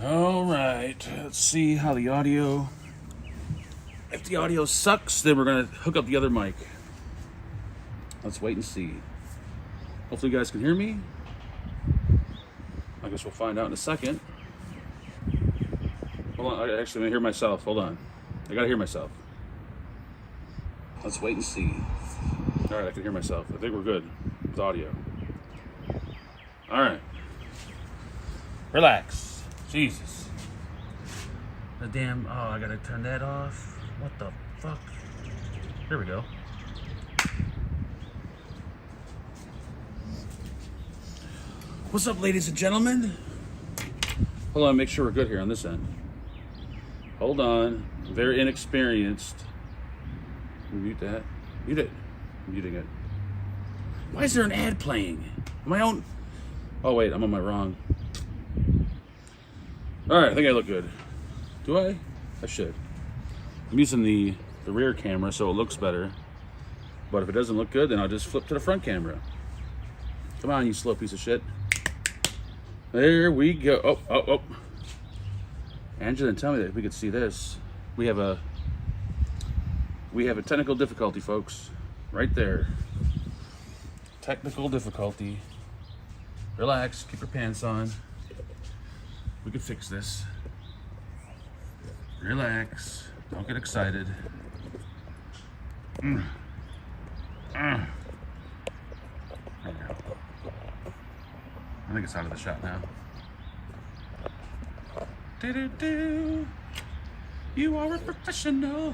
All right, let's see how the audio. If the audio sucks, then we're gonna hook up the other mic. Let's wait and see. Hopefully you guys can hear me. I guess we'll find out in a second. Hold on, I actually hear myself. Hold on. I gotta hear myself. Let's wait and see. All right, I can hear myself. I think we're good with audio. All right. Relax. Jesus. The damn, oh, I gotta turn that off. What the fuck? Here we go. What's up, ladies and gentlemen? Hold on, make sure we're good here on this end. Hold on. Very inexperienced. Mute that. Mute it. I'm muting it. Why is there an ad playing? Am I on? Oh, wait, I'm on my wrong. All right, I think I look good. Do I? I should. I'm using the rear camera so it looks better. But if it doesn't look good, then I'll just flip to the front camera. Come on, you slow piece of shit. There we go. Oh, oh, oh. Angela didn't tell me that we could see this. We have a technical difficulty, folks. Right there. Technical difficulty. Relax, keep your pants on. We can fix this. Relax. Don't get excited. There you go. I think it's out of the shot now. Do-do-do. You are a professional.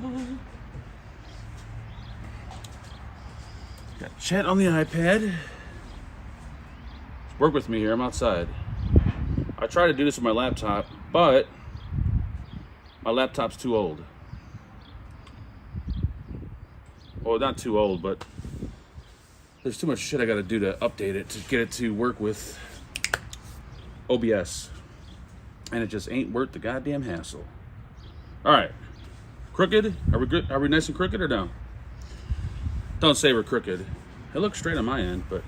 Got chat on the iPad. Work with me here, I'm outside. I try to do this with my laptop, but my laptop's too old. Well, not too old, but there's too much shit I gotta do to update it to get it to work with OBS. And it just ain't worth the goddamn hassle. All right, crooked? Are we good? Are we nice and crooked or no? Don't say we're crooked. It looks straight on my end, but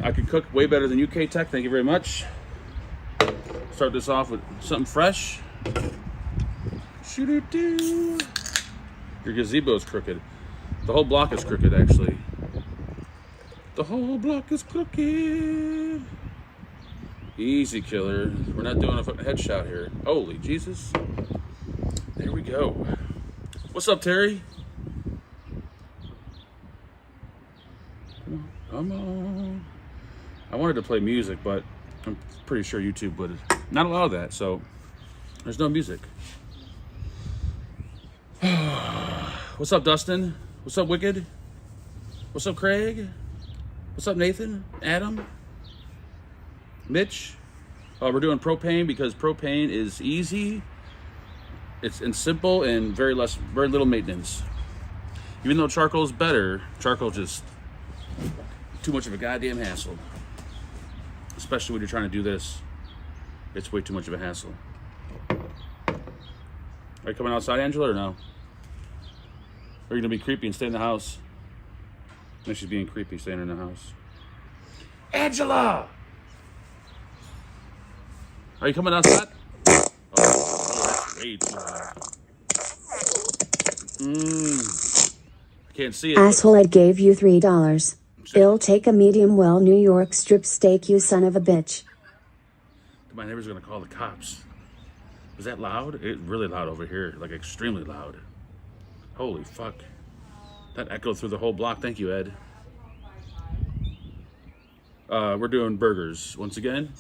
I can cook way better than UK Tech. Thank you very much. Start this off with something fresh. Shoo-doo-doo. Your gazebo's crooked. The whole block is crooked, actually. The whole block is crooked. Easy, killer. We're not doing a fucking headshot here. Holy Jesus. There we go. What's up, Terry? Come on. I wanted to play music, but I'm pretty sure YouTube would not allow that, so there's no music. What's up, Dustin? What's up, Wicked? What's up, Craig? What's up, Nathan? Adam? Mitch? We're doing propane because propane is easy, it's simple, and very little maintenance. Even though charcoal is better, charcoal just too much of a goddamn hassle. Especially when you're trying to do this, it's way too much of a hassle. Are you coming outside, Angela, or no? Or are you gonna be creepy and stay in the house? No, she's being creepy, staying in the house. Angela! Are you coming outside? Oh, that's way too loud. I can't see it. Asshole, I gave you $3. I'll take a medium well New York strip steak, you son of a bitch. My neighbor's gonna call the cops. Was that loud? It's really loud over here, like extremely loud. Holy fuck. That echoed through the whole block. Thank you, Ed. We're doing burgers. Once again,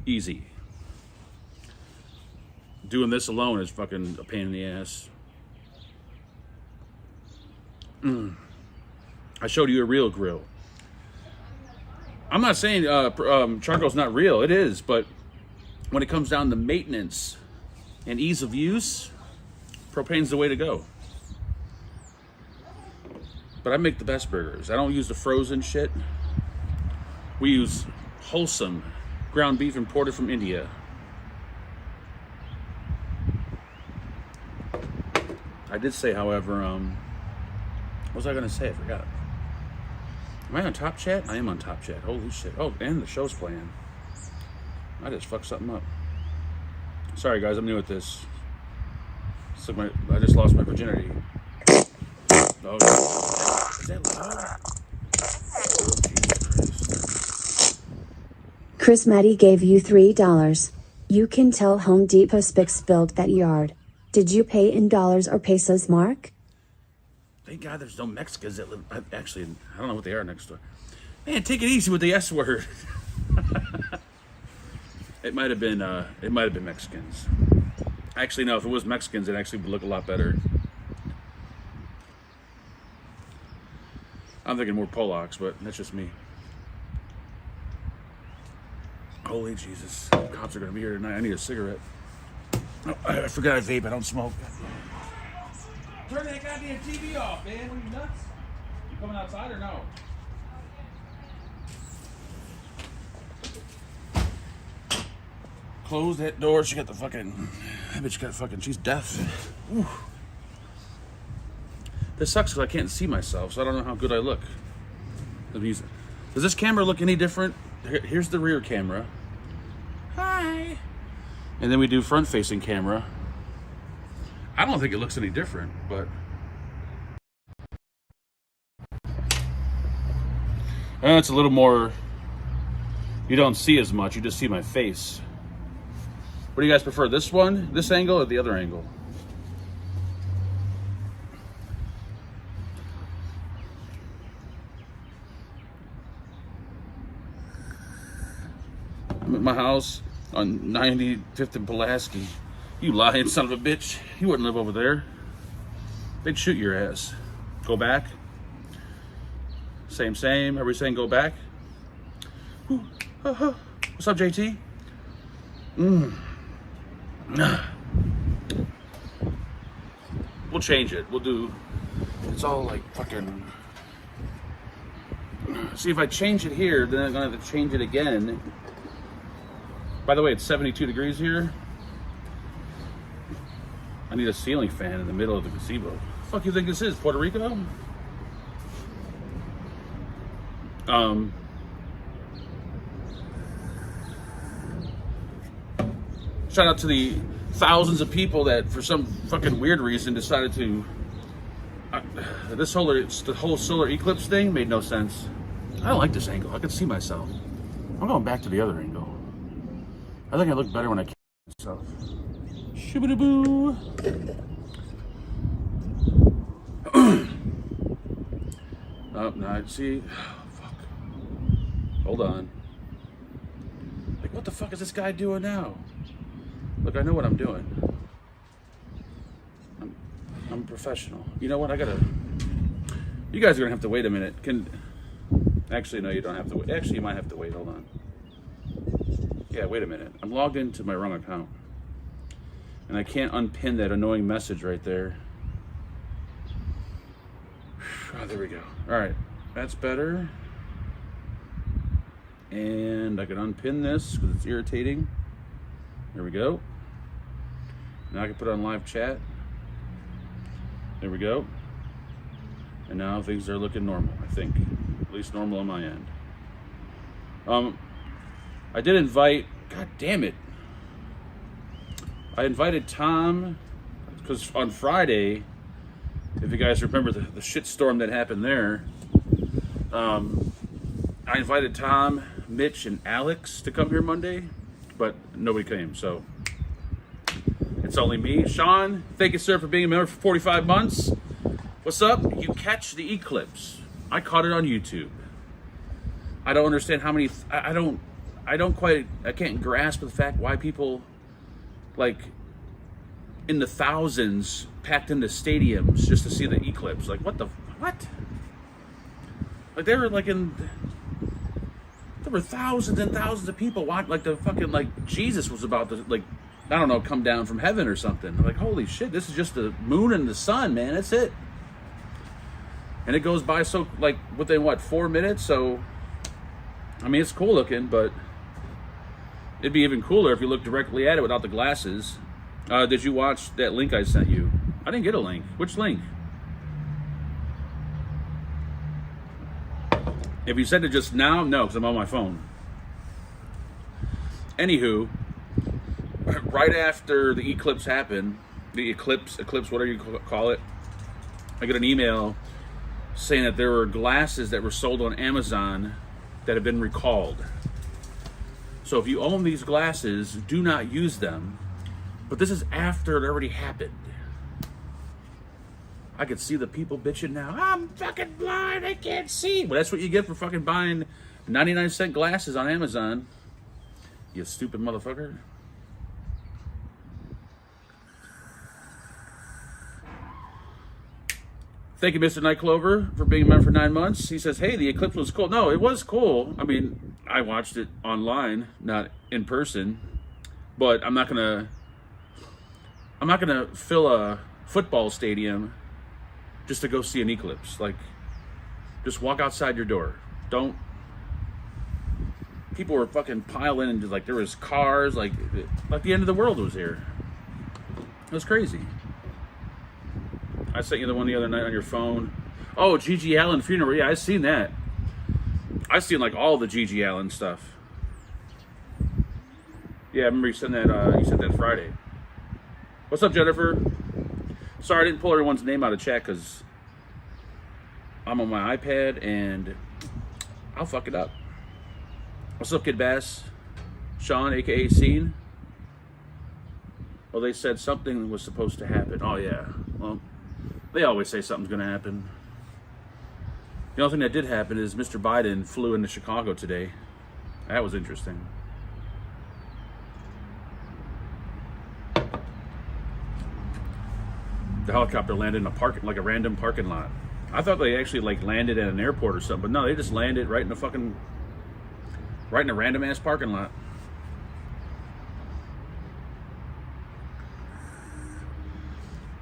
easy. Doing this alone is fucking a pain in the ass. I showed you a real grill. I'm not saying charcoal's not real. It is, but when it comes down to maintenance and ease of use, propane's the way to go. But I make the best burgers. I don't use the frozen shit. We use wholesome ground beef imported from India. I did say, however, what was I gonna say? I forgot. Am I on Top Chat? I am on Top Chat. Holy shit. Oh, and the show's playing. I just fucked something up. Sorry guys, I'm new at this. It's like I just lost my virginity. Oh, is that loud? Oh, Jesus Christ. Chris Matty gave you $3. You can tell Home Depot Spix built that yard. Did you pay in dollars or pesos, Mark? Thank God there's no Mexicans that live. Actually, I don't know what they are next door. Man, take it easy with the S word. It might have been Mexicans. Actually, no. If it was Mexicans, it actually would look a lot better. I'm thinking more Polacks, but that's just me. Holy Jesus! Cops are gonna be here tonight. I need a cigarette. Oh, I forgot I vape. I don't smoke. Turn that goddamn TV off, man. What are you nuts? You coming outside or no? Close that door. She got the fucking. That bitch got fucking. She's deaf. Ooh. This sucks because I can't see myself, so I don't know how good I look. Does this camera look any different? Here's the rear camera. Hi. And then we do front-facing camera. I don't think it looks any different, but it's a little more. You don't see as much. You just see my face. What do you guys prefer? This one, this angle, or the other angle? I'm at my house on 95th and Pulaski. You lying son of a bitch. You wouldn't live over there. They'd shoot your ass. Go back. Same. Everybody saying go back. Ooh, what's up, JT? We'll change it. We'll do. It's all like fucking. See, if I change it here, then I'm gonna have to change it again. By the way, it's 72 degrees here. I need a ceiling fan in the middle of the gazebo. The fuck you think this is, Puerto Rico? Shout out to the thousands of people that, for some fucking weird reason, decided to. The whole solar eclipse thing made no sense. I don't like this angle. I can see myself. I'm going back to the other angle. I think I look better when I can see myself. Shoo-ba-da-boo. Oh, no, see. Fuck. Hold on. Like, what the fuck is this guy doing now? Look, I know what I'm doing. I'm a professional. You know what? You guys are gonna have to wait a minute. Actually, no, you don't have to wait. Actually, you might have to wait. Hold on. Yeah, wait a minute. I'm logged into my wrong account. And I can't unpin that annoying message right there. Oh, there we go. All right, that's better. And I can unpin this because it's irritating. There we go. Now I can put it on live chat. There we go. And now things are looking normal, I think. At least normal on my end. I did invite, god damn it. I invited Tom, because on Friday, if you guys remember the shitstorm that happened there, I invited Tom, Mitch, and Alex to come here Monday, but nobody came, so it's only me. Sean, thank you, sir, for being a member for 45 months. What's up? You catch the eclipse. I caught it on YouTube. I don't understand how many, I can't grasp the fact why people, like, in the thousands packed into stadiums just to see the eclipse. Like, what? Like, there were thousands and thousands of people watching, like, the fucking, like, Jesus was about to, like, I don't know, come down from heaven or something. I'm like, holy shit, this is just the moon and the sun, man, that's it. And it goes by so, like, within, what, 4 minutes? So, I mean, it's cool looking, but it'd be even cooler if you looked directly at it without the glasses. Did you watch that link I sent you? I didn't get a link. Which link? If you sent it just now, no, because I'm on my phone. Anywho, right after the Eclipse happened, the Eclipse, whatever you call it, I got an email saying that there were glasses that were sold on Amazon that have been recalled. So if you own these glasses, do not use them. But this is after it already happened. I could see the people bitching now. I'm fucking blind, I can't see. Well, that's what you get for fucking buying 99-cent glasses on Amazon. You stupid motherfucker. Thank you, Mr. Night Clover, for being a member for 9 months. He says, hey, the Eclipse was cool. No, it was cool. I mean, I watched it online, not in person. But I'm not gonna fill a football stadium just to go see an eclipse. Like, just walk outside your door. Don't. People were fucking piling and like there was cars, like the end of the world was here. It was crazy. I sent you the one the other night on your phone. Oh, Gigi Allen funeral. Yeah, I seen that. I seen like all the Gigi Allen stuff. Yeah, I remember you sent that. You sent that Friday. What's up, Jennifer? Sorry, I didn't pull everyone's name out of chat because I'm on my iPad and I'll fuck it up. What's up, Kid Bass? Sean, aka Scene. Well, they said something was supposed to happen. Oh yeah. Well, they always say something's gonna happen. The only thing that did happen is Mr. Biden flew into Chicago today. That was interesting. The helicopter landed in a random parking lot. I thought they actually like landed at an airport or something, but no, they just landed right in a random ass parking lot.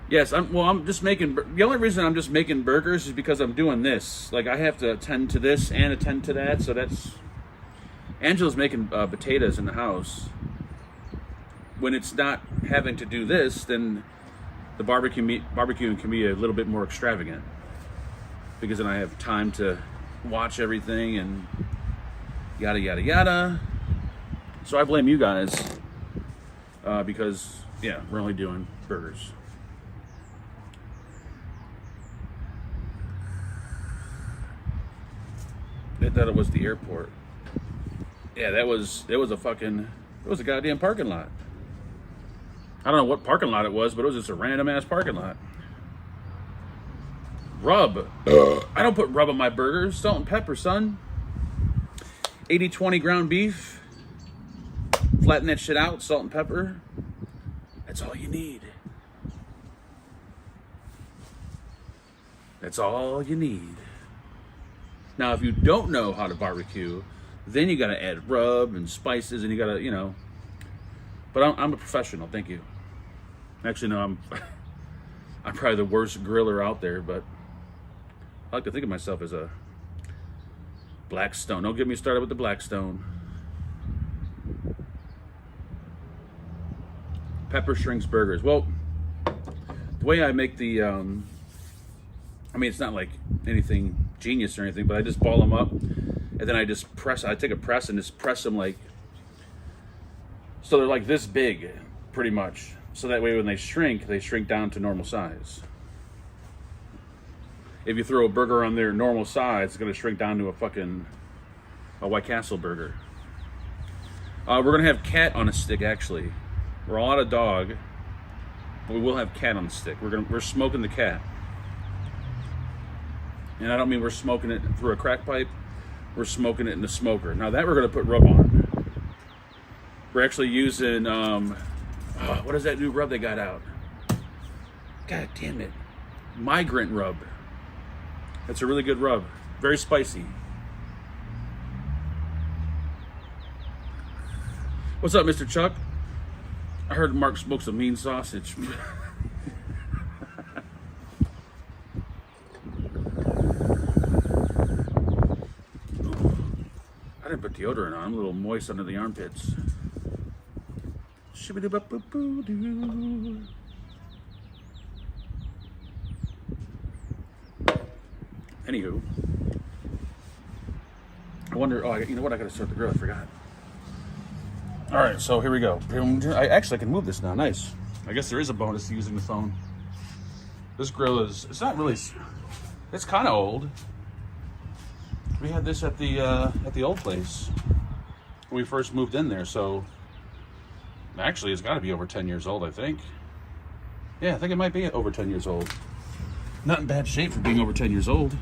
Yes, I'm just making. The only reason I'm just making burgers is because I'm doing this. Like I have to attend to this and attend to that. So that's. Angela's making potatoes in the house. When it's not having to do this, then the barbecuing can be a little bit more extravagant. Because then I have time to watch everything and yada yada yada. So I blame you guys because yeah, we're only doing burgers. I thought it was the airport. Yeah, it was a goddamn parking lot. I don't know what parking lot it was, but it was just a random ass parking lot. Rub. I don't put rub on my burgers. Salt and pepper, son. 80-20 ground beef. Flatten that shit out, salt and pepper. That's all you need. That's all you need. Now, if you don't know how to barbecue, then you got to add rub and spices, and you got to, you know. But I'm a professional. Thank you. Actually, no, I'm probably the worst griller out there, but I like to think of myself as a Blackstone. Don't get me started with the Blackstone. Pepper shrinks burgers. Well, the way I make the, I mean, it's not like anything genius or anything, but I just ball them up, and then I just press. I take a press and just press them like, so they're like this big, pretty much. So that way when they shrink down to normal size. If you throw a burger on their normal size, it's going to shrink down to a White Castle burger. We're going to have cat on a stick, actually. We're all out of dog, but we will have cat on the stick. We're smoking the cat. And I don't mean we're smoking it through a crack pipe. We're smoking it in the smoker. Now that we're going to put rub on. We're actually using, what is that new rub they got out? God damn it. Migrant rub. That's a really good rub. Very spicy. What's up, Mr. Chuck? I heard Mark smoked some mean sausage. I didn't put deodorant on. I'm a little moist under the armpits. Shibbity-bop-bop-boo-doo. Anywho, I wonder. Oh, you know what? I gotta start the grill. I forgot. All right, so here we go. I actually can move this now. Nice. I guess there is a bonus to using the phone. This grill it's not really, it's kind of old. We had this at the old place when we first moved in there, so actually it's got to be over 10 years old, I think. Yeah, I think it might be over 10 years old. Not in bad shape for being over 10 years old.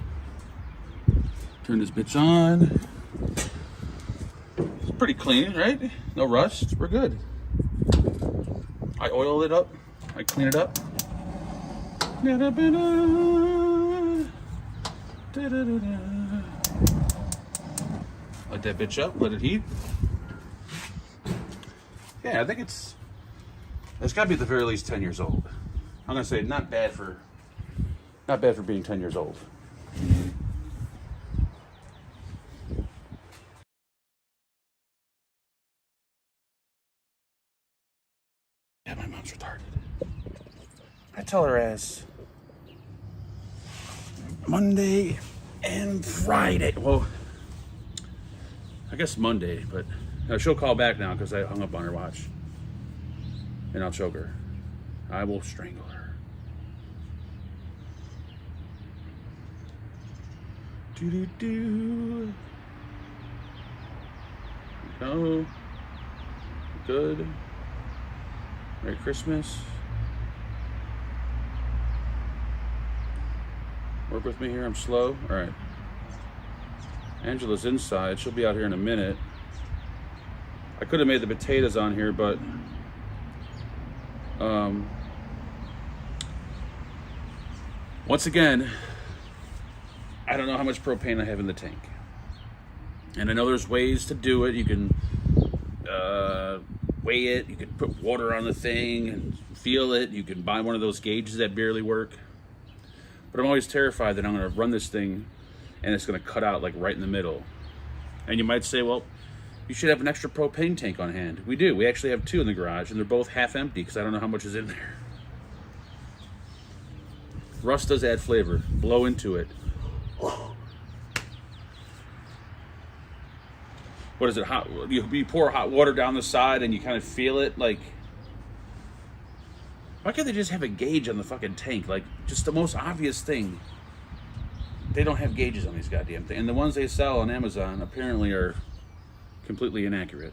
Turn this bitch on. It's pretty clean, right? No rust. We're good. I oil it up. I clean it up. Light that bitch up. Let it heat. Yeah, I think it's got to be at the very least 10 years old. I'm gonna say not bad for being 10 years old. Yeah, my mom's retarded. I tell her ass Monday and Friday. Well, I guess Monday, but she'll call back now because I hung up on her watch. And I'll choke her. I will strangle her. Do. Go. Good. Merry Christmas. Work with me here, I'm slow. All right. Angela's inside. She'll be out here in a minute. I could have made the potatoes on here, but once again, I don't know how much propane I have in the tank. And I know there's ways to do it. You can weigh it. You can put water on the thing and feel it. You can buy one of those gauges that barely work. But I'm always terrified that I'm going to run this thing and it's going to cut out like right in the middle. And you might say, well, you should have an extra propane tank on hand. We do. We actually have two in the garage, and they're both half empty because I don't know how much is in there. Rust does add flavor. Blow into it. What is it? Hot? You pour hot water down the side and you kind of feel it. Like, why can't they just have a gauge on the fucking tank? Like, just the most obvious thing. They don't have gauges on these goddamn things. And the ones they sell on Amazon apparently are completely inaccurate.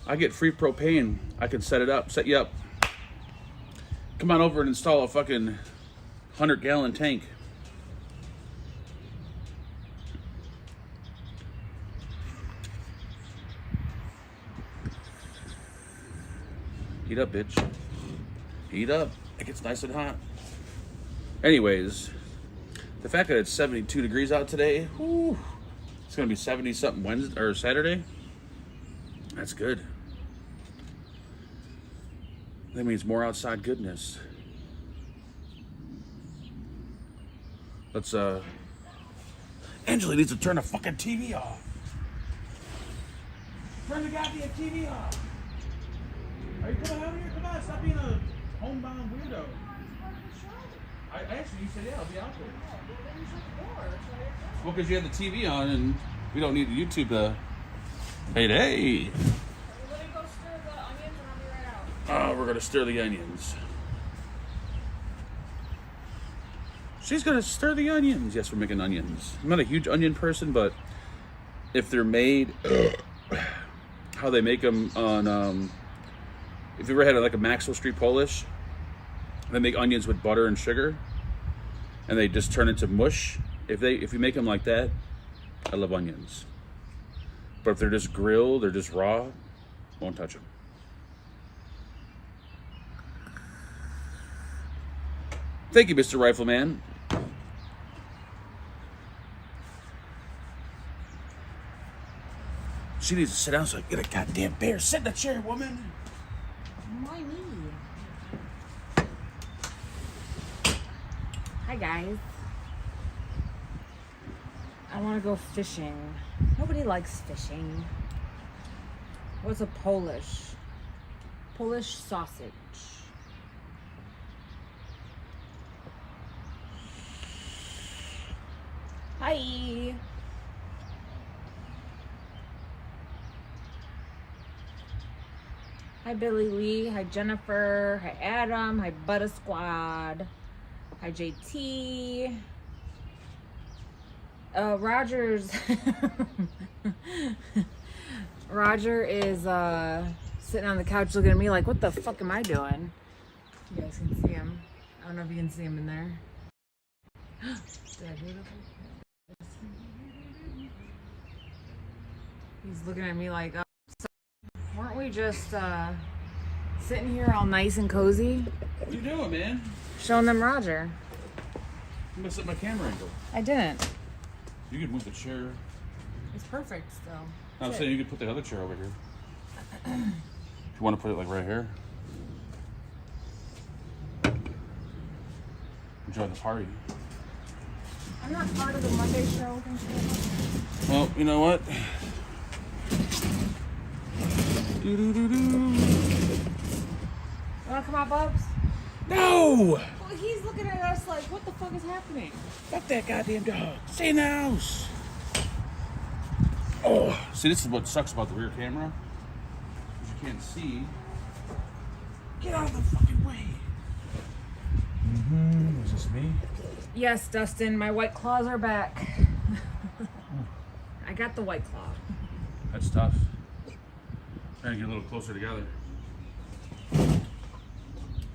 I get free propane. I can set you up. Come on over and install a fucking 100-gallon tank. Heat up, bitch. Heat up. It gets nice and hot. Anyways, the fact that it's 72 degrees out today, whew, it's gonna be 70 something Wednesday or Saturday. That's good. That means more outside goodness. Let's Angela needs to turn the fucking TV off. Turn the goddamn TV off. Are you coming out here? Come on, stop being a homebound weirdo. I actually, you said, yeah, I'll be out there. Well, because you had the TV on and we don't need the YouTube to. Hey. Let me go stir the onions and I'll be right out. Oh, we're going to stir the onions. She's going to stir the onions. Yes, we're making onions. I'm not a huge onion person, but if they're made, how they make them on, if you ever had like a Maxwell Street Polish, they make onions with butter and sugar, and they just turn into mush. If you make them like that, I love onions. But if they're just grilled, they're just raw, won't touch them. Thank you, Mr. Rifleman. She needs to sit down so I can get a goddamn bear. Sit in the chair, woman. Why me? Hi guys. I want to go fishing. Nobody likes fishing. What's a Polish sausage? Hi. JT. Hi Billy Lee. Hi Jennifer. Hi Adam. Hi Butter Squad. Hi JT. Roger is sitting on the couch looking at me like, what the fuck am I doing? You guys can see him. I don't know if you can see him in there. Did I do it? He's looking at me like, oh, so weren't we just sitting here all nice and cozy? What are you doing, man? Showing them Roger. I'm gonna set my camera angle. I didn't. You could move the chair. It's perfect still. I'm saying you could put the other chair over here. If you want to put it like right here. Enjoy the party. I'm not part of the Monday show. Well, you know what? You wanna come out, Bubs? No! Well, he's looking at us like, what the fuck is happening? Fuck that goddamn dog. Stay in the house. Oh, see, this is what sucks about the rear camera. Because you can't see. Get out of the fucking way. Is this me? Yes, Dustin, my white claws are back. I got the white claw. That's tough. Trying to get a little closer together.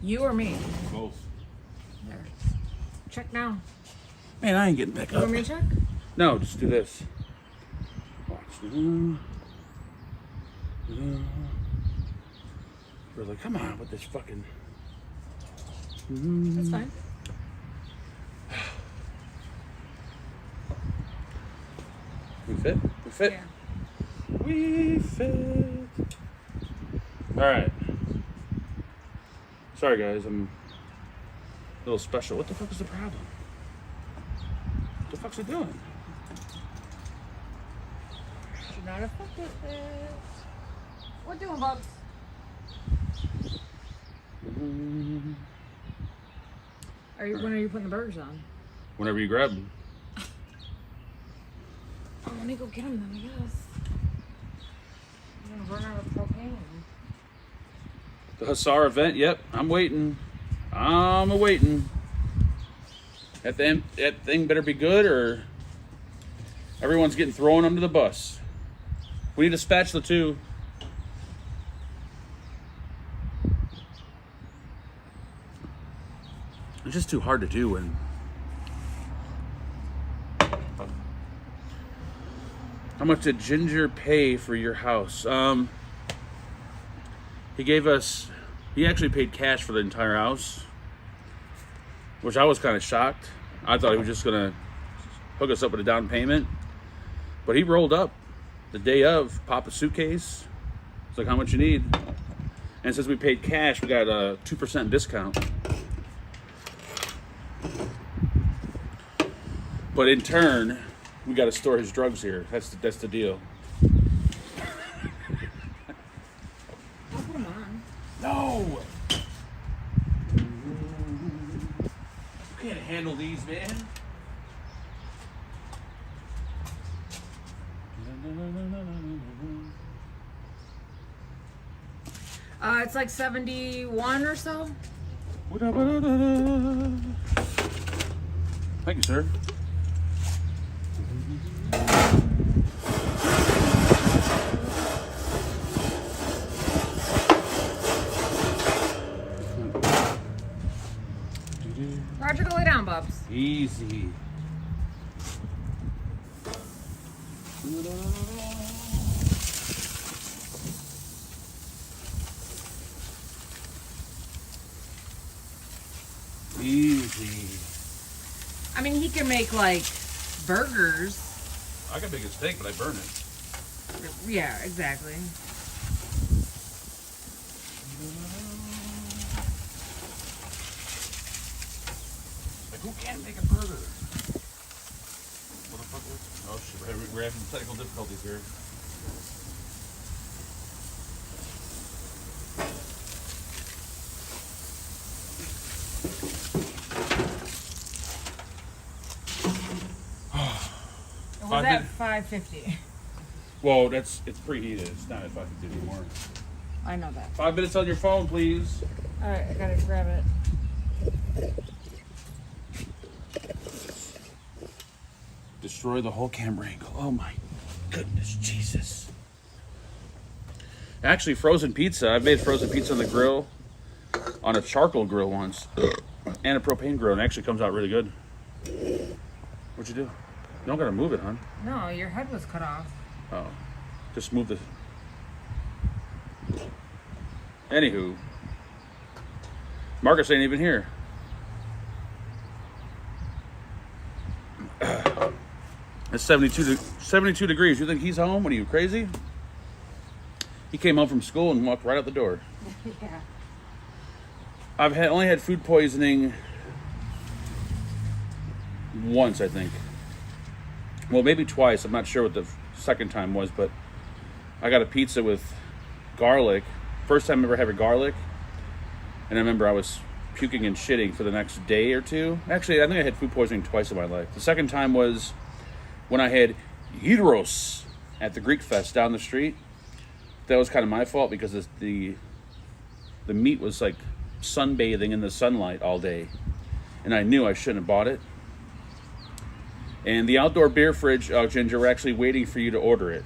You or me? Both. There. Check now. Man, I ain't getting back You up. want me to check? No, just do this. Watch. We're like, come on with this fucking. That's fine. We fit? We fit? Yeah. We fit. Alright. Sorry guys, I'm a little special. What the fuck is the problem? What the fuck's it doing? Should not have fucked with it. What doing, Bubs? When are you putting the burgers on? Whenever you grab them. Oh, let me go get them then, I guess. I'm gonna run out of propane. The Hussar event, yep, I'm waiting. I'm waiting. That thing better be good or everyone's getting thrown under the bus. We need a spatula too. It's just too hard to do when how much did Ginger pay for your house? He actually paid cash for the entire house, which I was kind of shocked. I thought he was just gonna hook us up with a down payment, but he rolled up the day of, pop a suitcase. It's like, how much you need? And since we paid cash, we got a 2% discount. But in turn, we got to store his drugs here. That's the deal. I'll put them on. No! You can't handle these, man. It's like 71 or so. Thank you, sir. Roger, go lay down, Bubs. Easy. Easy. I mean, he can make like burgers. I can make a steak, but I burn it. Yeah, exactly. Like, who can't make a burger? Motherfucker. Oh shit, we're having technical difficulties here. It was at 550. Well, it's preheated. It's not at 550 anymore. I know that. 5 minutes on your phone, please. All right, I gotta grab it. Destroy the whole camera angle. Oh my goodness, Jesus. Actually, frozen pizza. I've made frozen pizza on the grill, on a charcoal grill once, and a propane grill, and it actually comes out really good. What'd you do? You don't gotta move it, hon. No, your head was cut off. Oh, just move the. Anywho, Marcus ain't even here. It's 72 degrees. You think he's home? What are you, crazy? He came home from school and walked right out the door. Yeah. I've only had food poisoning once, I think. Well, maybe twice. I'm not sure what the second time was, but I got a pizza with garlic. First time I ever had garlic. And I remember I was puking and shitting for the next day or two. Actually, I think I had food poisoning twice in my life. The second time was when I had gyros at the Greek Fest down the street. That was kind of my fault because the meat was like sunbathing in the sunlight all day. And I knew I shouldn't have bought it. And the outdoor beer fridge, Ginger, we're actually waiting for you to order it.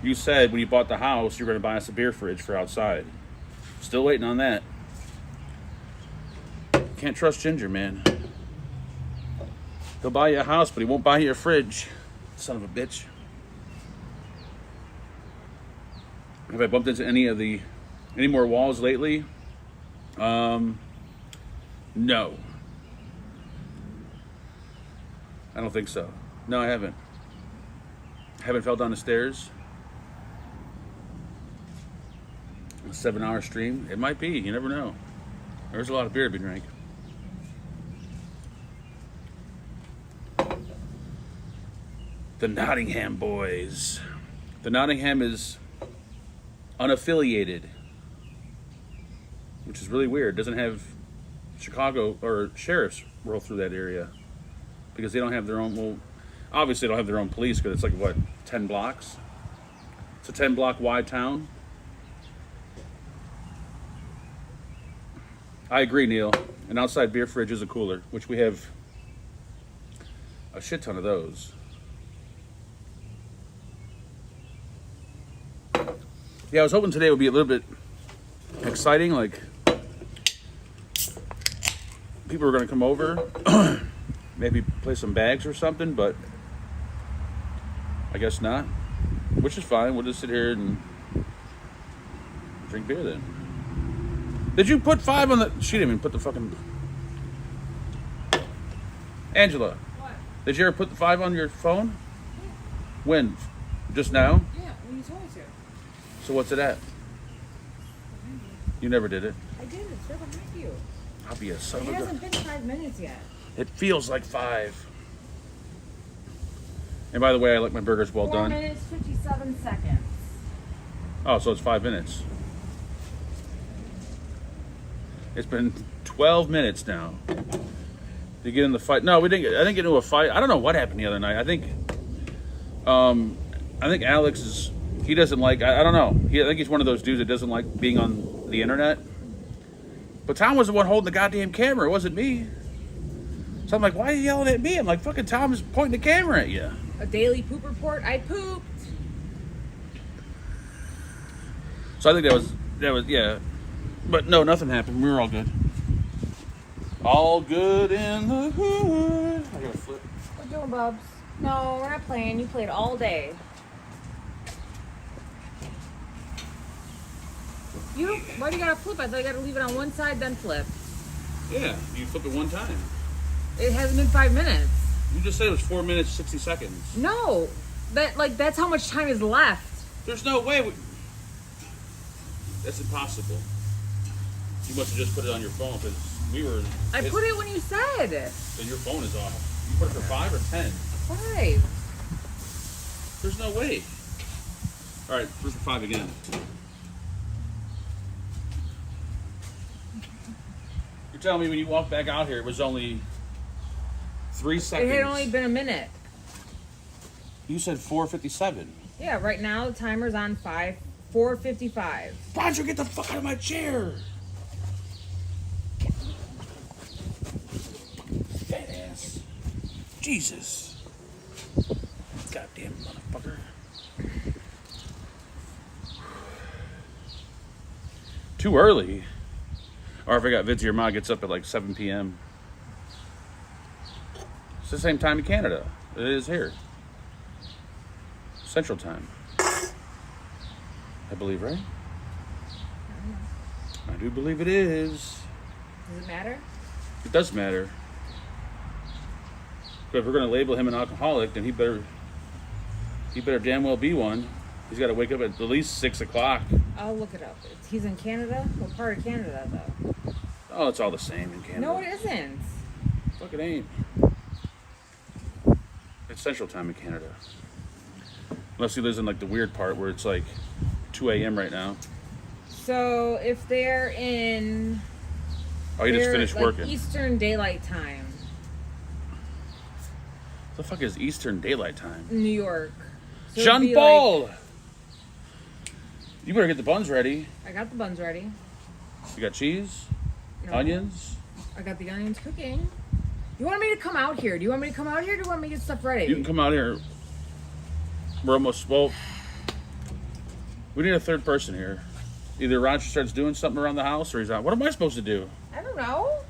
You said when you bought the house, you were going to buy us a beer fridge for outside. Still waiting on that. Can't trust Ginger, man. He'll buy you a house, but he won't buy you a fridge. Son of a bitch. Have I bumped into any more walls lately? No. I don't think so. No, I haven't. Haven't fell down the stairs. A 7-hour stream. It might be. You never know. There's a lot of beer to be drank. The Nottingham boys. The Nottingham is unaffiliated, which is really weird. It doesn't have Chicago or sheriffs roll through that area because they don't have their own. Well, obviously they don't have their own police because it's like what, 10 blocks. It's a 10-block wide town. I agree, Neil. An outside beer fridge is a cooler, which we have a shit ton of those. Yeah, I was hoping today would be a little bit exciting, like people are going to come over, maybe play some bags or something, but I guess not, which is fine. We'll just sit here and drink beer then. Did you put 5 on the... She didn't even put the fucking... Angela. What? Did you ever put the 5 on your phone? Yeah. When? Just now? Yeah, when you told me to. So what's it at? You never did it. I did. It's right behind you. I'll be a son of It a hasn't been 5 minutes yet. It feels like 5. And by the way, I like my burgers well 4 done. 4 minutes, 57 seconds. Oh, so it's 5 minutes. It's been 12 minutes now. Did you get in the fight? No, we didn't. I didn't get into a fight. I don't know what happened the other night. I think Alex is. He doesn't like. I don't know. I think he's one of those dudes that doesn't like being on the internet. But Tom was the one holding the goddamn camera. It wasn't me. So I'm like, why are you yelling at me? I'm like, fucking Tom is pointing the camera at you. A daily poop report. I pooped. So I think that was yeah. But no, nothing happened. We were all good. All good in the hood. I gotta flip. What you doing, Bubs? No, we're not playing. You played all day. Why do you gotta flip? I thought you gotta leave it on one side, then flip. Yeah, you flip it one time. It hasn't been 5 minutes. You just said it was 4 minutes, 60 seconds. No, that's how much time is left. There's no way. That's impossible. You must have just put it on your phone because we were. I put it when you said. Then your phone is off. You put it for 5 or 10? 5. There's no way. All right, put it for 5 again. You're telling me when you walked back out here, it was only 3 seconds. It had only been a minute. You said 4:57. Yeah, right now the timer's on 4:55. Roger, get the fuck out of my chair. Fat ass. Jesus. Goddamn motherfucker. Too early. Or if I got Vids, your mom gets up at like 7 p.m. It's the same time in Canada. It is here. Central time. I believe, right? I do believe it is. Does it matter? It does matter. But if we're going to label him an alcoholic, then he better damn well be one. He's got to wake up at least 6 o'clock. I'll look it up. He's in Canada? What part of Canada, though? Oh, it's all the same in Canada. No, it isn't. Fuck, it ain't. It's Central Time in Canada. Unless he lives in like the weird part where it's like 2 a.m. right now. So if they're in... Oh, he just finished like working. Eastern Daylight Time. What the fuck is Eastern Daylight Time? New York. So it'd Jean be Paul! You better get the buns ready. I got the buns ready. You got cheese? No. Onions? I got the onions cooking. You want me to come out here? Do you want me to come out here or do you want me to get stuff ready? You can come out here. We're almost, well, we need a third person here. Either Roger starts doing something around the house or he's out. What am I supposed to do? I don't know.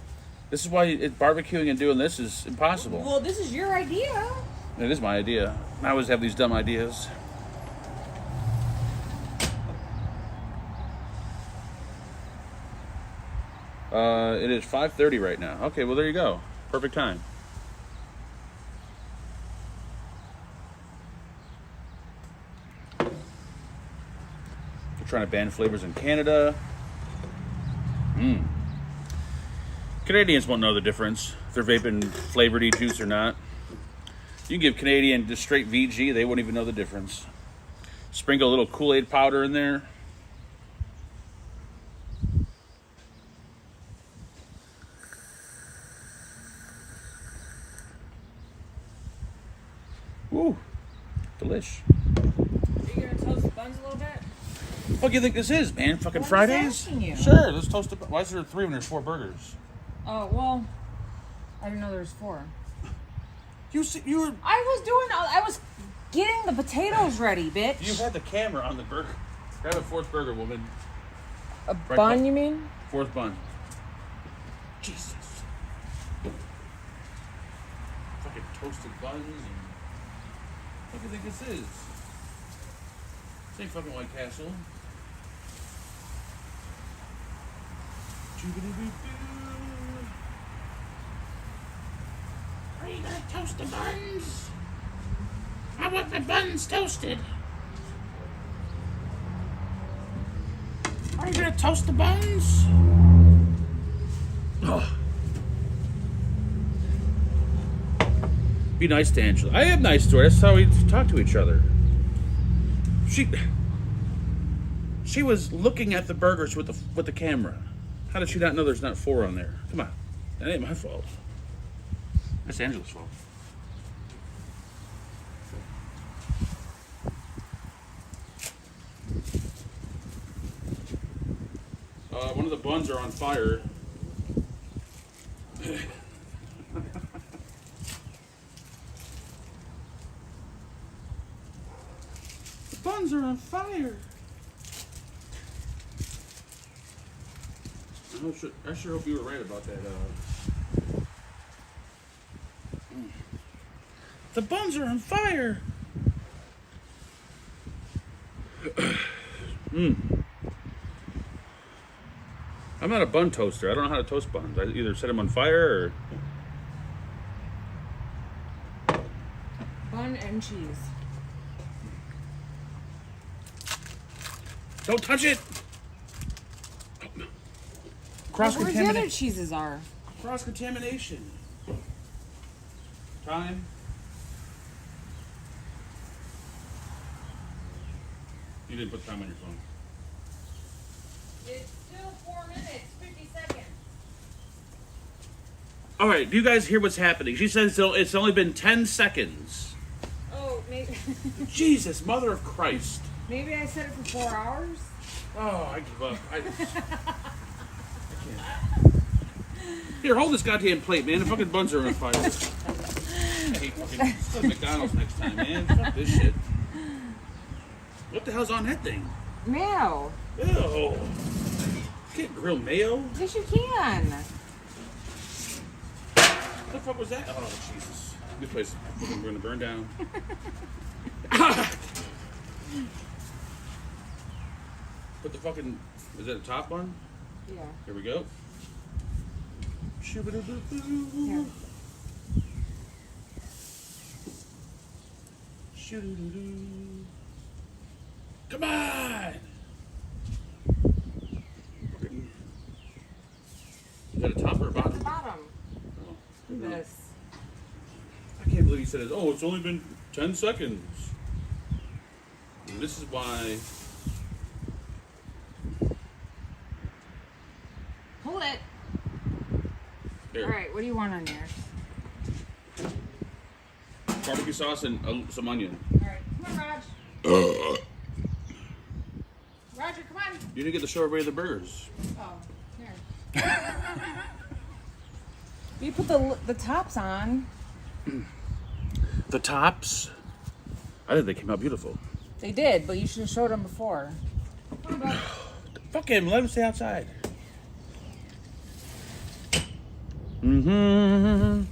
This is why barbecuing and doing this is impossible. Well, this is your idea. It is my idea. I always have these dumb ideas. It is 5:30 right now. Okay, well, there you go. Perfect time. They're trying to ban flavors in Canada. Canadians won't know the difference if they're vaping flavored e-juice or not. You can give Canadian just straight VG, they won't even know the difference. Sprinkle a little Kool-Aid powder in there. Woo, delish. Are you going to toast the buns a little bit? What do you think this is, man? Fucking Well, I'm Fridays? just asking you. Sure, let's toast it. Why is there 3 when there's 4 burgers? Oh, well, I didn't know there was 4. You were... I was getting the potatoes ready, bitch. You had the camera on the burger. Grab a 4th burger, woman. A Right bun, now. you mean? 4th bun. Jesus. Fucking toasted buns and... What do you think this is? This ain't fucking White Castle. Are you gonna toast the buns? I want the buns toasted. Are you gonna toast the buns? Oh. Be nice to Angela. I am nice to her. That's how we talk to each other. She was looking at the burgers with the camera. How did she not know there's not 4 on there? Come on. That ain't my fault. That's Angela's fault. One of the buns are on fire. The buns are on fire. I sure hope you were right about that. The buns are on fire. I'm not a bun toaster. I don't know how to toast buns. I either set them on fire or... Bun and cheese. Don't touch it! Where's the other cheeses are? Cross-contamination. Time. You didn't put time on your phone. It's still 4 minutes, 50 seconds. All right, do you guys hear what's happening? She says it's only been 10 seconds. Oh, maybe. Jesus, mother of Christ. Maybe I set it for 4 hours. Oh, I give up. I can't. Here, hold this goddamn plate, man. The fucking buns are on fire. I hate fucking let's go to McDonald's next time, man. Fuck this shit. What the hell's on that thing? Mayo. Ew. You can't grill mayo? Yes, you can. What the fuck was that? Oh, Jesus. This place is going to burn down. Put the fucking... Is that a top one? Yeah. Here we go. Here. Come on! Is that a top or a bottom? Bottom. Oh, Look at this. I can't believe he said it. Oh, it's only been 10 seconds. And this is why... Pull it. Here. All right, what do you want on yours? Barbecue sauce and some onion. All right, come on, Raj. Roger, come on. You didn't get to show everybody the burgers. Oh, here. You put the tops on. The tops? I think they came out beautiful. They did, but you should have showed them before. Come on, bud. Fuck him, let him stay outside. Mm-hmm.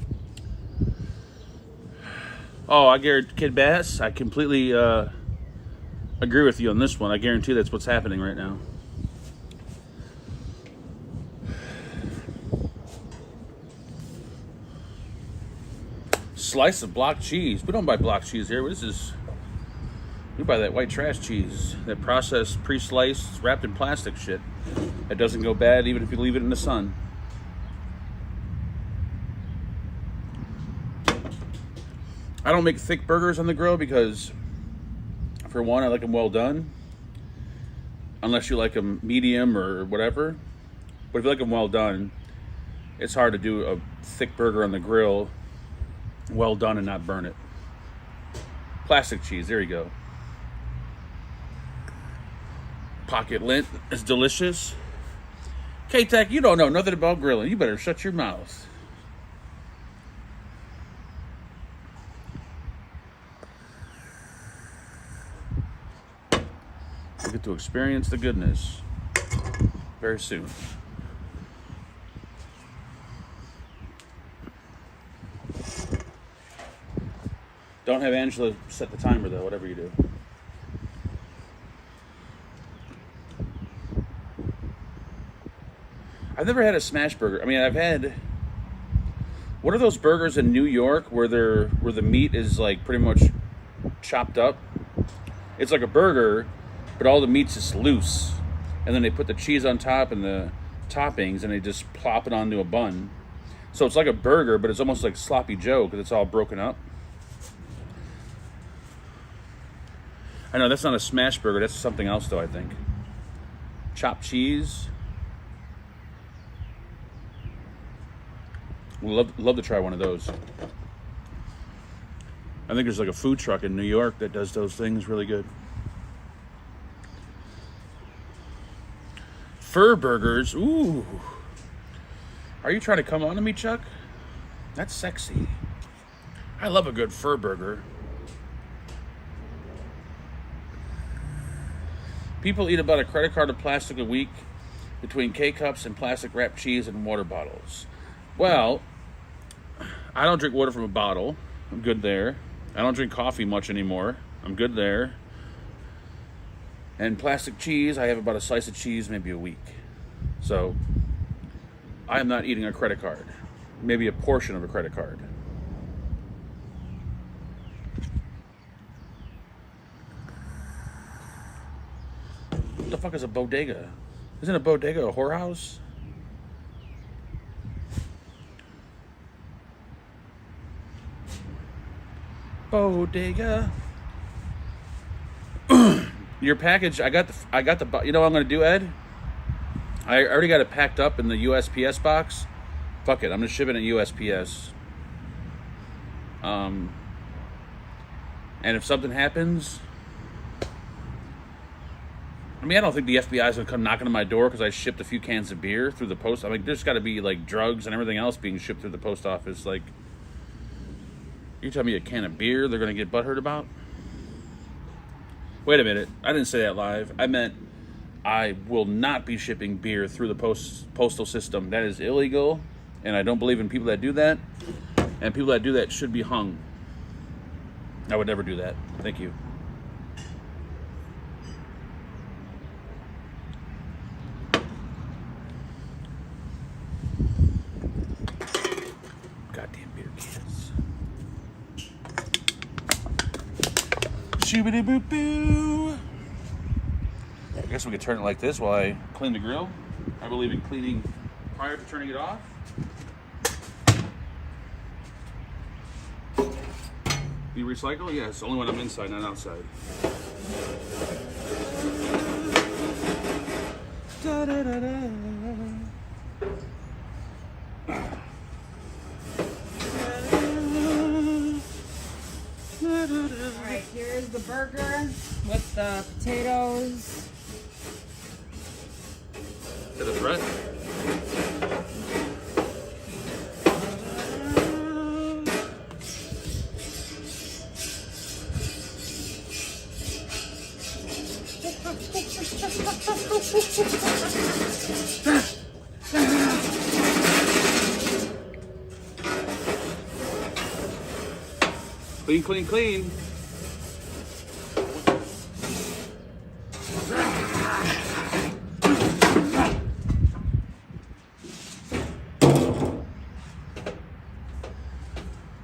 Oh, I guarantee, Kid Bass, I completely agree with you on this one. I guarantee that's what's happening right now. Slice of block cheese. We don't buy block cheese here. We buy that white trash cheese. That processed, pre-sliced, wrapped in plastic shit. That doesn't go bad even if you leave it in the sun. I don't make thick burgers on the grill because, for one, I like them well done. Unless you like them medium or whatever. But if you like them well done, it's hard to do a thick burger on the grill well done and not burn it. Plastic cheese, there you go. Pocket lint is delicious. K-Tech, you don't know nothing about grilling. You better shut your mouth. You get to experience the goodness very soon. Don't have Angela set the timer though, whatever you do. I've never had a smash burger. I mean, I've had... What are those burgers in New York where the meat is like pretty much chopped up? It's like a burger, but all the meat's just loose. And then they put the cheese on top and the toppings and they just plop it onto a bun. So it's like a burger, but it's almost like Sloppy Joe because it's all broken up. I know, that's not a smash burger. That's something else, though, I think. Chopped cheese. We'd love to try one of those. I think there's like a food truck in New York that does those things really good. Fur burgers. Ooh. Are you trying to come on to me, Chuck? That's sexy. I love a good fur burger. People eat about a credit card of plastic a week between K-cups and plastic wrapped cheese and water bottles. Well, I don't drink water from a bottle. I'm good there. I don't drink coffee much anymore. I'm good there. And plastic cheese, I have about a slice of cheese maybe a week. So, I am not eating a credit card. Maybe a portion of a credit card. What the fuck is a bodega? Isn't a bodega a whorehouse? Bodega. Your package, I got the, you know what I'm going to do, Ed? I already got it packed up in the USPS box. Fuck it, I'm going to ship it at USPS. And if something happens, I mean, I don't think the FBI is going to come knocking on my door because I shipped a few cans of beer through the post. I mean, there's got to be like drugs and everything else being shipped through the post office. Like, you tell me a can of beer they're going to get butthurt about? Wait a minute. I didn't say that live. I meant I will not be shipping beer through the postal system. That is illegal, and I don't believe in people that do that. And people that do that should be hung. I would never do that. Thank you. Goddamn beer cans. Shoobity boo boo. I guess we could turn it like this while I clean the grill. I believe in cleaning prior to turning it off. You recycle? Yes, only when I'm inside, not outside. Da, da, da, da. Alright, here's the burger with the potatoes. Is that a threat? Clean, clean, clean.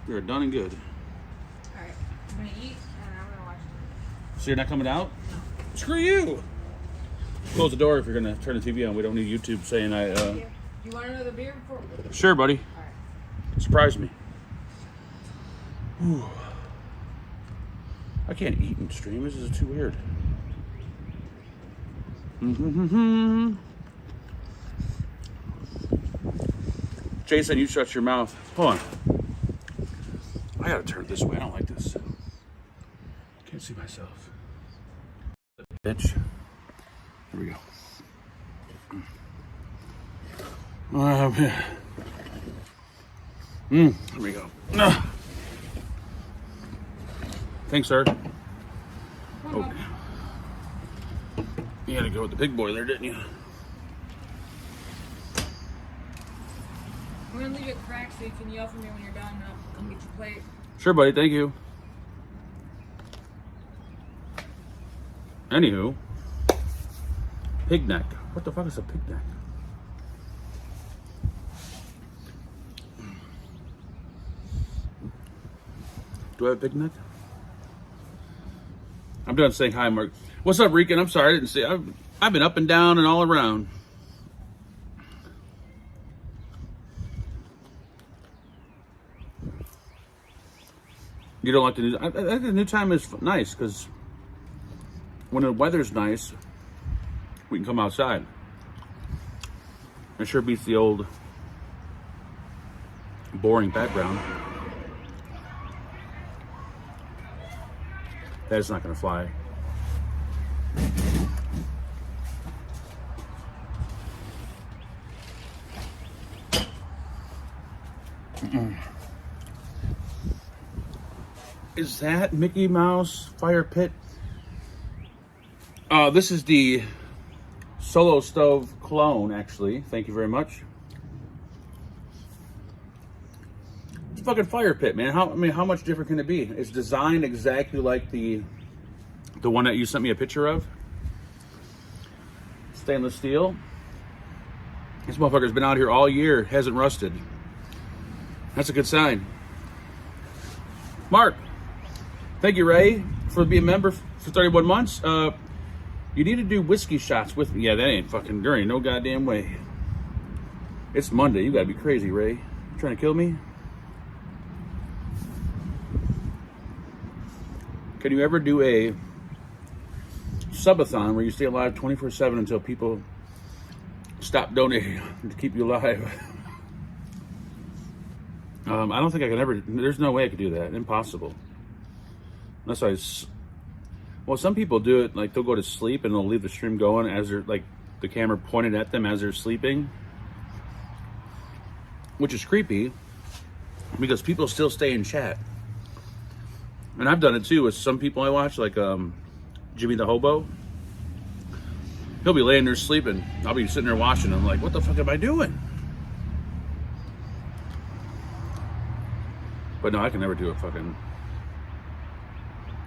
You're done and good. Alright, I'm gonna eat and I'm gonna watch it. So you're not coming out? No. Screw you! Close the door if you're gonna turn the TV on. We don't need YouTube saying I, Do you want another beer before? Sure, buddy. Alright. Surprise me. Whew. I can't eat and stream. This is too weird. Jason, you shut your mouth. Hold on. I gotta turn it this way. I don't like this. Can't see myself. Bitch. Here we go. Here we go. Thanks, sir. Oh. You had to go with the big boy there, didn't you? I'm gonna leave it cracked so you can yell for me when you're done and I'll come get your plate. Sure, buddy. Thank you. Anywho, pig neck. What the fuck is a pig neck? Do I have a pig neck? I'm done saying hi, Mark. What's up, Rican? I'm sorry, I didn't see. I've been up and down and all around. You don't like the new? I think the new time is nice because when the weather's nice, we can come outside. It sure beats the old boring background. That's not gonna fly. Is that Mickey Mouse Fire Pit? This is the Solo Stove clone, actually. Thank you very much. It's a fucking fire pit, man. How much different can it be? It's designed exactly like the one that you sent me a picture of. Stainless steel. This motherfucker's been out here all year, hasn't rusted. That's a good sign. Mark, thank you, Ray, for being a member for 31 months. You need to do whiskey shots with me. Yeah, that ain't fucking, there ain't no goddamn way. It's Monday. You gotta be crazy, Ray. You trying to kill me? Can you ever do a subathon where you stay alive 24/7 until people stop donating to keep you alive? I don't think I can ever, there's no way I could do that. Impossible. Unless well, some people do it, like they'll go to sleep and they'll leave the stream going as they're, like, the camera pointed at them as they're sleeping. Which is creepy, because people still stay in chat. And I've done it too with some people I watch, like Jimmy the Hobo. He'll be laying there sleeping. I'll be sitting there watching him like, what the fuck am I doing? But no, I can never do it fucking...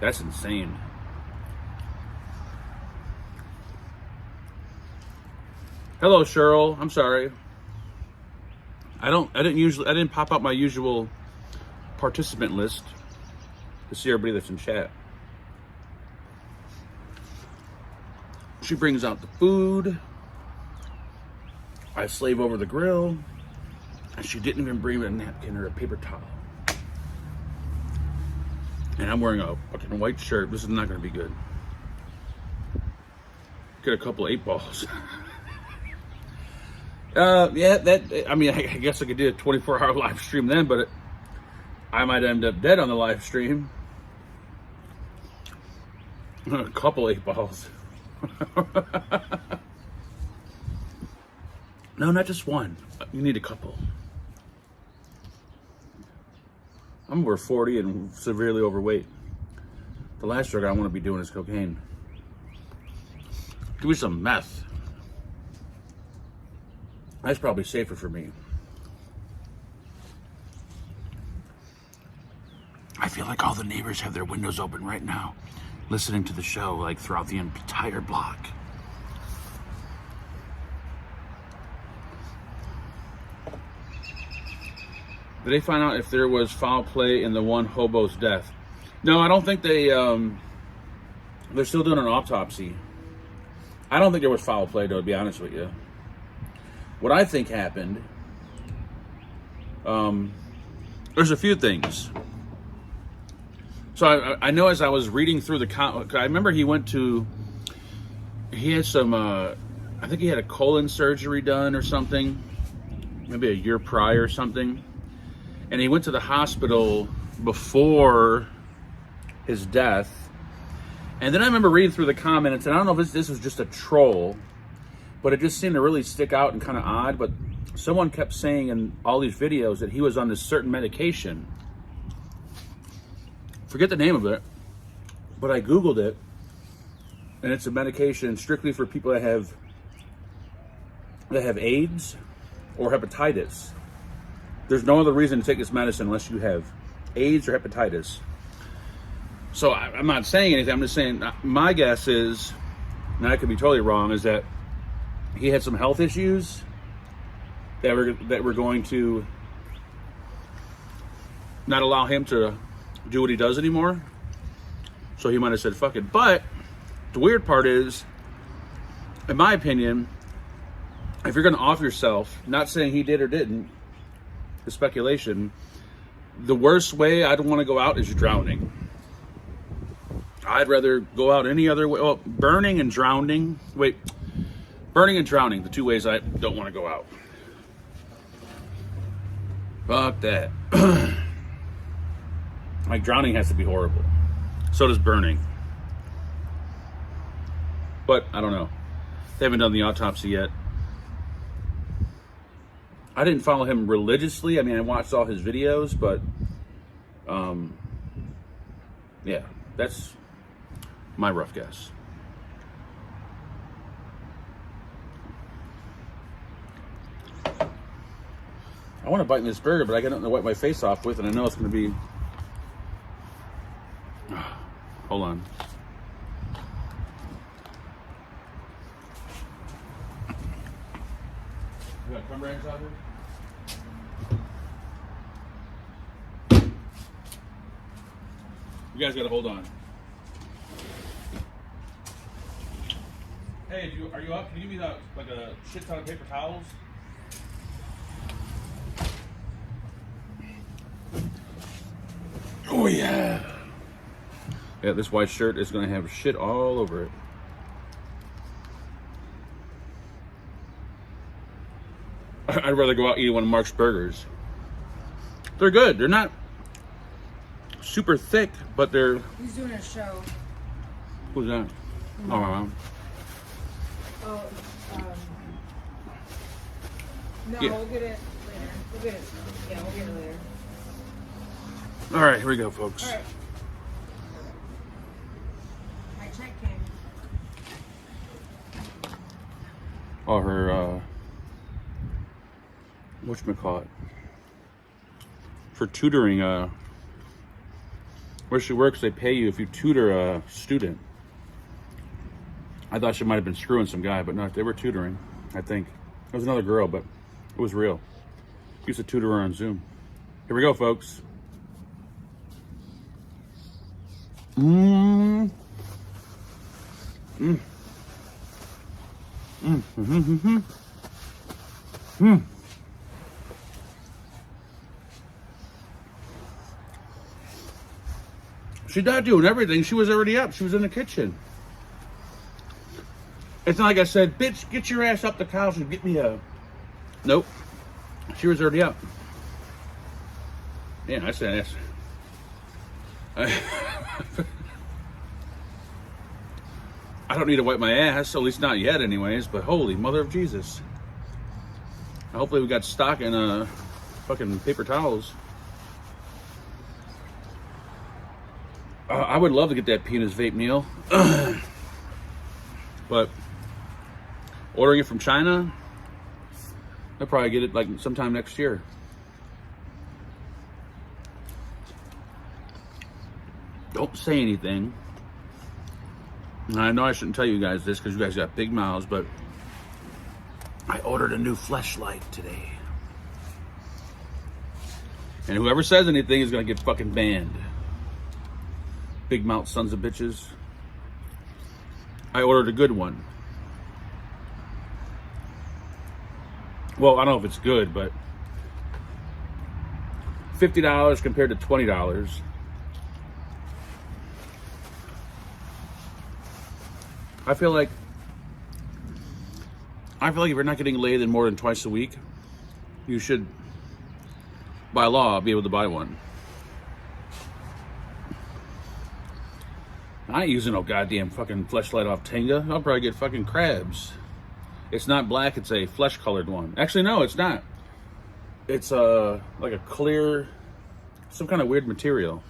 That's insane. Hello, Cheryl. I'm sorry. I didn't pop up my usual participant list to see everybody that's in chat. She brings out the food. I slave over the grill. And she didn't even bring a napkin or a paper towel. And I'm wearing a fucking white shirt. This is not going to be good. Get a couple 8 balls. Yeah, I mean, I guess I could do a 24-hour live stream then, but I might end up dead on the live stream. A couple 8 balls. No, not just one. You need a couple. I'm over 40 and severely overweight. The last drug I want to be doing is cocaine. Give me some meth. That's probably safer for me. I feel like all the neighbors have their windows open right now, listening to the show, like throughout the entire block. Did they find out if there was foul play in the one hobo's death? No, I don't think they're still doing an autopsy. I don't think there was foul play, though, to be honest with you. What I think happened, there's a few things. So I know as I was reading through I remember he had some, I think he had a colon surgery done or something, maybe a year prior or something. And he went to the hospital before his death. And then I remember reading through the comments, and I don't know if this was just a troll, but it just seemed to really stick out and kind of odd. But someone kept saying in all these videos that he was on this certain medication. Forget the name of it, but I Googled it, and it's a medication strictly for people that have AIDS or hepatitis. There's no other reason to take this medicine unless you have AIDS or hepatitis. So I'm not saying anything. I'm just saying my guess is, and I could be totally wrong, is that he had some health issues that were going to not allow him to do what he does anymore. So he might have said, fuck it. But the weird part is, in my opinion, if you're going to off yourself, not saying he did or didn't, the speculation, the worst way I'd want to go out is drowning. I'd rather go out any other way. Well, burning and drowning, the two ways I don't want to go out. Fuck that. Like, drowning has to be horrible. So does burning. But, I don't know. They haven't done the autopsy yet. I didn't follow him religiously. I mean, I watched all his videos, but, yeah, that's my rough guess. I want to bite in this burger, but I got nothing to wipe my face off with, and I know it's going to be... Hold on. You got crumb ranch out here? You guys got to hold on. Hey, are you up? Can you give me like a shit ton of paper towels? Oh yeah. Yeah, this white shirt is gonna have shit all over it. I'd rather go out eating one of Mark's burgers. They're good. They're not super thick, but they're... He's doing a show. Who's that? Oh, my mom. Oh, no, Yeah. we'll get it later. We'll get it. Yeah, we'll get it later. All right, here we go, folks. All right. My check came. Oh, her, whatchamacallit? For tutoring, where she works, they pay you if you tutor a student. I thought she might have been screwing some guy, but no, they were tutoring, I think. It was another girl, but it was real. Used to tutor her on Zoom. Here we go, folks. She's not doing everything. She was already up. She was in the kitchen. It's not like I said, bitch, get your ass up the couch and get me a... Nope. She was already up. Yeah, I said ass. I don't need to wipe my ass, at least not yet anyways, but holy mother of Jesus. Hopefully we got stock in fucking paper towels. I would love to get that penis vape meal. But ordering it from China, I'll probably get it like sometime next year. Don't say anything. I know I shouldn't tell you guys this because you guys got big mouths, but I ordered a new fleshlight today. And whoever says anything is going to get fucking banned. Big mouth sons of bitches. I ordered a good one. Well, I don't know if it's good, but $50 compared to $20. I feel like if you're not getting laid in more than twice a week, you should, by law, be able to buy one. I ain't using no goddamn fucking fleshlight off Tenga. I'll probably get fucking crabs. It's not black, it's a flesh-colored one. Actually, no, it's not. It's like a clear, some kind of weird material.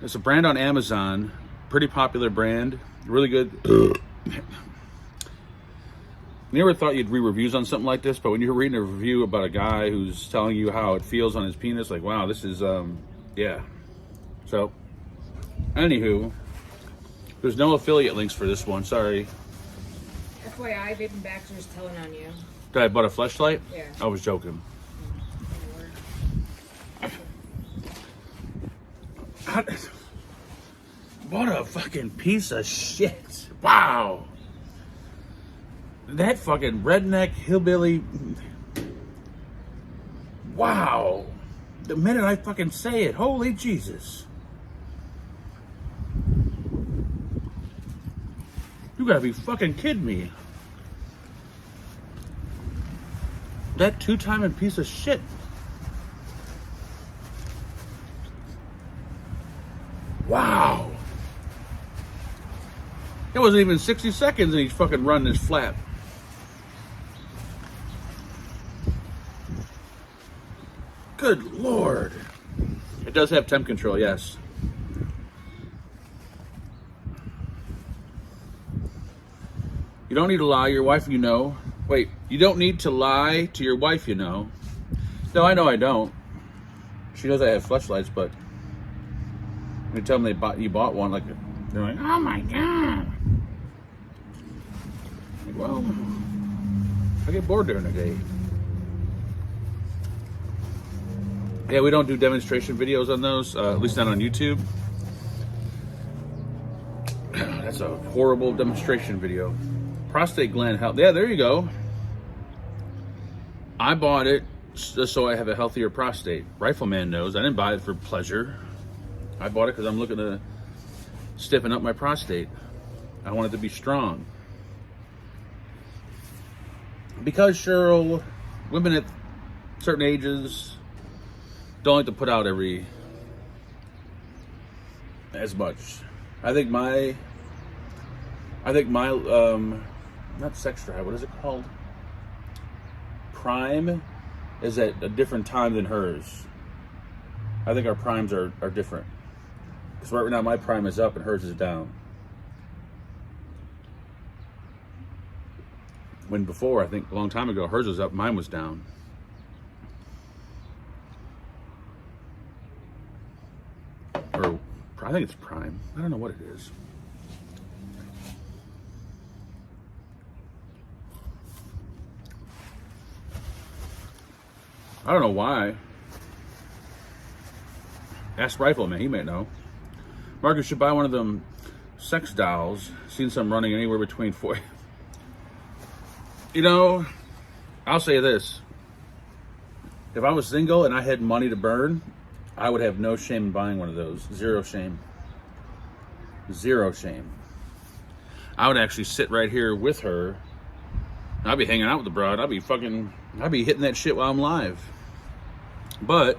It's a brand on Amazon, pretty popular brand, really good. You never thought you'd read reviews on something like this, but when you're reading a review about a guy who's telling you how it feels on his penis, like, wow, this is, yeah. So, anywho, there's no affiliate links for this one, sorry. FYI, Vaping Baxter's telling on you. Did I bought a fleshlight? Yeah. I was joking. What a fucking piece of shit. Wow. That fucking redneck hillbilly. Wow. The minute I fucking say it, holy Jesus. You gotta be fucking kidding me. That two-timing piece of shit. Wow. It wasn't even 60 seconds and he's fucking run this flap. Good Lord. It does have temp control, yes. You don't need to lie, your wife you know. Wait, you don't need to lie to your wife you know. No, I know I don't. She knows I have fleshlights, but when you tell them you bought one, like, they're like, oh my God. Like, well, I get bored during the day. Yeah, we don't do demonstration videos on those, at least not on YouTube. That's a horrible demonstration video. Prostate gland health. Yeah, there you go. I bought it just so I have a healthier prostate. Rifleman knows. I didn't buy it for pleasure. I bought it because I'm looking to stiffen up my prostate. I want it to be strong. Because, Cheryl, women at certain ages don't like to put out as much. I think my not sex drive, what is it called? Prime is at a different time than hers. I think our primes are different. Because right now my prime is up and hers is down. When before, I think a long time ago, hers was up, mine was down. Or I think it's prime. I don't know what it is. I don't know why. Ask Rifleman, he might know. Marcus should buy one of them sex dolls. Seen some running anywhere between four. You know, I'll say this. If I was single and I had money to burn, I would have no shame in buying one of those. Zero shame. Zero shame. I would actually sit right here with her. I'd be hanging out with the broad. I'd be hitting that shit while I'm live. But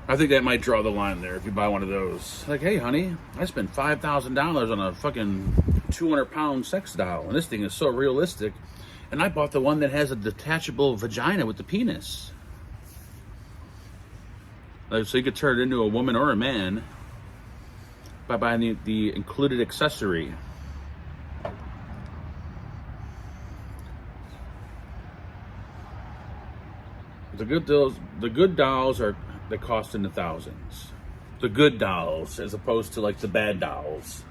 I think that might draw the line there if you buy one of those. Like, hey, honey, I spent $5,000 on a fucking 200-pound sex doll, and this thing is so realistic. And I bought the one that has a detachable vagina with the penis. Like, so you could turn it into a woman or a man by buying the included accessory. The good dolls they cost in the thousands. The good dolls, as opposed to like the bad dolls.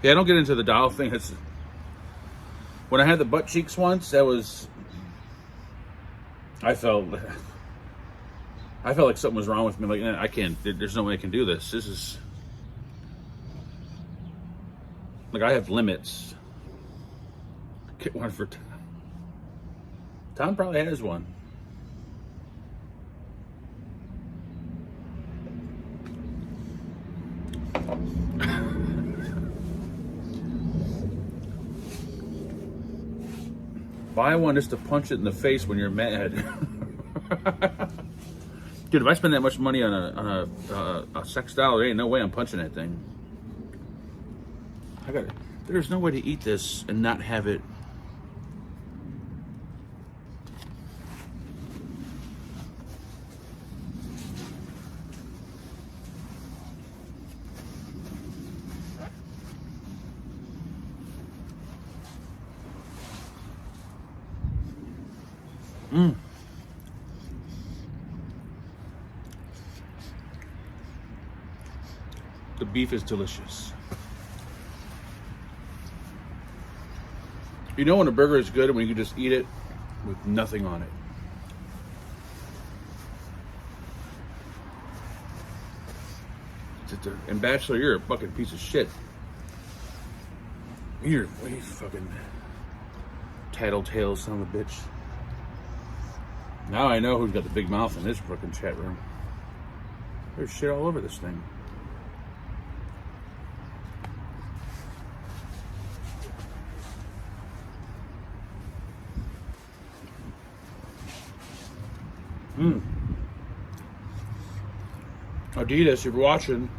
Yeah, I don't get into the doll thing. When I had the butt cheeks once, I felt like something was wrong with me. Like, I can't. There's no way I can do this. This is. Like, I have limits. Get one for Tom. Tom probably has one. Buy one just to punch it in the face when you're mad. Dude, if I spend that much money on a sex doll, there ain't no way I'm punching that thing. There's no way to eat this and not have it. The beef is delicious. You know when a burger is good when you can just eat it with nothing on it. And Bachelor, you're a fucking piece of shit. You're way fucking tattletale son of a bitch. Now I know who's got the big mouth in this fucking chat room. There's shit all over this thing. Adidas, if you're watching,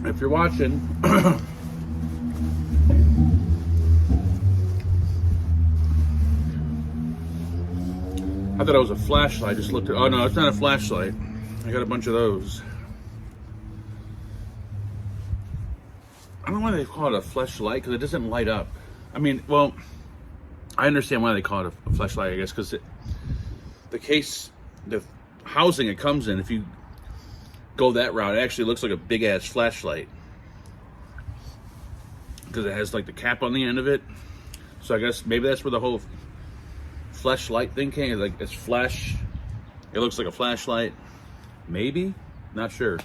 I thought it was a flashlight. I just looked at. Oh no, it's not a flashlight. I got a bunch of those. I don't know why they call it a flashlight, because it doesn't light up. I mean, well, I understand why they call it a flashlight, I guess, because the case, the housing it comes in, if you go that route, it actually looks like a big ass flashlight, because it has like the cap on the end of it. So I guess maybe that's where the whole flashlight thing came. Like, it's flash, it looks like a flashlight. Maybe, not sure.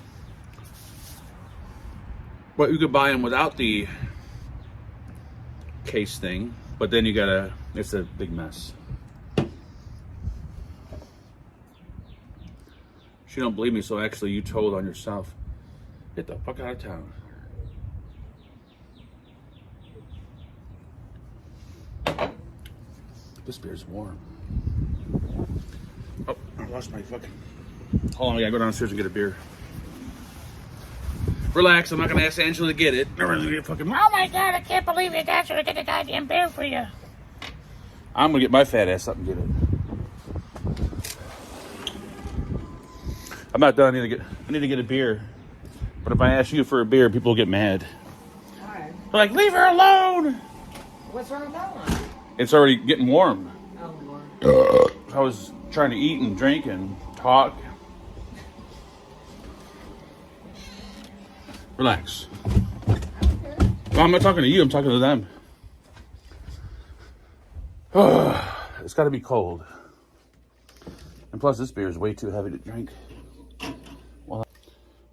But you could buy them without the case thing, but then it's a big mess. She don't believe me, so actually you told on yourself. Get the fuck out of town. This beer's warm. Oh, I lost my fucking... Hold on, I gotta go downstairs and get a beer. Relax, I'm not gonna ask Angela to get it. I'm gonna get fucking... Oh my god, I can't believe you guys are getting a goddamn beer for you. I'm gonna get my fat ass up and get it. I'm not done. I need to get a beer. But if I ask you for a beer, people will get mad. Why? They're like, leave her alone. What's wrong with that one? It's already getting warm. Oh, Lord. I was trying to eat and drink and talk. Relax. Well, I'm not talking to you. I'm talking to them. It's got to be cold. And plus, this beer is way too heavy to drink. Well,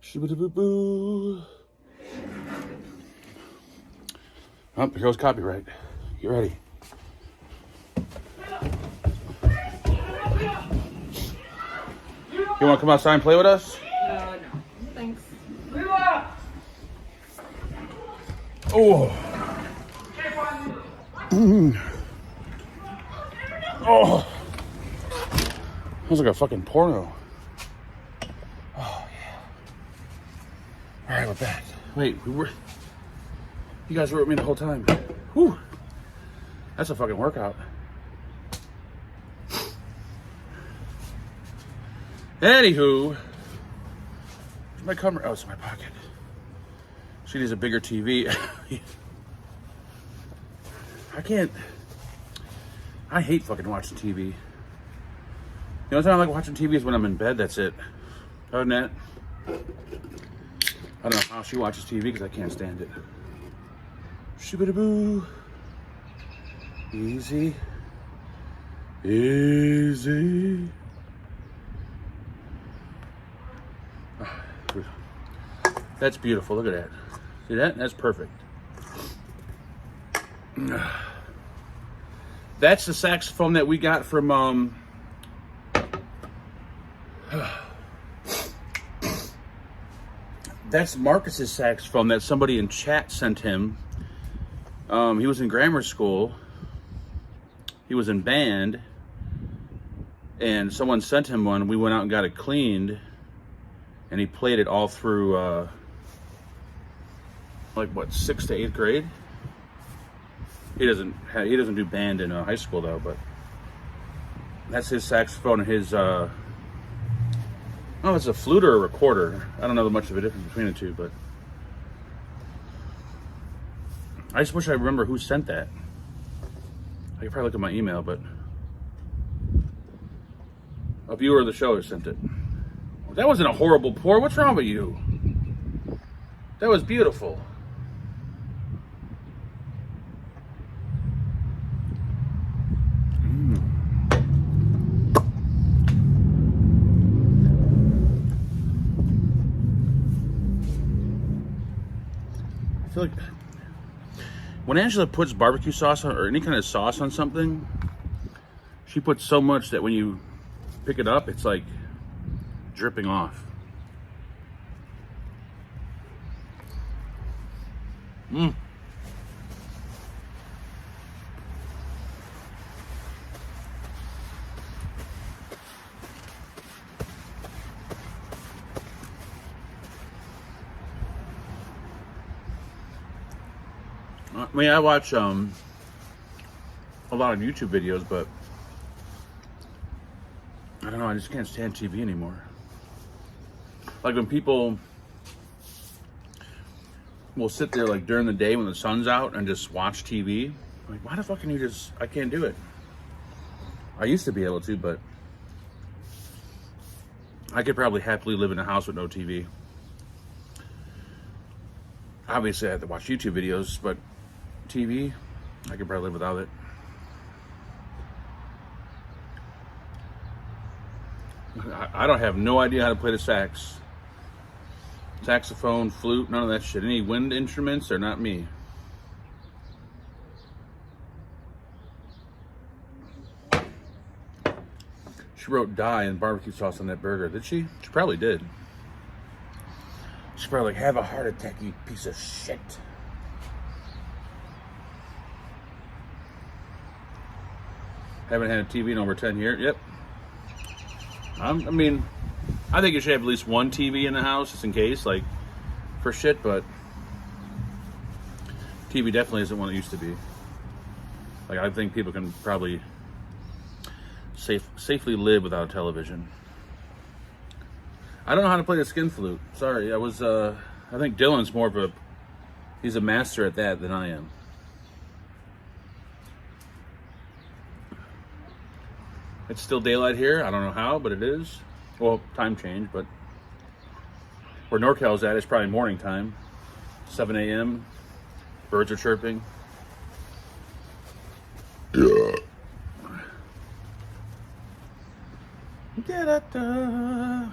shoo-ba-doo-boo-boo. Oh, here goes copyright. Get ready. You want to come outside and play with us? No. Thanks. Oh. Oh. Sounds like a fucking porno. Oh, yeah. All right, we're back. Wait, you guys were with me the whole time. Whew. That's a fucking workout. Anywho, where's my camera? Oh, it's in my pocket. She needs a bigger TV. I hate fucking watching TV. The only time I like watching TV is when I'm in bed, that's it. Other than that, I don't know how she watches TV because I can't stand it. Shoo-ba-da-boo. Easy. Easy. That's beautiful. Look at that. See that? That's perfect. That's the saxophone that we got from that's Marcus's saxophone that somebody in chat sent him. He was in grammar school. He was in band. And someone sent him one. We went out and got it cleaned. And he played it all through like what, 6th to 8th grade? He doesn't do band in high school though, but that's his saxophone and his oh, it's a flute or a recorder. I don't know much of a difference between the two, but I just wish I remember who sent that. I could probably look at my email, but a viewer of the show sent it. That wasn't a horrible pour. What's wrong with you? That was beautiful. I feel like when Angela puts barbecue sauce on, or any kind of sauce on something, she puts so much that when you pick it up, it's like dripping off. I mean, I watch a lot of YouTube videos, but I don't know, I just can't stand TV anymore. Like when people will sit there like during the day when the sun's out and just watch TV. I'm like, why the fuck can you just, I can't do it. I used to be able to, but I could probably happily live in a house with no TV. Obviously I have to watch YouTube videos, but TV, I could probably live without it. I don't have no idea how to play the sax. Saxophone, flute, none of that shit. Any wind instruments are not me. She wrote "die" and barbecue sauce on that burger. Did she? She probably did. She's probably like, have a heart attack, you piece of shit. Haven't had a TV in over 10 years. Yep. I mean, I think you should have at least one TV in the house just in case, like, for shit, but TV definitely isn't what it used to be. Like, I think people can probably safely live without a television. I don't know how to play the skin flute. Sorry, I think Dylan's more of he's a master at that than I am. It's still daylight here. I don't know how, but it is. Well, time change, but where NorCal's at, it's probably morning time. 7 a.m. Birds are chirping. Da-da-da.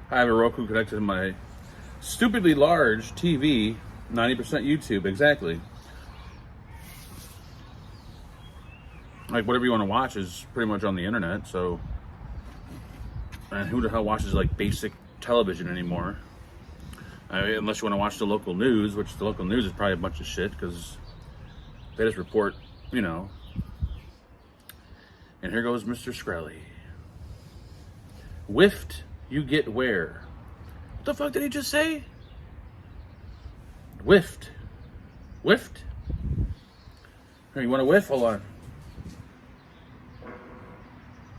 I have a Roku connected to my stupidly large TV, 90% YouTube, exactly. Like, whatever you want to watch is pretty much on the internet, so... And who the hell watches, like, basic television anymore? Unless you want to watch the local news, which the local news is probably a bunch of shit, because they just report, you know. And here goes Mr. Skrelly. Whiffed, you get where? What the fuck did he just say? Whiffed. Whiffed? Here, you want a whiff? Hold on.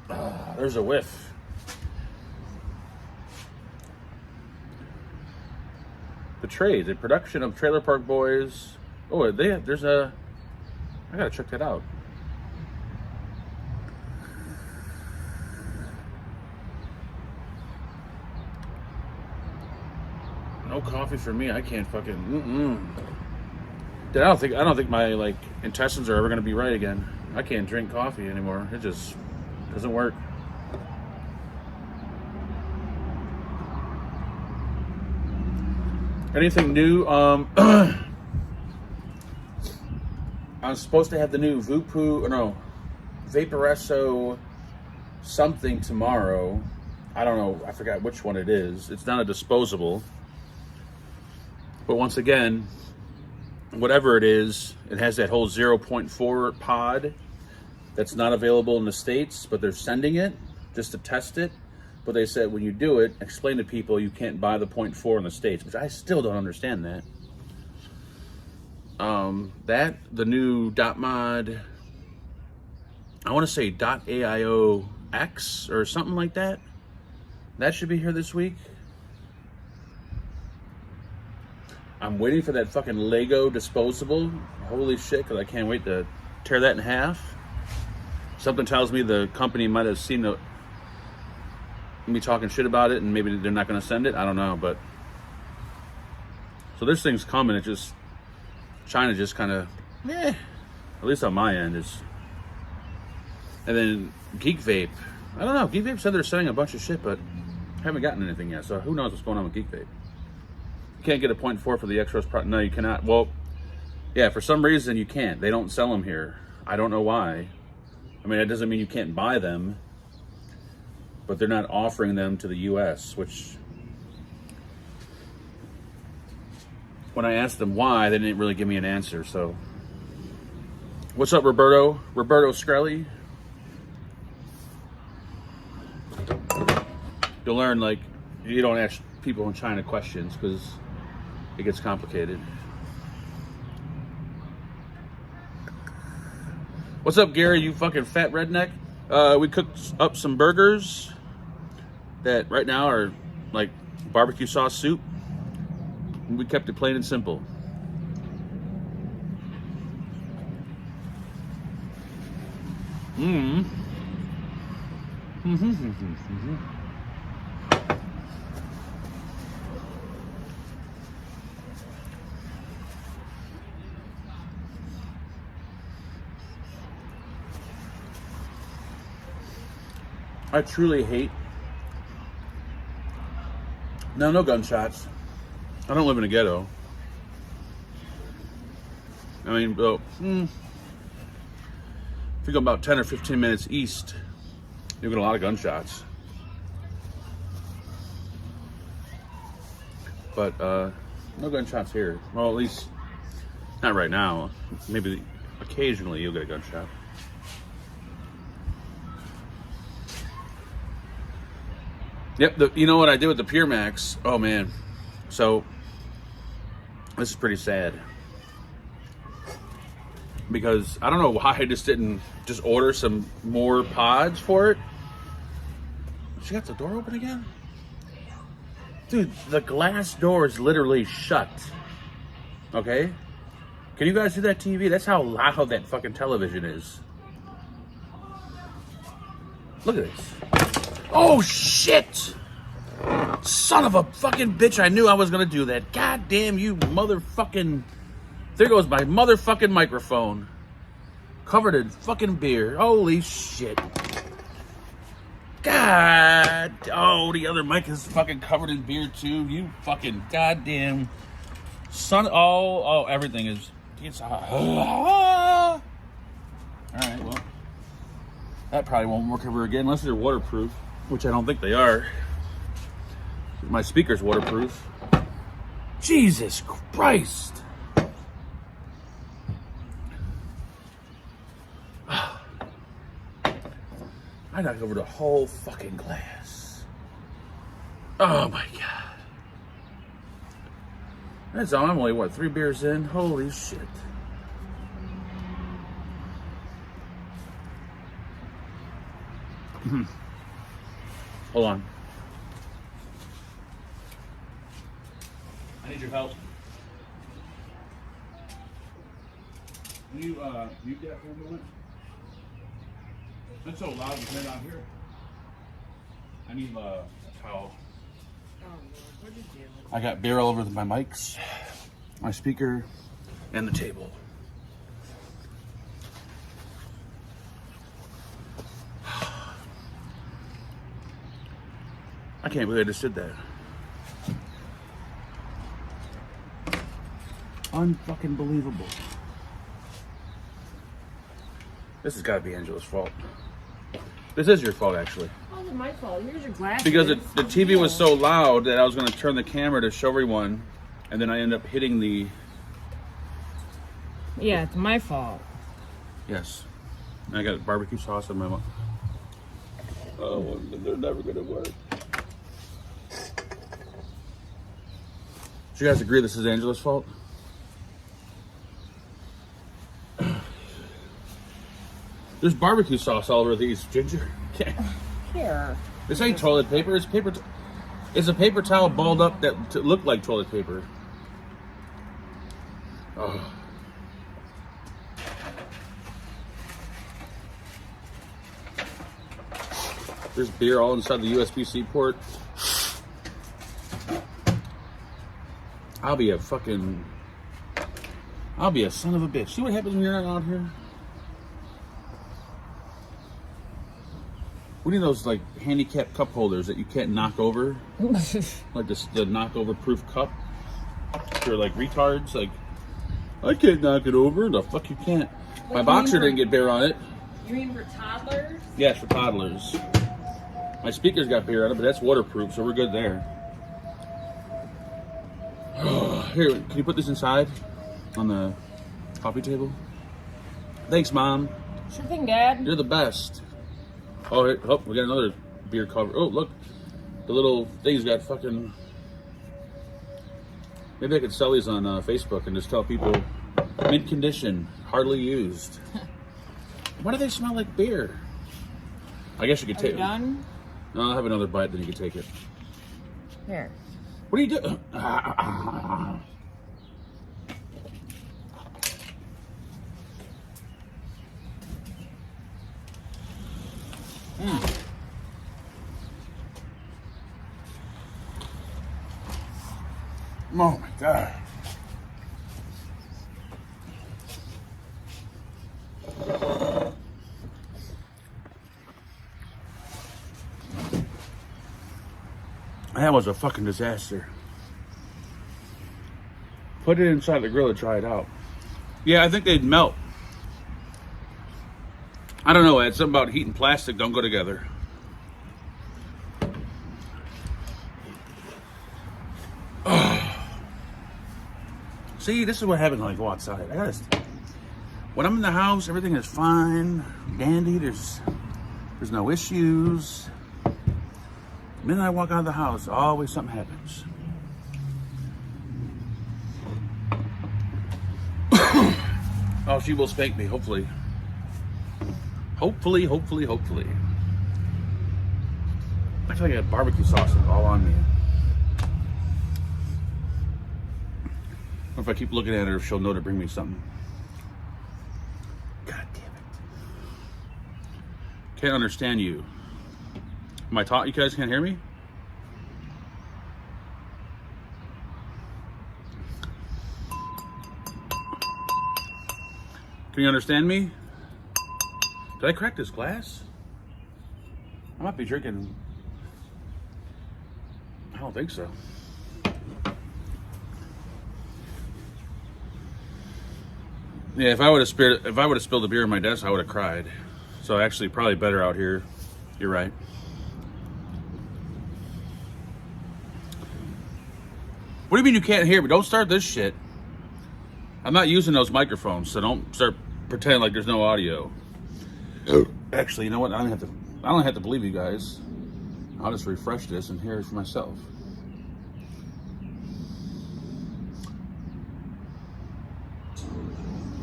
Ah, there's a whiff. The Trades, a production of Trailer Park Boys. Oh, I gotta check that out. No coffee for me. I can't fucking. Dude, I don't think my like intestines are ever gonna be right again. I can't drink coffee anymore. It just doesn't work. Anything new? I'm supposed to have the new Vaporesso something tomorrow. I don't know. I forgot which one it is. It's not a disposable. But once again, whatever it is, it has that whole 0.4 pod that's not available in the States, but they're sending it just to test it. But they said when you do it, explain to people you can't buy the 0.4 in the States, which I still don't understand that. The new .mod, I want to say .aiox or something like that. That should be here this week. I'm waiting for that fucking Lego disposable. Holy shit, because I can't wait to tear that in half. Something tells me the company might have seen me talking shit about it, and maybe they're not going to send it. I don't know, but so this thing's coming. It just China just kind of, at least on my end is. And then Geek Vape. I don't know. Geek Vape said they're sending a bunch of shit, but I haven't gotten anything yet. So who knows what's going on with Geek Vape? You can't get a 0.4 for the X-Rose product. No, you cannot. Well, yeah, for some reason you can't. They don't sell them here. I don't know why. I mean, it doesn't mean you can't buy them, but they're not offering them to the U.S., which when I asked them why, they didn't really give me an answer. So what's up, Roberto Skrelly? You'll learn, like, you don't ask people in China questions because it gets complicated. What's up, Gary, you fucking fat redneck? We cooked up some burgers that right now are like barbecue sauce soup. We kept it plain and simple. I truly hate. No gunshots. I don't live in a ghetto. I mean, well, if you go about 10 or 15 minutes east You get a lot of gunshots. But no gunshots here. Well, at least not right now. Maybe occasionally you'll get a gunshot. Yep, you know what I did with the Pure Max? Oh man. So this is pretty sad. Because I don't know why I just didn't just order some more pods for it. She got the door open again? Dude, the glass door is literally shut. Okay? Can you guys see that TV? That's how loud that fucking television is. Look at this. Oh, shit! Son of a fucking bitch, I knew I was gonna do that. God damn you motherfucking... There goes my motherfucking microphone. Covered in fucking beer. Holy shit. God. Oh, the other mic is fucking covered in beer too. You fucking goddamn son. Oh, everything is. It's all right, well, that probably won't work ever again unless they're waterproof, which I don't think they are. My speaker's waterproof. Jesus Christ. I knocked over the whole fucking glass. Oh my God. That's all. I'm only, what, 3 beers in? Holy shit. Hold on. I need your help. Can you mute that for a moment? It's so loud to turn on here. I need a towel. Oh, Lord. What'd you do? I got beer all over my mics, my speaker, and the table. I can't believe I just did that. Unfucking believable. This has got to be Angela's fault. This is your fault, actually. Oh, it's my fault. Here's your glasses. Because the TV was so loud that I was going to turn the camera to show everyone, and then I ended up hitting the... Yeah, it's my fault. Yes. And I got barbecue sauce on my mouth. Oh, they're never going to work. Do you guys agree this is Angela's fault? There's barbecue sauce all over these, Ginger. Here. This ain't toilet paper. It's paper. It's a paper towel balled up that looked like toilet paper. Oh. There's beer all inside the USB-C port. I'll be a son of a bitch. See what happens when you're not out here? We need those like handicap cup holders that you can't knock over, like the knock-over proof cup. They're like retards. Like, I can't knock it over. The fuck you can't. My boxer didn't get beer on it. You mean for toddlers? Yes, for toddlers. My speaker's got beer on it, but that's waterproof, so we're good there. Here, can you put this inside on the coffee table? Thanks, Mom. Sure thing, Dad. You're the best. Oh, here, oh, we got another beer cover. Oh, look. The little thing's got fucking... Maybe I could sell these on Facebook and just tell people, mint condition, hardly used. Why do they smell like beer? I guess you could take it. Done? No, I'll have another bite, then you can take it. Here. What are you doing? Oh my God. That was a fucking disaster. Put it inside the grill to try it out. Yeah, I think they'd melt. I don't know, Ed. Something about heat and plastic don't go together. See, this is what happens when I go outside. When I'm in the house, everything is fine, dandy. There's no issues. The minute I walk out of the house, always something happens. Oh, she will spank me, hopefully. Hopefully. I feel like I got barbecue sauce all on me. If I keep looking at her, she'll know to bring me something. God damn it. Can't understand you. Am I taught you guys can't hear me? Can you understand me? Did I crack this glass? I might be drinking. I don't think so. Yeah, if I would have spilled the beer on my desk, I would have cried. So actually, probably better out here. You're right. What do you mean you can't hear me? Don't start this shit. I'm not using those microphones, so don't start pretending like there's no audio. Actually, you know what? I don't have to believe you guys. I'll just refresh this and hear it for myself.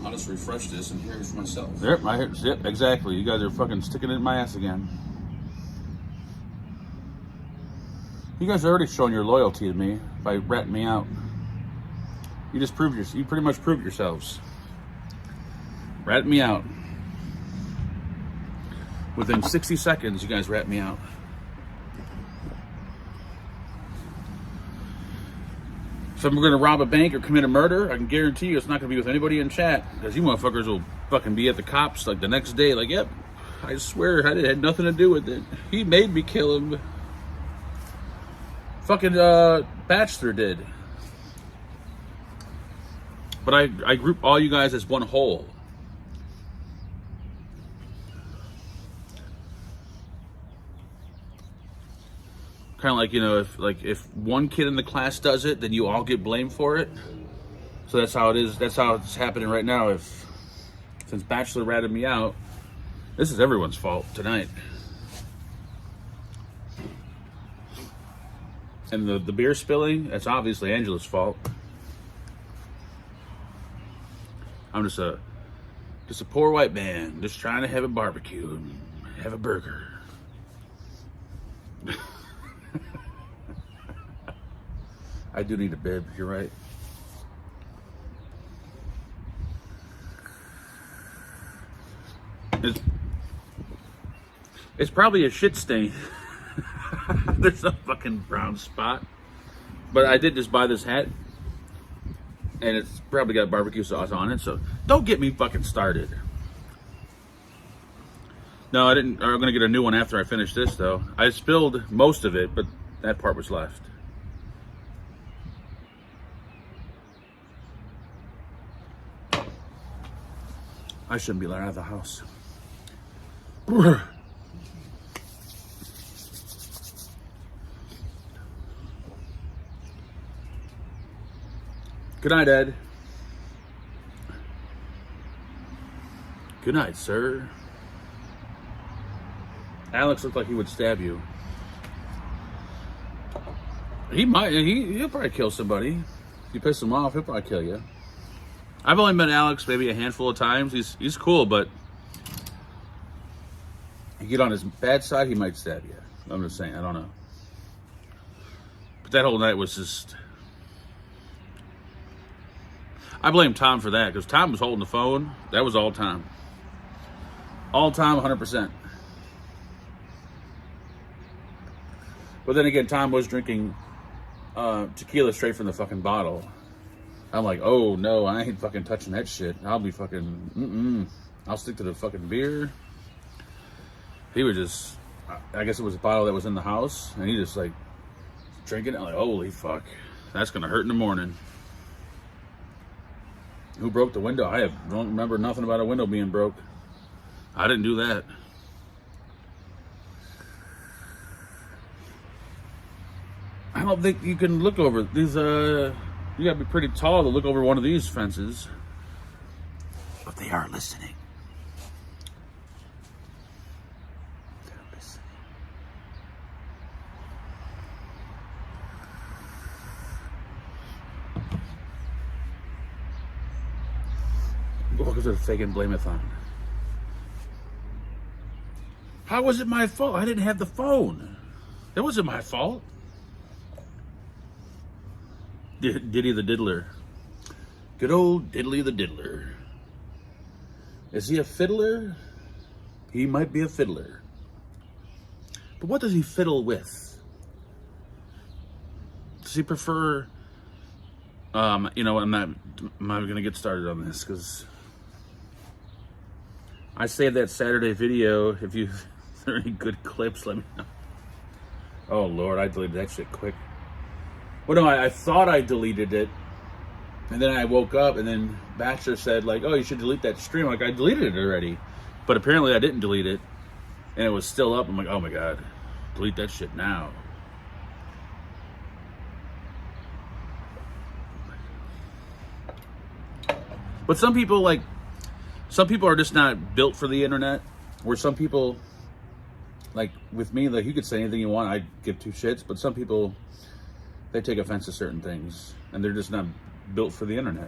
I'll just refresh this and hear it for myself. Yep, exactly. You guys are fucking sticking it in my ass again. You guys are already showing your loyalty to me by ratting me out. You pretty much proved yourselves. Rat me out. Within 60 seconds, you guys rat me out. If I'm going to rob a bank or commit a murder, I can guarantee you it's not going to be with anybody in chat, because you motherfuckers will fucking be at the cops like the next day, like, yep, I swear I had nothing to do with it. He made me kill him. Fucking Bachelor did. But I group all you guys as one whole. Kind of like, you know, if one kid in the class does it, then you all get blamed for it. So that's how it is. That's how it's happening right now. Since Bachelor ratted me out, this is everyone's fault tonight. And the beer spilling, that's obviously Angela's fault. I'm just a poor white man, just trying to have a barbecue and have a burger. I do need a bib, you're right. It's probably a shit stain. There's a fucking brown spot. But I did just buy this hat. And it's probably got barbecue sauce on it, so don't get me fucking started. No, I didn't. I'm gonna get a new one after I finish this, though. I spilled most of it, but that part was left. I shouldn't be let out of the house. Good night, Ed. Good night, sir. Alex looked like he would stab you. He might. He'll probably kill somebody. If you piss him off, he'll probably kill you. I've only met Alex maybe a handful of times. He's cool, but you get on his bad side, he might stab you. I'm just saying. I don't know. But that whole night was just... I blame Tom for that, because Tom was holding the phone. That was all Tom. All Tom, 100%. But then again, Tom was drinking tequila straight from the fucking bottle. I'm like, oh no, I ain't fucking touching that shit. I'll be fucking, I'll stick to the fucking beer. He was just, I guess it was a bottle that was in the house, and he just like drinking it. I'm like, holy fuck, that's gonna hurt in the morning. Who broke the window? I don't remember nothing about a window being broke. I didn't do that. I don't think you can look over these. You gotta be pretty tall to look over one of these fences. But they are listening. They're listening. Welcome to the Fagan Blame-a-thon. How was it my fault? I didn't have the phone. That wasn't my fault. Diddy the Diddler. Good old Diddly the Diddler. Is he a fiddler? He might be a fiddler. But what does he fiddle with? Does he prefer... you know, I'm not going to get started on this because I saved that Saturday video. If you there are any good clips, let me know. Oh Lord, I deleted that shit quick. Well, no, I thought I deleted it, and then I woke up, and then Bachelor said like, "Oh, you should delete that stream." Like I deleted it already, but apparently I didn't delete it, and it was still up. I'm like, oh my God, delete that shit now. But some people are just not built for the internet. Where some people, like with me, like you could say anything you want, I'd give two shits. But some people, they take offense to certain things, and they're just not built for the internet.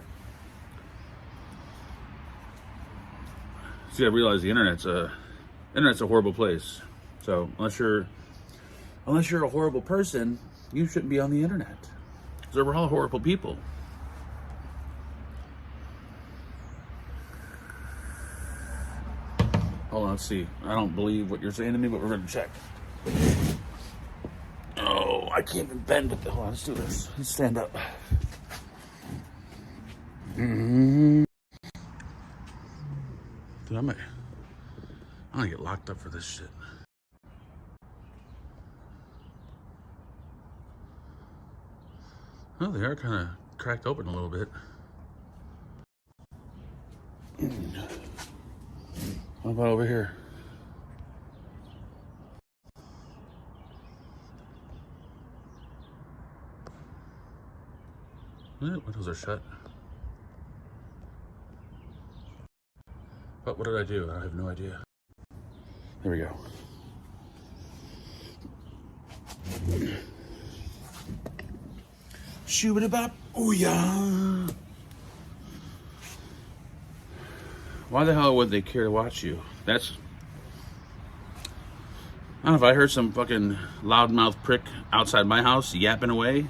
So you gotta realize the internet's a horrible place. So unless you're a horrible person, you shouldn't be on the internet. So we're all horrible people. Hold on, let's see. I don't believe what you're saying to me, but we're gonna check. Oh, I can't even bend it. Hold on, let's do this. Let's stand up. Dude, I'm gonna get locked up for this shit. Oh, they are kind of cracked open a little bit. What about over here? Windows are shut. But what did I do? I have no idea. There we go. Shoo-ba-da-bop. Ooh, yeah. Why the hell would they care to watch you? I don't know, if I heard some fucking loudmouth prick outside my house yapping away,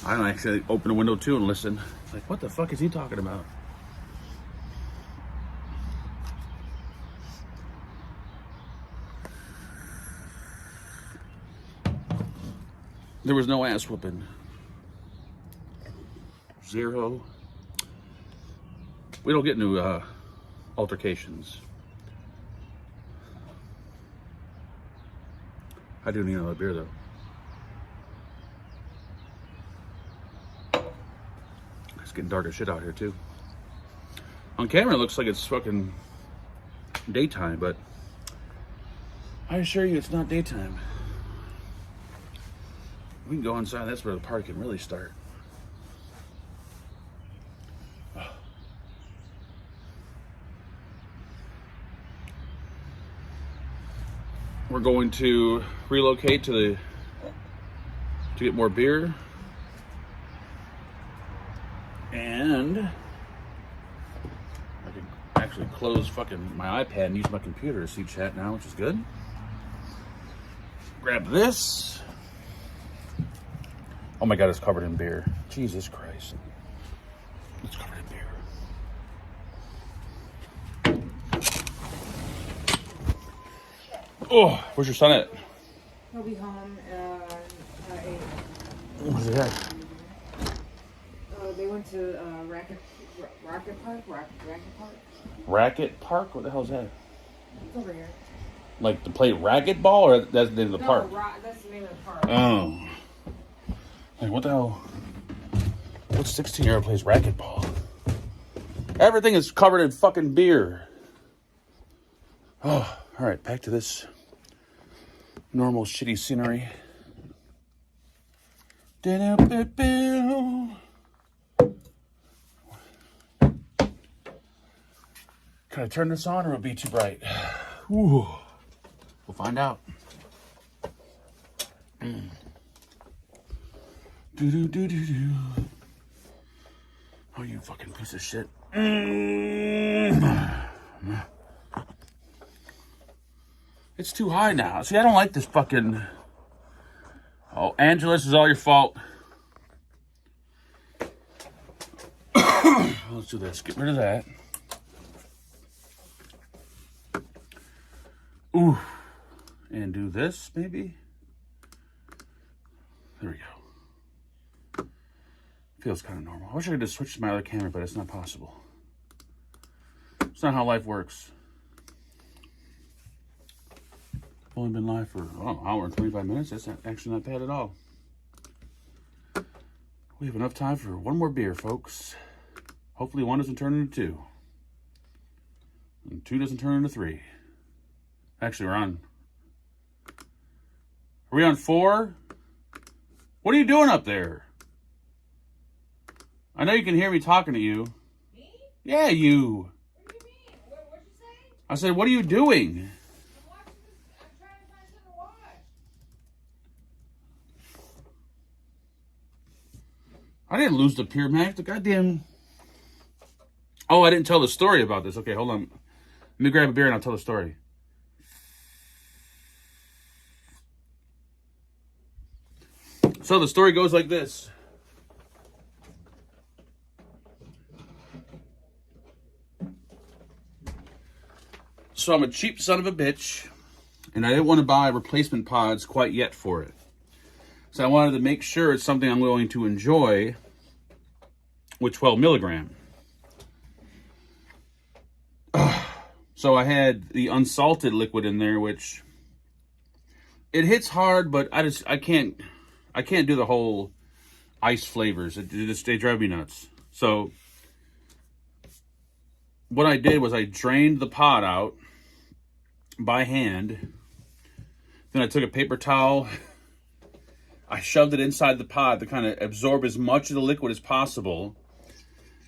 I don't actually open a window too and listen. Like, what the fuck is he talking about? There was no ass whooping. Zero. We don't get into altercations. I do need another beer though. It's getting dark as shit out here too. On camera it looks like it's fucking daytime, but I assure you it's not daytime. We can go inside, that's where the party can really start. We're going to relocate to get more beer. And I can actually close fucking my iPad and use my computer to see chat now, which is good. Grab this. Oh my God, it's covered in beer. Jesus Christ. It's covered in beer. Oh, where's your son at? He'll be home at 8. Where's he at? They went to Rocket Park? Racket Park? What the hell's that? It's over here. Like to play racquetball, or that's the name of the park? That's the name of the park. Oh. Like, what the hell? What 16-year-old plays racquetball? Everything is covered in fucking beer. Oh, all right, back to this normal shitty scenery. Can I turn this on or it'll be too bright? Ooh. We'll find out. Do. Oh, you fucking piece of shit. It's too high now. See, I don't like this fucking... Oh, Angela, this is all your fault. Let's do this. Get rid of that. Ooh. And do this, maybe? There we go. Feels kind of normal. I wish I could just switch to my other camera, but it's not possible. It's not how life works. I've only been live for, an hour and 25 minutes. That's actually not bad at all. We have enough time for one more beer, folks. Hopefully one doesn't turn into two. And two doesn't turn into three. Actually, we're on... Are we on 4? What are you doing up there? I know you can hear me talking to you. Me? Yeah, you. What do you mean? What'd you say? I said, what are you doing? I'm watching this. I'm trying to find something to watch. I didn't lose the Pure Mac. The goddamn... Oh, I didn't tell the story about this. Okay, hold on. Let me grab a beer and I'll tell the story. So the story goes like this. So I'm a cheap son of a bitch, and I didn't want to buy replacement pods quite yet for it. So I wanted to make sure it's something I'm going to enjoy with 12 milligram. So I had the unsalted liquid in there, which it hits hard, but I can't do the whole ice flavors. They drive me nuts. So what I did was I drained the pod out by hand. Then I took a paper towel. I shoved it inside the pod to kind of absorb as much of the liquid as possible.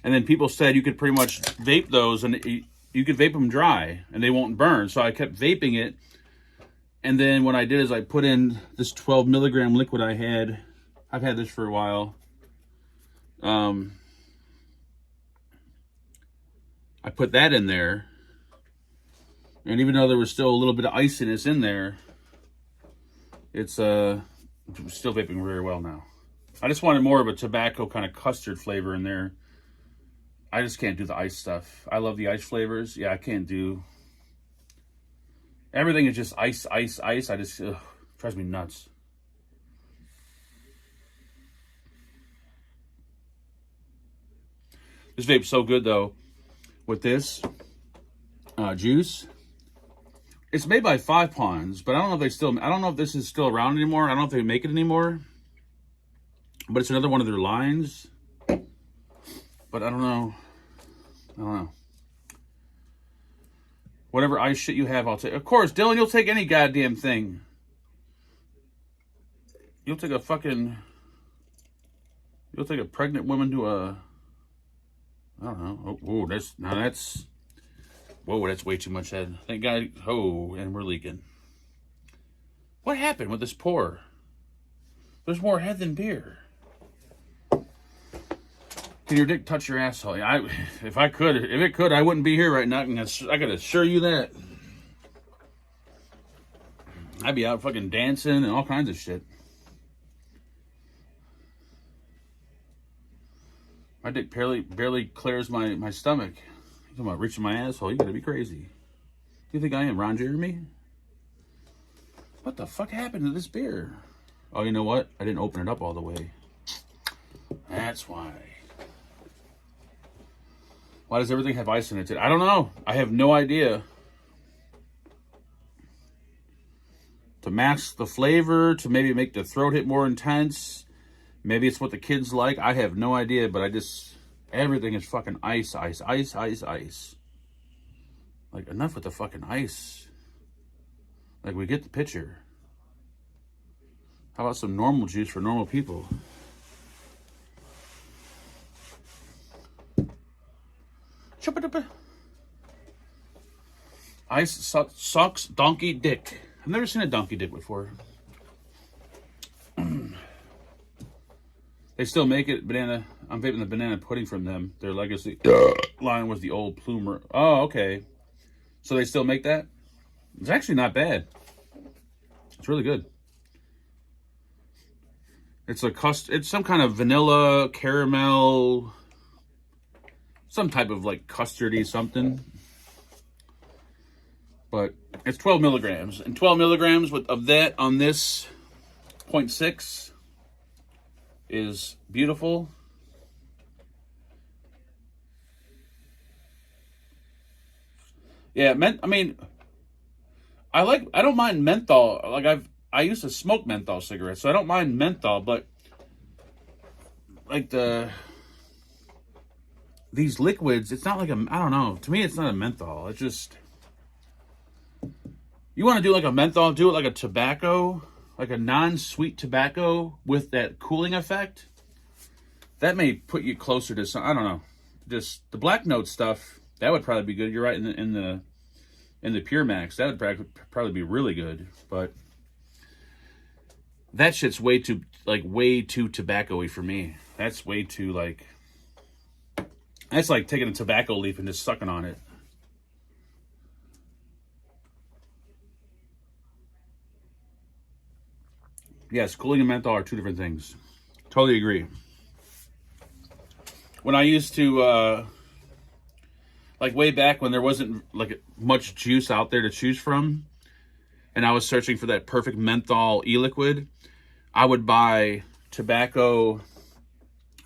And then people said you could pretty much vape those, and you could vape them dry and they won't burn. So I kept vaping it. And then what I did is I put in this 12 milligram liquid I had. I've had this for a while. I put that in there. And even though there was still a little bit of iciness in there, it's still vaping very well now. I just wanted more of a tobacco kind of custard flavor in there. I just can't do the ice stuff. I love the ice flavors. Yeah, I can't do... Everything is just ice, ice, ice. I just... drives me nuts. This vape's so good, though. With this juice. It's made by 5 Pawns, but I don't know if they still... I don't know if this is still around anymore. I don't know if they make it anymore. But it's another one of their lines. But I don't know. Whatever ice shit you have, I'll take. Of course, Dylan, you'll take any goddamn thing. You'll take a pregnant woman to a... I don't know. Oh, that's... Whoa, that's way too much head. Thank God. Oh, and we're leaking. What happened with this pour? There's more head than beer. Can your dick touch your asshole? If it could, I wouldn't be here right now. I can assure you that. I'd be out fucking dancing and all kinds of shit. My dick barely clears my stomach. You talking about reaching my asshole? You gotta be crazy. You think I am Ron Jeremy? What the fuck happened to this beer? Oh, you know what? I didn't open it up all the way. That's why. Why does everything have ice in it? I don't know. I have no idea. To mask the flavor, to maybe make the throat hit more intense. Maybe it's what the kids like. I have no idea, but everything is fucking ice, ice, ice, ice, ice. Like, enough with the fucking ice. Like, we get the picture. How about some normal juice for normal people? Ice sucks donkey dick. I've never seen a donkey dick before. They still make it. Banana. I'm vaping the banana pudding from them. Their legacy line was the old plumer. Oh, okay. So they still make that? It's actually not bad. It's really good. It's it's some kind of vanilla, caramel, some type of like custardy something. But it's 12 milligrams. And 12 milligrams of that on this 0.6 is beautiful. Yeah, I mean, I don't mind menthol. Like I used to smoke menthol cigarettes, so I don't mind menthol, but like these liquids, it's not like I don't know. To me, it's not a menthol. It's just, you want to do like a menthol, do it like a tobacco, like a non-sweet tobacco with that cooling effect. That may put you closer to some, I don't know. Just the black note stuff, that would probably be good. You're right, in the Pure Max, that would probably be really good. But that shit's way too tobacco-y for me. That's way too like, that's like taking a tobacco leaf and just sucking on it. Yes, cooling and menthol are two different things. Totally agree. When I used to, like way back when there wasn't like much juice out there to choose from, and I was searching for that perfect menthol e-liquid, I would buy tobacco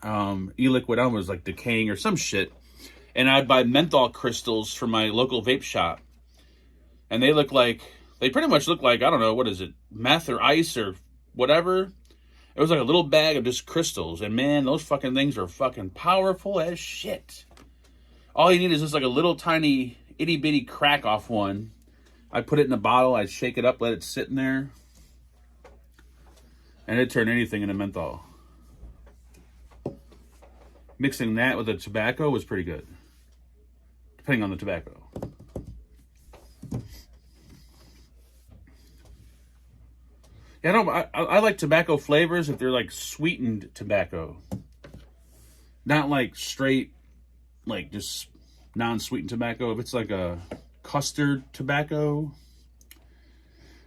e-liquid. I was like decaying or some shit, and I'd buy menthol crystals from my local vape shop, and they pretty much look like, I don't know, what is it, meth or ice or whatever. It was like a little bag of just crystals, and man, those fucking things are fucking powerful as shit. All you need is just like a little tiny itty bitty crack off one. I'd put it in a bottle, I'd shake it up, let it sit in there, and it'd turn anything into menthol. Mixing that with the tobacco was pretty good, depending on the tobacco. Yeah, I like tobacco flavors if they're like sweetened tobacco. Not like straight, like just non-sweetened tobacco. If it's like a custard tobacco,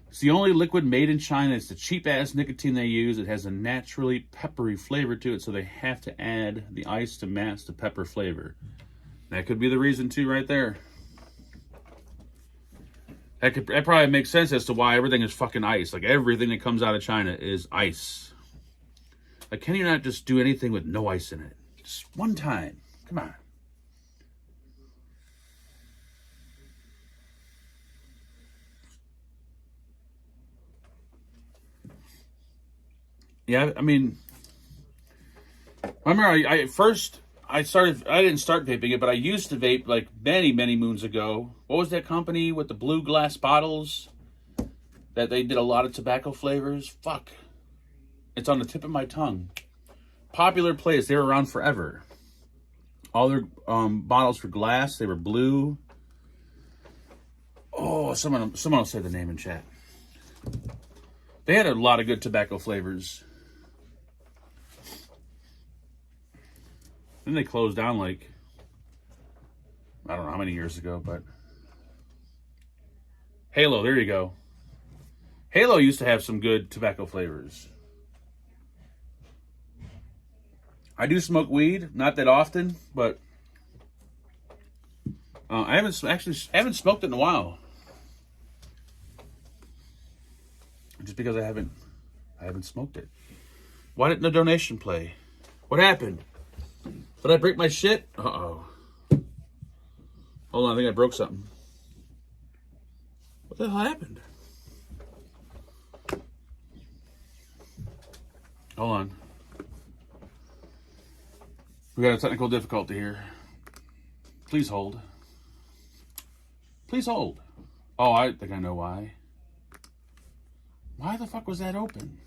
it's the only liquid made in China. It's the cheap-ass nicotine they use. It has a naturally peppery flavor to it, so they have to add the ice to mask the pepper flavor. That could be the reason too, right there. That probably makes sense as to why everything is fucking ice. Like, everything that comes out of China is ice. Like, can you not just do anything with no ice in it? Just one time. Come on. Yeah, I mean, I remember I didn't start vaping it, but I used to vape like many, many moons ago. What was that company with the blue glass bottles that they did a lot of tobacco flavors? Fuck. It's on the tip of my tongue. Popular place. They were around forever. All their bottles were glass. They were blue. Oh, someone will say the name in chat. They had a lot of good tobacco flavors. Then they closed down like, I don't know how many years ago, but Halo, there you go. Halo used to have some good tobacco flavors. I do smoke weed, not that often, but I haven't smoked it in a while. Just because I haven't smoked it. Why didn't the donation play? What happened? Did I break my shit? Uh-oh. Hold on, I think I broke something. What the hell happened? Hold on. We got a technical difficulty here. Please hold. Please hold. Oh, I think I know why. Why the fuck was that open?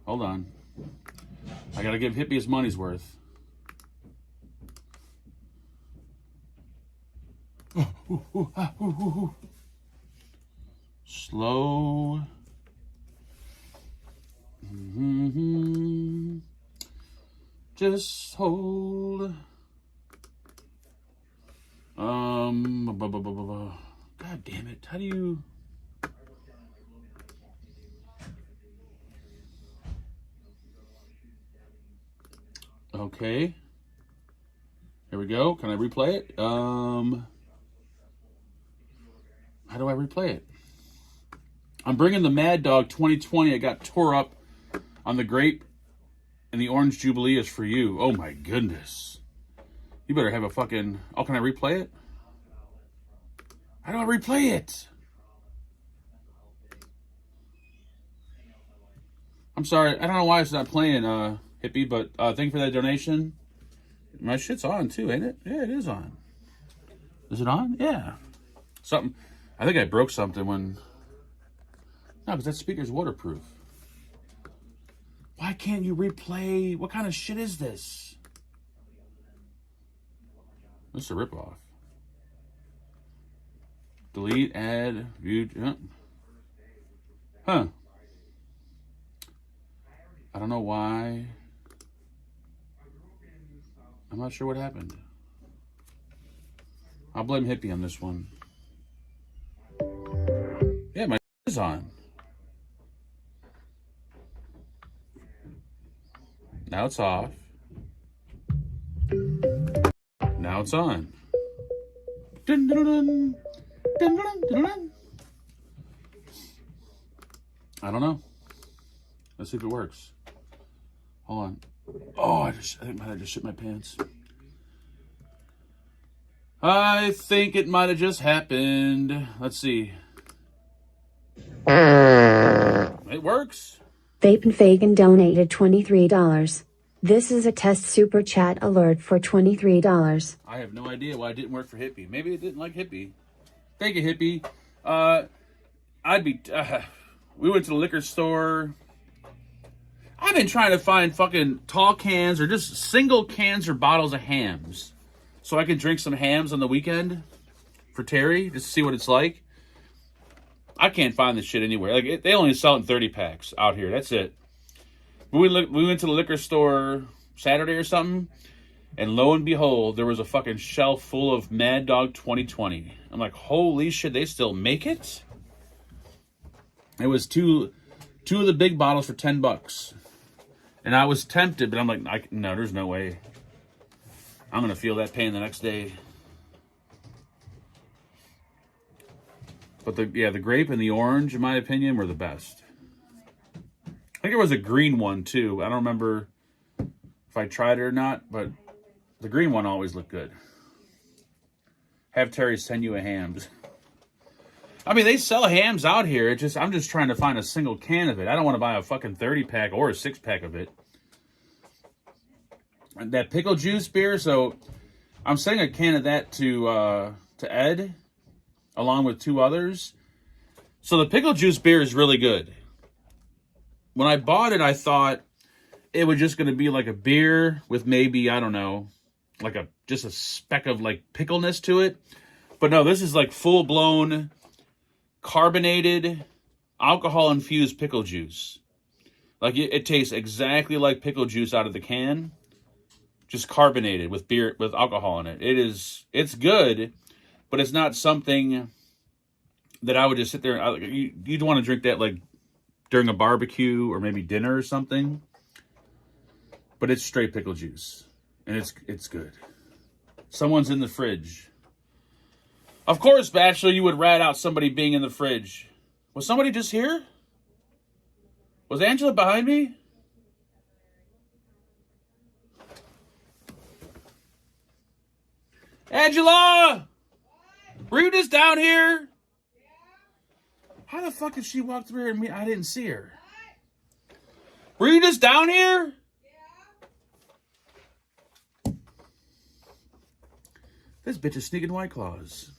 Hold on. I gotta give Hippie his money's worth. Slow. Just hold. God damn it. How do you... Okay. Here we go. Can I replay it? How do I replay it? I'm bringing the Mad Dog 2020. I got tore up on the grape, and the Orange Jubilee is for you. Oh my goodness. You better have a fucking... Oh, can I replay it? How do I replay it? I'm sorry. I don't know why it's not playing, Hippie, but thank you for that donation. My shit's on too, ain't it? Yeah, it is on. Is it on? Yeah. Something. I think I broke something when... No, because that speaker's waterproof. Why can't you replay? What kind of shit is this? This is a ripoff. Delete, add, view. Huh. I don't know why. I'm not sure what happened. I'll blame Hippie on this one. Yeah, my is on. Now it's off. Now it's on. Dun, dun, dun, dun, dun, dun, dun. I don't know. Let's see if it works. Hold on. Oh, I think I just shit my pants. I think it might have just happened. Let's see. It works. VapnFagan donated $23. This is a test super chat alert for $23. I have no idea why it didn't work for Hippie. Maybe it didn't like Hippie. Thank you, Hippie. We went to the liquor store. I've been trying to find fucking tall cans or just single cans or bottles of hams so I can drink some hams on the weekend for Terry just to see what it's like. I can't find this shit anywhere. Like they only sell it in 30 packs out here. That's it. We went to the liquor store Saturday or something, and lo and behold, there was a fucking shelf full of Mad Dog 2020. I'm like, holy shit, they still make it? It was two of the big bottles for $10. And I was tempted, but I'm like, no, there's no way. I'm going to feel that pain the next day. But the grape and the orange, in my opinion, were the best. I think there was a green one, too. I don't remember if I tried it or not, but the green one always looked good. Have Terry send you a hams. I mean, they sell hams out here. I'm just trying to find a single can of it. I don't want to buy a fucking 30-pack or a 6-pack of it. And that pickle juice beer, so I'm sending a can of that to Ed, along with 2 others. So the pickle juice beer is really good. When I bought it, I thought it was just going to be like a beer with maybe, I don't know, like just a speck of like pickleness to it. But no, this is like full-blown carbonated, alcohol-infused pickle juice. Like it tastes exactly like pickle juice out of the can, just carbonated with beer, with alcohol in it. It's good, but it's not something that I would just sit there. You'd want to drink that like during a barbecue or maybe dinner or something. But it's straight pickle juice, and it's good. Someone's in the fridge. Of course, Bachelor, you would rat out somebody being in the fridge. Was somebody just here? Was Angela behind me? Angela! Were you just down here? How the fuck did she walk through here and I didn't see her? Were you just down here? This bitch is sneaking White Claws.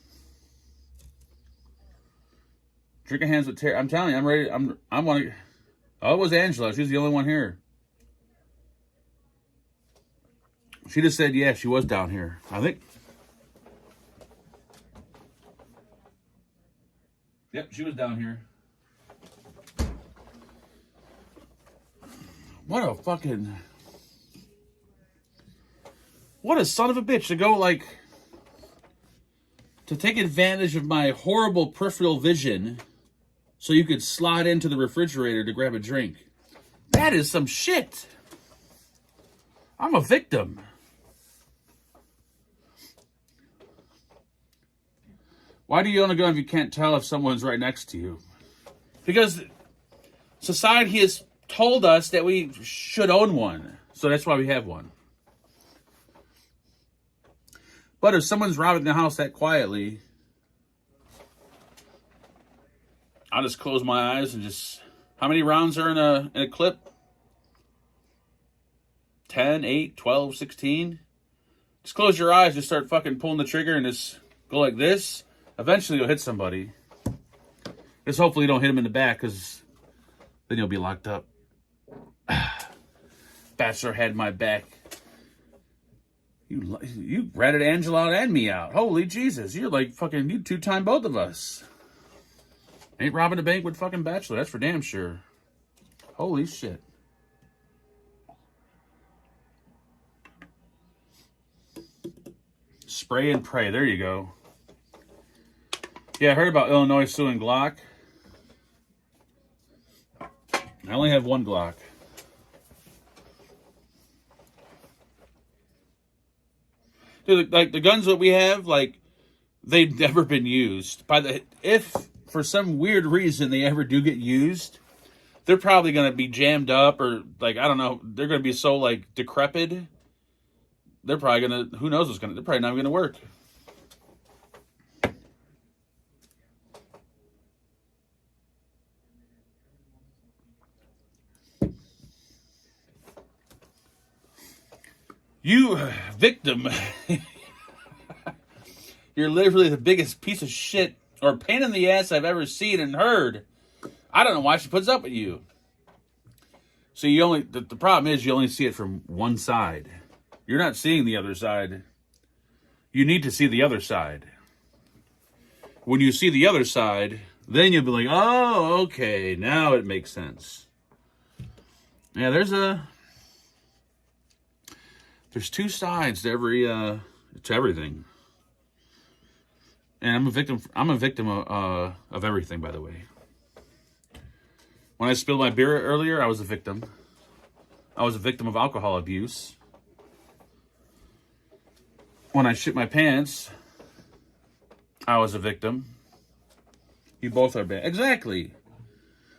Drinking hands with Terry. I'm telling you, I'm ready. I'm wanting. Oh, it was Angela. She's the only one here. She just said, yeah, she was down here. I think. Yep, she was down here. What a son of a bitch to go, like, to take advantage of my horrible peripheral vision so you could slide into the refrigerator to grab a drink. That is some shit. I'm a victim. Why do you own a gun if you can't tell if someone's right next to you? Because society has told us that we should own one. So that's why we have one. But if someone's robbing the house that quietly, I'll just close my eyes and just... How many rounds are in a clip? 10, 8, 12, 16? Just close your eyes, just start fucking pulling the trigger and just go like this. Eventually you'll hit somebody. Just hopefully you don't hit him in the back, because then you'll be locked up. Bachelor had my back. You ratted Angela out and me out. Holy Jesus, you're like fucking, you two-time both of us. Ain't robbing a bank with fucking Bachelor, that's for damn sure. Holy shit. Spray and pray, there you go. Yeah, I heard about Illinois suing Glock. I only have one Glock. Dude, like the guns that we have, like, they've never been used. If for some weird reason they ever do get used, they're probably gonna be jammed up, or like, I don't know, they're gonna be so like decrepit. They're probably gonna, who knows what's gonna, they're probably not gonna work. You victim. You're literally the biggest piece of shit or pain in the ass I've ever seen and heard. I don't know why she puts up with you. So you only, the problem is you only see it from one side. You're not seeing the other side. You need to see the other side. When you see the other side, then you'll be like, oh, okay, now it makes sense. Yeah, there's two sides to everything. And I'm a victim of everything, by the way. When I spilled my beer earlier, I was a victim. I was a victim of alcohol abuse. When I shit my pants, I was a victim. You both are bad. Exactly.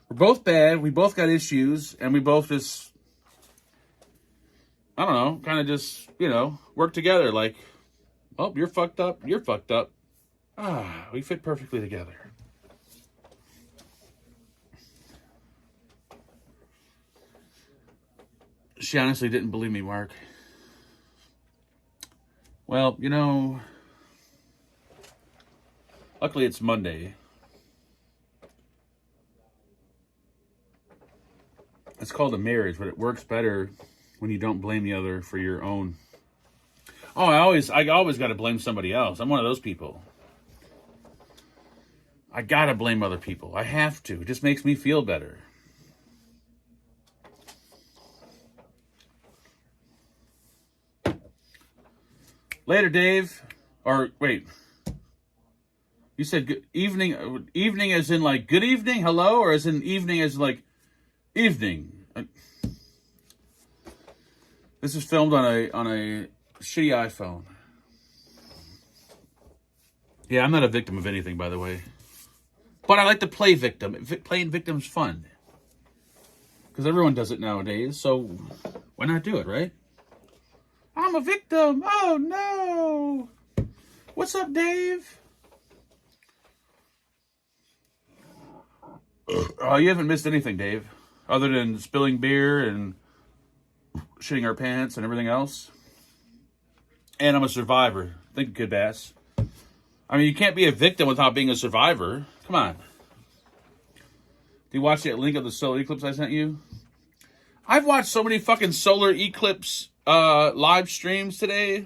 We're both bad. We both got issues. And we both just, I don't know, kind of just, work together. Like, oh, you're fucked up. You're fucked up. We fit perfectly together. She honestly didn't believe me, Mark. Well, luckily it's Monday. It's called a marriage, but it works better when you don't blame the other for your own. Oh, I always got to blame somebody else. I'm one of those people. I got to blame other people. I have to. It just makes me feel better. Later, Dave. Or, wait. You said good evening. Evening as in, like, good evening, hello? Or as in evening as, like, evening? This is filmed on a shitty iPhone. Yeah, I'm not a victim of anything, by the way. But I like to play victim. Playing victim's fun. Because everyone does it nowadays, so why not do it, right? I'm a victim. Oh, no. What's up, Dave? Oh, you haven't missed anything, Dave. Other than spilling beer and shitting our pants and everything else. And I'm a survivor. Thank you, Kid Bass. I mean, you can't be a victim without being a survivor. Come on. Did you watch that link of the solar eclipse I sent you? I've watched so many fucking solar eclipse live streams today.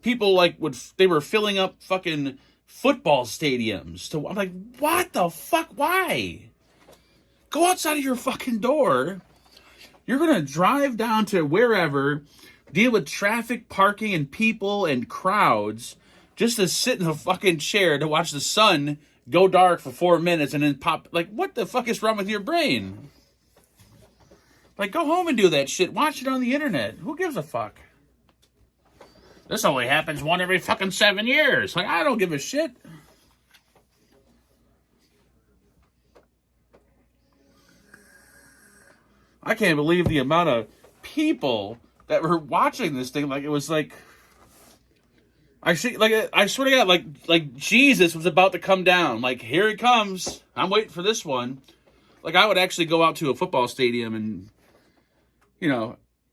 People they were filling up fucking football stadiums. I'm like, what the fuck? Why? Go outside of your fucking door. You're going to drive down to wherever, deal with traffic, parking, and people and crowds just to sit in a fucking chair to watch the sun go dark for 4 minutes and then pop. Like, what the fuck is wrong with your brain? Like, go home and do that shit. Watch it on the internet. Who gives a fuck? This only happens one every fucking 7 years. Like, I don't give a shit. I can't believe the amount of people that were watching this thing. Like, it was like, I swear to God, like Jesus was about to come down. Like, here he comes. I'm waiting for this one. Like, I would actually go out to a football stadium and,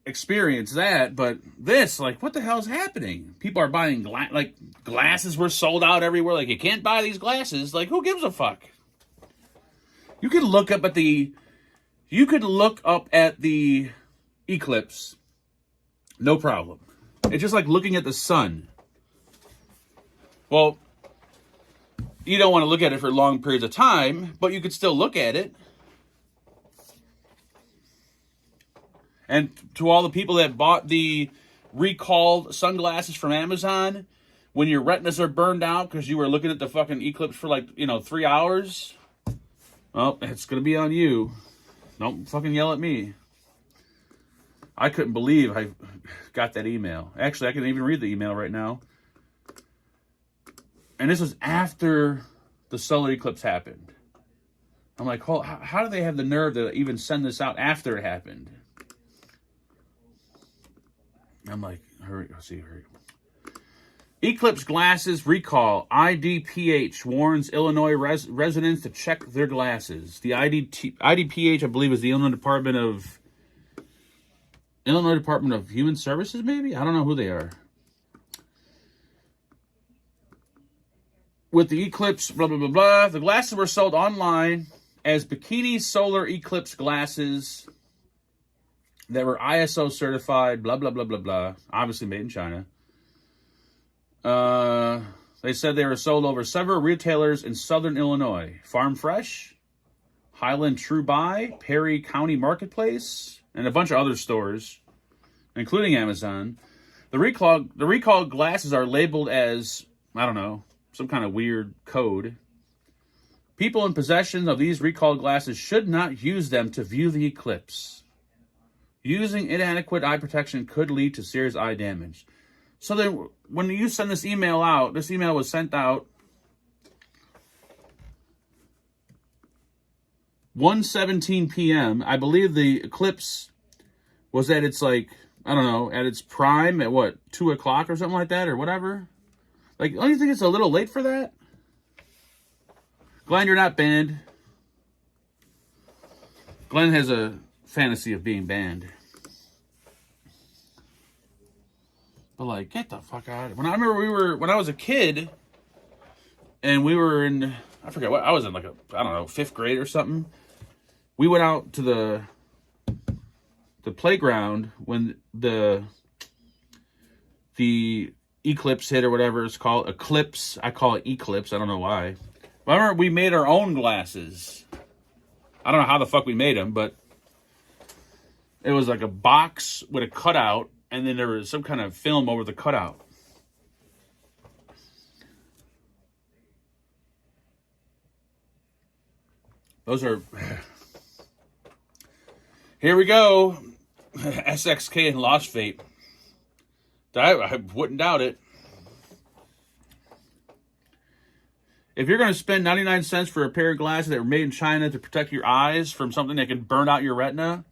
experience that. But this, like, what the hell is happening? People are buying glasses were sold out everywhere. Like, you can't buy these glasses. Like, who gives a fuck? You could look up at the Eclipse. No problem. It's just like looking at the sun. Well, you don't want to look at it for long periods of time, but you could still look at it. And to all the people that bought the recalled sunglasses from Amazon, when your retinas are burned out because you were looking at the fucking Eclipse for 3 hours, well, it's going to be on you. Don't fucking yell at me. I couldn't believe I got that email. Actually, I can even read the email right now. And this was after the solar eclipse happened. I'm like, how do they have the nerve to even send this out after it happened? I'm like, hurry. Eclipse glasses recall. IDPH warns Illinois residents to check their glasses. The IDPH, I believe, is the Illinois Department of Human Services, maybe? I don't know who they are. With the Eclipse, blah, blah, blah, blah. The glasses were sold online as bikini solar eclipse glasses that were ISO certified, blah, blah, blah, blah, blah. Obviously made in China. They said they were sold over several retailers in southern Illinois. Farm Fresh, Highland True Buy, Perry County Marketplace, and a bunch of other stores, including Amazon. The recalled glasses are labeled as, I don't know, some kind of weird code. People in possession of these recalled glasses should not use them to view the eclipse. Using inadequate eye protection could lead to serious eye damage. So then, when you send this email out, this email was sent out 1:17 p.m. I believe the eclipse was at its, at its prime at 2 o'clock or something like that, or whatever. Like, don't you think it's a little late for that? Glenn, you're not banned. Glenn has a fantasy of being banned. But, get the fuck out of here. When I was a kid, and we were in, I forget what, I was in I don't know, 5th grade or something. We went out to the playground when the eclipse hit or whatever it's called. Eclipse. I call it Eclipse. I don't know why. But I remember we made our own glasses. I don't know how the fuck we made them, but it was like a box with a cutout, and then there was some kind of film over the cutout. Those are... Here we go. SXK and Lost Vape. I wouldn't doubt it. If you're going to spend 99 cents for a pair of glasses that were made in China to protect your eyes from something that can burn out your retina,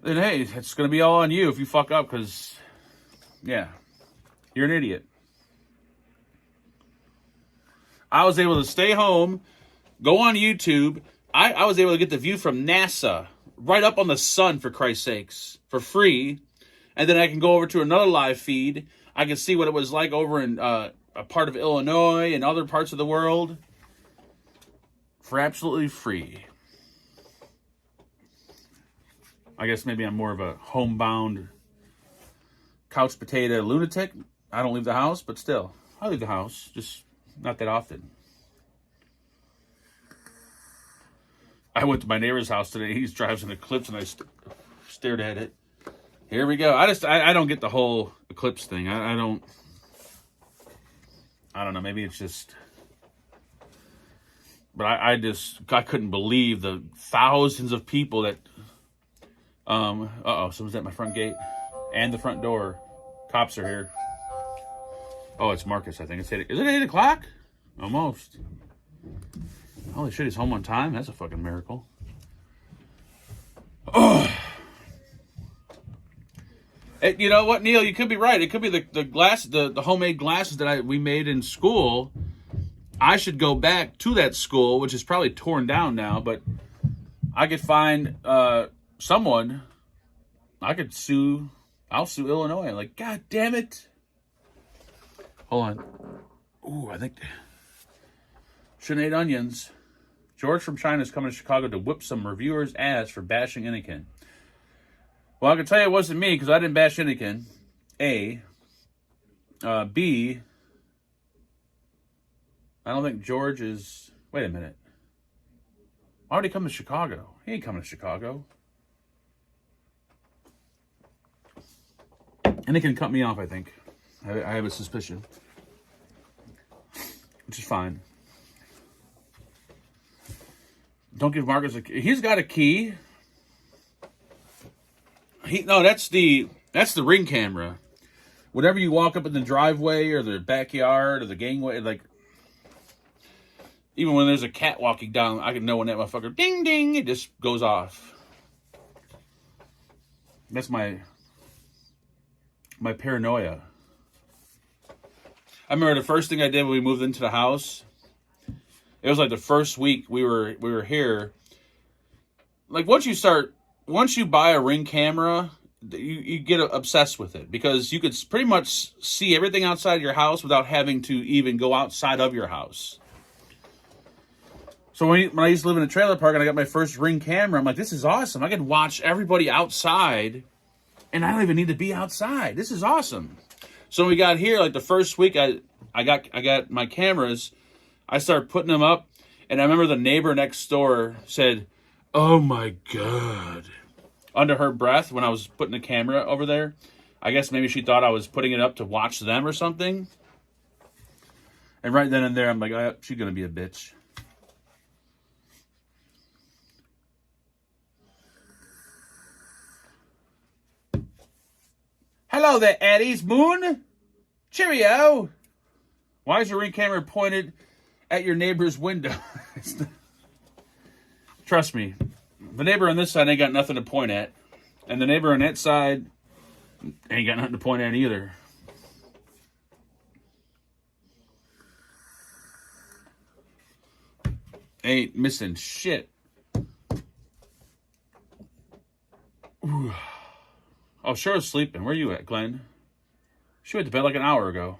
then hey, it's going to be all on you if you fuck up, because, yeah, you're an idiot. I was able to stay home, go on YouTube. I was able to get the view from NASA right up on the sun, for Christ's sakes, for free. And then I can go over to another live feed. I can see what it was like over in a part of Illinois and other parts of the world for absolutely free. I guess maybe I'm more of a homebound couch potato lunatic. I don't leave the house, but still, I leave the house, just not that often. I went to my neighbor's house today. He drives an Eclipse, and I stared at it. Here we go. I don't get the whole Eclipse thing. I don't know. Maybe it's just... But I couldn't believe the thousands of people that... someone's at my front gate. And the front door. Cops are here. Oh, it's Marcus, I think. Is it 8 o'clock? Almost. Holy shit, he's home on time? That's a fucking miracle. Oh. You know what, Neil? You could be right. It could be the homemade glasses that we made in school. I should go back to that school, which is probably torn down now, but I could find someone. I could sue. I'll sue Illinois. I'm like, God damn it. Hold on. Ooh, I think... Shouldn't eat onions. George from China is coming to Chicago to whip some reviewers' ass for bashing Anakin. Well, I can tell you it wasn't me, because I didn't bash Anakin. A. B. I don't think George is... Wait a minute. Why would he come to Chicago? He ain't coming to Chicago. Anakin cut me off, I think. I have a suspicion. Which is fine. Don't give Marcus a key. He's got a key. That's the ring camera. Whenever you walk up in the driveway or the backyard or the gangway, like, even when there's a cat walking down, I can know when that motherfucker, ding, ding, it just goes off. That's my paranoia. I remember the first thing I did when we moved into the house. It was like the first week we were here. Like once you buy a Ring camera, you get obsessed with it because you could pretty much see everything outside of your house without having to even go outside of your house. So when I used to live in a trailer park and I got my first Ring camera, I'm like, this is awesome. I can watch everybody outside and I don't even need to be outside. This is awesome. So when we got here, like the first week I got my cameras, I started putting them up, and I remember the neighbor next door said, "Oh my God," under her breath when I was putting the camera over there. I guess maybe she thought I was putting it up to watch them or something. And right then and there, I'm like, she's going to be a bitch. Hello there, Eddie's Moon. Cheerio. Why is your Ring camera pointed at your neighbor's window? Trust me, the neighbor on this side ain't got nothing to point at. And the neighbor on that side ain't got nothing to point at either. Ain't missing shit. Ooh. Oh, Cheryl's sleeping. Where are you at, Glenn? She went to bed like an hour ago.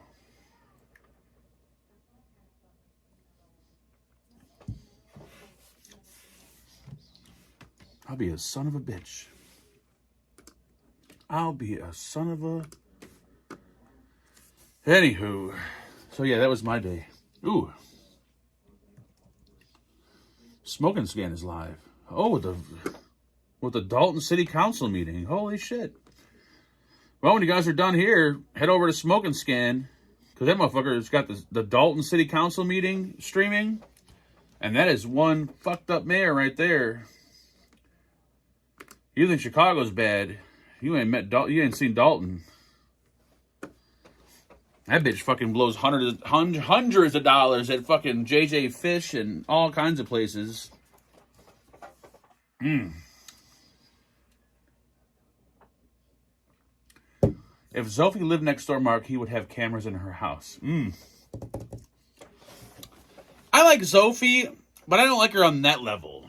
I'll be a son of a bitch. I'll be a son of a... Anywho. So yeah, that was my day. Ooh. Smoking Scan is live. Oh, with the Dalton City Council meeting. Holy shit. Well, when you guys are done here, head over to Smoking Scan. Because that motherfucker's got the Dalton City Council meeting streaming. And that is one fucked up mayor right there. You think Chicago's bad? You ain't seen Dalton. That bitch fucking blows hundreds of dollars at fucking JJ Fish and all kinds of places. If Sophie lived next door, Mark, he would have cameras in her house. I like Sophie, but I don't like her on that level.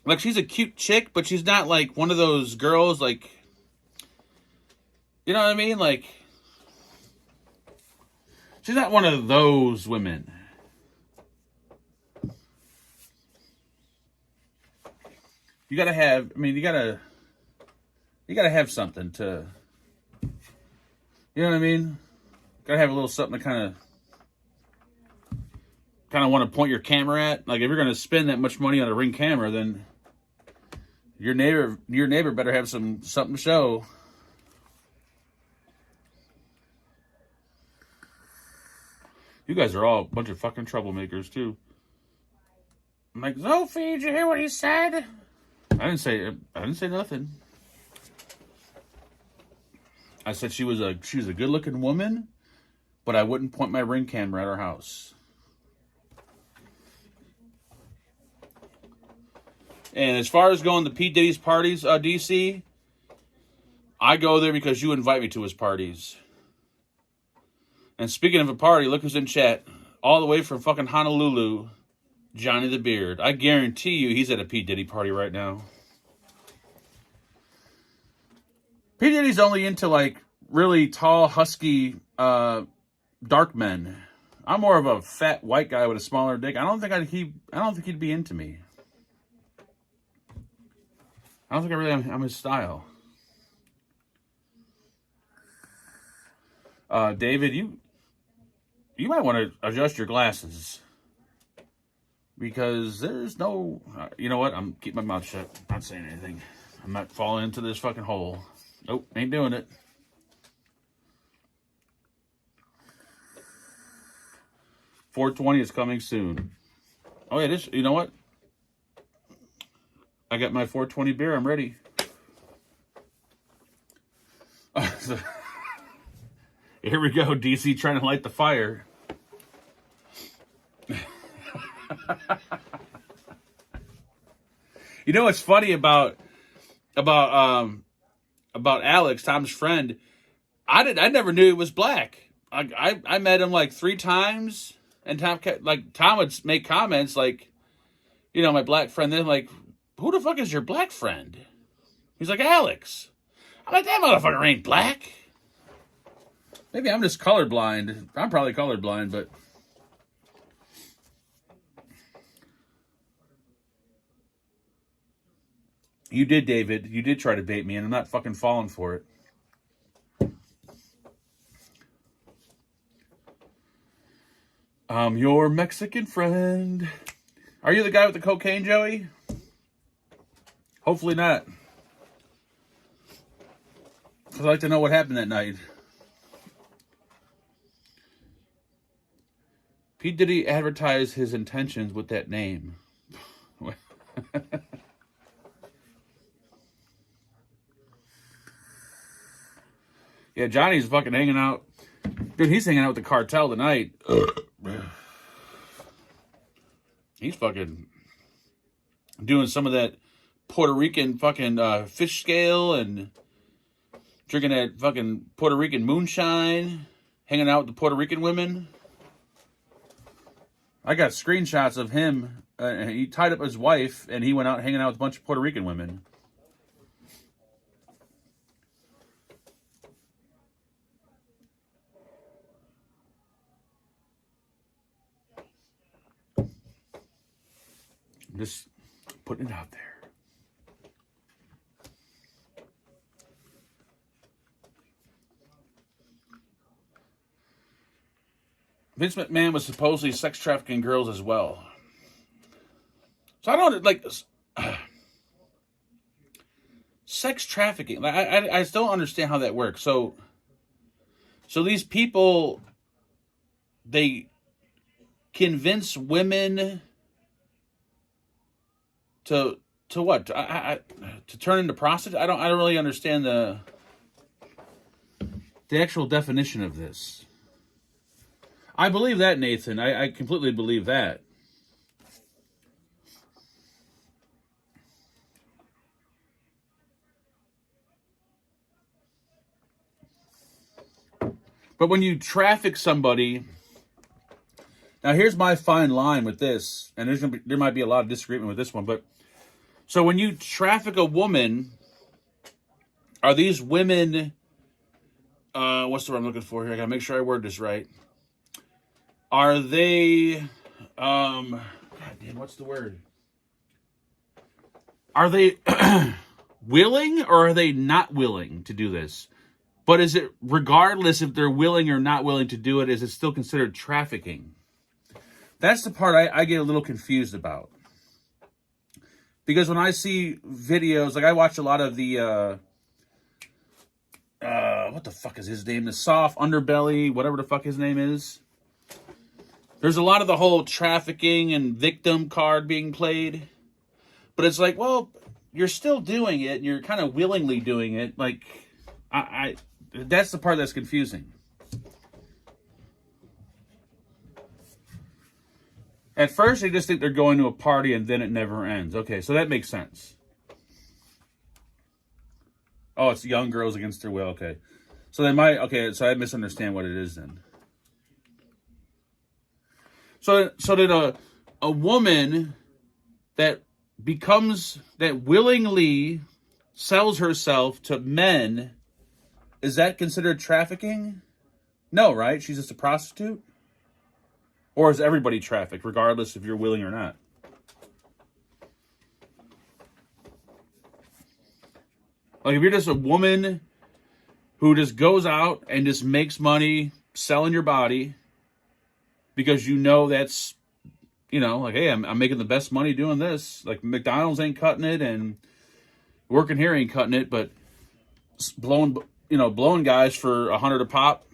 Like, she's a cute chick, but she's not, like, one of those girls, like... You know what I mean? Like... She's not one of those women. You gotta have... I mean, you gotta have something to... You know what I mean? gotta have a little something to kind of want to point your camera at. Like if you're gonna spend that much money on a Ring camera, then your neighbor better have something to show. You guys are all a bunch of fucking troublemakers too. I'm like, Sophie, did you hear what he said? I didn't say nothing. I said she was a good-looking woman, but I wouldn't point my Ring camera at her house. And as far as going to P. Diddy's parties, DC, I go there because you invite me to his parties. And speaking of a party, look who's in chat. All the way from fucking Honolulu, Johnny the Beard. I guarantee you he's at a P. Diddy party right now. P. Diddy's only into, like, really tall, husky, dark men. I'm more of a fat white guy with a smaller dick. I don't think he'd be into me. I don't think I'm his style. David, you might want to adjust your glasses. Because there's no... you know what? I'm keeping my mouth shut. I'm not saying anything. I'm not falling into this fucking hole. Nope, ain't doing it. $4.20 is coming soon. Oh yeah, you know what? I got my $4.20 beer. I'm ready. Here we go. DC trying to light the fire. You know what's funny about Alex, Tom's friend? I never knew he was black. I met him like 3 times, and Tom would make comments like, you know, my black friend. Then like, who the fuck is your black friend? He's like, Alex. I'm like, that motherfucker ain't black. Maybe I'm just colorblind. I'm probably colorblind, but you did, David. You did try to bait me, and I'm not fucking falling for it. I'm your Mexican friend. Are you the guy with the cocaine, Joey? Hopefully not. I'd like to know what happened that night. P. Diddy advertised his intentions with that name. Yeah, Johnny's fucking hanging out. Dude, he's hanging out with the cartel tonight. He's fucking doing some of that Puerto Rican fucking fish scale and drinking that fucking Puerto Rican moonshine, hanging out with the Puerto Rican women. I got screenshots of him. He tied up his wife, and he went out hanging out with a bunch of Puerto Rican women. I'm just putting it out there. Vince McMahon was supposedly sex trafficking girls as well. So I don't like sex trafficking. I still don't understand how that works. So these people, they convince women to what? To turn into prostitutes? I don't really understand the actual definition of this. I believe that, Nathan. I completely believe that. But when you traffic somebody, now here's my fine line with this, and there might be a lot of disagreement with this one, but so when you traffic a woman, are these women, what's the word I'm looking for here? I gotta make sure I word this right. Are they, God damn, what's the word? Are they willing or are they not willing to do this? But is it, regardless if they're willing or not willing to do it, is it still considered trafficking? That's the part I get a little confused about. Because when I see videos, like I watch a lot of the, what the fuck is his name? The soft underbelly, whatever the fuck his name is. There's a lot of the whole trafficking and victim card being played. But it's like, well, you're still doing it, and you're kind of willingly doing it. Like, that's the part that's confusing. At first, they just think they're going to a party, and then it never ends. Okay, so that makes sense. Oh, it's young girls against their will. Okay. So so I misunderstand what it is then. So that a woman that willingly sells herself to men, is that considered trafficking? No, right? She's just a prostitute? Or is everybody trafficked, regardless if you're willing or not? Like, if you're just a woman who just goes out and just makes money selling your body because you know that's, like, hey, I'm making the best money doing this. Like, McDonald's ain't cutting it, and working here ain't cutting it, but blowing guys for $100 a pop,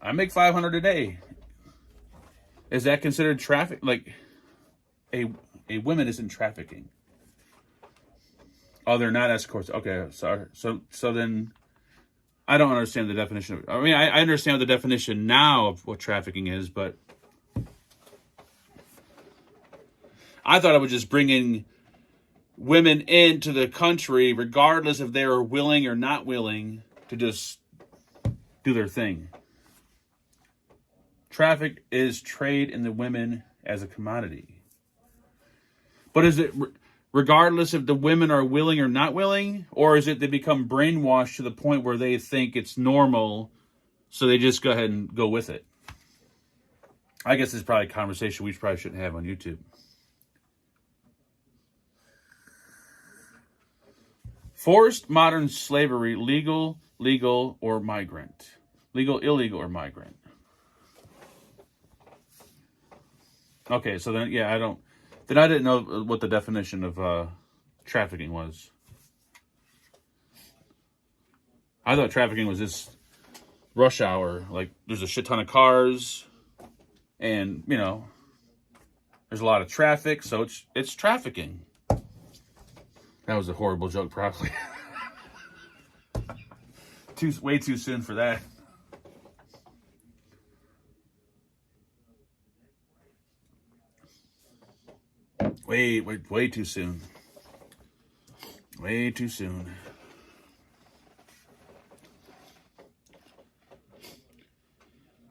I make $500 a day. Is that considered traffic? Like, a woman isn't trafficking. Oh, they're not escorts. Okay, sorry. So then I don't understand the definition. I mean, I understand the definition now of what trafficking is, but I thought it was just bringing women into the country, regardless if they are willing or not willing, to just do their thing. Traffic is trade in the women as a commodity. But is it regardless if the women are willing or not willing? Or is it they become brainwashed to the point where they think it's normal, so they just go ahead and go with it? I guess it's probably a conversation we probably shouldn't have on YouTube. Forced modern slavery, legal, or migrant. Legal, illegal, or migrant. Okay, so then, yeah, I didn't know what the definition of trafficking was. I thought trafficking was this rush hour. Like, there's a shit ton of cars, and, there's a lot of traffic, so it's trafficking. That was a horrible joke, probably. Way too soon for that. Way too soon. Way too soon.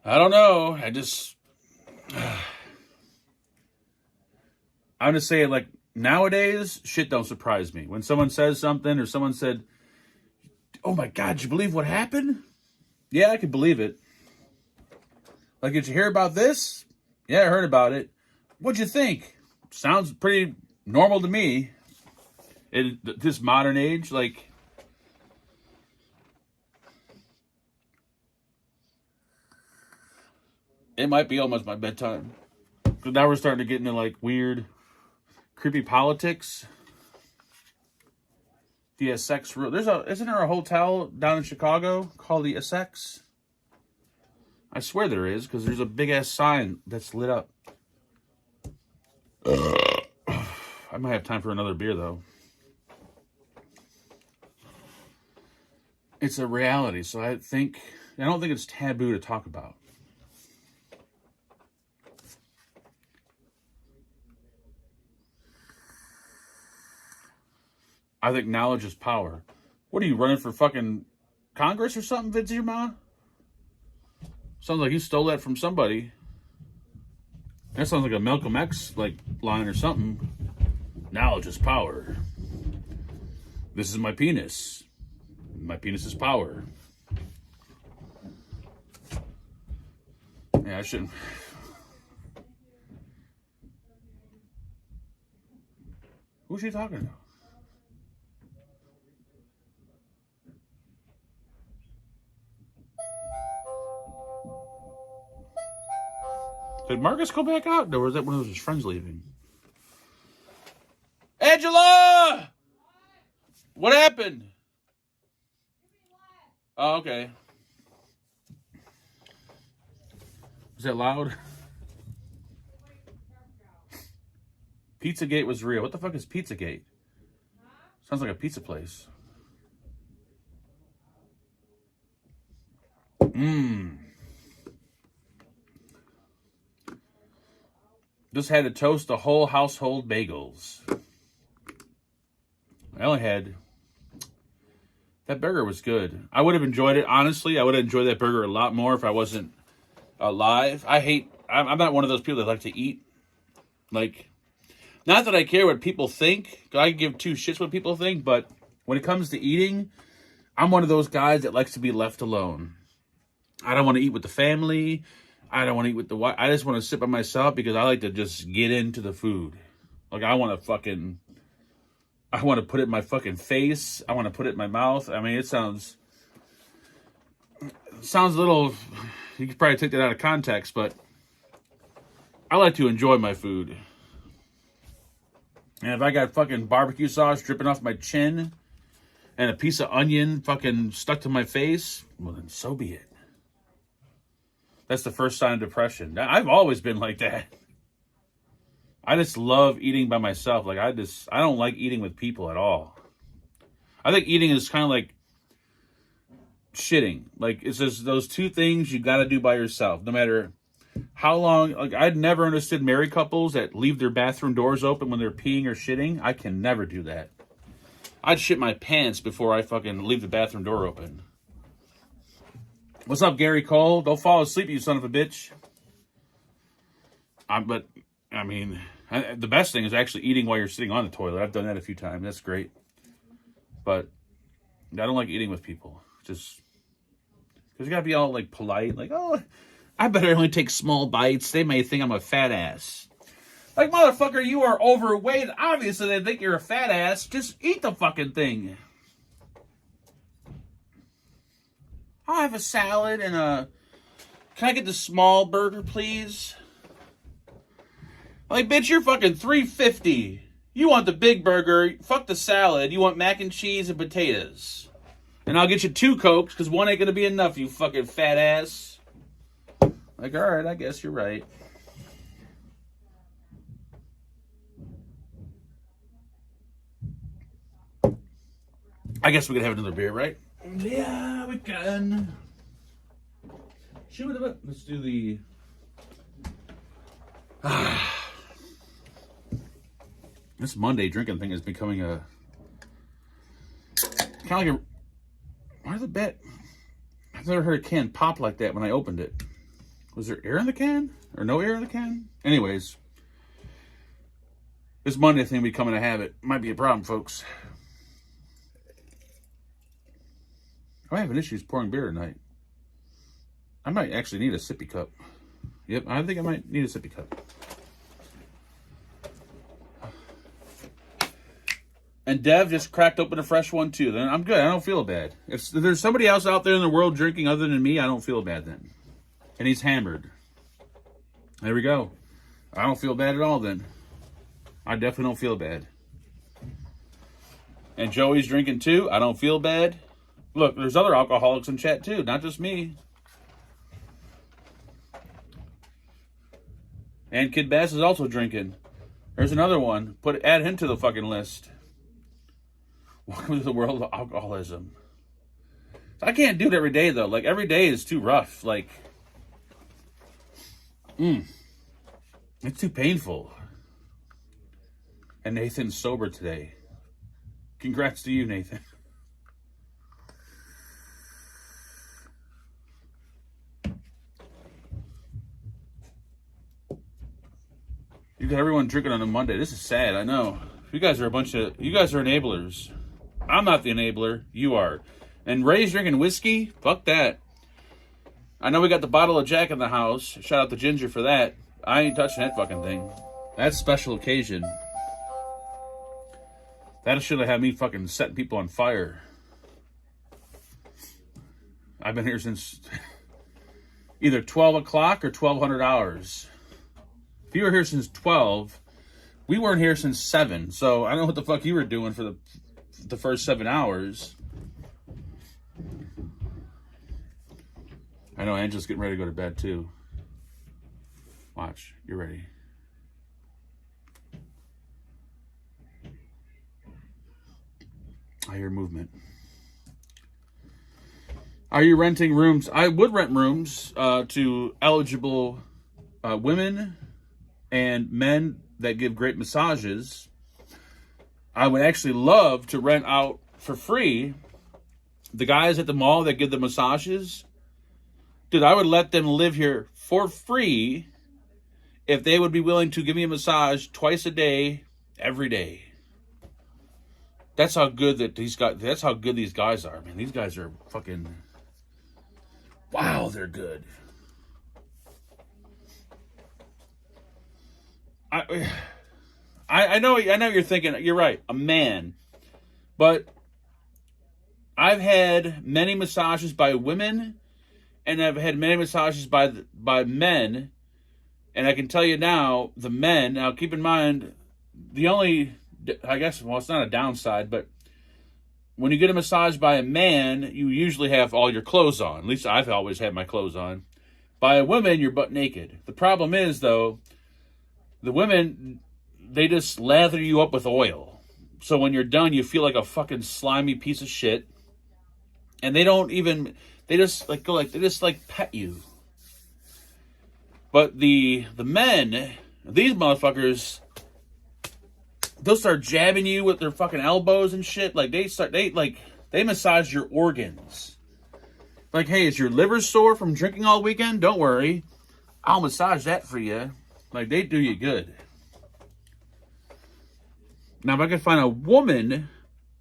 I don't know. I'm just saying, like, nowadays, shit don't surprise me. When someone says something, or someone said, oh my God, did you believe what happened? Yeah, I could believe it. Like, did you hear about this? Yeah, I heard about it. What'd you think? Sounds pretty normal to me. In this modern age, like, it might be almost my bedtime. Because now we're starting to get into, like, weird, creepy politics. The Essex Road. Isn't there a hotel down in Chicago called the Essex? I swear there is, because there's a big ass sign that's lit up. I might have time for another beer, though. It's a reality, so I don't think it's taboo to talk about. I think knowledge is power. What are you, running for fucking Congress or something, Vince Mom? Sounds like you stole that from somebody. That sounds like a Malcolm X line or something. Knowledge is power. This is my penis. My penis is power. Yeah, I shouldn't. Who's she talking to? Did Marcus go back out? Or was that one of his friends leaving? Angela! What happened? Oh, okay. Was that loud? Pizzagate was real. What the fuck is Pizzagate? Sounds like a pizza place. Just had to toast the whole household bagels. I only had... That burger was good. I would have enjoyed it. Honestly, I would have enjoyed that burger a lot more if I wasn't alive. I'm not one of those people that like to eat. Like, not that I care what people think. I give two shits what people think. But when it comes to eating, I'm one of those guys that likes to be left alone. I don't want to eat with the family. I don't want to eat with the wife. I just want to sit by myself because I like to just get into the food. Like, I want to put it in my fucking face. I want to put it in my mouth. I mean, it sounds a little... You could probably take that out of context, but I like to enjoy my food. And if I got fucking barbecue sauce dripping off my chin and a piece of onion fucking stuck to my face, well, then so be it. That's the first sign of depression. I've always been like that. I just love eating by myself. Like, I don't like eating with people at all. I think eating is kind of like shitting. Like, it's just those two things you got to do by yourself. No matter how long. Like, I'd never understood married couples that leave their bathroom doors open when they're peeing or shitting. I can never do that. I'd shit my pants before I fucking leave the bathroom door open. What's up, Gary Cole? Don't fall asleep, you son of a bitch. The best thing is actually eating while you're sitting on the toilet. I've done that a few times. That's great. But I don't like eating with people. Just because you gotta be all like polite. Like, oh, I better only take small bites. They may think I'm a fat ass. Like, motherfucker, you are overweight. Obviously, they think you're a fat ass. Just eat the fucking thing. I'll have a salad and can I get the small burger, please? Like, bitch, you're fucking $3.50. You want the big burger, fuck the salad. You want mac and cheese and potatoes. And I'll get you 2 Cokes, because one ain't gonna be enough, you fucking fat ass. Like, alright, I guess you're right. I guess we could have another beer, right? Yeah, we can. Let's do the... This Monday drinking thing is becoming a... Kind of like a... Why the bet? I've never heard a can pop like that when I opened it. Was there air in the can? Or no air in the can? Anyways. This Monday thing becoming a habit. Might be a problem, folks. I'm having issues pouring beer tonight. I might actually need a sippy cup. Yep, I think I might need a sippy cup. And Dev just cracked open a fresh one too. Then I'm good. I don't feel bad. If there's somebody else out there in the world drinking other than me, I don't feel bad then. And he's hammered. There we go. I don't feel bad at all then. I definitely don't feel bad. And Joey's drinking too. I don't feel bad. Look, there's other alcoholics in chat too, not just me. And Kid Bass is also drinking. There's another one. Add him to the fucking list. Welcome to the world of alcoholism. I can't do it every day though. Like, every day is too rough. Like, it's too painful. And Nathan's sober today. Congrats to you, Nathan. You got everyone drinking on a Monday. This is sad, I know. You guys are enablers. I'm not the enabler. You are. And Ray's drinking whiskey? Fuck that. I know we got the bottle of Jack in the house. Shout out to Ginger for that. I ain't touching that fucking thing. That's special occasion. That should have had me fucking setting people on fire. I've been here since either 12 o'clock or 1,200 hours. If you were here since 12, we weren't here since 7. So I don't know what the fuck you were doing for the first 7 hours. I know Angela's getting ready to go to bed too. Watch, you're ready. I hear movement. Are you renting rooms? I would rent rooms to eligible women and men that give great massages. I would actually love to rent out for free the guys at the mall that give the massages. Dude, I would let them live here for free if they would be willing to give me a massage twice a day, every day. That's how good these guys are, man. These guys are fucking, wow, they're good. I know you're thinking, you're right, a man. But I've had many massages by women, and I've had many massages by men. And I can tell you now, the men, now keep in mind, the only, I guess, well, it's not a downside, but when you get a massage by a man, you usually have all your clothes on. At least I've always had my clothes on. By a woman, you're butt naked. The problem is, though, the women, they just lather you up with oil. So when you're done, you feel like a fucking slimy piece of shit. And they don't even, they just pet you. But the men, these motherfuckers, they'll start jabbing you with their fucking elbows and shit. Like they massage your organs. Like, hey, is your liver sore from drinking all weekend? Don't worry, I'll massage that for you. Like, they do you good. Now, if I could find a woman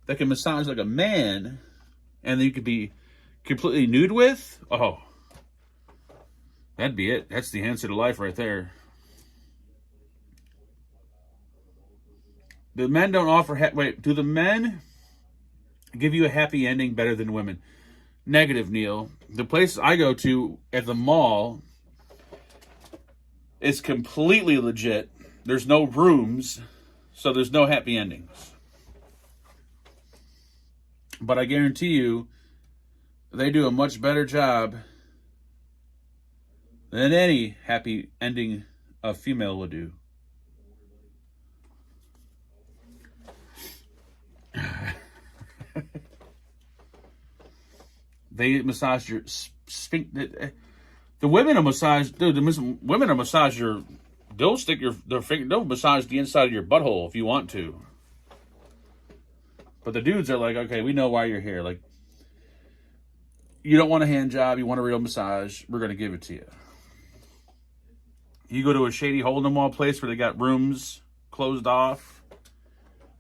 that can massage like a man, and that you could be completely nude with, oh, that'd be it. That's the answer to life right there. The men don't offer... Wait, do the men give you a happy ending better than women? Negative, Neil. The place I go to at the mall is completely legit. There's no rooms, so there's no happy endings. But I guarantee you, they do a much better job than any happy ending a female would do. They massage your the women will massage, dude. The women will massage your. They'll stick their finger. They'll massage the inside of your butthole if you want to. But the dudes are like, okay, we know why you're here. Like, you don't want a hand job, you want a real massage. We're gonna give it to you. You go to a shady hole-in-the-wall place where they got rooms closed off.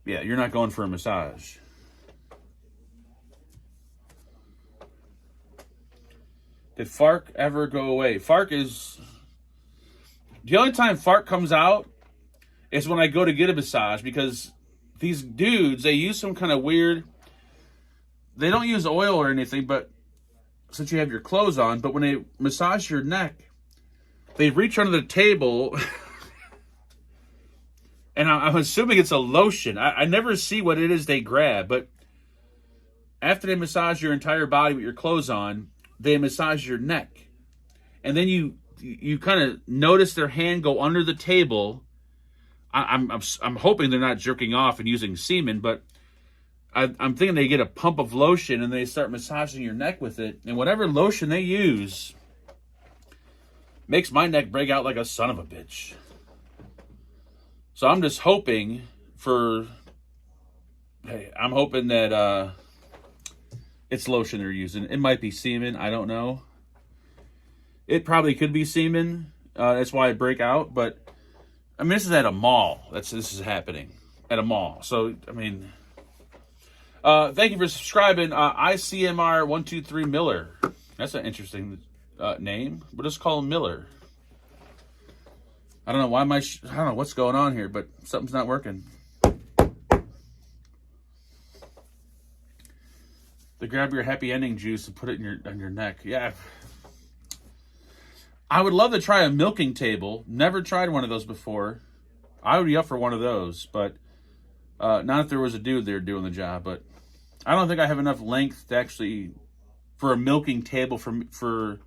Yeah, you're not going for a massage. Did FARC ever go away? FARC is... The only time FARC comes out is when I go to get a massage, because these dudes, they use some kind of weird... They don't use oil or anything, but since you have your clothes on, but when they massage your neck, they reach under the table... And I'm assuming it's a lotion. I never see what it is they grab, but after they massage your entire body with your clothes on, they massage your neck. And then you kind of notice their hand go under the table. I'm hoping they're not jerking off and using semen, but I'm thinking they get a pump of lotion and they start massaging your neck with it. And whatever lotion they use makes my neck break out like a son of a bitch. So I'm just hoping I'm hoping that it's lotion they're using. It might be semen. I don't know. It probably could be semen. That's why I break out. But, I mean, this is at a mall. This is happening at a mall. So, I mean, thank you for subscribing. ICMR123 Miller. That's an interesting name. We'll just call him Miller. I don't know why I don't know what's going on here, but something's not working. They grab your happy ending juice and put it on your neck. Yeah. I would love to try a milking table. Never tried one of those before. I would be up for one of those, but not if there was a dude there doing the job. But I don't think I have enough length to actually for a milking table for.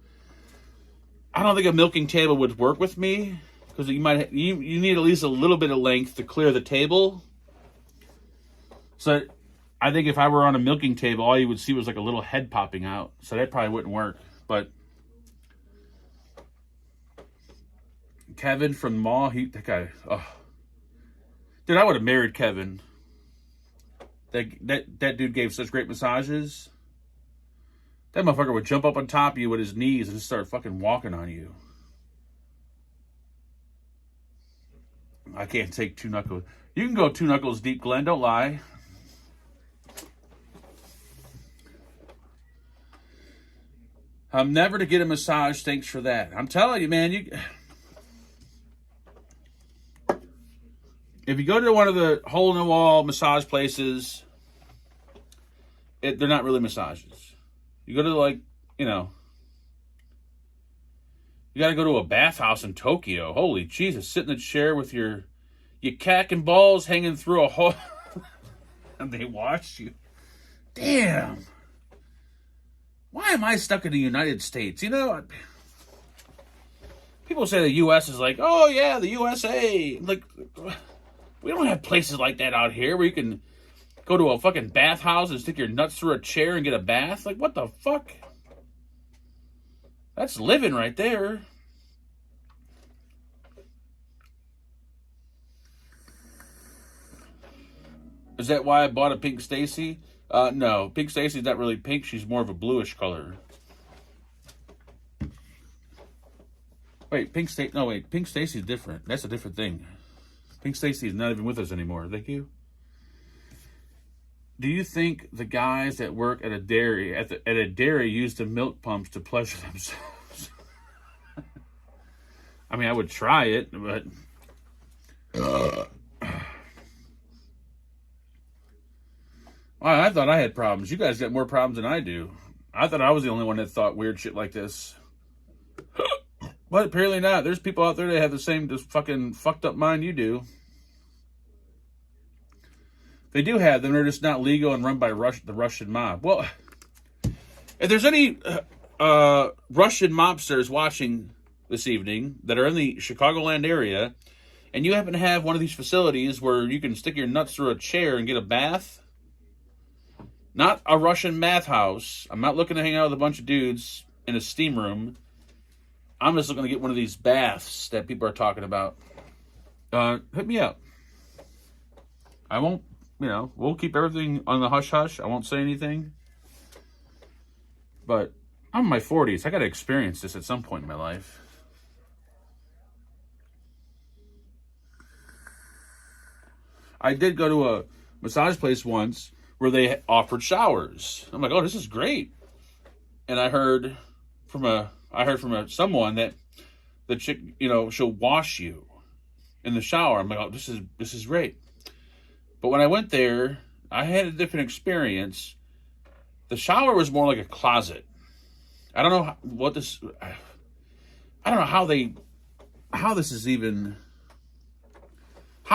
I don't think a milking table would work with me because you need at least a little bit of length to clear the table. So I think if I were on a milking table, all you would see was like a little head popping out. So that probably wouldn't work. But Kevin from the mall, that guy, oh. Dude, I would have married Kevin. That dude gave such great massages. That motherfucker would jump up on top of you with his knees and just start fucking walking on you. I can't take 2 knuckles. You can go 2 knuckles deep, Glenn. Don't lie. I'm never to get a massage. Thanks for that. I'm telling you, man. If you go to one of the hole-in-the-wall massage places, they're not really massages. You go to, like, you got to go to a bathhouse in Tokyo. Holy Jesus, sit in the chair with your cack and balls hanging through a hole. And they wash you. Damn. Why am I stuck in the United States? People say the U.S. is like, oh, yeah, the USA. Like, we don't have places like that out here where you can go to a fucking bathhouse and stick your nuts through a chair and get a bath. Like, what the fuck? That's living right there. Is that why I bought a Pink Stacy? No, Pink Stacy's not really pink. She's more of a bluish color. Pink Stacy's different. That's a different thing. Pink Stacy is not even with us anymore. Thank you. Do you think the guys that work at a dairy use the milk pumps to pleasure themselves? I mean, I would try it, but I thought I had problems. You guys got more problems than I do. I thought I was the only one that thought weird shit like this. But apparently not. There's people out there that have the same just fucking fucked up mind you do. They do have them. They're just not legal and run by the Russian mob. Well, if there's any Russian mobsters watching this evening that are in the Chicagoland area, and you happen to have one of these facilities where you can stick your nuts through a chair and get a bath, not a Russian bath house. I'm not looking to hang out with a bunch of dudes in a steam room. I'm just looking to get one of these baths that people are talking about. Hit me up. I won't, we'll keep everything on the hush-hush. I won't say anything. But I'm in my 40s. I got to experience this at some point in my life. I did go to a massage place once where they offered showers. I'm like, oh, this is great. And I heard from someone that the chick, she'll wash you in the shower. I'm like, oh, this is great. But when I went there, I had a different experience. The shower was more like a closet. I don't know how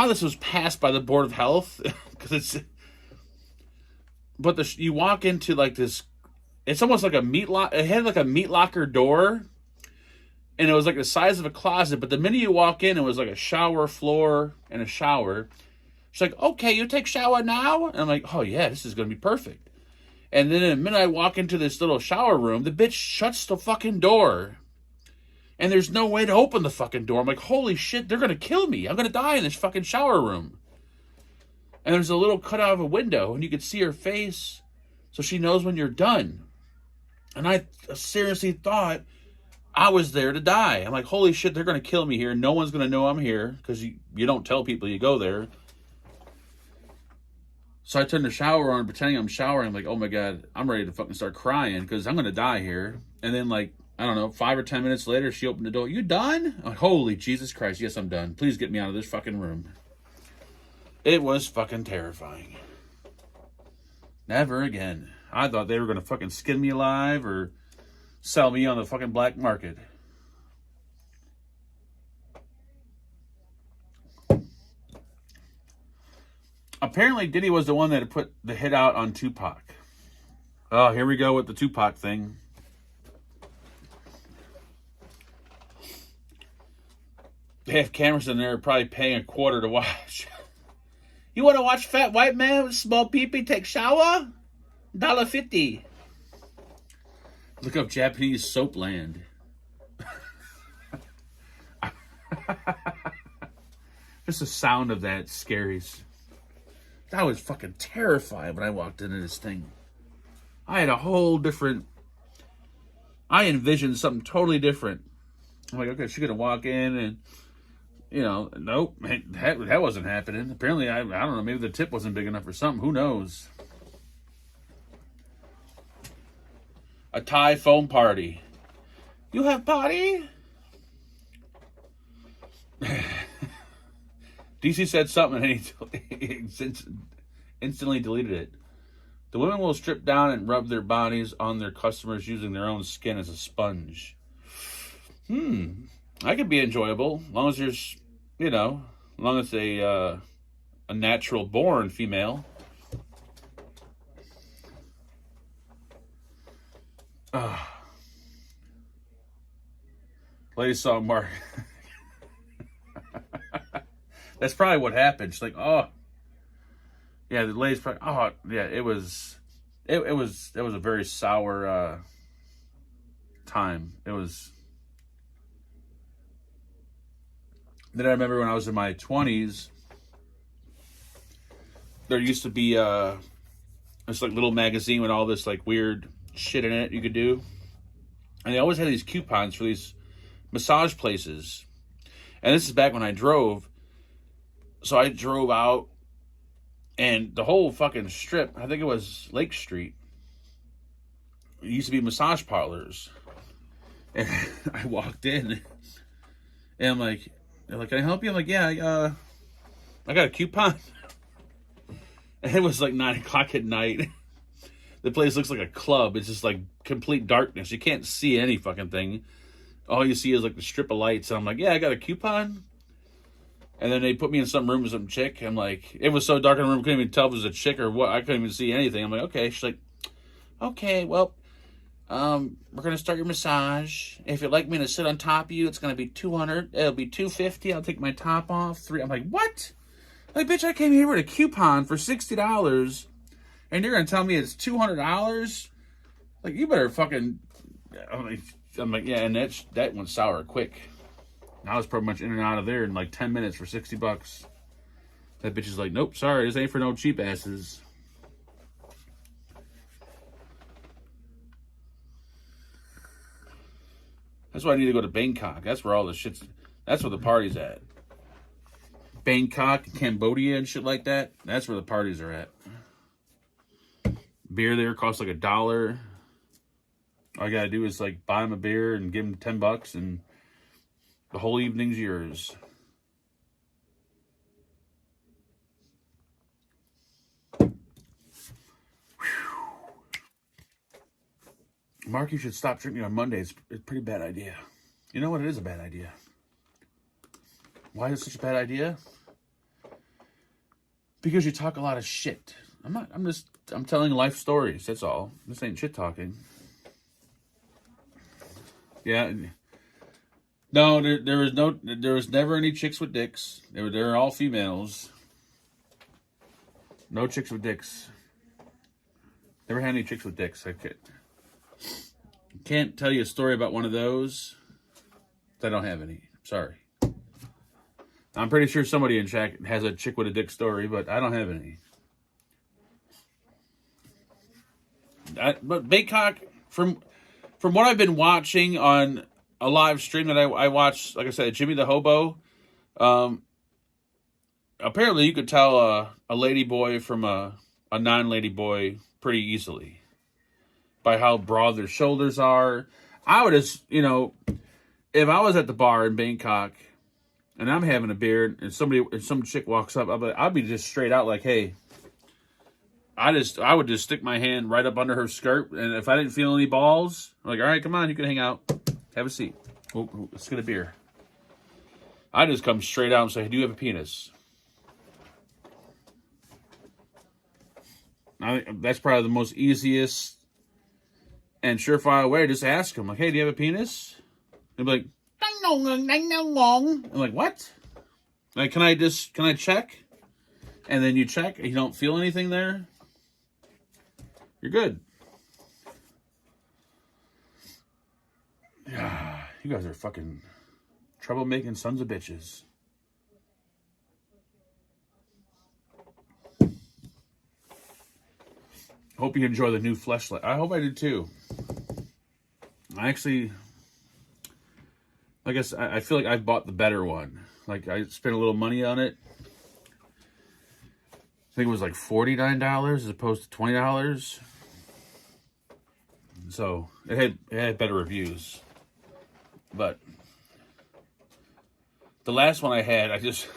this was passed by the Board of Health, because you walk into like this. It's almost like a meat lock. It had like a meat locker door, and it was like the size of a closet. But the minute you walk in, it was like a shower floor and a shower. She's like, "Okay, you take shower now?" And I'm like, "Oh yeah, this is gonna be perfect." And then the minute I walk into this little shower room, the bitch shuts the fucking door, and there's no way to open the fucking door. I'm like, "Holy shit, they're gonna kill me! I'm gonna die in this fucking shower room." And there's a little cutout of a window, and you can see her face, so she knows when you're done. And I seriously thought I was there to die. I'm like, holy shit, they're going to kill me here. No one's going to know I'm here, because you don't tell people you go there. So I turned the shower on, pretending I'm showering. I'm like, oh my God, I'm ready to fucking start crying, because I'm going to die here. And then, like, I don't know, 5 or 10 minutes later, she opened the door. You done? I'm like, holy Jesus Christ, yes, I'm done. Please get me out of this fucking room. It was fucking terrifying. Never again. I thought they were going to fucking skin me alive or sell me on the fucking black market. Apparently, Diddy was the one that put the hit out on Tupac. Oh, here we go with the Tupac thing. They have cameras in there, probably paying $0.25 to watch. You want to watch fat white man with small peepee take shower? $1.50. Look up Japanese soap land. Just the sound of that scaries. I was fucking terrified when I walked into this thing. I had a whole different... I envisioned something totally different. I'm like, okay, she's going to walk in and... You know, nope, that wasn't happening. Apparently, I don't know, maybe the tip wasn't big enough or something. Who knows? A Thai foam party. You have party? DC said something and he instantly deleted it. The women will strip down and rub their bodies on their customers using their own skin as a sponge. That could be enjoyable, as long as there's, you know, as long as a natural born female. Lady saw Mark. That's probably what happened. She's like, oh, yeah. The lady's probably, oh, yeah. It was a very sour time. It was. Then I remember when I was in my 20s, there used to be this like little magazine with all this like weird shit in it you could do. And they always had these coupons for these massage places. And this is back when I drove. So I drove out and the whole fucking strip, I think it was Lake Street, it used to be massage parlors. And I walked in and I'm like, they're like, can I help you? I'm like, yeah, I got a coupon. And it was like 9 o'clock at night. The place looks like a club. It's just like complete darkness. You can't see any fucking thing. All you see is like the strip of lights. And I'm like, yeah, I got a coupon. And then they put me in some room with some chick. I'm like, it was so dark in the room, I couldn't even tell if it was a chick or what. I couldn't even see anything. I'm like, okay. She's like, okay, well, we're going to start your massage. If you'd like me to sit on top of you, it's going to be $200. It'll be $250. I'll take my top off. $3. I'm like, what? Like, bitch, I came here with a coupon for $60, and you're going to tell me it's $200? Like, you better fucking... I'm like, yeah, and that went sour quick. I was pretty much in and out of there in like 10 minutes for $60. That bitch is like, nope, sorry, this ain't for no cheap asses. That's why I need to go to Bangkok. That's where all the shit's... That's where the party's at. Bangkok, Cambodia, and shit like that. That's where the parties are at. Beer there costs like $1. All I gotta do is like buy him a beer and give him $10, and the whole evening's yours. Mark, you should stop drinking on Mondays. It's a pretty bad idea. You know what? It is a bad idea. Why is it such a bad idea? Because you talk a lot of shit. I'm telling life stories. That's all. This ain't shit talking. Yeah. No, there was never any chicks with dicks. They were all females. No chicks with dicks. Never had any chicks with dicks. I can't tell you a story about one of those. I don't have any. Sorry. I'm pretty sure somebody in chat has a chick with a dick story, but I don't have any. But Bangkok, from what I've been watching on a live stream that I watched, like I said, Jimmy the Hobo, apparently you could tell a lady boy from a non-lady boy pretty easily by how broad their shoulders are. I would just, if I was at the bar in Bangkok and I'm having a beer and some chick walks up, I'd be just straight out like, hey, I would just stick my hand right up under her skirt, and if I didn't feel any balls, I'm like, all right, come on, you can hang out. Have a seat. Oh, let's get a beer. I just come straight out and say, do you have a penis? I think that's probably the most easiest and surefire way. Just ask them, like, hey, do you have a penis? They'll be like, I'm like, what? Like, can I check? And then you check, and you don't feel anything there, you're good. Yeah, you guys are fucking troublemaking sons of bitches. Hope you enjoy the new fleshlight. I hope I did too. I actually, I guess I feel like I bought the better one. Like, I spent a little money on it. I think it was like $49 as opposed to $20. So it had better reviews. But the last one I had, I just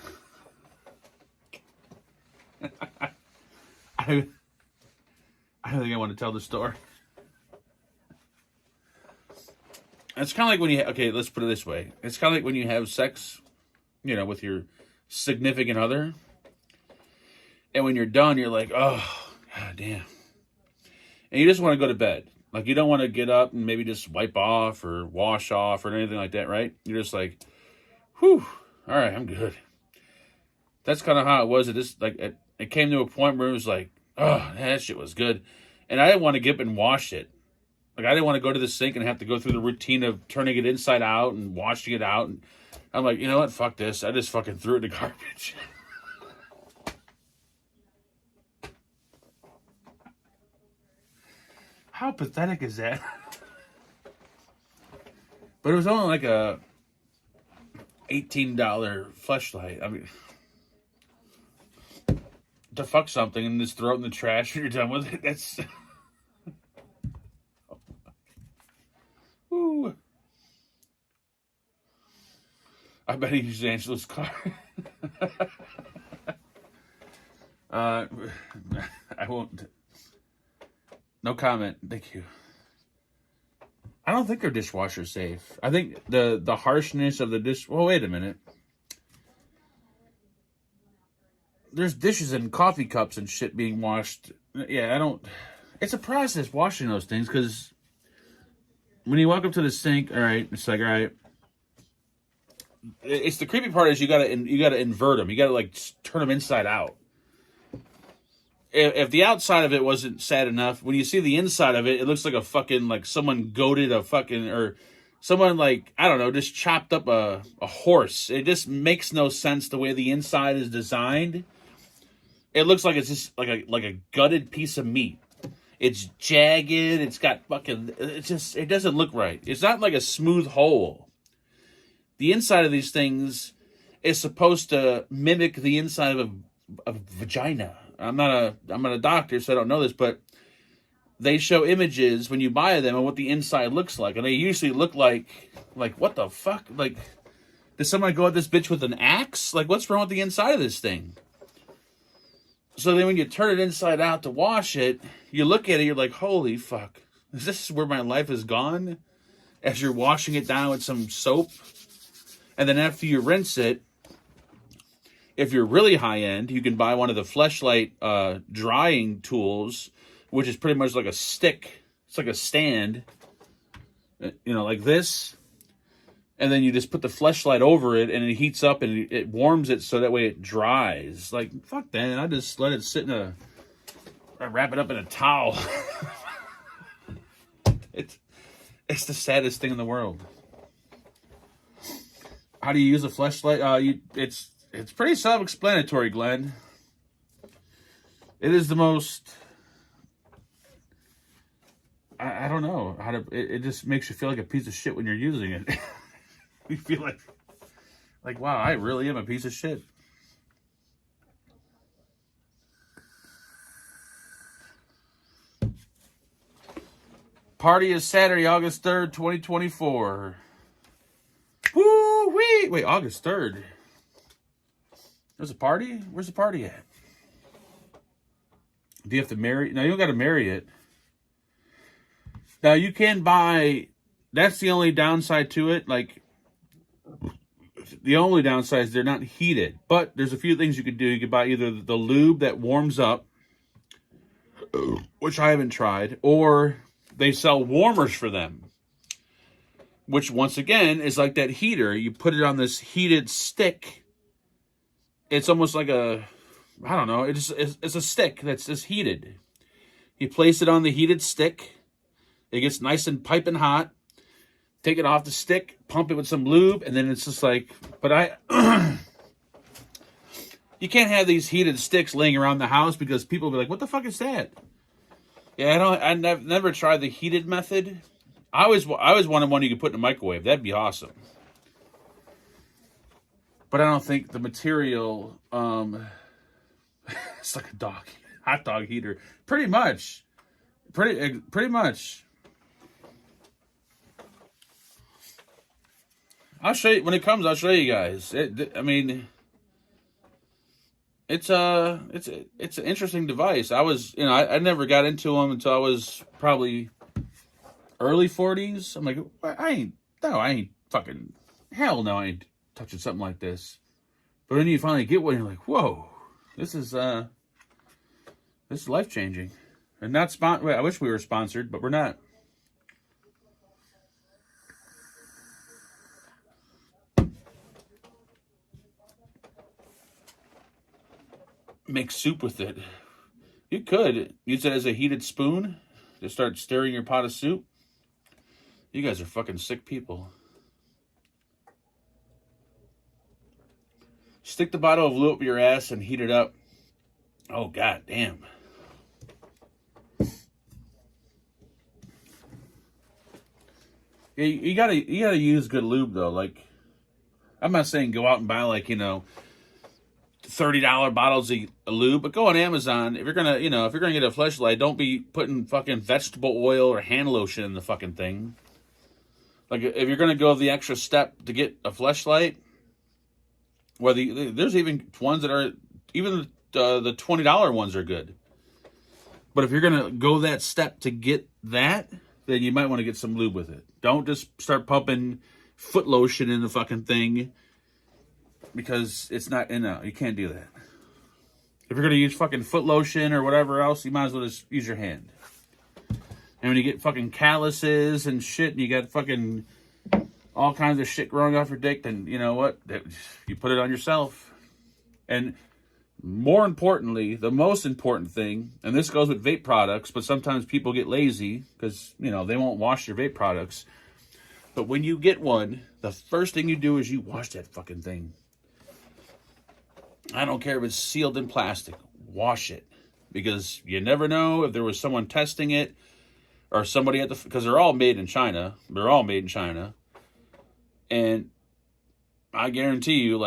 I don't think I want to tell the story. It's kind of like when you okay, let's put it this way. It's kind of like when you have sex, you know, with your significant other. And when you're done, you're like, oh, God damn. And you just want to go to bed. Like, you don't want to get up and maybe just wipe off or wash off or anything like that, right? You're just like, whew, all right, I'm good. That's kind of how it was. It came to a point where it was like, oh, that shit was good. And I didn't want to get up and wash it. Like, I didn't want to go to the sink and have to go through the routine of turning it inside out and washing it out. And I'm like, you know what? Fuck this. I just fucking threw it in the garbage. How pathetic is that? But it was only like a $18 fleshlight. I mean, to fuck something and just throw it in the trash when you're done with it, that's... Ooh. I bet he used Angela's car. I won't... No comment. Thank you. I don't think their dishwasher's safe. I think the harshness of the dish... Well, wait a minute. There's dishes and coffee cups and shit being washed. Yeah, I don't... It's a process washing those things, because when you walk up to the sink, all right, it's like, all right. It's the creepy part is you gotta invert them. You gotta, like, turn them inside out. If the outside of it wasn't sad enough, when you see the inside of it, it looks like a fucking, like someone goaded a fucking, or someone, like, I don't know, just chopped up a horse. It just makes no sense the way the inside is designed. It looks like it's just like a gutted piece of meat. It's jagged. It's got fucking, it doesn't look right. It's not like a smooth hole. The inside of these things is supposed to mimic the inside of a vagina. I'm not a doctor, so I don't know this, but they show images when you buy them of what the inside looks like, and they usually look like what the fuck? Like, did somebody go at this bitch with an axe? Like, what's wrong with the inside of this thing? So then when you turn it inside out to wash it, you look at it, you're like, holy fuck. Is this where my life has gone? As you're washing it down with some soap. And then after you rinse it, if you're really high-end, you can buy one of the fleshlight drying tools, which is pretty much like a stick. It's like a stand, you know, like this. And then you just put the fleshlight over it, and it heats up, and it warms it so that way it dries. Like, fuck that. I just let it sit in I wrap it up in a towel. It's the saddest thing in the world. How do you use a fleshlight? It's pretty self-explanatory, Glenn. It is the most... I don't know how to... It just makes you feel like a piece of shit when you're using it. You feel like, wow, I really am a piece of shit. Party is Saturday, August 3rd, 2024. Woo-wee! Wait, August 3rd. There's a party? Where's the party at? Do you have to marry? No, you don't got to marry it. Now, you can buy... That's the only downside to it. Like, the only downside is they're not heated. But there's a few things you could do. You could buy either the lube that warms up, which I haven't tried, or they sell warmers for them, which once again is like that heater. You put it on this heated stick. It's almost like a, I don't know, it's a stick that's just heated. You place it on the heated stick. It gets nice and piping hot. Take it off the stick, pump it with some lube, and then it's just like, but you can't have these heated sticks laying around the house because people will be like, what the fuck is that? Yeah, I've never tried the heated method. I always wanted one you could put in a microwave. That'd be awesome. But I don't think the material, it's like a hot dog heater. Pretty much. Pretty much. I'll show you when it comes. I'll show you guys. I mean, it's an interesting device. I never got into them until I was probably early 40s. I'm like, I ain't fucking hell no. I ain't touching something like this. But then you finally get one, you're like, whoa, this is life changing. And not I wish we were sponsored, but we're not. Make soup with it. You could use it as a heated spoon to start stirring your pot of soup. You guys are fucking sick people. Stick the bottle of lube up your ass and heat it up. Oh, god damn. You gotta use good lube though. Like, I'm not saying go out and buy like, $30 bottles of lube, but go on Amazon. If you're gonna get a fleshlight, don't be putting fucking vegetable oil or hand lotion in the fucking thing. Like, if you're gonna go the extra step to get a fleshlight, there's even ones that are, even the $20 ones are good. But if you're gonna go that step to get that, then you might want to get some lube with it. Don't just start pumping foot lotion in the fucking thing. Because it's not, you can't do that. If you're going to use fucking foot lotion or whatever else, you might as well just use your hand. And when you get fucking calluses and shit, and you got fucking all kinds of shit growing off your dick, then you know what? You put it on yourself. And more importantly, the most important thing, and this goes with vape products, but sometimes people get lazy because, they won't wash their vape products. But when you get one, the first thing you do is you wash that fucking thing. I don't care if it's sealed in plastic. Wash it. Because you never know if there was someone testing it or somebody because they're all made in China. They're all made in China. And I guarantee you,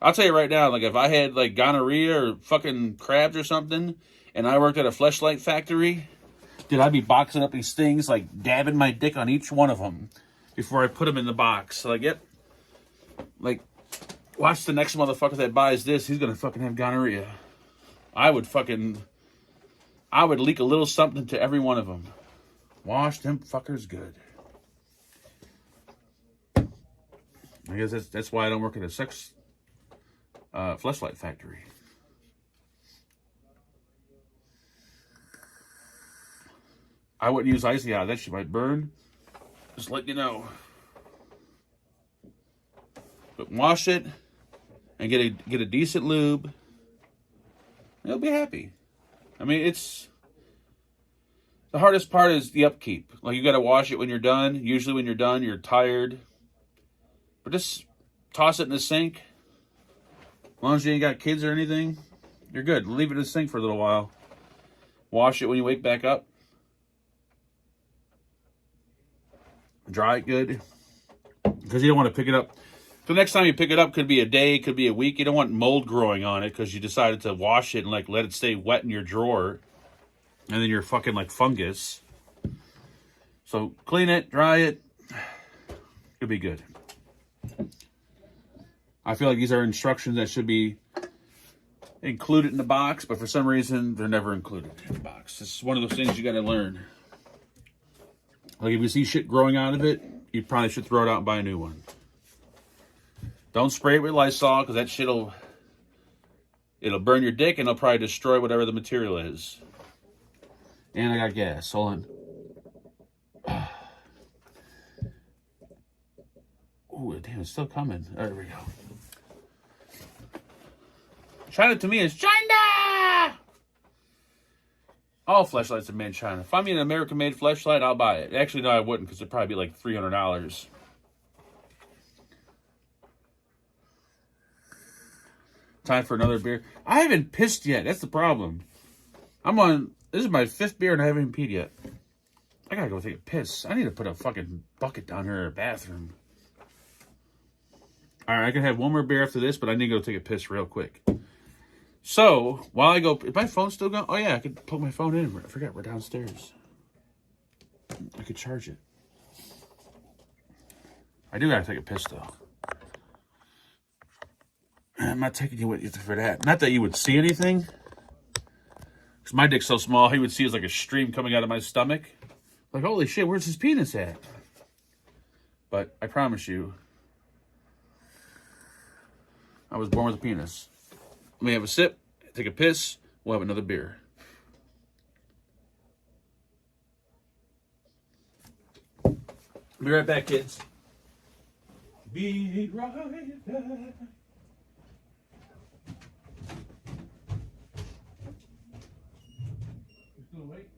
I'll tell you right now, if I had, gonorrhea or fucking crabs or something, and I worked at a fleshlight factory, I'd be boxing up these things, dabbing my dick on each one of them before I put them in the box. Yep. Watch the next motherfucker that buys this. He's going to fucking have gonorrhea. I would leak a little something to every one of them. Wash them fuckers good. I guess that's why I don't work at a sex fleshlight factory. I wouldn't use icy hot. That shit might burn. Just let you know. But wash it and get a decent lube. You'll be happy. I mean, the hardest part is the upkeep. You got to wash it when you're done. Usually when you're done, you're tired. But just toss it in the sink. As long as you ain't got kids or anything, you're good. Leave it in the sink for a little while. Wash it when you wake back up. Dry it good. Because you don't want to pick it up. The next time you pick it up could be a day, could be a week. You don't want mold growing on it because you decided to wash it and let it stay wet in your drawer. And then you're fucking fungus. So clean it, dry it. It'll be good. I feel like these are instructions that should be included in the box, but for some reason they're never included in the box. It's one of those things you got to learn. If you see shit growing out of it, you probably should throw it out and buy a new one. Don't spray it with Lysol because that shit'll burn your dick and it'll probably destroy whatever the material is. And I got gas. Hold on. Oh, damn, it's still coming. There we go. China to me is China! All fleshlights are made in China. If I mean an American-made fleshlight, I'll buy it. Actually, no, I wouldn't, because it'd probably be like $300. Time for another beer. I haven't pissed yet. That's the problem. This is my 5th beer and I haven't even peed yet. I gotta go take a piss. I need to put a fucking bucket down here in the bathroom. Alright, I can have one more beer after this, but I need to go take a piss real quick. So, while I go... Is my phone still going? Oh yeah, I could put my phone in. I forgot we're downstairs. I could charge it. I do gotta take a piss, though. I'm not taking you with you for that. Not that you would see anything. Because my dick's so small, he would see it's like a stream coming out of my stomach. Like, holy shit, where's his penis at? But I promise you, I was born with a penis. Let me have a sip, take a piss, we'll have another beer. Be right back, kids. Be right back. Still awake?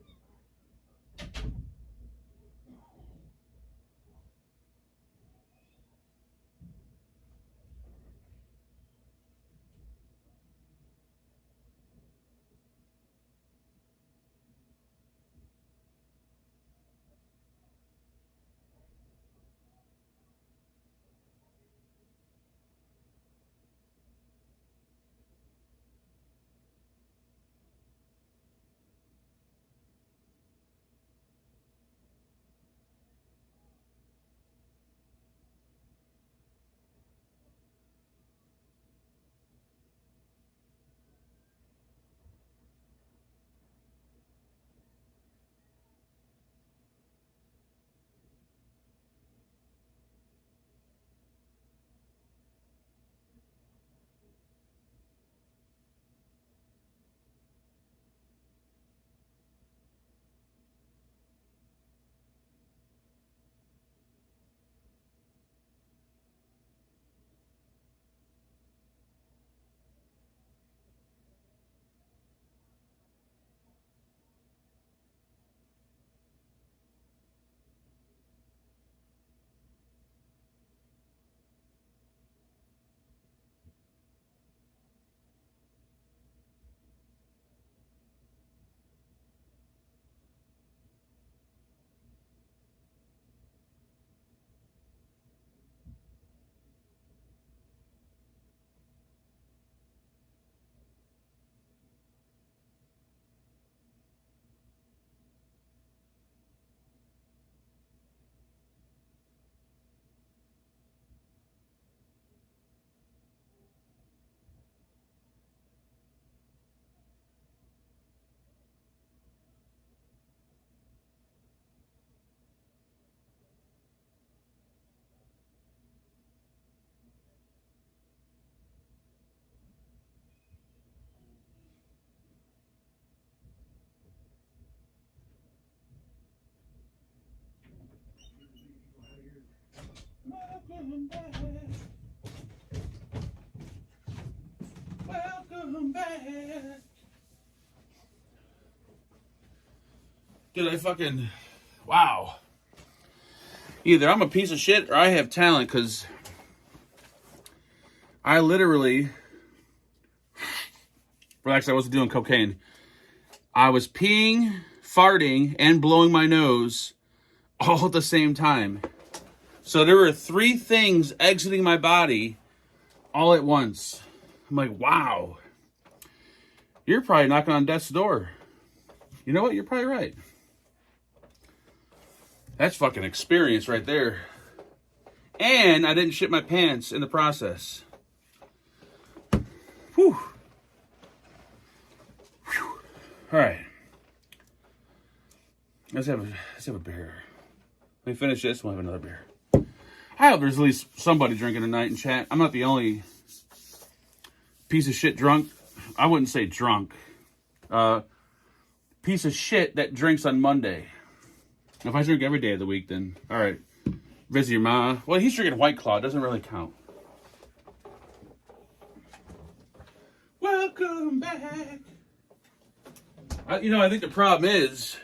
Welcome back. Welcome back. Did I fucking... Wow. Either I'm a piece of shit or I have talent, because I literally... Relax, I wasn't doing cocaine. I was peeing, farting, and blowing my nose all at the same time. So there were 3 things exiting my body all at once. I'm like, wow. You're probably knocking on death's door. You know what? You're probably right. That's fucking experience right there. And I didn't shit my pants in the process. Whew. Whew. All right. Let's have a beer. Let me finish this. We'll have another beer. I hope there's at least somebody drinking tonight in chat. I'm not the only piece of shit drunk. I wouldn't say drunk. piece of shit that drinks on Monday. If I drink every day of the week, then all right. Visit your ma. Well, he's drinking White Claw. It doesn't really count. Welcome back. I think the problem is,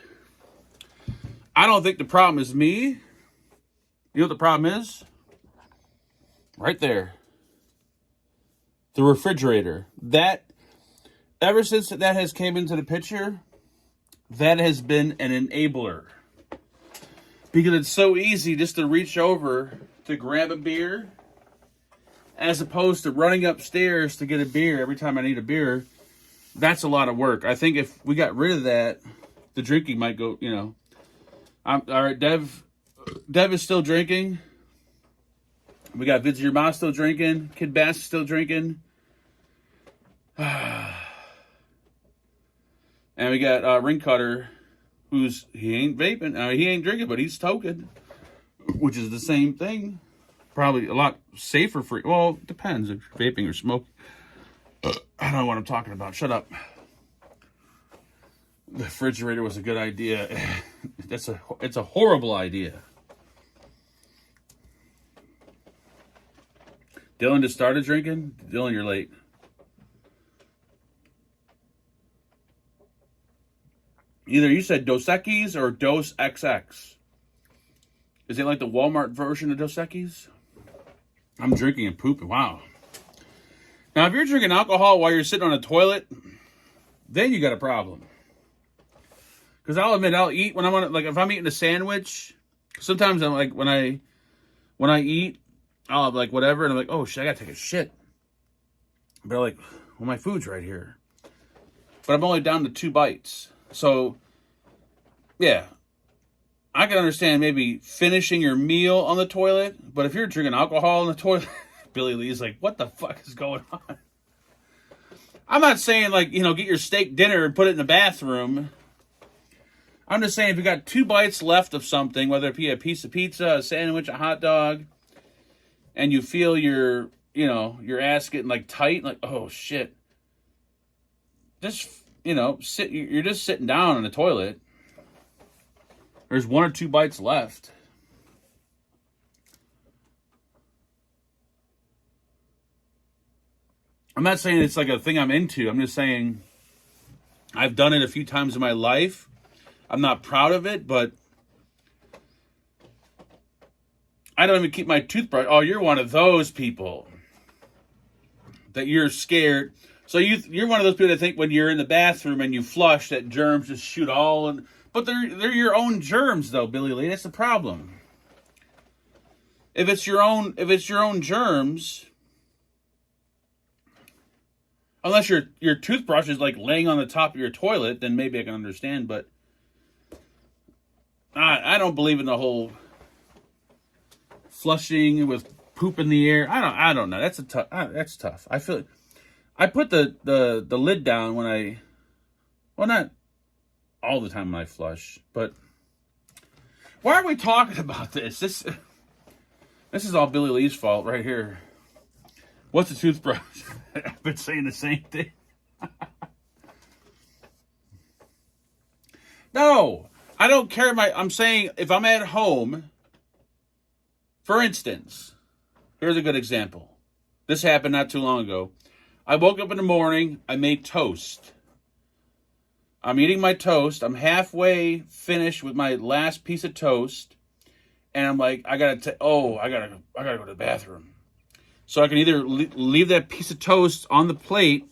I don't think the problem is me. You know what the problem is? Right there. The refrigerator. That, ever since that has came into the picture, that has been an enabler. Because it's so easy just to reach over to grab a beer, as opposed to running upstairs to get a beer every time I need a beer. That's a lot of work. I think if we got rid of that, the drinking might go, all right, Dev is still drinking. We got Vids Your Ma still drinking. Kid Bass is still drinking. And we got Ring Cutter, he ain't vaping. He ain't drinking, but he's toking, which is the same thing. Probably a lot safer for, well, it depends if you're vaping or smoking. I don't know what I'm talking about. Shut up. The refrigerator was a good idea. It's a horrible idea. Dylan just started drinking? Dylan, you're late. Either you said Dos Equis or Dos XX. Is it like the Walmart version of Dos Equis? I'm drinking and pooping. Wow. Now, if you're drinking alcohol while you're sitting on a toilet, then you got a problem. Because I'll admit, I'll eat when I'm on, like, if I'm eating a sandwich, sometimes I'm like, when I eat, I'll have like whatever, and I'm like, oh shit, I gotta take a shit. But I'm like, well, my food's right here. But I'm only down to 2 bites. So, yeah. I can understand maybe finishing your meal on the toilet, but if you're drinking alcohol in the toilet, Billy Lee's like, what the fuck is going on? I'm not saying, like, get your steak dinner and put it in the bathroom. I'm just saying if you got 2 bites left of something, whether it be a piece of pizza, a sandwich, a hot dog, and you feel your ass getting, like, tight, like, oh, shit. Just, you're just sitting down in the toilet. There's 1 or 2 bites left. I'm not saying it's like a thing I'm into. I'm just saying I've done it a few times in my life. I'm not proud of it, but I don't even keep my toothbrush. Oh, you're one of those people that you're scared. So you're one of those people that think when you're in the bathroom and you flush that germs just shoot all and... But they're your own germs, though, Billy Lee. That's the problem. If it's your own germs, unless your toothbrush is like laying on the top of your toilet, then maybe I can understand. But I don't believe in the whole flushing with poop in the air. I don't know. That's tough. I feel I put the lid down when not all the time when I flush, but why are we talking about this? This is all Billy Lee's fault right here. What's a toothbrush? I've been saying the same thing. No, I don't care. I'm saying if I'm at home, for instance, here's a good example. This happened not too long ago. I woke up in the morning, I made toast. I'm eating my toast. I'm halfway finished with my last piece of toast. And I'm like, I gotta go to the bathroom. So I can either leave that piece of toast on the plate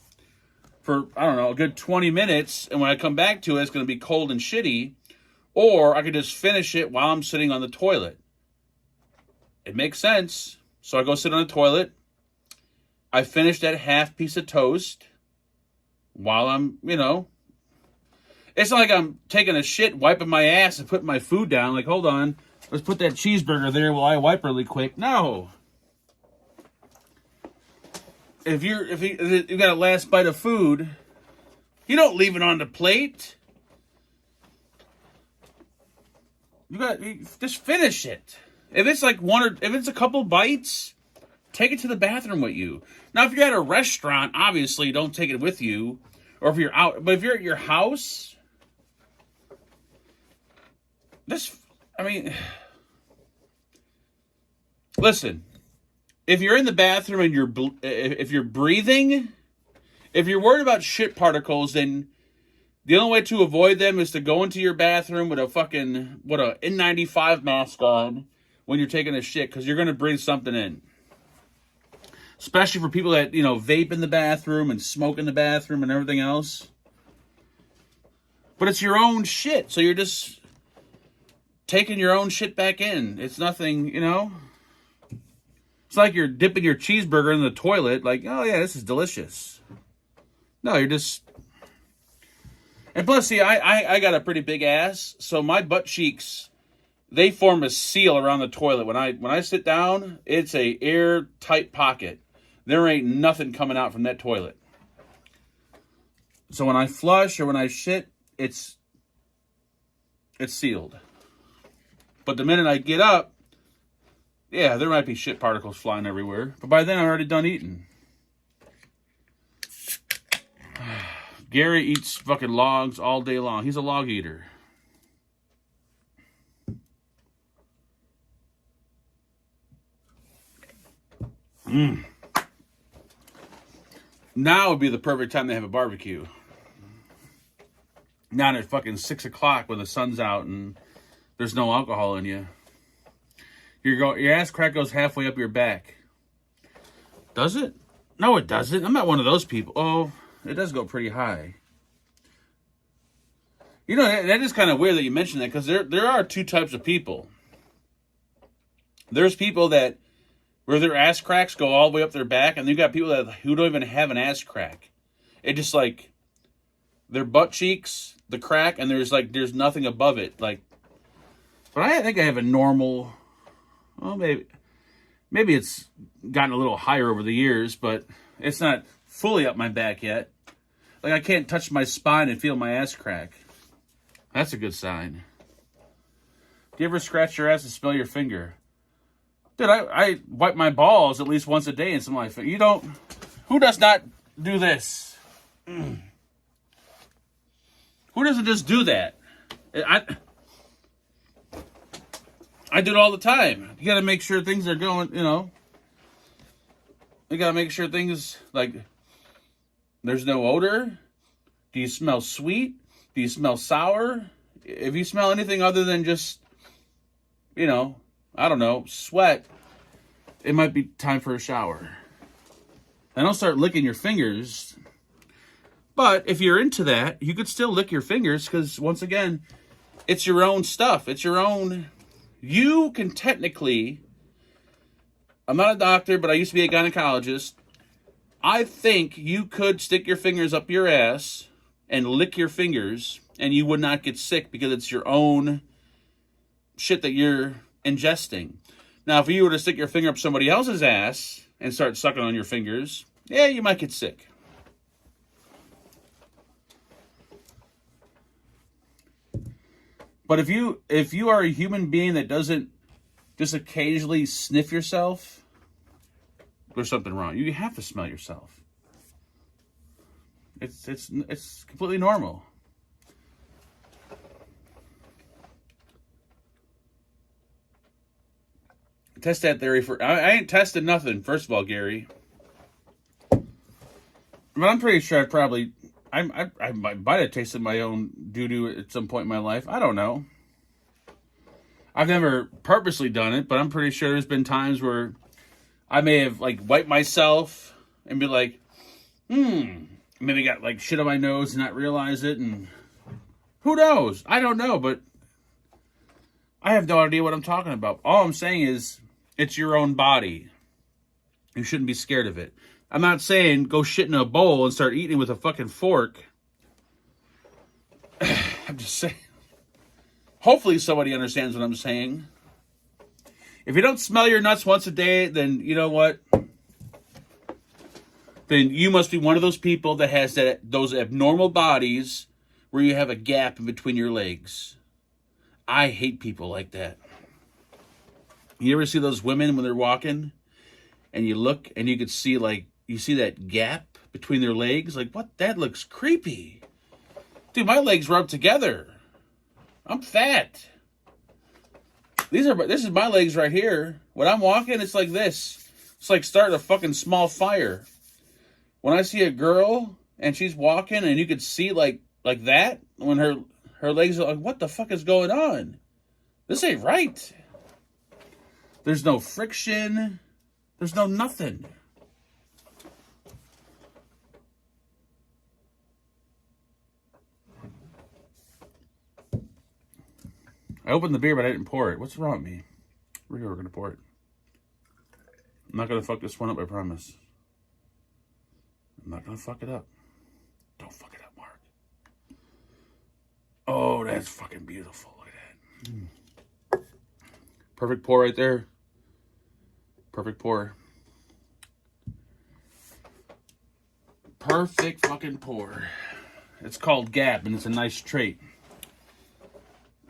for, I don't know, a good 20 minutes. And when I come back to it, it's going to be cold and shitty. Or I could just finish it while I'm sitting on the toilet. It makes sense. So I go sit on the toilet. I finish that half piece of toast while I'm, It's not like I'm taking a shit, wiping my ass, and putting my food down. Like, hold on, let's put that cheeseburger there while I wipe really quick. No. If you got a last bite of food, you don't leave it on the plate. You just finish it. If it's like if it's a couple bites, take it to the bathroom with you. Now, if you're at a restaurant, obviously don't take it with you, or if you're out. But if you're at your house, Listen, if you're in the bathroom and if you're breathing, if you're worried about shit particles, then the only way to avoid them is to go into your bathroom with a N95 mask on when you're taking a shit, because you're going to breathe something in. Especially for people that, vape in the bathroom and smoke in the bathroom and everything else. But it's your own shit, so you're just taking your own shit back in. It's nothing, It's like you're dipping your cheeseburger in the toilet, like, oh yeah, this is delicious. No, you're just... And plus, see, I got a pretty big ass, so my butt cheeks, they form a seal around the toilet. When I sit down, it's a airtight pocket. There ain't nothing coming out from that toilet. So when I flush or when I shit, it's sealed. But the minute I get up, yeah, there might be shit particles flying everywhere. But by then, I'm already done eating. Gary eats fucking logs all day long. He's a log eater. Now would be the perfect time to have a barbecue. Not at fucking 6 o'clock when the sun's out and there's no alcohol in you. Your ass crack goes halfway up your back. Does it? No, it doesn't. I'm not one of those people. Oh, it does go pretty high. That is kind of weird that you mentioned that, because there are two types of people. There's people that where their ass cracks go all the way up their back, and you got people who don't even have an ass crack. It just like their butt cheeks, the crack, and there's nothing above it. But I think I have a normal. Well, maybe it's gotten a little higher over the years, but it's not fully up my back yet. Like, I can't touch my spine and feel my ass crack. That's a good sign. Do you ever scratch your ass and smell your finger? Dude, I wipe my balls at least once a day and smell my finger. You don't... Who does not do this? Who doesn't just do that? I do it all the time. You gotta make sure things are going, You gotta make sure things, there's no odor. Do you smell sweet? Do you smell sour? If you smell anything other than just, I don't know, sweat, it might be time for a shower. And don't start licking your fingers. But if you're into that, you could still lick your fingers, because, once again, it's your own stuff. It's your own... You can technically... I'm not a doctor, but I used to be a gynecologist. I think you could stick your fingers up your ass and lick your fingers, and you would not get sick, because it's your own shit that you're ingesting. Now, if you were to stick your finger up somebody else's ass and start sucking on your fingers, yeah, you might get sick. But if you are a human being that doesn't just occasionally sniff yourself, there's something wrong. You have to smell yourself. It's completely normal. Test that theory for... I ain't tested nothing, first of all, Gary. But I'm pretty sure I might have tasted my own doo-doo at some point in my life. I don't know. I've never purposely done it, but I'm pretty sure there's been times where I may have, wiped myself and be like, maybe got, shit on my nose and not realize it, and who knows? I don't know, but I have no idea what I'm talking about. All I'm saying is, it's your own body. You shouldn't be scared of it. I'm not saying go shit in a bowl and start eating with a fucking fork. I'm just saying. Hopefully somebody understands what I'm saying. If you don't smell your nuts once a day, then you know what? Then you must be one of those people that has those abnormal bodies where you have a gap in between your legs. I hate people like that. You ever see those women when they're walking and you look and you could see you see that gap between their legs? What? That looks creepy. Dude, my legs rub together. I'm fat. This is my legs right here. When I'm walking, it's like this. It's like starting a fucking small fire. When I see a girl and she's walking and you could see like that, when her legs are like, what the fuck is going on? This ain't right. There's no friction. There's no nothing. I opened the beer, but I didn't pour it. What's wrong with me? We're going to pour it. I'm not going to fuck this one up, I promise. I'm not going to fuck it up. Don't fuck it up, Mark. Oh, that's fucking beautiful. Look at that. Perfect pour right there. Perfect pour. Perfect fucking pour. It's called Gap, and it's a nice trait.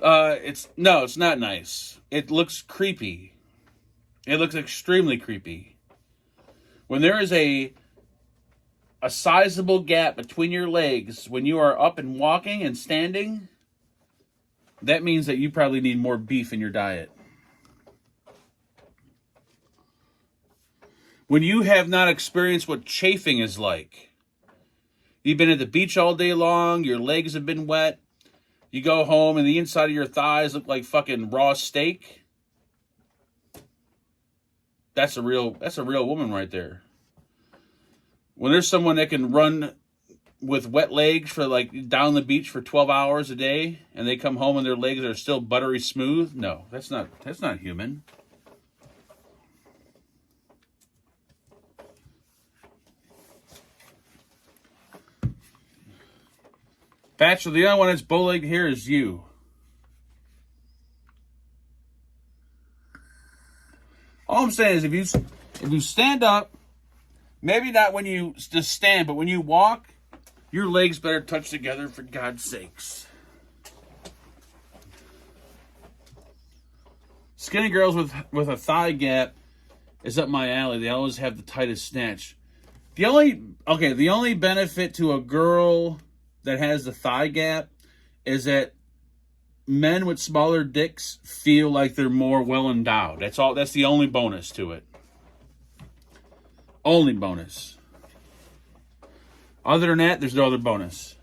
It's not nice. It looks creepy. It looks extremely creepy. When there is a sizable gap between your legs when you are up and walking and standing, that means that you probably need more beef in your diet. When you have not experienced what chafing is like, you've been at the beach all day long, your legs have been wet, you go home and the inside of your thighs look like fucking raw steak. That's a real woman right there. When there's someone that can run with wet legs for like down the beach for 12 hours a day and they come home and their legs are still buttery smooth, no, that's not human. Bachelor, the only one that's bow-legged here is you. All I'm saying is if you stand up, maybe not when you just stand, but when you walk, your legs better touch together for God's sakes. Skinny girls with a thigh gap is up my alley. They always have the tightest snatch. The only benefit to a girl that has the thigh gap is that men with smaller dicks feel like they're more well endowed. That's all. That's the only bonus to it. Only bonus. Other than that, there's no other bonus.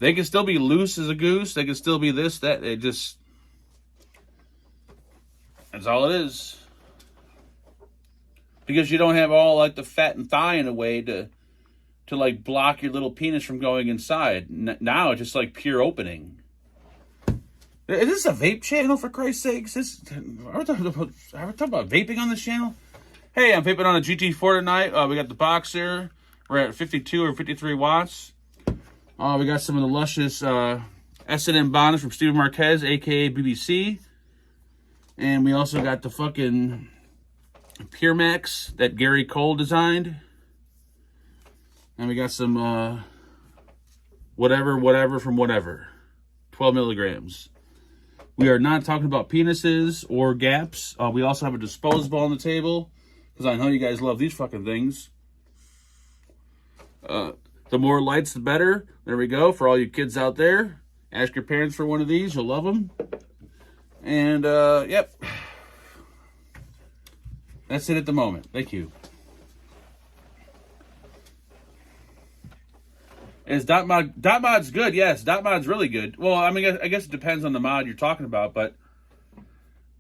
They can still be loose as a goose. They can still be this, that. That's all it is. Because you don't have all like the fat and thigh in a way to like block your little penis from going inside. Now it's just like pure opening. Is this a vape channel, for Christ's sakes? Are we talking about vaping on this channel? Hey, I'm vaping on a GT4 tonight. We got the box here. We're at 52 or 53 watts. We got some of the luscious S&M bonnets from Steven Marquez, a.k.a. BBC. And we also got the fucking Pure Max that Gary Cole designed. And we got some whatever from whatever. 12 milligrams. We are not talking about penises or gaps. We also have a disposable on the table, because I know you guys love these fucking things. The more lights, the better. There we go. For all you kids out there, ask your parents for one of these. You'll love them. And, yep. That's it at the moment. Thank you. Is dot mod's good? Yes, dot mod's really good. Well, I mean, I guess it depends on the mod you're talking about, but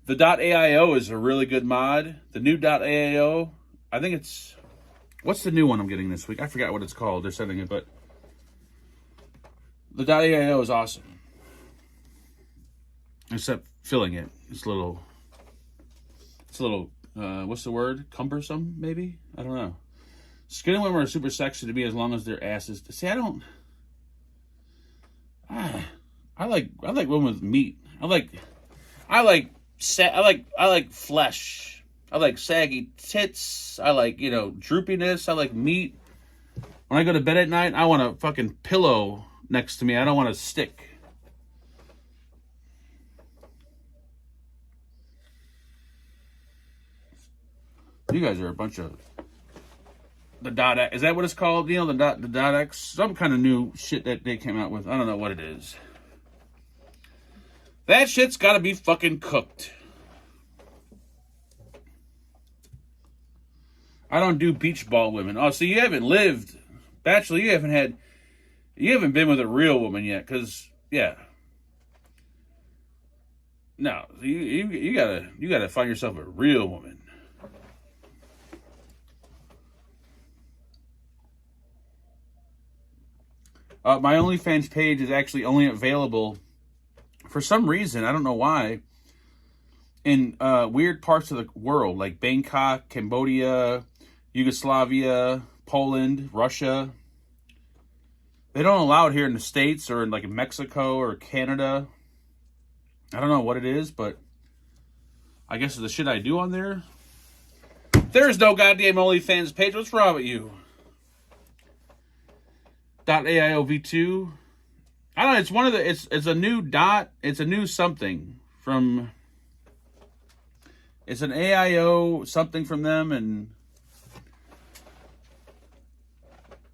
the .aio is a really good mod. The new .aio, I think it's, what's the new one I'm getting this week? I forgot what it's called. They're sending it, but the .aio is awesome. Except filling it, it's a little, what's the word? Cumbersome, maybe? I don't know. Skinny women are super sexy to me as long as their asses. See, I like women with meat. I like flesh. I like saggy tits. I like, droopiness. I like meat. When I go to bed at night, I want a fucking pillow next to me. I don't want a stick. You guys are a bunch of the dot X. Is that what it's called? The dot X? Some kind of new shit that they came out with. I don't know what it is. That shit's gotta be fucking cooked. I don't do beach ball women. Oh, so you haven't lived, Bachelor, you haven't been with a real woman yet, because, yeah. No, you gotta find yourself a real woman. My OnlyFans page is actually only available, for some reason, I don't know why, in weird parts of the world, like Bangkok, Cambodia, Yugoslavia, Poland, Russia. They don't allow it here in the States or in like Mexico or Canada. I don't know what it is, but I guess it's the shit I do on there. There's no goddamn OnlyFans page. What's wrong with you? .aiov2. I don't know. It's one of the. It's a new dot. It's a new something from. It's an AIO something from them, and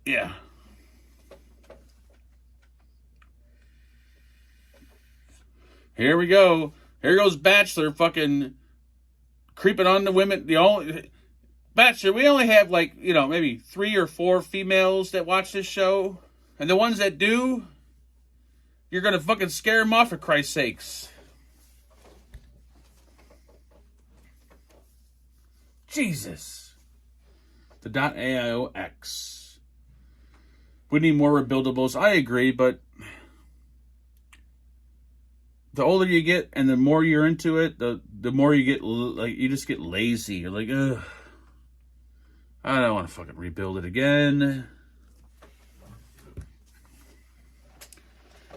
yeah. Here we go. Here goes Bachelor fucking creeping on the women. The only Bachelor, we only have like, maybe 3 or 4 females that watch this show. And the ones that do, you're going to fucking scare them off, for Christ's sakes. Jesus. The .aiox. We need more rebuildables. I agree, but the older you get and the more you're into it, the more you get, like, you just get lazy. You're like, ugh, I don't want to fucking rebuild it again.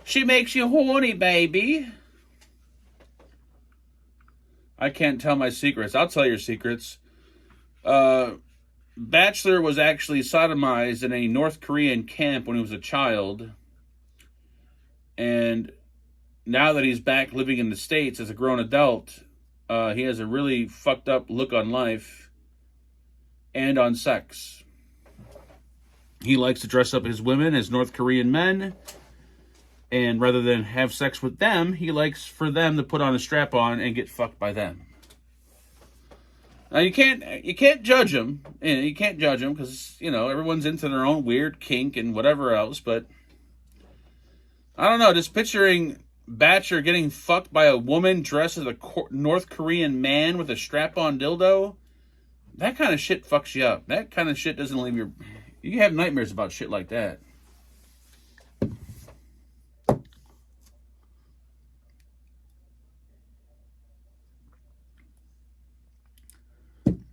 She makes you horny, baby. I can't tell my secrets. I'll tell your secrets. Bachelor was actually sodomized in a North Korean camp when he was a child. And now that he's back living in the States as a grown adult, he has a really fucked up look on life and on sex. He likes to dress up his women as North Korean men, and rather than have sex with them, he likes for them to put on a strap-on and get fucked by them. Now you can't judge him. You can't judge him because everyone's into their own weird kink and whatever else. But I don't know. Just picturing Bachelor getting fucked by a woman dressed as a North Korean man with a strap-on dildo, that kind of shit fucks you up. That kind of shit doesn't leave your... You have nightmares about shit like that.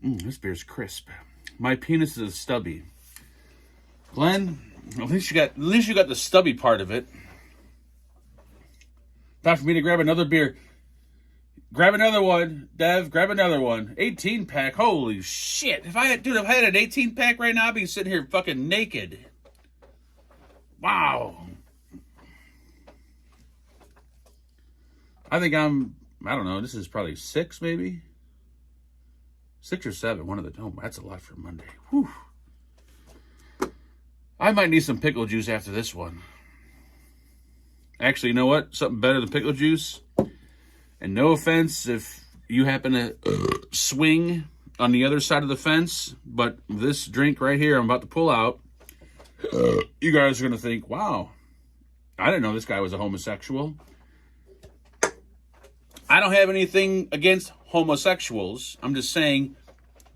This beer's crisp. My penis is stubby. Glenn, at least you got the stubby part of it. Time for me to grab another beer. Grab another one, Dev. Grab another one. 18-pack. Holy shit! If I had an 18-pack right now, I'd be sitting here fucking naked. Wow. I think I don't know. This is probably 6, maybe 6 or 7. One of the. Oh, that's a lot for Monday. Whew. I might need some pickle juice after this one. Actually, you know what? Something better than pickle juice. And no offense if you happen to swing on the other side of the fence, but this drink right here I'm about to pull out, you guys are going to think, wow, I didn't know this guy was a homosexual. I don't have anything against homosexuals. I'm just saying,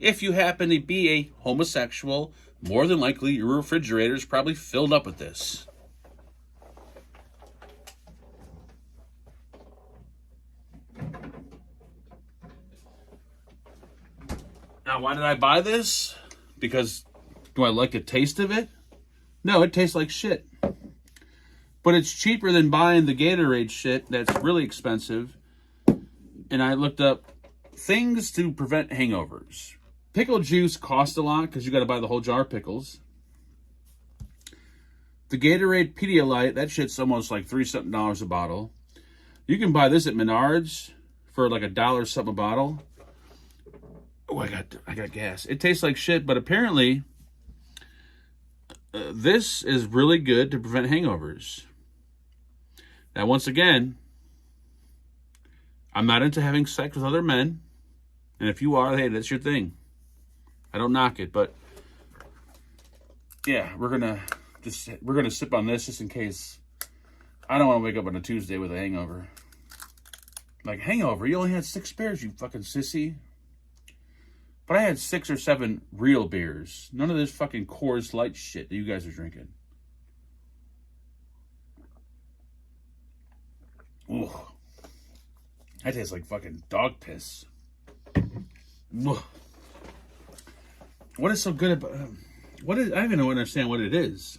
if you happen to be a homosexual, more than likely your refrigerator is probably filled up with this. Now, why did I buy this? Because do I like the taste of it? No, it tastes like shit. But it's cheaper than buying the Gatorade shit that's really expensive. And I looked up things to prevent hangovers. Pickle juice costs a lot because you got to buy the whole jar of pickles. The Gatorade Pedialyte, that shit's almost like $3-something a bottle. You can buy this at Menards for like $1 something a bottle. Oh, I got gas. It tastes like shit, but apparently this is really good to prevent hangovers. Now, once again, I'm not into having sex with other men. And if you are, hey, that's your thing. I don't knock it, but yeah, we're gonna sip on this just in case. I don't want to wake up on a Tuesday with a hangover. Like, hangover? You only had 6 beers, you fucking sissy. But I had 6 or 7 real beers. None of this fucking Coors Light shit that you guys are drinking. Ooh. That tastes like fucking dog piss. Ugh. What is so good about... I don't even understand what it is.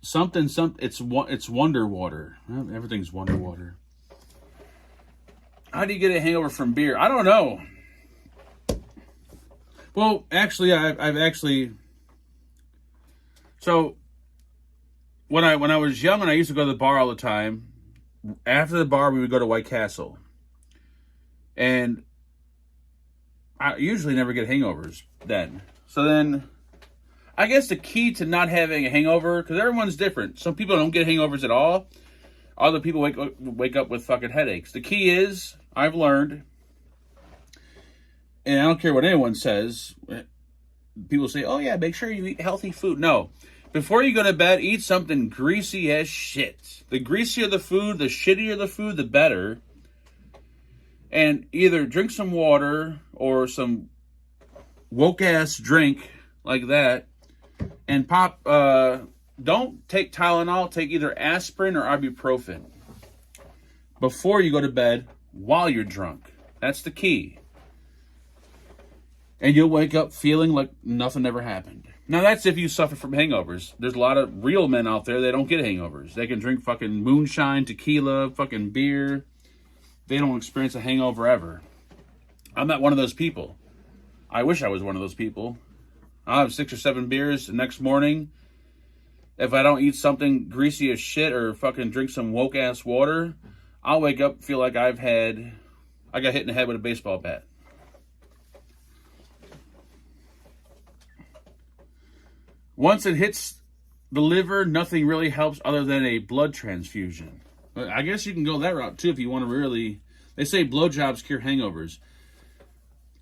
It's Wonder Water. Everything's Wonder Water. How do you get a hangover from beer? I don't know. Well, actually, I've actually... So, when I was young and I used to go to the bar all the time, after the bar, we would go to White Castle. And I usually never get hangovers then. So then, I guess the key to not having a hangover, because everyone's different. Some people don't get hangovers at all. Other people wake up with fucking headaches. The key is, I've learned, and I don't care what anyone says, people say, oh yeah, make sure you eat healthy food. No. Before you go to bed, eat something greasy as shit. The greasier the food, the shittier the food, the better. And either drink some water or some woke-ass drink like that. And don't take Tylenol, take either aspirin or ibuprofen before you go to bed while you're drunk. That's the key. And you'll wake up feeling like nothing ever happened. Now, that's if you suffer from hangovers. There's a lot of real men out there that don't get hangovers. They can drink fucking moonshine, tequila, fucking beer. They don't experience a hangover ever. I'm not one of those people. I wish I was one of those people. I'll have 6 or 7 beers the next morning. If I don't eat something greasy as shit or fucking drink some woke-ass water, I'll wake up feel like I got hit in the head with a baseball bat. Once it hits the liver, nothing really helps other than a blood transfusion. I guess you can go that route too if you want to really... They say blowjobs cure hangovers.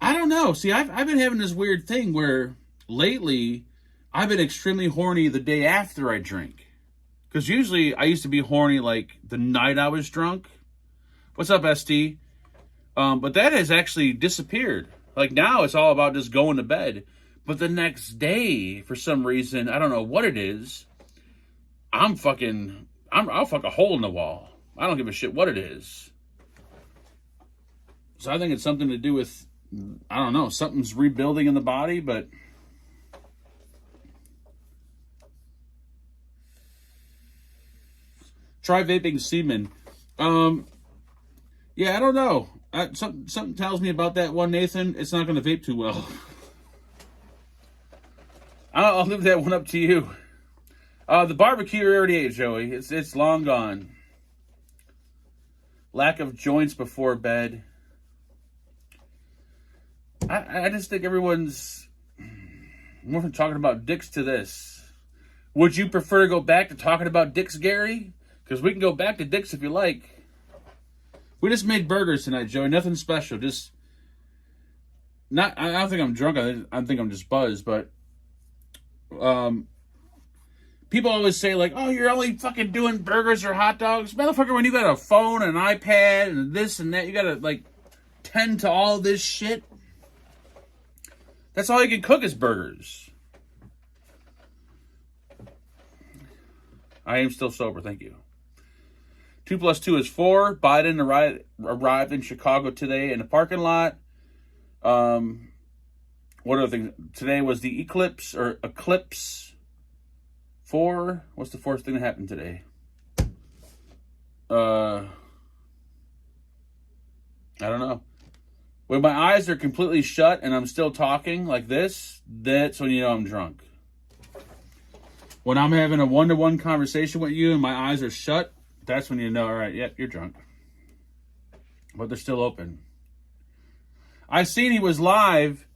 I don't know. See, I've been having this weird thing where lately I've been extremely horny the day after I drink. Because usually I used to be horny like the night I was drunk. What's up, ST? But that has actually disappeared. Like now it's all about just going to bed. But the next day, for some reason, I don't know what it is, I'll fuck a hole in the wall. I don't give a shit what it is. So I think it's something to do with, I don't know, something's rebuilding in the body, but... Try vaping semen. Yeah, I don't know. Something tells me about that one, Nathan. It's not going to vape too well. I'll leave that one up to you. The barbecue you already ate, Joey. It's long gone. Lack of joints before bed. I just think everyone's more from talking about dicks to this. Would you prefer to go back to talking about dicks, Gary? Because we can go back to dicks if you like. We just made burgers tonight, Joey. Nothing special. Just I don't think I'm drunk. I think I'm just buzzed. But people always say like, "Oh, you're only fucking doing burgers or hot dogs, motherfucker." When you got a phone, and an iPad, and this and that, you gotta like tend to all this shit. That's all you can cook is burgers. I am still sober, thank you. 2 + 2 is 4. Biden arrived in Chicago today in the parking lot. What other things? Today was the Eclipse 4. What's the fourth thing that happened today? I don't know. When my eyes are completely shut and I'm still talking like this, that's when you know I'm drunk. When I'm having a one-to-one conversation with you and my eyes are shut, that's when you know, all right, yep, you're drunk. But they're still open. I seen he was live.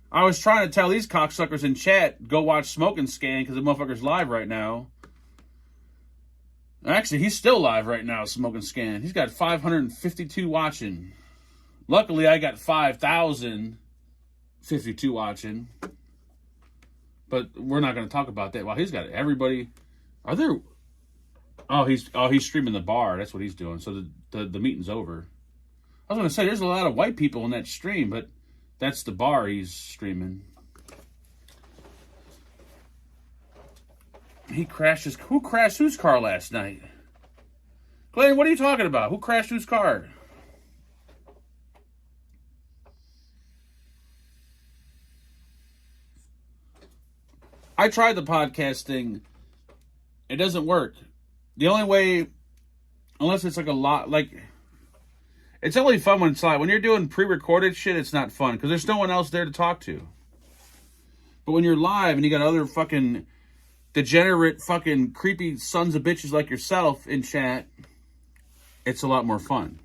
I was trying to tell these cocksuckers in chat, go watch Smoke and Scan because the motherfucker's live right now. Actually, he's still live right now, Smoking Scan. He's got 552 watching. Luckily, I got 5,052 watching. But we're not going to talk about that. Well, he's got everybody. Are there... Oh, he's streaming the bar. That's what he's doing. So the meeting's over. I was going to say, there's a lot of white people in that stream, but that's the bar he's streaming. Who crashed whose car last night? Glenn, what are you talking about? Who crashed whose car? I tried the podcast thing. It doesn't work. The only way, unless it's like a lot, like, it's only fun when it's live. When you're doing pre-recorded shit, it's not fun because there's no one else there to talk to. But when you're live and you got other fucking degenerate fucking creepy sons of bitches like yourself in chat, it's a lot more fun.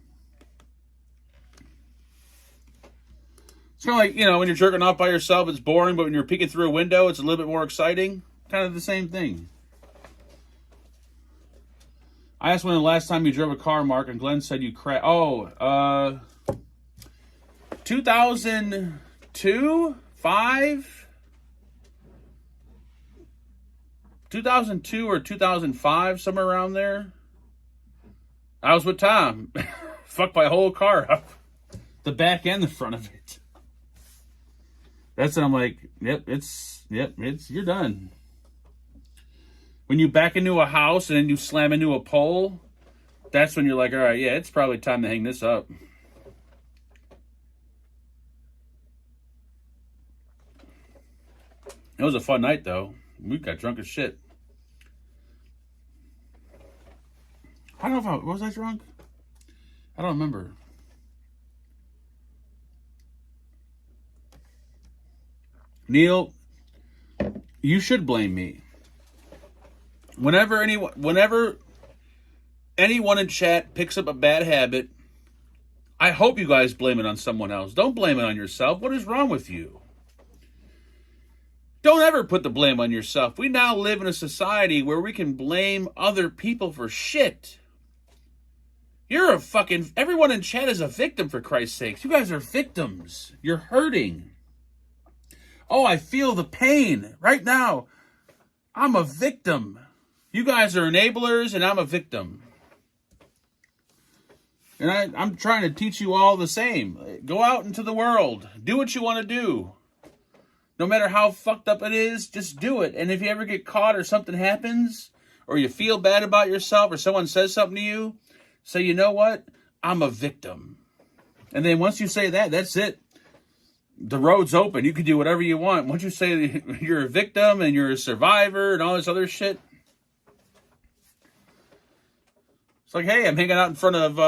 It's kind of like, you know, when you're jerking off by yourself, it's boring, but when you're peeking through a window, it's a little bit more exciting. Kind of the same thing. I asked when the last time you drove a car, Mark, and Glenn said you crashed. 2002, 5? 2002 or 2005, somewhere around there. I was with Tom. Fucked my whole car up. The back and the front of it. That's when I'm like, you're done. When you back into a house and then you slam into a pole, that's when you're like, all right, yeah, it's probably time to hang this up. It was a fun night, though. We got drunk as shit. I don't know if was I drunk? I don't remember. Neil, you should blame me. Whenever anyone in chat picks up a bad habit, I hope you guys blame it on someone else. Don't blame it on yourself. What is wrong with you? Don't ever put the blame on yourself. We now live in a society where we can blame other people for shit. You're a fucking... Everyone in chat is a victim, for Christ's sakes. You guys are victims. You're hurting. Oh, I feel the pain right now. I'm a victim. You guys are enablers, and I'm a victim. And I'm trying to teach you all the same. Go out into the world. Do what you want to do. No matter how fucked up it is, just do it. And if you ever get caught or something happens, or you feel bad about yourself, or someone says something to you, say, you know what? I'm a victim. And then once you say that, that's it. The road's open. You can do whatever you want. Once you say you're a victim and you're a survivor and all this other shit, it's like, hey, I'm hanging out in front of...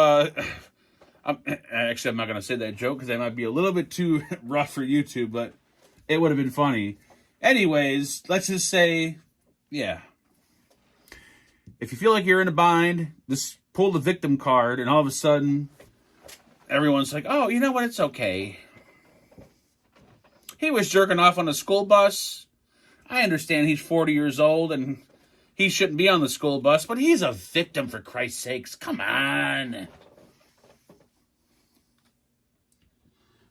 I'm not going to say that joke because that might be a little bit too rough for YouTube, but it would have been funny. Anyways, let's just say, yeah. If you feel like you're in a bind, just pull the victim card, and all of a sudden, everyone's like, oh, you know what? It's okay. He was jerking off on a school bus. I understand he's 40 years old, and he shouldn't be on the school bus, but he's a victim, for Christ's sakes. Come on.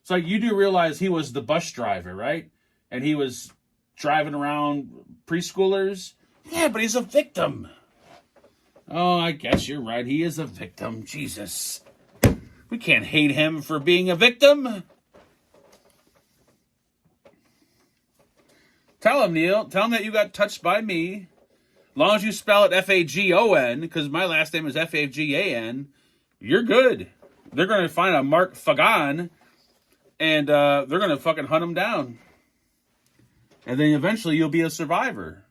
So you do realize he was the bus driver, right? And he was driving around preschoolers? Yeah, but he's a victim. Oh, I guess you're right. He is a victim. Jesus. We can't hate him for being a victim. Tell him, Neil. Tell him that you got touched by me. As long as you spell it F-A-G-O-N, because my last name is F-A-G-A-N, you're good. They're going to find a Mark Fagan, and they're going to fucking hunt him down. And then eventually you'll be a survivor.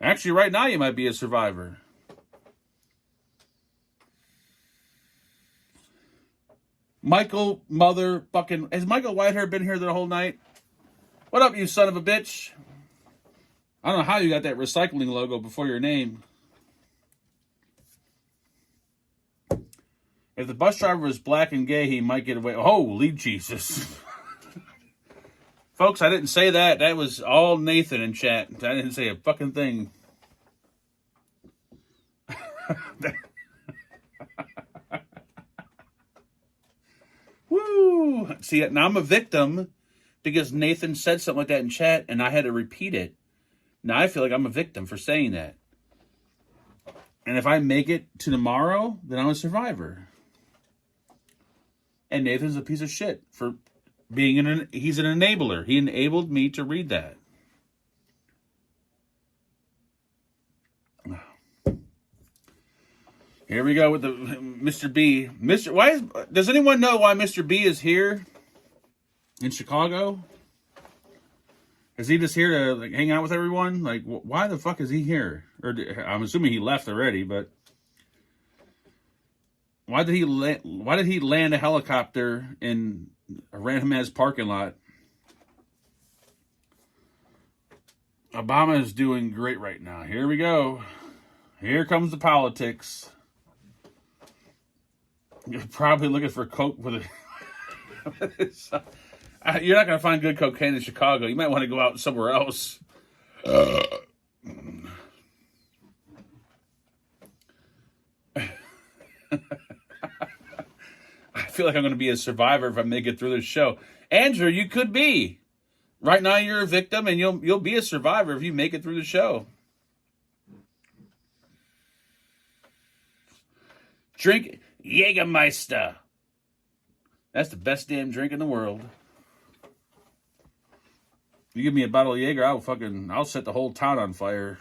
Actually, right now you might be a survivor. Michael motherfucking... Has Michael Whitehair been here the whole night? What up, you son of a bitch? I don't know how you got that recycling logo before your name. If the bus driver was black and gay, he might get away. Holy Jesus. Folks, I didn't say that. That was all Nathan in chat. I didn't say a fucking thing. see it. Now I'm a victim because Nathan said something like that in chat and I had to repeat it. Now I feel like I'm a victim for saying that. And if I make it to tomorrow, then I'm a survivor. And Nathan's a piece of shit for being he's an enabler. He enabled me to read that. Here we go with the Mr. B. Does anyone know why Mr. B is here in Chicago? Is he just here to like hang out with everyone? Like, why the fuck is he here? Or I'm assuming he left already, but why did he land a helicopter in a random ass parking lot? Obama is doing great right now. Here we go. Here comes the politics. You're probably looking for coke with it. You're not going to find good cocaine in Chicago. You might want to go out somewhere else. I feel like I'm going to be a survivor if I make it through this show. Andrew, you could be. Right now you're a victim and you'll be a survivor if you make it through the show. Drink Jägermeister. That's the best damn drink in the world. You give me a bottle of Jaeger, I'll set the whole town on fire.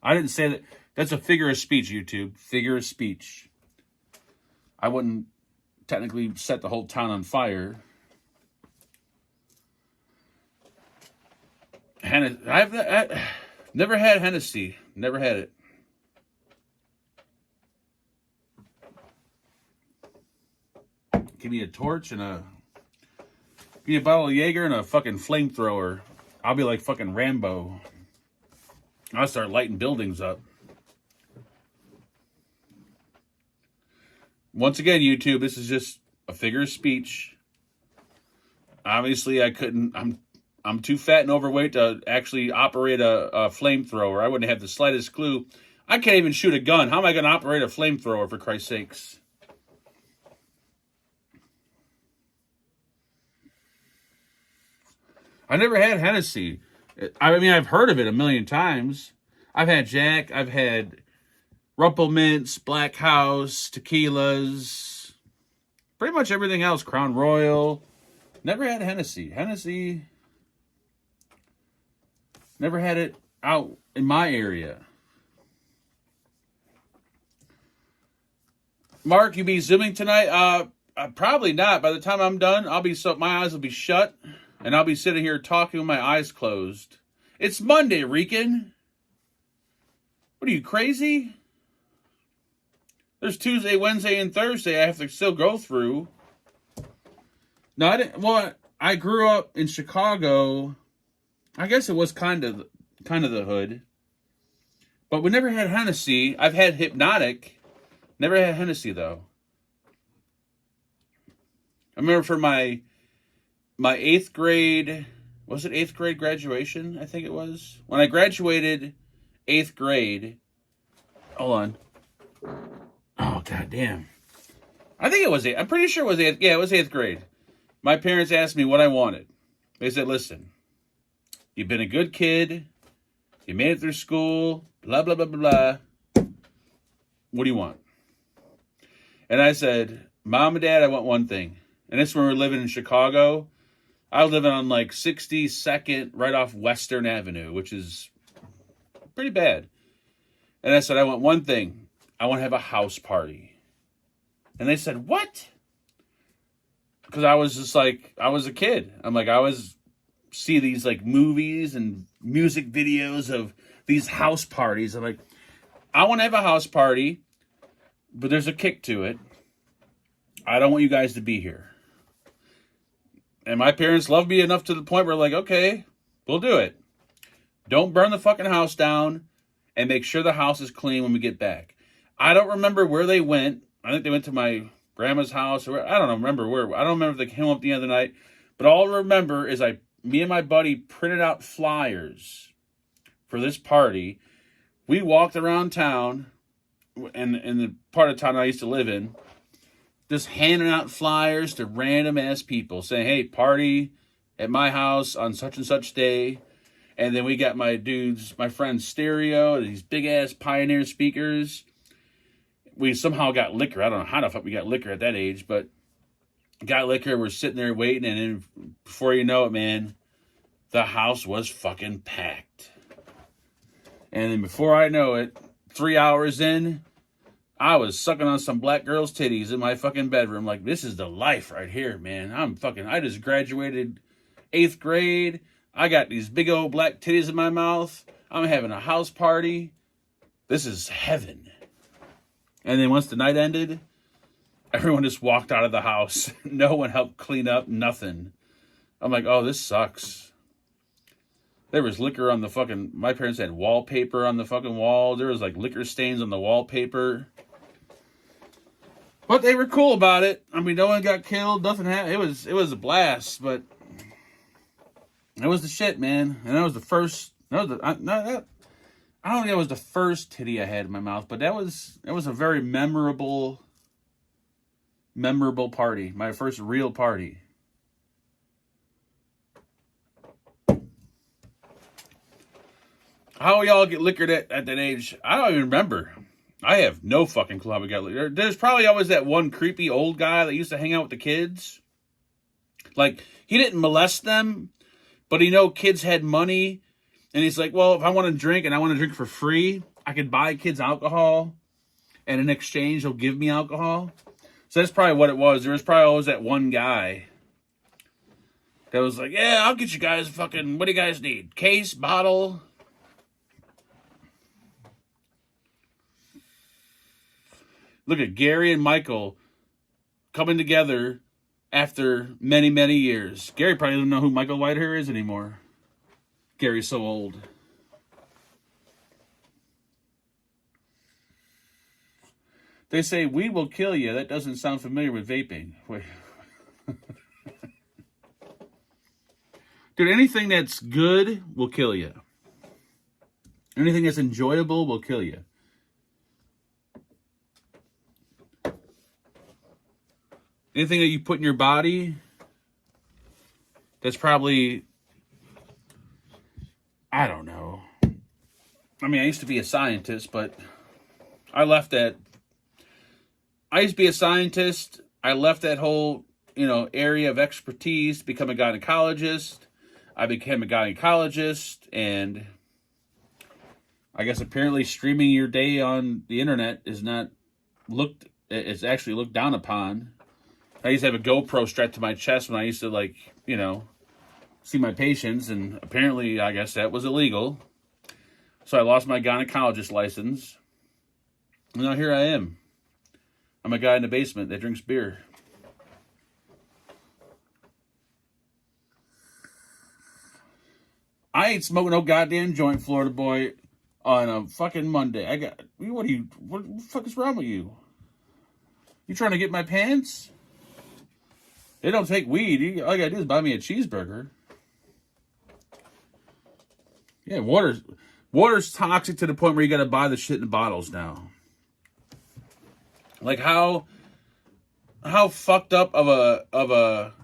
I didn't say that. That's a figure of speech, YouTube. Figure of speech. I wouldn't technically set the whole town on fire. I've never had Hennessy. Never had it. Give me a torch and give me a bottle of Jaeger and a fucking flamethrower. I'll be like fucking Rambo. I'll start lighting buildings up. Once again, YouTube, this is just a figure of speech. Obviously, I couldn't. I'm too fat and overweight to actually operate a flamethrower. I wouldn't have the slightest clue. I can't even shoot a gun. How am I going to operate a flamethrower, for Christ's sakes? I never had Hennessy. I mean, I've heard of it a million times. I've had Jack. I've had Rumpelmints, Black House, tequilas, pretty much everything else. Crown Royal. Never had Hennessy. Hennessy. Never had it out in my area. Mark, you be zooming tonight? Probably not. By the time I'm done, my eyes will be shut. And I'll be sitting here talking with my eyes closed. It's Monday, Rican. What are you, crazy? There's Tuesday, Wednesday, and Thursday I have to still go through. No, I didn't. Well, I grew up in Chicago. I guess it was kind of the hood. But we never had Hennessy. I've had Hypnotic. Never had Hennessy, though. I remember for my 8th grade, was it 8th grade graduation? I think it was. When I graduated 8th grade, hold on. Oh, goddamn. I think it was 8th. I'm pretty sure it was 8th. Yeah, it was 8th grade. My parents asked me what I wanted. They said, listen, you've been a good kid. You made it through school. Blah, blah, blah, blah, blah. What do you want? And I said, Mom and Dad, I want one thing. And this is when we were living in Chicago. I was living on like 62nd, right off Western Avenue, which is pretty bad. And I said, I want one thing. I want to have a house party. And they said, what? Because I was just like, I was a kid. I'm like, I always see these like movies and music videos of these house parties. I'm like, I want to have a house party, but there's a kick to it. I don't want you guys to be here. And my parents loved me enough to the point where like, okay, we'll do it. Don't burn the fucking house down and make sure the house is clean when we get back. I don't remember where they went. I think they went to my grandma's house. Or I don't remember where. I don't remember if they came up at the end of the night. But all I remember is me and my buddy printed out flyers for this party. We walked around town in the part of town I used to live in. just handing out flyers to random ass people saying, hey, party at my house on such and such day. And then we got my friend's stereo, these big ass Pioneer speakers. We somehow got liquor. I don't know how the fuck we got liquor at that age, but got liquor. We're sitting there waiting, and then before you know it, man, the house was fucking packed. And then before I know it, 3 hours in, I was sucking on some black girl's titties in my fucking bedroom. Like, this is the life right here, man. I just graduated 8th grade. I got these big old black titties in my mouth. I'm having a house party. This is heaven. And then once the night ended, everyone just walked out of the house. No one helped clean up, nothing. I'm like, oh, this sucks. There was liquor on the fucking... My parents had wallpaper on the fucking wall. There was like liquor stains on the wallpaper. But they were cool about it. I mean, no one got killed. Nothing happened. It was a blast, but... It was the shit, man. And that was the first... I don't think it was the first titty I had in my mouth, but it was a very memorable party. My first real party. How y'all get liquored at that age? I don't even remember. I have no fucking clue how we got liquored. There's probably always that one creepy old guy that used to hang out with the kids. Like, he didn't molest them, but he know kids had money. And he's like, well, if I want to drink and I want to drink for free, I could buy kids alcohol. And in exchange, he'll give me alcohol. So that's probably what it was. There was probably always that one guy that was like, yeah, I'll get you guys fucking, what do you guys need? Case, bottle. Look at Gary and Michael coming together after many, many years. Gary probably doesn't know who Michael Whitehair is anymore. Gary's so old. They say weed will kill you. That doesn't sound familiar with vaping. Wait. Dude, anything that's good will kill you. Anything that's enjoyable will kill you. Anything that you put in your body that's probably, I don't know. I mean, I used to be a scientist, but I left that. I used to be a scientist. I left that whole, area of expertise to become a gynecologist. I became a gynecologist, and I guess apparently streaming your day on the internet is not it's actually looked down upon. I used to have a GoPro strapped to my chest when I used to, see my patients, and apparently, I guess that was illegal. So I lost my gynecologist license. And now here I am. I'm a guy in the basement that drinks beer. I ain't smoking no goddamn joint, Florida boy, on a fucking Monday. What the fuck is wrong with you? You trying to get my pants? They don't take weed. All you gotta do is buy me a cheeseburger. Yeah, water's toxic to the point where you gotta buy the shit in bottles now. Like how fucked up of a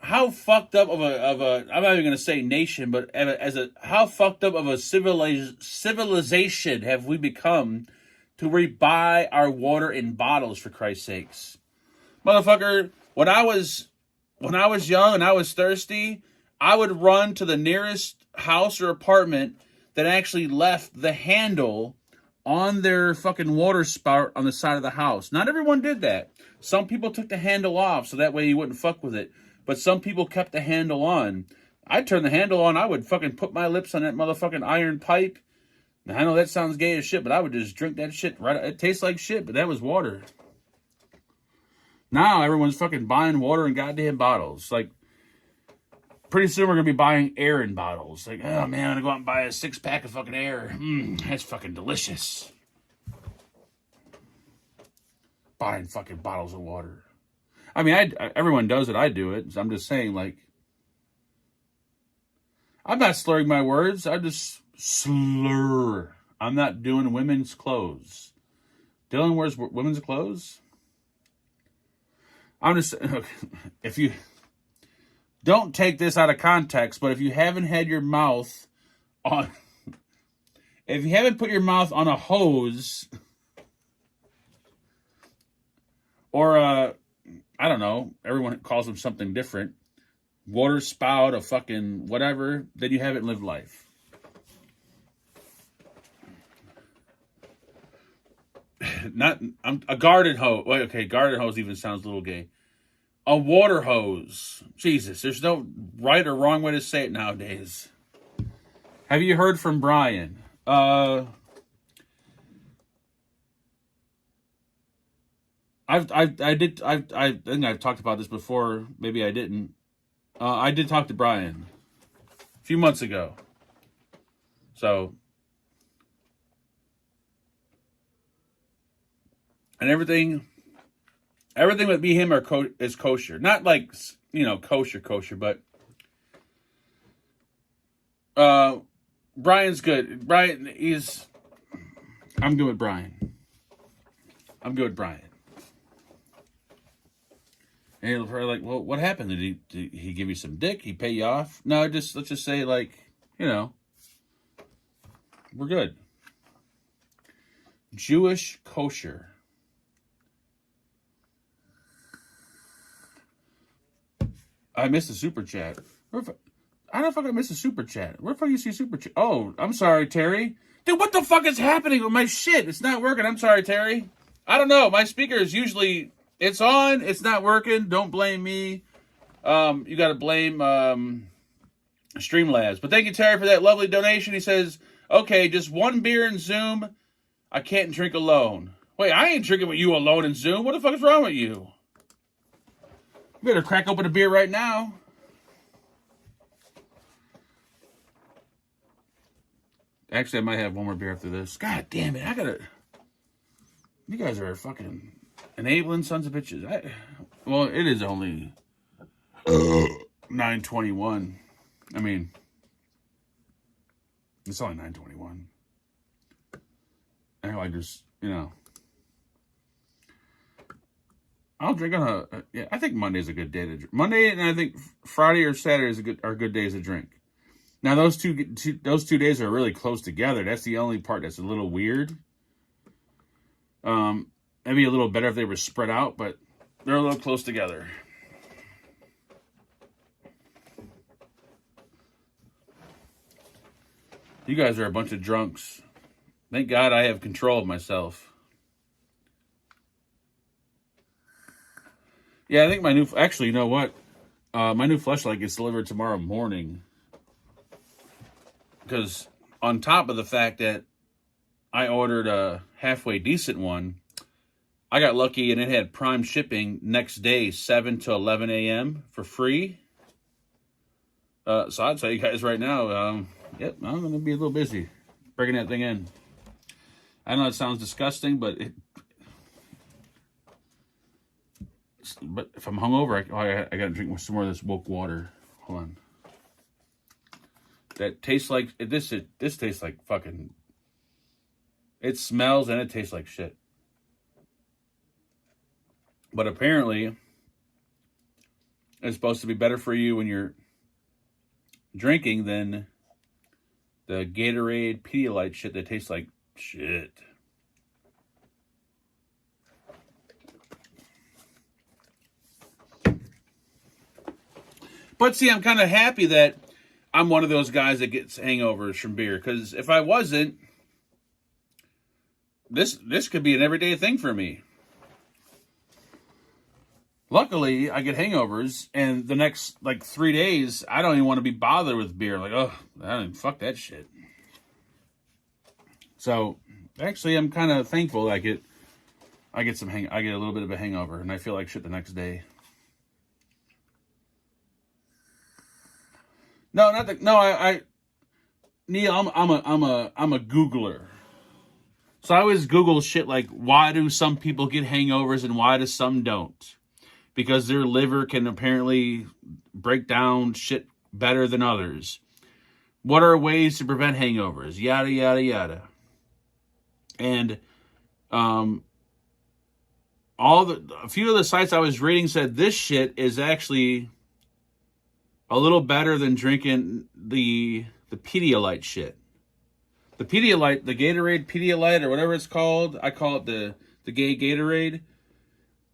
I'm not even gonna say nation, but how fucked up of a civilization have we become to where we buy our water in bottles, for Christ's sakes? Motherfucker, when I was young and I was thirsty, I would run to the nearest house or apartment that actually left the handle on their fucking water spout on the side of the house. Not everyone did that. Some people took the handle off so that way you wouldn't fuck with it. But some people kept the handle on. I'd turn the handle on. I would fucking put my lips on that motherfucking iron pipe. Now, I know that sounds gay as shit, but I would just drink that shit. Right, it tastes like shit, but that was water. Now everyone's fucking buying water in goddamn bottles. Like, pretty soon we're going to be buying air in bottles. Like, oh man, I'm going to go out and buy a 6-pack of fucking air. That's fucking delicious. Buying fucking bottles of water. I mean, everyone does it. I do it. So I'm just saying, like, I'm not slurring my words. I just slur. I'm not doing women's clothes. Dylan wears women's clothes? I'm just, if you don't take this out of context, but if you haven't had your mouth on, if you haven't put your mouth on a hose or I don't know, everyone calls them something different, water spout, a fucking whatever, then you haven't lived life. Not a garden hose. Wait, okay, garden hose even sounds a little gay. A water hose. Jesus, there's no right or wrong way to say it nowadays. Have you heard from Brian? I think I've talked about this before. Maybe I didn't. I did talk to Brian a few months ago. So, and everything with me and him is kosher. Not like, kosher, but Brian's good. Brian, I'm good with Brian. And he'll probably like, well, what happened? Did he give you some dick? He pay you off? No, let's just say like, we're good. Jewish kosher. I missed a super chat. I don't know if I missed a super chat. Where the fuck you see super chat? Oh, I'm sorry, Terry. Dude, what the fuck is happening with my shit? It's not working. I'm sorry, Terry. I don't know. My speaker is usually, it's on. It's not working. Don't blame me. You got to blame Streamlabs. But thank you, Terry, for that lovely donation. He says, okay, just one beer in Zoom. I can't drink alone. Wait, I ain't drinking with you alone in Zoom. What the fuck is wrong with you? You better crack open a beer right now. Actually, I might have one more beer after this. God damn it. You guys are fucking enabling sons of bitches. Well, it is only 9:21. I mean, it's only 9:21. And I just, I'll drink on I think Monday's a good day to drink. Monday and I think Friday or Saturday are good days to drink. Now those two days are really close together. That's the only part that's a little weird. Maybe a little better if they were spread out, but they're a little close together. You guys are a bunch of drunks. Thank God I have control of myself. Yeah, I think actually, you know what? My new fleshlight gets delivered tomorrow morning. Because on top of the fact that I ordered a halfway decent one, I got lucky and it had prime shipping next day, 7 to 11 a.m. for free. So I'll tell you guys right now, yep, I'm going to be a little busy bringing that thing in. I know it sounds disgusting, but if I'm hungover, I got to drink some more of this woke water. Hold on. That tastes like, this tastes like fucking, it smells and it tastes like shit. But apparently, it's supposed to be better for you when you're drinking than the Gatorade Pedialyte shit that tastes like shit. But see, I'm kind of happy that I'm one of those guys that gets hangovers from beer. Because if I wasn't, this could be an everyday thing for me. Luckily, I get hangovers, and the next, 3 days, I don't even want to be bothered with beer. Fuck that shit. So, actually, I'm kind of thankful I get a little bit of a hangover, and I feel like shit the next day. No, Neil, I'm a Googler. So I always Google shit like, why do some people get hangovers and why do some don't? Because their liver can apparently break down shit better than others. What are ways to prevent hangovers? Yada, yada, yada. And a few of the sites I was reading said this shit is actually a little better than drinking the Pedialyte shit. The Pedialyte, the Gatorade Pedialyte or whatever it's called, I call it the gay Gatorade.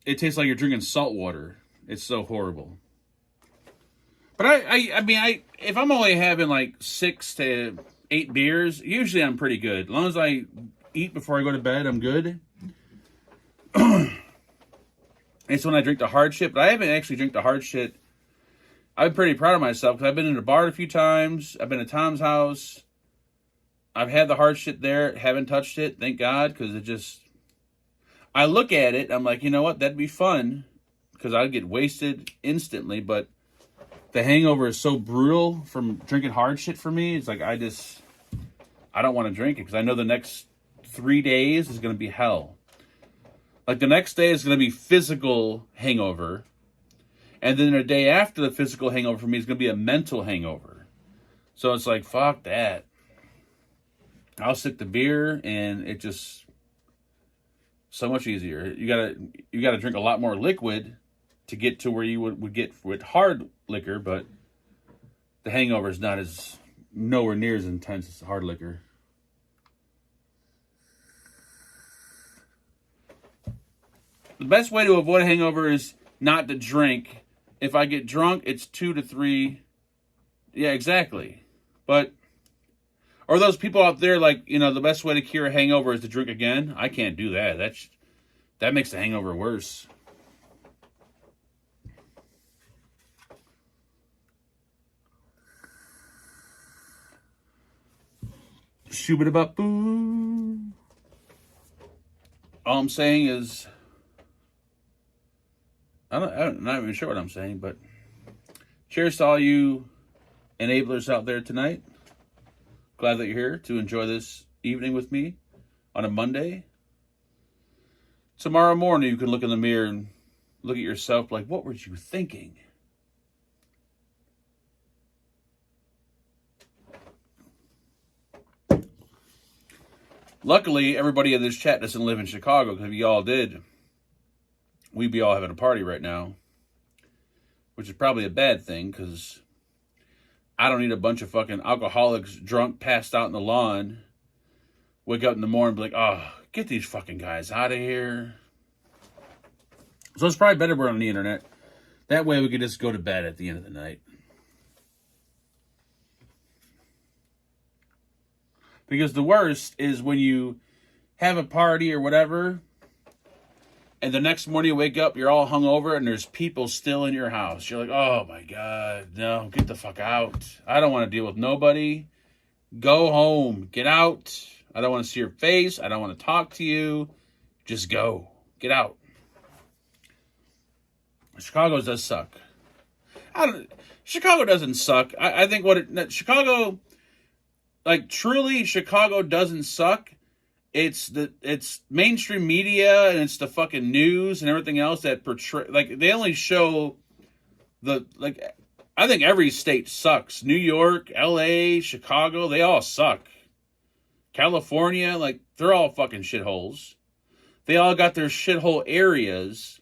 It tastes like you're drinking salt water. It's so horrible. But I mean, if I'm only having like 6 to 8 beers, usually I'm pretty good. As long as I eat before I go to bed, I'm good. It's when I drink the hard shit, but I haven't actually drank the hard shit. I'm pretty proud of myself because I've been in a bar a few times. I've been to Tom's house. I've had the hard shit there. Haven't touched it, thank God, because it just... I look at it, I'm like, you know what? That'd be fun because I'd get wasted instantly, but the hangover is so brutal from drinking hard shit for me. It's like I don't want to drink it because I know the next 3 days is going to be hell. Like the next day is going to be physical hangover. And then the day after the physical hangover for me is going to be a mental hangover. So it's like, fuck that. I'll stick to beer and it just so much easier. You gotta drink a lot more liquid to get to where you would get with hard liquor, but the hangover is nowhere near as intense as hard liquor. The best way to avoid a hangover is not to drink. If I get drunk, it's 2 to 3. Yeah, exactly. But, or those people out there like, the best way to cure a hangover is to drink again. I can't do that. That makes the hangover worse. Shoo-ba-da-ba-boo. All I'm saying is, I'm not even sure what I'm saying, but cheers to all you enablers out there tonight. Glad that you're here to enjoy this evening with me on a Monday. Tomorrow morning, you can look in the mirror and look at yourself like, what were you thinking? Luckily, everybody in this chat doesn't live in Chicago, because if you all did, we'd be all having a party right now, which is probably a bad thing, because I don't need a bunch of fucking alcoholics drunk, passed out in the lawn, wake up in the morning and be like, oh, get these fucking guys out of here. So it's probably better we're on the internet. That way we could just go to bed at the end of the night. Because the worst is when you have a party or whatever, and the next morning you wake up, you're all hungover, and there's people still in your house. You're like, oh my God, no, get the fuck out. I don't want to deal with nobody. Go home. Get out. I don't want to see your face. I don't want to talk to you. Just go. Get out. Chicago does suck. Chicago doesn't suck. I think Chicago, like truly, Chicago doesn't suck. It's mainstream media and it's the fucking news and everything else that portray, like they only show I think every state sucks. New York, LA, Chicago, they all suck. California, like they're all fucking shitholes. They all got their shithole areas.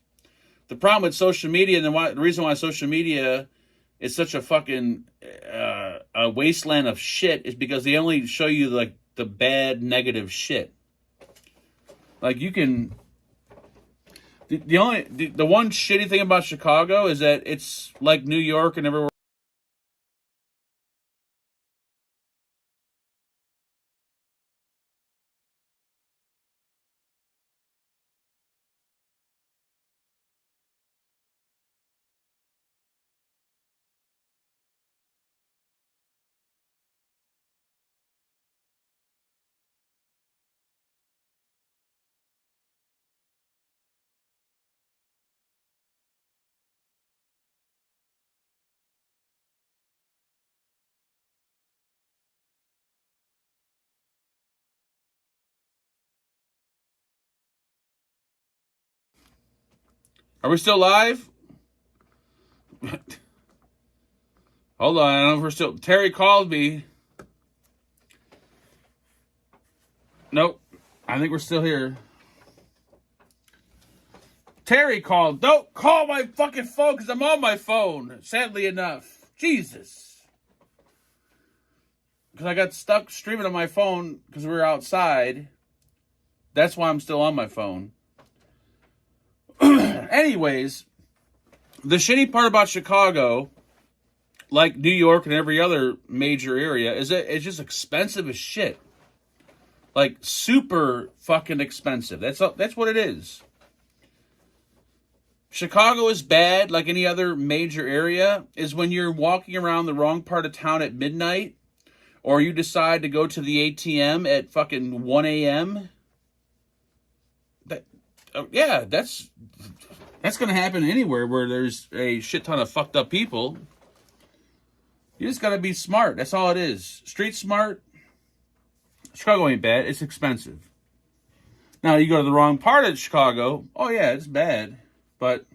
The problem with social media and the reason why social media is such a fucking a wasteland of shit is because they only show you like the bad, negative shit. Like you can. The one shitty thing about Chicago is that it's like New York and everywhere. Are we still live? Hold on, I don't know if we're still. Terry called me. Nope, I think we're still here. Terry called. Don't call my fucking phone because I'm on my phone, sadly enough. Jesus. Because I got stuck streaming on my phone because we were outside. That's why I'm still on my phone. Anyways, the shitty part about Chicago, like New York and every other major area, is that it's just expensive as shit. Like, super fucking expensive. That's what it is. Chicago is bad, like any other major area, is when you're walking around the wrong part of town at midnight, or you decide to go to the ATM at fucking 1 a.m. Yeah, that's going to happen anywhere where there's a shit ton of fucked up people. You just got to be smart. That's all it is. Street smart. Chicago ain't bad. It's expensive. Now, you go to the wrong part of Chicago. Oh, yeah, it's bad. But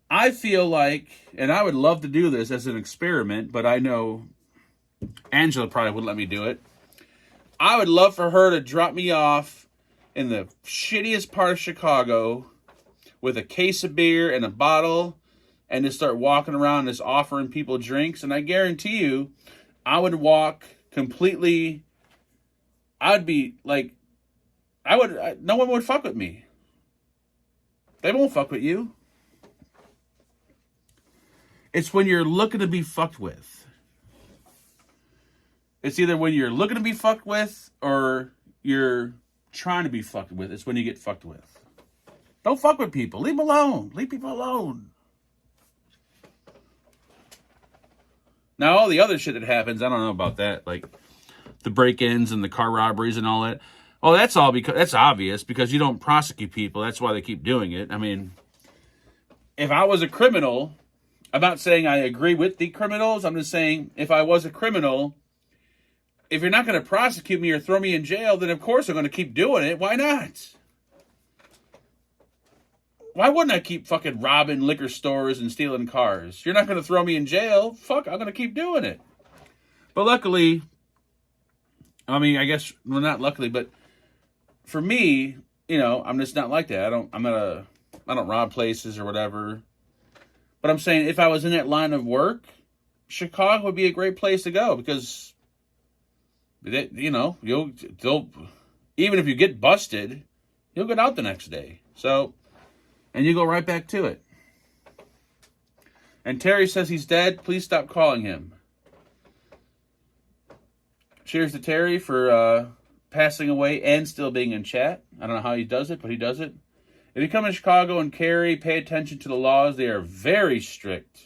I feel like, and I would love to do this as an experiment, but I know Angela probably wouldn't let me do it. I would love for her to drop me off in the shittiest part of Chicago with a case of beer and a bottle and just start walking around and just offering people drinks. And I guarantee you, I would walk completely, I'd be like, no one would fuck with me. They won't fuck with you. It's when you're looking to be fucked with. It's either when you're looking to be fucked with or you're trying to be fucked with. It's when you get fucked with. Don't fuck with people. Leave them alone. Leave people alone. Now, all the other shit that happens, I don't know about that. Like the break-ins and the car robberies and all that. Oh, that's all because that's obvious because you don't prosecute people. That's why they keep doing it. I mean, if I was a criminal, I'm not saying I agree with the criminals. I'm just saying if I was a criminal, if you're not going to prosecute me or throw me in jail, then of course I'm going to keep doing it. Why not? Why wouldn't I keep fucking robbing liquor stores and stealing cars? You're not going to throw me in jail. Fuck, I'm going to keep doing it. But luckily, I mean, I guess, well, not luckily, but for me, you know, I'm just not like that. I don't rob places or whatever. But I'm saying if I was in that line of work, Chicago would be a great place to go because, you know, even if you get busted, you'll get out the next day. So, and you go right back to it. And Terry says he's dead. Please stop calling him. Cheers to Terry for passing away and still being in chat. I don't know how he does it, but he does it. If you come to Chicago and carry, pay attention to the laws. They are very strict.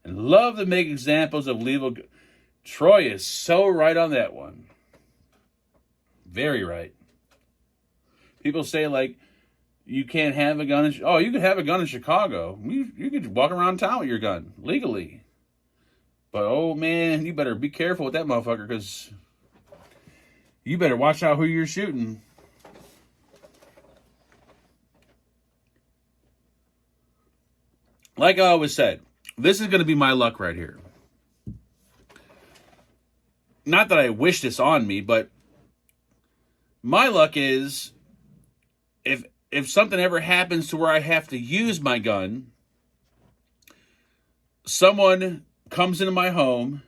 And love to make examples of legal... Troy is so right on that one. Very right. People say, like, you can't have a gun in... Oh, you could have a gun in Chicago. You could walk around town with your gun, legally. But, oh, man, you better be careful with that motherfucker, because you better watch out who you're shooting. Like I always said, this is going to be my luck right here. Not that I wish this on me, but my luck is if something ever happens to where I have to use my gun, someone comes into my home,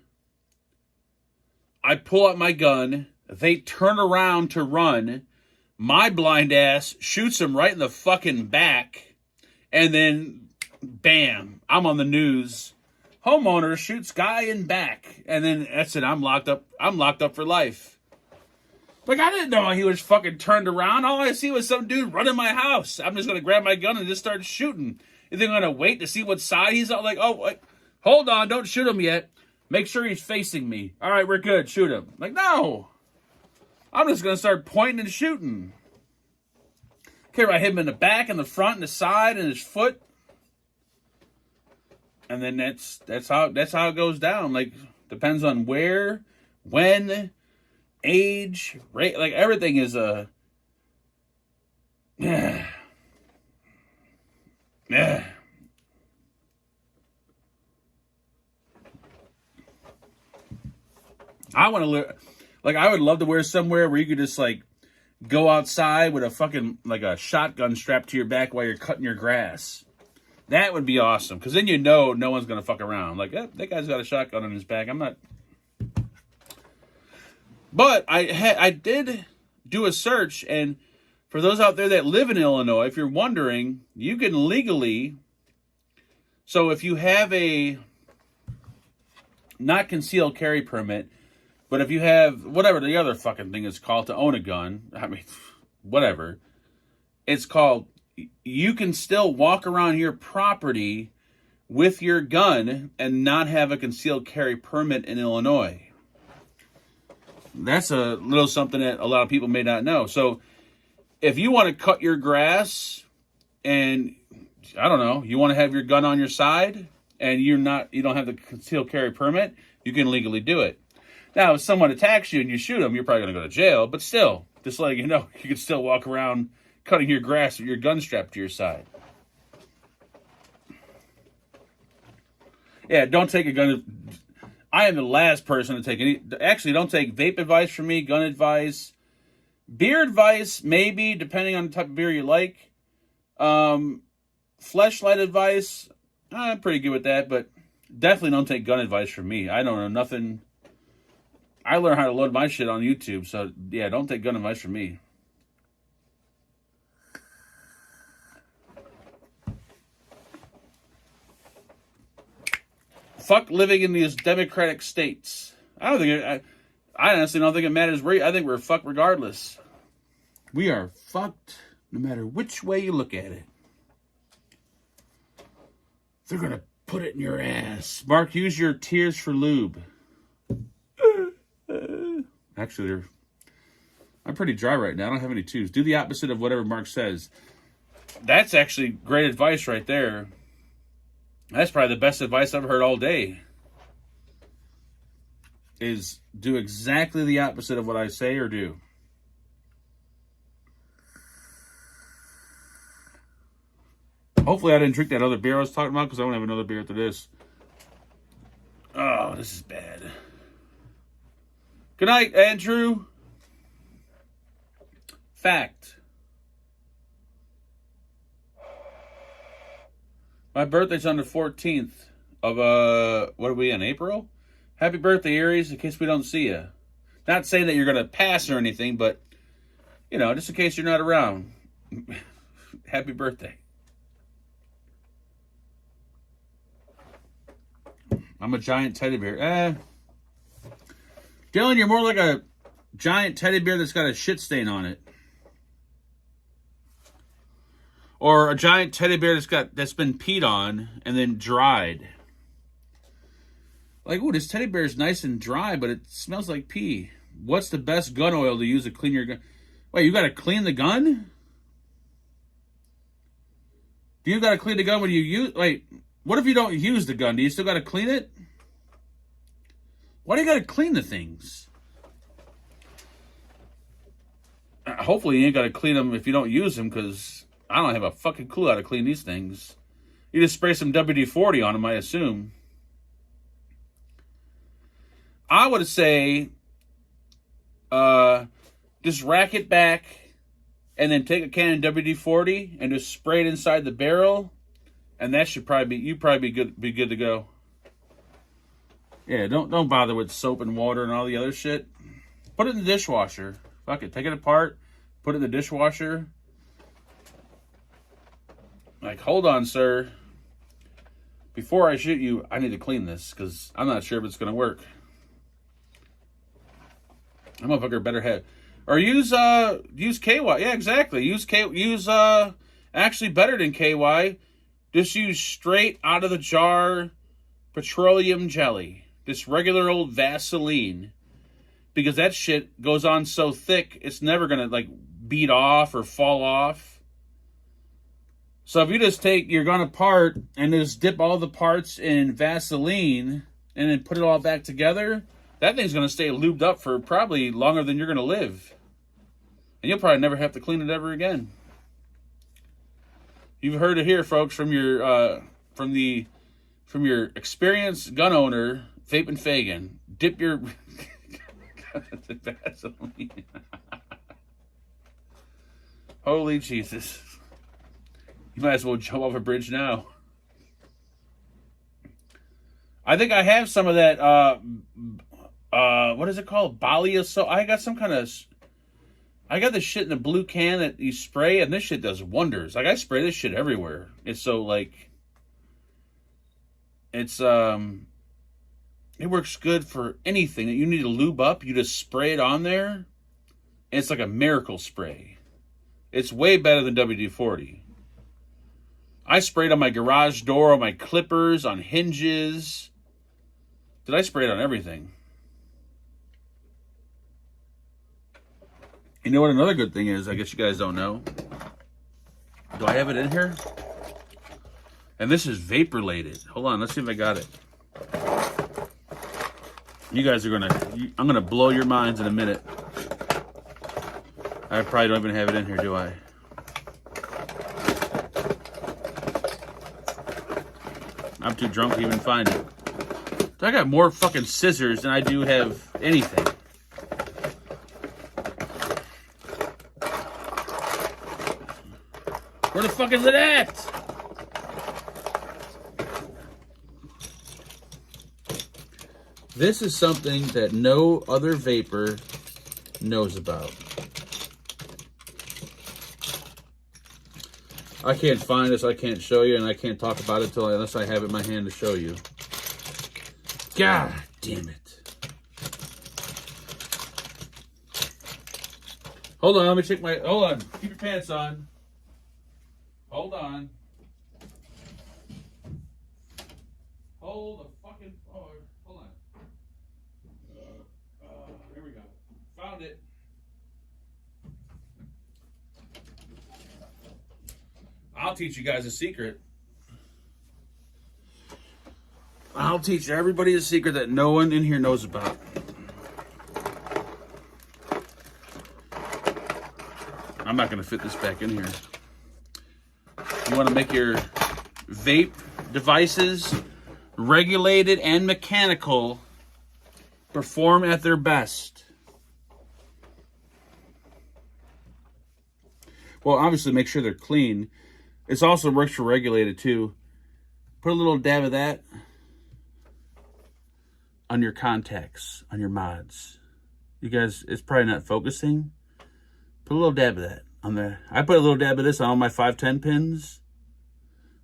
I pull out my gun, they turn around to run, my blind ass shoots them right in the fucking back, and then bam, I'm on the news. Homeowner shoots guy in back, and then that's it. I'm locked up. I'm locked up for life. Like, I didn't know he was fucking turned around. All I see was some dude running my house. I'm just gonna grab my gun and just start shooting. You think I'm gonna wait to see what side he's on? Like, oh, wait, hold on, don't shoot him yet. Make sure he's facing me. All right, we're good. Shoot him. Like, no. I'm just gonna start pointing and shooting. Okay, I hit him in the back, and the front, and the side, and his foot. And then that's how it goes down. Like, depends on where, when, age, rate. Like, everything is a I want to live. Like, I would love to wear somewhere where you could just, like, go outside with a fucking, like a shotgun strapped to your back while you're cutting your grass. That would be awesome, because then you know no one's going to fuck around. Like, that guy's got a shotgun on his back. I'm not... But I did do a search, and for those out there that live in Illinois, if you're wondering, you can legally... So if you have a not concealed carry permit, but if you have whatever the other fucking thing is called to own a gun, I mean, whatever, it's called, you can still walk around your property with your gun and not have a concealed carry permit in Illinois. That's a little something that a lot of people may not know. So if you want to cut your grass and, I don't know, you want to have your gun on your side and you don't have the concealed carry permit, you can legally do it. Now, if someone attacks you and you shoot them, you're probably going to go to jail. But still, just letting you know, you can still walk around cutting your grass with your gun strapped to your side. Yeah, don't take a gun. I am the last person to take any... Actually, don't take vape advice from me, gun advice. Beer advice, maybe, depending on the type of beer you like. Fleshlight advice, I'm pretty good with that, but definitely don't take gun advice from me. I don't know nothing. I learned how to load my shit on YouTube, so yeah, don't take gun advice from me. Fuck living in these democratic states. I honestly don't think it matters. I think we're fucked regardless. We are fucked no matter which way you look at it. They're going to put it in your ass. Mark, use your tears for lube. Actually, I'm pretty dry right now. I don't have any tears. Do the opposite of whatever Mark says. That's actually great advice right there. That's probably the best advice I've heard all day. Is do exactly the opposite of what I say or do. Hopefully I didn't drink that other beer I was talking about, because I won't have another beer after this. Oh, this is bad. Good night, Andrew. Fact. My birthday's on the 14th of, what are we in, April? Happy birthday, Aries, in case we don't see you. Not saying that you're going to pass or anything, but, you know, just in case you're not around. Happy birthday. I'm a giant teddy bear. Dylan, you're more like a giant teddy bear that's got a shit stain on it. Or a giant teddy bear that's been peed on and then dried. Like, ooh, this teddy bear is nice and dry, but it smells like pee. What's the best gun oil to use to clean your gun? Wait, you got to clean the gun? Do you got to clean the gun when you use... Wait, what if you don't use the gun? Do you still got to clean it? Why do you got to clean the things? Hopefully you ain't got to clean them if you don't use them, because I don't have a fucking clue how to clean these things. You just spray some WD-40 on them, I assume. I would say just rack it back and then take a can of WD-40 and just spray it inside the barrel, and that should probably be good to go. Yeah, don't bother with soap and water and all the other shit. Put it in the dishwasher. Fuck it, take it apart, put it in the dishwasher. Like, hold on, sir. Before I shoot you, I need to clean this, because I'm not sure if it's going to work. That motherfucker better have... Or use KY. Yeah, exactly. Use actually better than KY. Just use straight out of the jar petroleum jelly. Just regular old Vaseline. Because that shit goes on so thick, it's never going to, like, beat off or fall off. So if you just take your gun apart and just dip all the parts in Vaseline and then put it all back together, that thing's going to stay lubed up for probably longer than you're going to live. And you'll probably never have to clean it ever again. You've heard it here, folks, from your experienced gun owner, VapnFagan. Dip your Vaseline. Holy Jesus. You might as well jump off a bridge now. I think I have some of that, what is it called? Balia soap. I got some kind of, I got this shit in a blue can that you spray, and this shit does wonders. Like, I spray this shit everywhere. It's so, like, it's, it works good for anything. You need to lube up, you just spray it on there, and it's like a miracle spray. It's way better than WD-40. I sprayed on my garage door, on my clippers, on hinges. Did I spray it on everything? You know what another good thing is? I guess you guys don't know. Do I have it in here? And this is vape-related. Hold on, let's see if I got it. You guys are gonna... I'm gonna blow your minds in a minute. I probably don't even have it in here, do I? I'm too drunk to even find it. I got more fucking scissors than I do have anything. Where the fuck is it at? This is something that no other vapor knows about. I can't find this, I can't show you, and I can't talk about it unless I have it in my hand to show you. God damn it. Hold on, let me check my... Hold on. Keep your pants on. Hold on. Hold the fucking... Oh, hold on. Here we go. Found it. I'll teach you guys a secret. I'll teach everybody a secret that no one in here knows about. I'm not going to fit this back in here. You want to make your vape devices regulated and mechanical perform at their best. Well, obviously make sure they're clean. It also works for regulated too. Put a little dab of that on your contacts, on your mods. You guys, it's probably not focusing. Put a little dab of that on there. I put a little dab of this on all my 510 pins.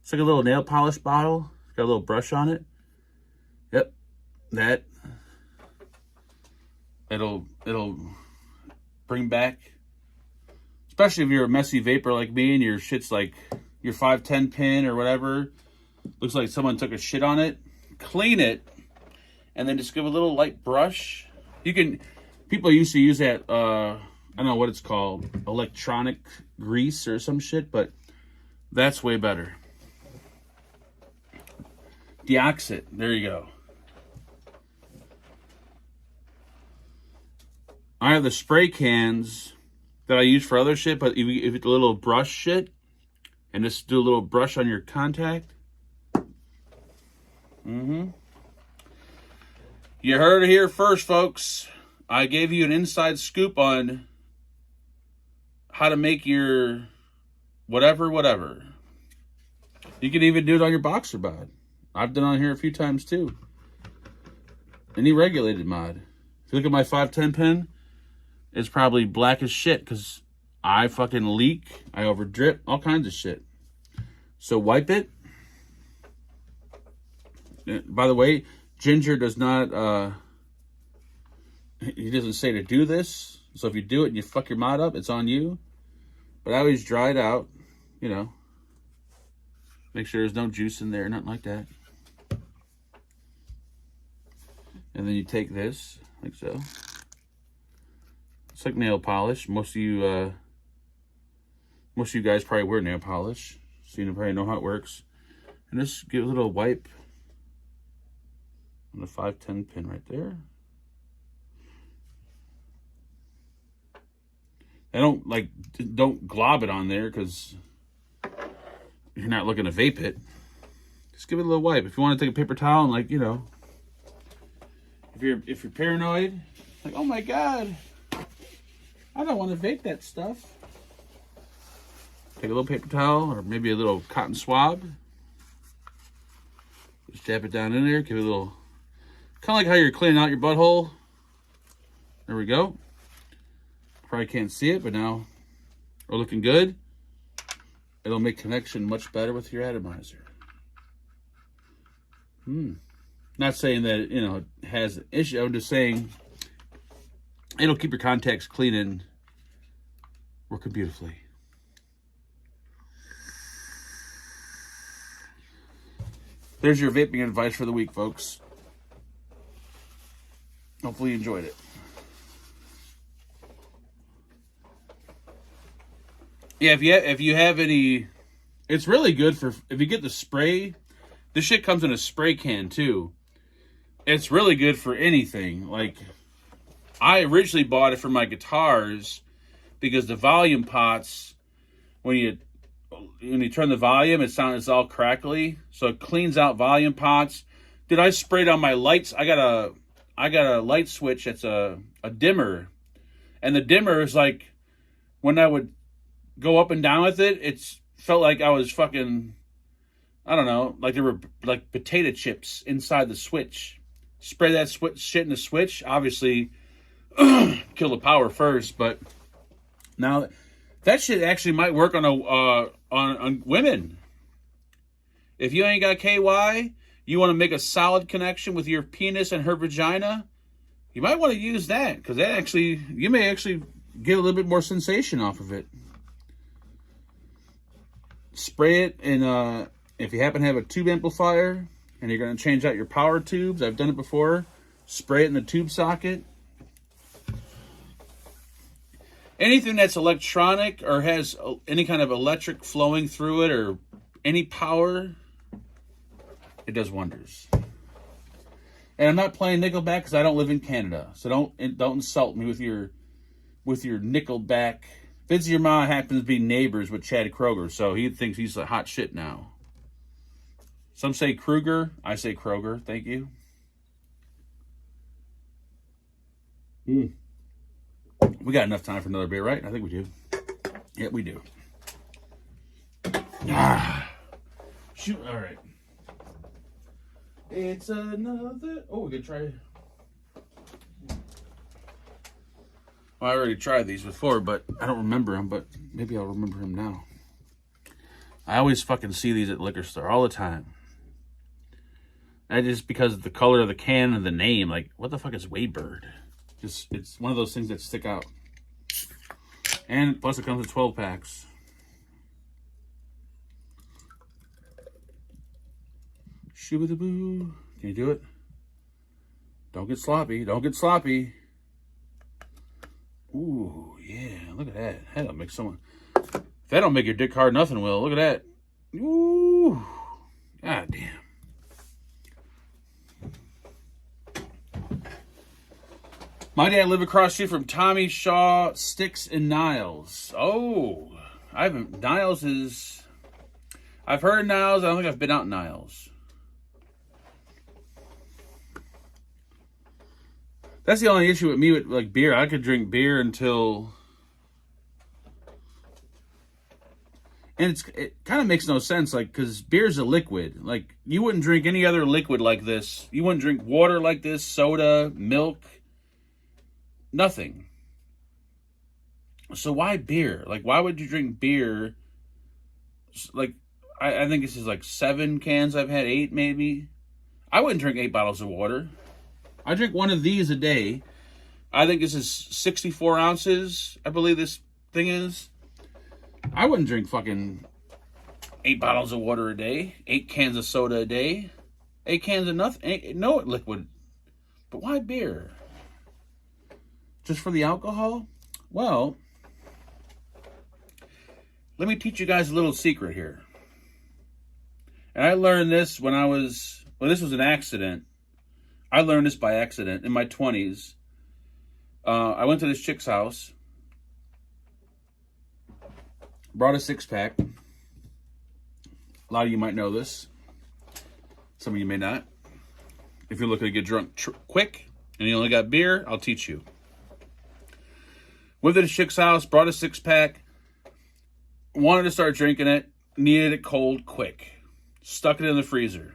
It's like a little nail polish bottle. It's got a little brush on it. Yep, that. It'll bring back, especially if you're a messy vapor like me and your shit's like your 510 pin or whatever. Looks like someone took a shit on it. Clean it. And then just give a little light brush. You can, people used to use that, I don't know what it's called, electronic grease or some shit, but that's way better. Deoxit, there you go. I have the spray cans that I use for other shit, but if it's a little brush shit, and just do a little brush on your contact. You heard it here first, folks. I gave you an inside scoop on how to make your whatever. You can even do it on your boxer mod. I've done it on here a few times too. Any regulated mod. If you look at my 510 pin, it's probably black as shit because I fucking leak, I over drip, all kinds of shit. So wipe it. By the way, Ginger does not, he doesn't say to do this. So if you do it and you fuck your mod up, it's on you. But I always dry it out, you know. Make sure there's no juice in there, nothing like that. And then you take this, like so. It's like nail polish. Most of you guys probably wear nail polish, so you probably know how it works. And just give a little wipe on the 510 pin right there. I don't glob it on there because you're not looking to vape it. Just give it a little wipe. If you want to take a paper towel and, like, you know, if you're paranoid, like, oh my god, I don't want to vape that stuff. Take a little paper towel or maybe a little cotton swab. Just dab it down in there. Give it a little, kind of like how you're cleaning out your butthole. There we go. Probably can't see it, but now we're looking good. It'll make connection much better with your atomizer. Not saying that it has an issue. I'm just saying it'll keep your contacts clean and working beautifully. There's your vaping advice for the week, folks. Hopefully you enjoyed it. Yeah, if you have any, it's really good for, if you get the spray, this shit comes in a spray can too. It's really good for anything. Like, I originally bought it for my guitars because the volume pots, when you turn the volume, it's all crackly, so it cleans out volume pots. Dude, I sprayed on my lights. I got a light switch that's a dimmer, and the dimmer is like, when I would go up and down with it, it's felt like I was fucking, I don't know, like there were like potato chips inside the switch. Spray that shit in the switch, obviously kill the power first, but now that shit actually might work on on women. If you ain't got KY, you want to make a solid connection with your penis and her vagina, you might want to use that, because that actually, you may actually get a little bit more sensation off of it. Spray it in, if you happen to have a tube amplifier and you're going to change out your power tubes, I've done it before, spray it in the tube socket. Anything that's electronic or has any kind of electric flowing through it or any power, it does wonders. And I'm not playing Nickelback because I don't live in Canada, so don't insult me with your Nickelback. Vince your ma happens to be neighbors with Chad Kroger, so he thinks he's a hot shit now. Some say Kruger, I say Kroger. Thank you. We got enough time for another beer, right? I think we do. Yeah, we do. Shoot, all right. It's another... Oh, we could try... Well, I already tried these before, but I don't remember them, but maybe I'll remember them now. I always fucking see these at the liquor store all the time. And just because of the color of the can and the name, like, what the fuck is Waybird? Just, it's one of those things that stick out. And plus it comes with 12 packs. Shoo-ba-da-boo. Can you do it? Don't get sloppy. Don't get sloppy. Ooh, yeah. Look at that. That'll make someone... If that don't make your dick hard, nothing will. Look at that. Ooh. God damn. My dad lived across the street from Tommy Shaw, Sticks, and Niles. Oh, Niles is... I've heard of Niles. I don't think I've been out in Niles. That's the only issue with me with like beer. I could drink beer until... And it kind of makes no sense, like, because beer's a liquid. Like, you wouldn't drink any other liquid like this. You wouldn't drink water like this, soda, milk, nothing. So why beer? Like, why would you drink beer? Like, I think this is like 7 cans I've had, 8 maybe. I wouldn't drink 8 bottles of water. I drink one of these a day. I think this is 64 ounces, I believe this thing is. I wouldn't drink fucking 8 bottles of water a day, 8 cans of soda a day, 8 cans of nothing, no liquid. But why beer? Just for the alcohol? Well, let me teach you guys a little secret here. And I learned this when I was, well, this was an accident. I learned this by accident in my 20s. I went to this chick's house. Brought a 6-pack. A lot of you might know this. Some of you may not. If you're looking to get drunk quick and you only got beer, I'll teach you. Went to the chick's house, brought a 6-pack. wanted to start drinking it, needed it cold quick. Stuck it in the freezer.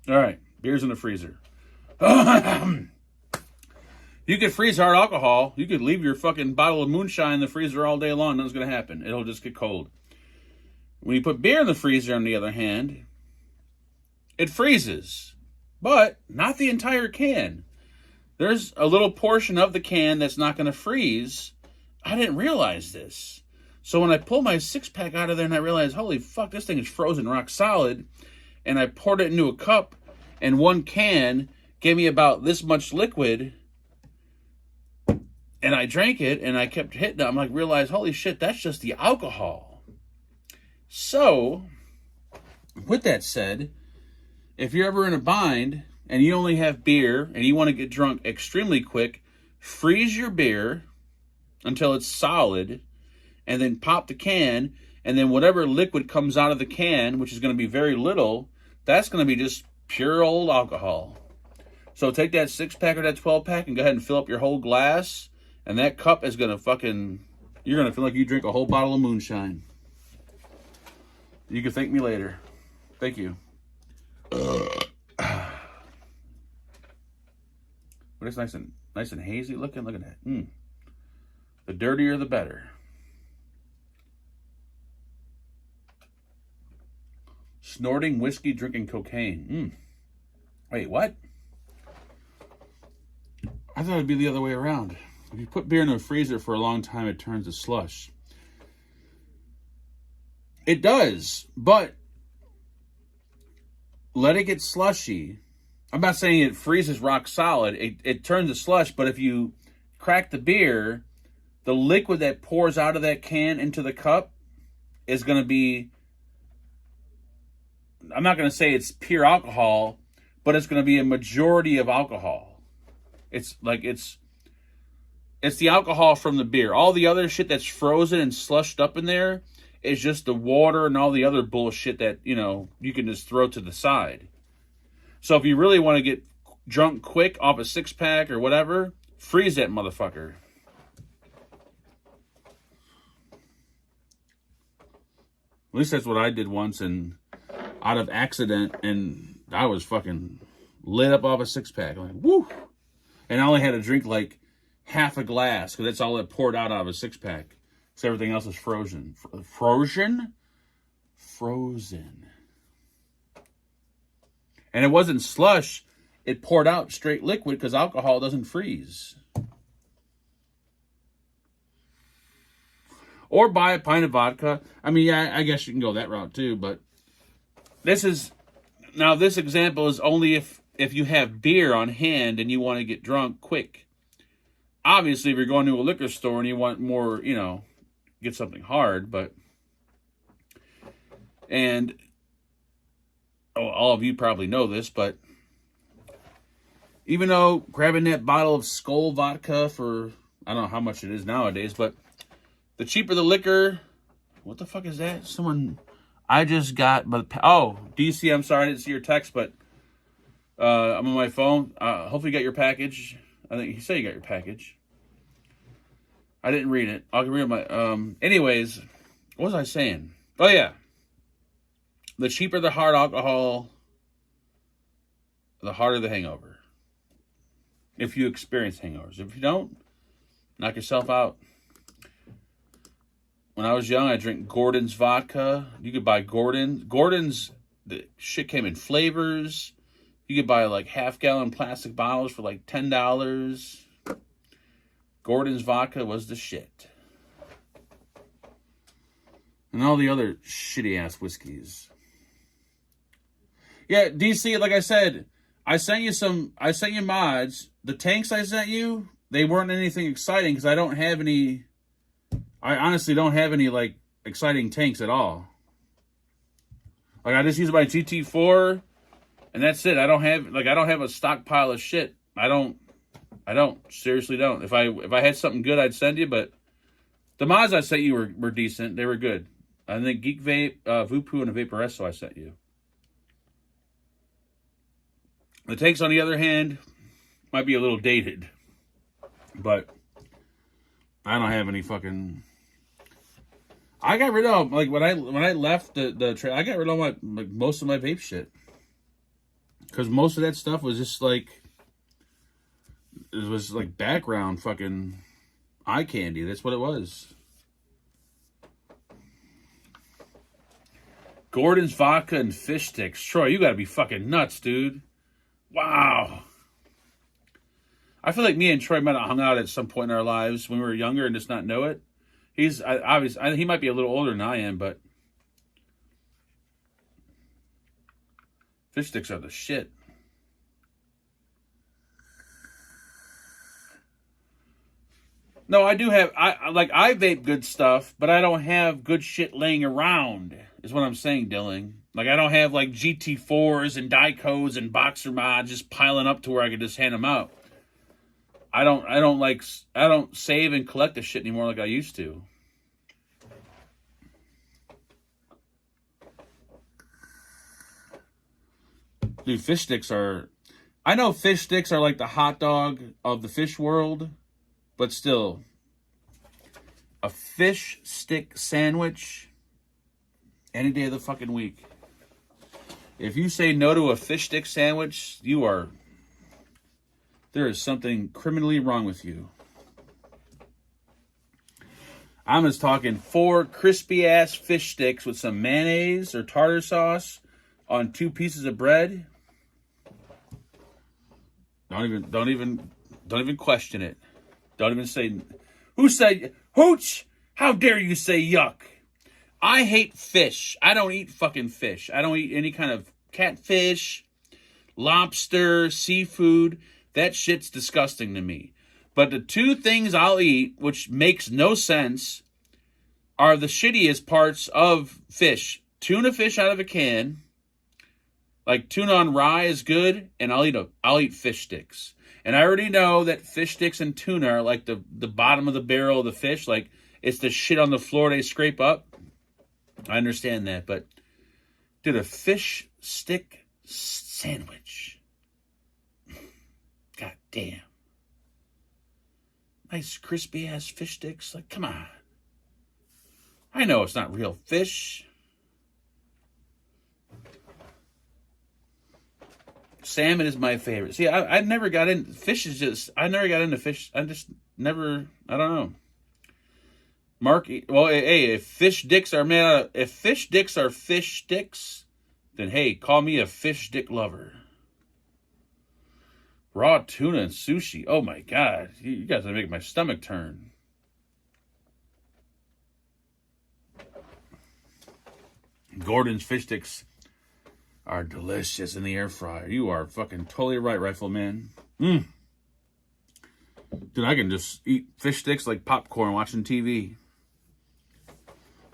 All right, beer's in the freezer. You could freeze hard alcohol. You could leave your fucking bottle of moonshine in the freezer all day long. Nothing's going to happen. It'll just get cold. When you put beer in the freezer, on the other hand, it freezes. But not the entire can. There's a little portion of the can that's not going to freeze. I didn't realize this. So when I pulled my 6-pack out of there and I realized, holy fuck, this thing is frozen rock solid. And I poured it into a cup, and one can gave me about this much liquid. And I drank it, and I kept hitting it. I'm like, realized, holy shit, that's just the alcohol. So, with that said, if you're ever in a bind and you only have beer and you want to get drunk extremely quick, freeze your beer until it's solid, and then pop the can, and then whatever liquid comes out of the can, which is going to be very little, that's going to be just pure old alcohol. So take that 6-pack or that 12-pack and go ahead and fill up your whole glass, and that cup is going to fucking, you're going to feel like you drink a whole bottle of moonshine. You can thank me later. Thank you. But it's nice and hazy looking. Look at that. The dirtier, the better. Snorting whiskey, drinking cocaine. Wait, what? I thought it'd be the other way around. If you put beer in the freezer for a long time, it turns to slush. It does, but let it get slushy. I'm not saying it freezes rock solid. It turns to slush, but if you crack the beer, the liquid that pours out of that can into the cup is going to be, I'm not going to say it's pure alcohol, but it's going to be a majority of alcohol. It's the alcohol from the beer. All the other shit that's frozen and slushed up in there is just the water and all the other bullshit that, you can just throw to the side. So if you really want to get drunk quick off a 6-pack or whatever, freeze that motherfucker. At least that's what I did once, and out of accident, and I was fucking lit up off a 6-pack. I'm like, woo! And I only had to drink like half a glass, because that's all that poured out of a 6-pack. So everything else is frozen. Frozen? Frozen. And it wasn't slush. It poured out straight liquid, because alcohol doesn't freeze. Or buy a pint of vodka. I mean, yeah, I guess you can go that route too, but this example is only if you have beer on hand and you want to get drunk quick. Obviously, if you're going to a liquor store and you want more, get something hard, and all of you probably know this, but even though grabbing that bottle of Skull vodka for, I don't know how much it is nowadays, but the cheaper the liquor, what the fuck is that? I just got, DC, I'm sorry, I didn't see your text, but I'm on my phone. Hopefully you got your package. I think you say you got your package. I didn't read it. I can read my, anyways, what was I saying? Oh yeah. The cheaper the hard alcohol, the harder the hangover. If you experience hangovers. If you don't, knock yourself out. When I was young, I drank Gordon's vodka. You could buy Gordon's, the shit came in flavors. You could buy like half-gallon plastic bottles for like $10. Gordon's vodka was the shit. And all the other shitty-ass whiskeys. Yeah, DC, like I said, I sent you mods. The tanks I sent you, they weren't anything exciting because I honestly don't have any, like, exciting tanks at all. Like, I just use my GT4, and that's it. I don't have a stockpile of shit. I don't. Seriously don't. If I had something good, I'd send you, but the mods I sent you were decent. They were good. I think Geek Vape, Vupu, and a Vaporesso I sent you. The tanks, on the other hand, might be a little dated, but I don't have any fucking... I got rid of, like, when I left the trail, I got rid of most of my vape shit. Because most of that stuff was just like, it was like background fucking eye candy. That's what it was. Gordon's vodka and fish sticks. Troy, you gotta be fucking nuts, dude. Wow. I feel like me and Troy might have hung out at some point in our lives when we were younger and just not know it. He's obviously, he might be a little older than I am, but fish sticks are the shit. No, I do have, I vape good stuff, but I don't have good shit laying around, is what I'm saying, Dylan. Like, I don't have, like, GT4s and Dicos and Boxer mods just piling up to where I could just hand them out. I don't save and collect the shit anymore like I used to. Dude, fish sticks are, I know fish sticks are like the hot dog of the fish world, but still, a fish stick sandwich any day of the fucking week. If you say no to a fish stick sandwich, there is something criminally wrong with you. I'm just talking 4 crispy ass fish sticks with some mayonnaise or tartar sauce on 2 pieces of bread. Don't even question it. Don't even say, who said, hooch, how dare you say yuck? I hate fish. I don't eat fucking fish. I don't eat any kind of catfish, lobster, seafood. That shit's disgusting to me. But the 2 things I'll eat, which makes no sense, are the shittiest parts of fish. Tuna fish out of a can. Like, tuna on rye is good, and I'll eat fish sticks. And I already know that fish sticks and tuna are like the bottom of the barrel of the fish. Like, it's the shit on the floor they scrape up. I understand that, but dude, a fish stick sandwich. God damn. Nice crispy ass fish sticks. Like, come on. I know it's not real fish. Salmon is my favorite. See, I never got into fish. I never got into fish. I don't know. Mark, well, hey, if fish dicks are fish sticks, then hey, call me a fish stick lover. Raw tuna and sushi. Oh my God, you guys are making my stomach turn. Gordon's fish sticks are delicious in the air fryer. You are fucking totally right, Rifleman. Dude, I can just eat fish sticks like popcorn watching TV.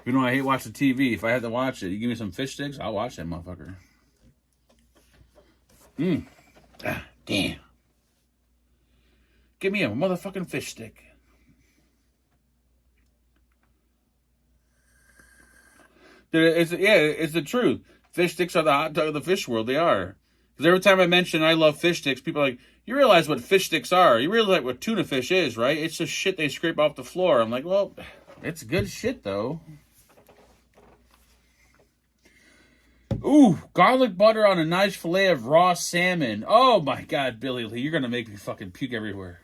You know I hate watching TV. If I have to watch it, you give me some fish sticks, I'll watch that motherfucker. Ah, damn. Give me a motherfucking fish stick. Dude, it's the truth. Fish sticks are the hot dog of the fish world. They are. Because every time I mention I love fish sticks, people are like, you realize what fish sticks are. You realize what tuna fish is, right? It's just shit they scrape off the floor. I'm like, well, it's good shit, though. Ooh, garlic butter on a nice fillet of raw salmon. Oh, my God, Billy Lee. You're going to make me fucking puke everywhere.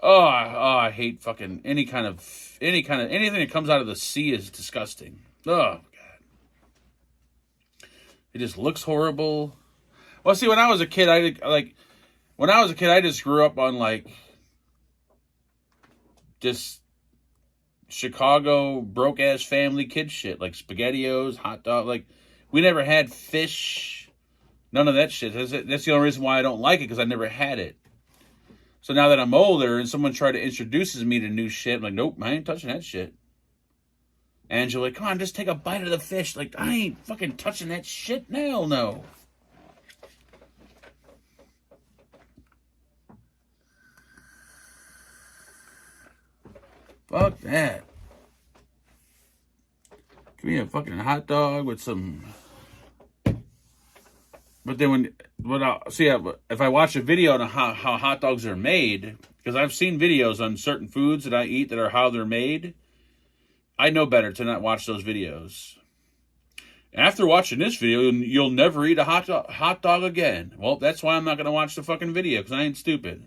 Oh, I hate fucking anything that comes out of the sea is disgusting. Oh, it just looks horrible. Well, see, when I was a kid, I just grew up on, like, just Chicago broke-ass family kid shit. Like, SpaghettiOs, hot dog. Like, we never had fish. None of that shit. That's the only reason why I don't like it, because I never had it. So now that I'm older and someone tried to introduces me to new shit, I'm like, nope, I ain't touching that shit. Angela, like, come on, just take a bite of the fish. Like, I ain't fucking touching that shit. Hell no. Fuck that. Give me a fucking hot dog with some. But then if I watch a video on how hot dogs are made, because I've seen videos on certain foods that I eat that are how they're made. I know better to not watch those videos. After watching this video, you'll never eat a hot dog again. Well, that's why I'm not going to watch the fucking video, because I ain't stupid.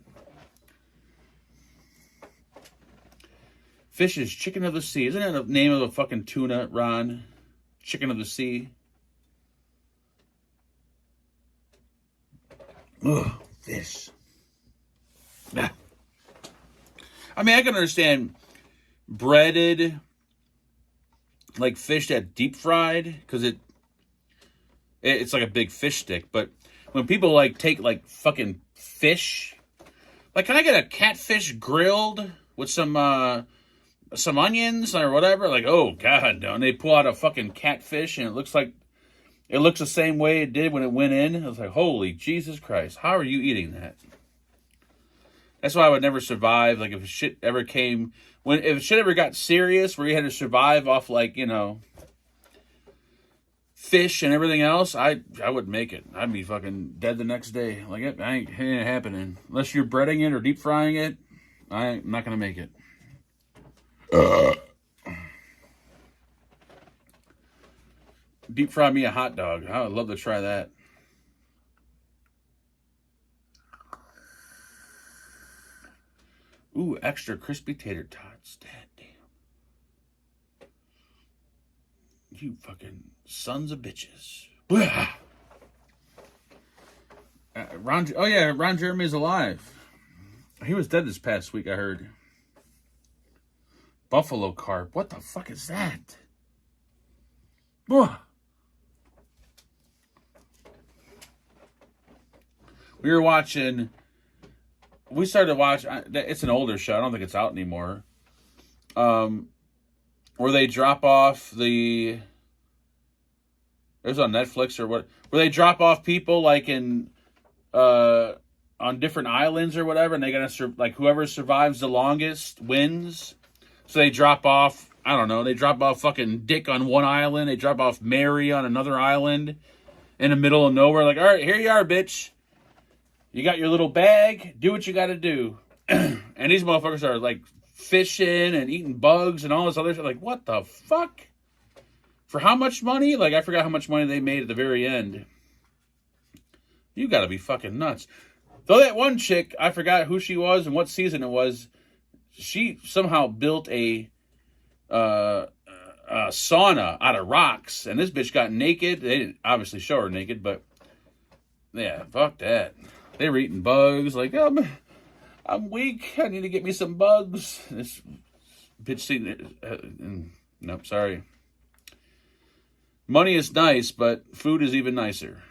Fish is chicken of the sea. Isn't that the name of the fucking tuna, Ron? Chicken of the sea. Ugh, fish. Ah. I mean, I can understand breaded, like fish that deep fried, because it's like a big fish stick. But when people like take like fucking fish, like, can I get a catfish grilled with some onions or whatever? Like, oh god, no. And they pull out a fucking catfish and it looks the same way it did when it went in. I was like, holy Jesus Christ, how are you eating that? That's why I would never survive. Like, if shit ever came, if shit ever got serious where you had to survive off, like, you know, fish and everything else, I wouldn't make it. I'd be fucking dead the next day. Like, it ain't happening. Unless you're breading it or deep frying it, I'm not going to make it. Deep fry me a hot dog. I would love to try that. Ooh, extra crispy tater tots. Damn. You fucking sons of bitches. Ron Jeremy's alive. He was dead this past week, I heard. Buffalo carp. What the fuck is that? Ugh. We started watching, it's an older show, I don't think it's out anymore, where they drop off it was on Netflix or what, where they drop off people like in, on different islands or whatever, and they gotta, like, whoever survives the longest wins. So they drop off, I don't know, they drop off fucking Dick on one island, they drop off Mary on another island, in the middle of nowhere, like, all right, here you are, bitch. You got your little bag, do what you gotta do. And these motherfuckers are, like, fishing and eating bugs and all this other shit. Like, what the fuck? For how much money? Like, I forgot how much money they made at the very end. You gotta be fucking nuts. Though that one chick, I forgot who she was and what season it was, she somehow built a sauna out of rocks, and this bitch got naked. They didn't obviously show her naked, but yeah, fuck that. They were eating bugs. Like, I'm weak. I need to get me some bugs. This bitch seen it. Nope, sorry. Money is nice, but food is even nicer.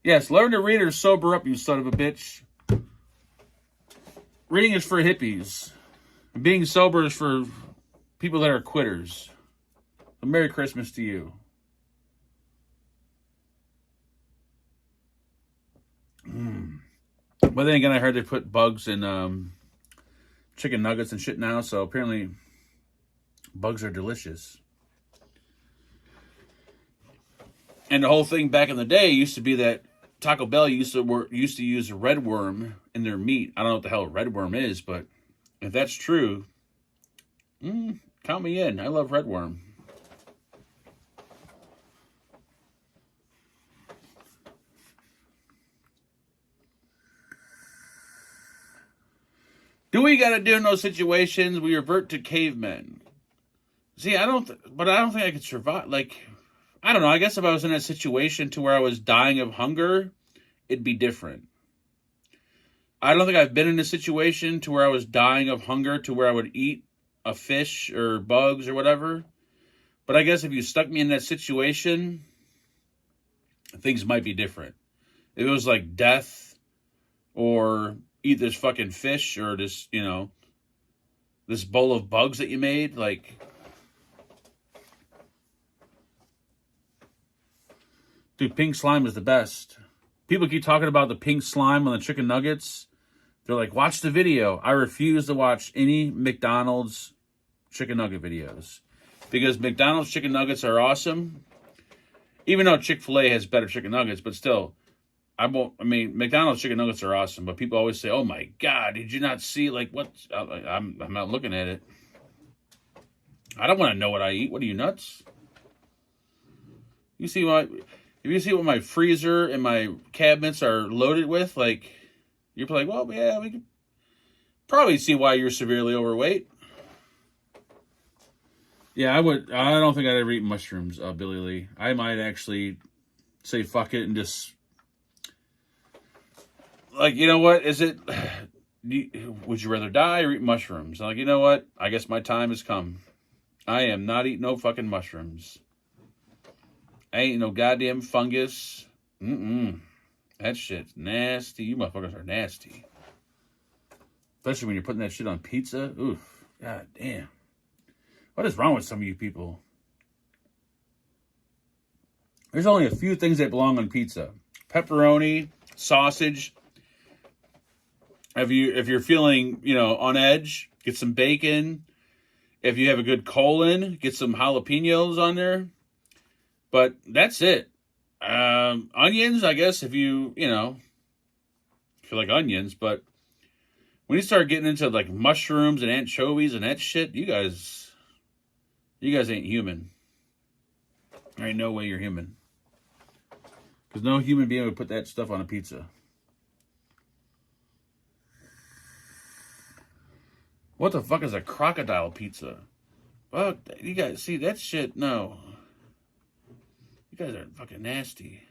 Yes, learn to read or sober up, you son of a bitch. Reading is for hippies. And being sober is for people that are quitters. So Merry Christmas to you. But then again, I heard they put bugs in chicken nuggets and shit now, so apparently bugs are delicious. And the whole thing back in the day used to be that Taco Bell used to use red worm in their meat. I don't know what the hell a red worm is, but if that's true, count me in. I love red worm. Do we got to do in those situations? We revert to cavemen. See, I don't think I could survive. Like, I don't know. I guess if I was in a situation to where I was dying of hunger, it'd be different. I don't think I've been in a situation to where I was dying of hunger to where I would eat a fish or bugs or whatever. But I guess if you stuck me in that situation, things might be different. If it was like death or eat this fucking fish or this, you know, this bowl of bugs that you made, like, dude, pink slime is the best. People keep talking about the pink slime on the chicken nuggets. They're like, watch the video. I refuse to watch any McDonald's chicken nugget videos. Because McDonald's chicken nuggets are awesome. Even though Chick-fil-A has better chicken nuggets, but still, I won't. I mean, McDonald's chicken nuggets are awesome, but people always say, "Oh my God, did you not see like what?" I'm not looking at it. I don't want to know what I eat. What are you, nuts? You see what? If you see what my freezer and my cabinets are loaded with, like, you're like, well, yeah, we can probably see why you're severely overweight. Yeah, I would. I don't think I'd ever eat mushrooms, Billy Lee. I might actually say fuck it and just, like, you know what? Is it? Would you rather die or eat mushrooms? I'm like, you know what? I guess my time has come. I am not eating no fucking mushrooms. I ain't no goddamn fungus. That shit's nasty. You motherfuckers are nasty. Especially when you're putting that shit on pizza. Oof. God damn. What is wrong with some of you people? There's only a few things that belong on pizza. Pepperoni, sausage. If you're feeling, on edge, get some bacon. If you have a good colon, get some jalapenos on there. But that's it. Onions, I guess, if you feel like onions. But when you start getting into like mushrooms and anchovies and that shit, you guys ain't human. There ain't no way you're human. Because no human being would put that stuff on a pizza. What the fuck is a crocodile pizza? Fuck, you guys see that shit? No. You guys are fucking nasty.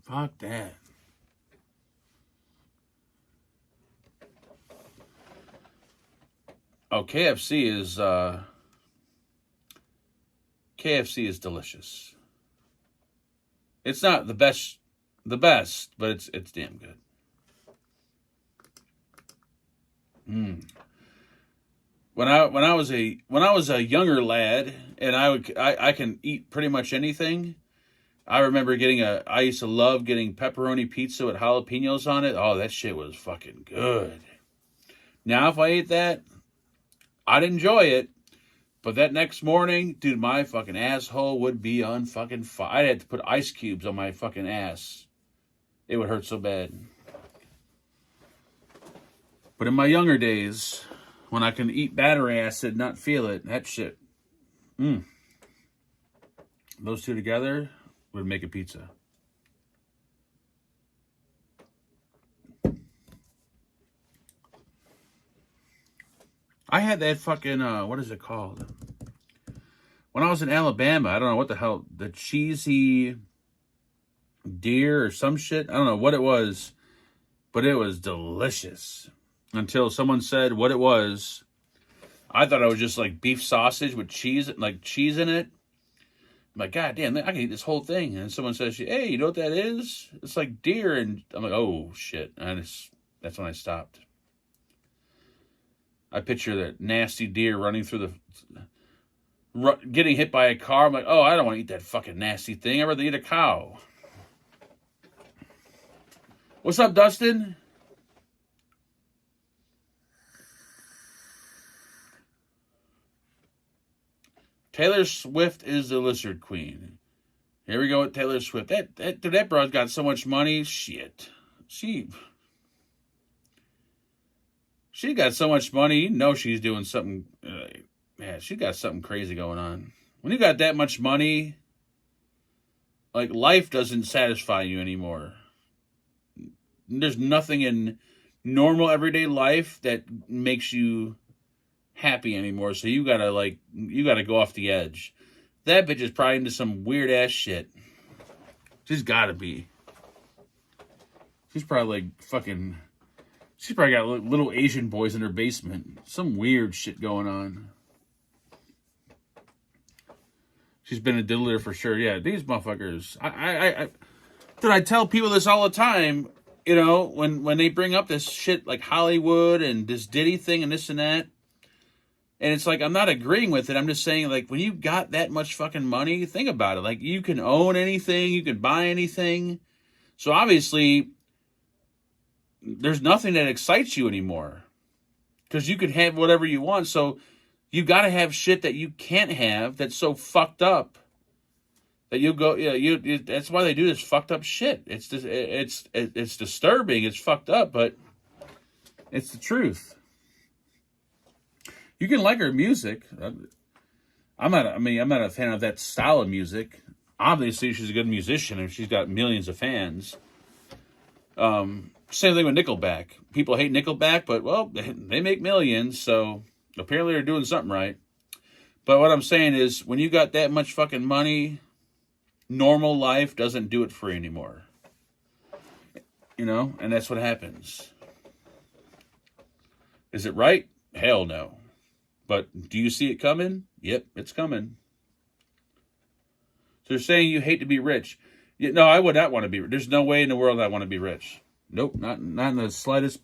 Fuck that. Oh, KFC is delicious. It's not the best, but it's damn good. When I was a younger lad, and I can eat pretty much anything. I remember I used to love getting pepperoni pizza with jalapenos on it. Oh, that shit was fucking good. Now, if I ate that, I'd enjoy it. But that next morning, dude, my fucking asshole would be on fucking fire. I'd have to put ice cubes on my fucking ass. It would hurt so bad. But in my younger days, when I can eat battery acid and not feel it, that shit. Those two together would make a pizza. I had that fucking, what is it called? When I was in Alabama, I don't know what the hell, the cheesy deer or some shit. I don't know what it was, but it was delicious. Until someone said what it was. I thought it was just like beef sausage with cheese in it. I'm like, God damn, I can eat this whole thing. And someone says, hey, you know what that is? It's like deer. And I'm like, oh, shit. And that's when I stopped. I picture that nasty deer running through getting hit by a car. I'm like, oh, I don't want to eat that fucking nasty thing. I'd rather eat a cow. What's up, Dustin? Taylor Swift is the lizard queen. Here we go with Taylor Swift. That broad's got so much money. Shit. She got so much money. You know she's doing something. Man, she got something crazy going on. When you got that much money, like, life doesn't satisfy you anymore. There's nothing in normal everyday life that makes you happy anymore, so you gotta go off the edge. That bitch is probably into some weird ass shit. She's gotta be. She's probably like fucking. She's probably got little Asian boys in her basement. Some weird shit going on. She's been a diddler for sure. Yeah, these motherfuckers. I tell people this all the time. When they bring up this shit like Hollywood and this Diddy thing and this and that. And it's like, I'm not agreeing with it. I'm just saying, like, when you got that much fucking money, think about it. Like, you can own anything. You can buy anything. So, obviously, there's nothing that excites you anymore. Because you can have whatever you want. So, you got to have shit that you can't have that's so fucked up That you go, that's why they do this fucked up shit. It's just, it's disturbing. It's fucked up, but it's the truth. You can like her music. I'm not a fan of that style of music. Obviously, she's a good musician and she's got millions of fans. Same thing with Nickelback. People hate Nickelback, but, well, they make millions, so apparently they're doing something right. But what I'm saying is, when you got that much fucking money, normal life doesn't do it for you anymore. You know? And that's what happens. Is it right? Hell no. But do you see it coming? Yep, it's coming. So you're saying you hate to be rich. No, I would not want to be rich. There's no way in the world I want to be rich. Nope, not in the slightest.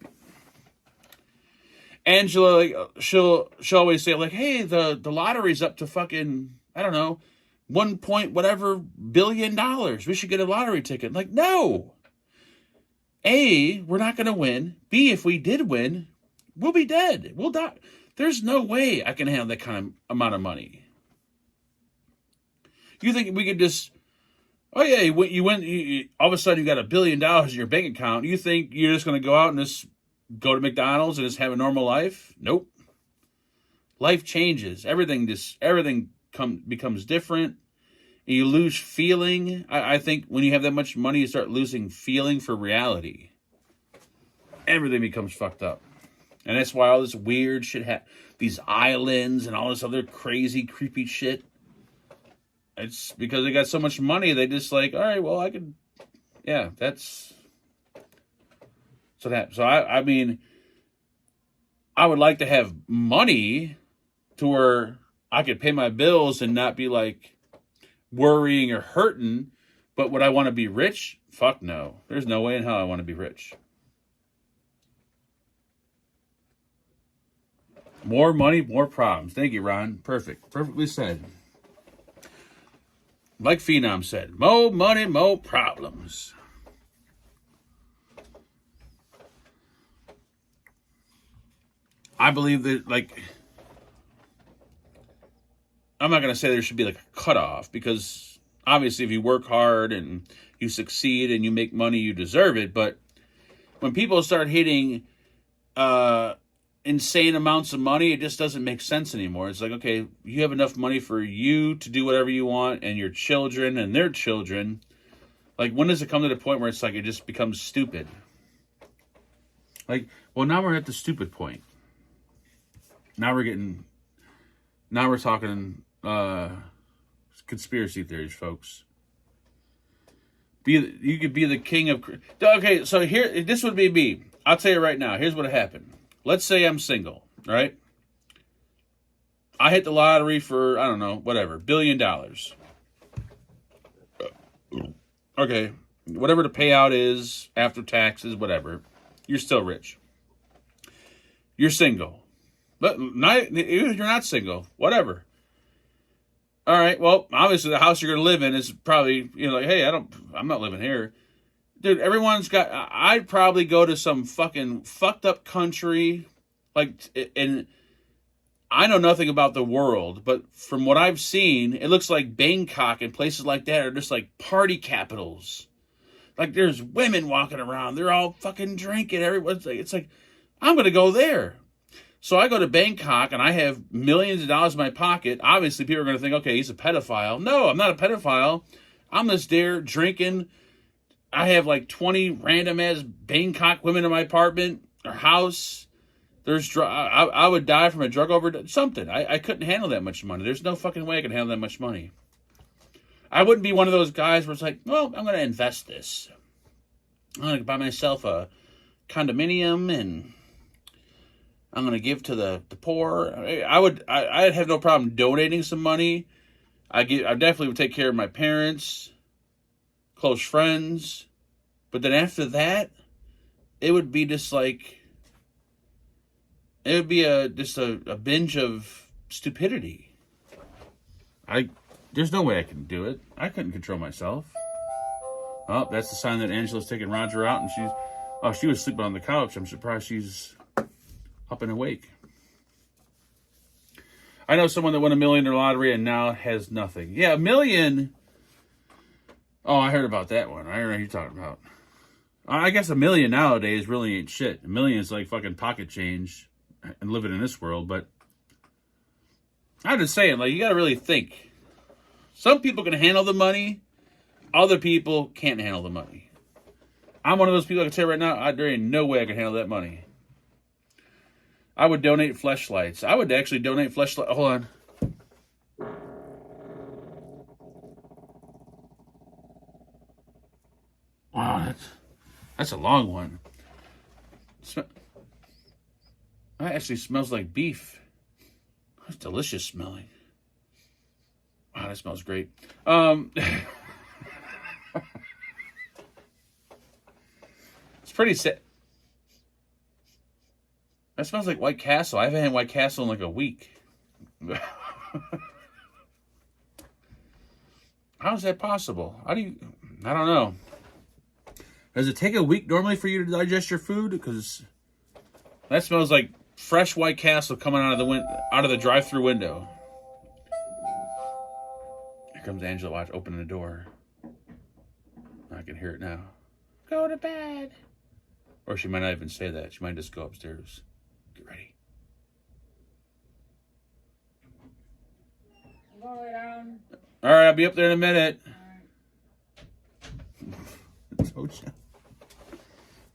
Angela, like, she'll always say, like, hey, the lottery's up to fucking, I don't know, 1 point whatever billion dollars. We should get a lottery ticket. Like, no. A, we're not going to win. B, if we did win, we'll be dead. We'll die. There's no way I can handle that kind of amount of money. You think we could just, oh yeah, you win, all of a sudden you got $1 billion in your bank account. You think you're just going to go out and just go to McDonald's and just have a normal life? Nope. Life changes. Everything becomes different. And you lose feeling. I think when you have that much money, you start losing feeling for reality. Everything becomes fucked up. And that's why all this weird shit these islands and all this other crazy, creepy shit. It's because they got so much money, they just like, all right, well, I could, yeah, that's so that. So I mean, I would like to have money to where I could pay my bills and not be like worrying or hurting. But would I want to be rich? Fuck no. There's no way in hell I want to be rich. More money, more problems. Thank you, Ron. Perfect. Perfectly said. Like Phenom said, more money, more problems. I believe that, like, I'm not going to say there should be like a cutoff, because obviously if you work hard and you succeed and you make money, you deserve it. But when people start hitting insane amounts of money, it just doesn't make sense anymore. It's like, okay, you have enough money for you to do whatever you want and your children and their children. Like, when does it come to the point where it's like it just becomes stupid? Like, well, now we're at the stupid point. Now we're talking conspiracy theories, folks. You could be the king of... Okay, so here, this would be me. I'll tell you right now. Here's what happened. Let's say I'm single, right? I hit the lottery for, I don't know, whatever, $1 billion. Okay, whatever the payout is, after taxes, whatever, you're still rich. You're single. But you're not single, whatever. All right, well, obviously the house you're going to live in is probably, like, hey, I'm not living here. Dude, I'd probably go to some fucking fucked up country, like, and I know nothing about the world, but from what I've seen, it looks like Bangkok and places like that are just like party capitals. Like, there's women walking around, they're all fucking drinking, it's like, I'm going to go there. So I go to Bangkok and I have millions of dollars in my pocket. Obviously, people are going to think, okay, he's a pedophile. No, I'm not a pedophile. I'm just there drinking. I have like 20 random ass Bangkok women in my apartment or house. I would die from a drug overdose. Something. I couldn't handle that much money. There's no fucking way I could handle that much money. I wouldn't be one of those guys where it's like, well, I'm going to invest this. I'm going to buy myself a condominium and I'm going to give to the poor. I'd have no problem donating some money. I definitely would take care of my parents, close friends. But then after that, it would be just like, it would be just a binge of stupidity. There's no way I can do it. I couldn't control myself. Oh, that's the sign that Angela's taking Roger out, and she was sleeping on the couch. I'm surprised she's up and awake. I know someone that won $1 million in the lottery and now has nothing. Yeah, $1 million. Oh, I heard about that one. I heard what you're talking about. I guess $1 million nowadays really ain't shit. $1 million is like fucking pocket change and living in this world, but I'm just saying, like, you gotta really think. Some people can handle the money, other people can't handle the money. I'm one of those people I can tell you right now, there ain't no way I can handle that money. I would donate fleshlights. I would actually donate fleshlights. Hold on. Wow, that's a long one. That actually smells like beef. It's delicious smelling. Wow, that smells great. It's pretty sad. That smells like White Castle. I haven't had White Castle in like a week. How is that possible? I don't know. Does it take a week normally for you to digest your food? Because that smells like fresh White Castle coming out of the drive-through window. Here comes Angela. Watch, opening the door. I can hear it now. Go to bed. Or she might not even say that. She might just go upstairs. Get ready. Go lay down. All right, I'll be up there in a minute. All right.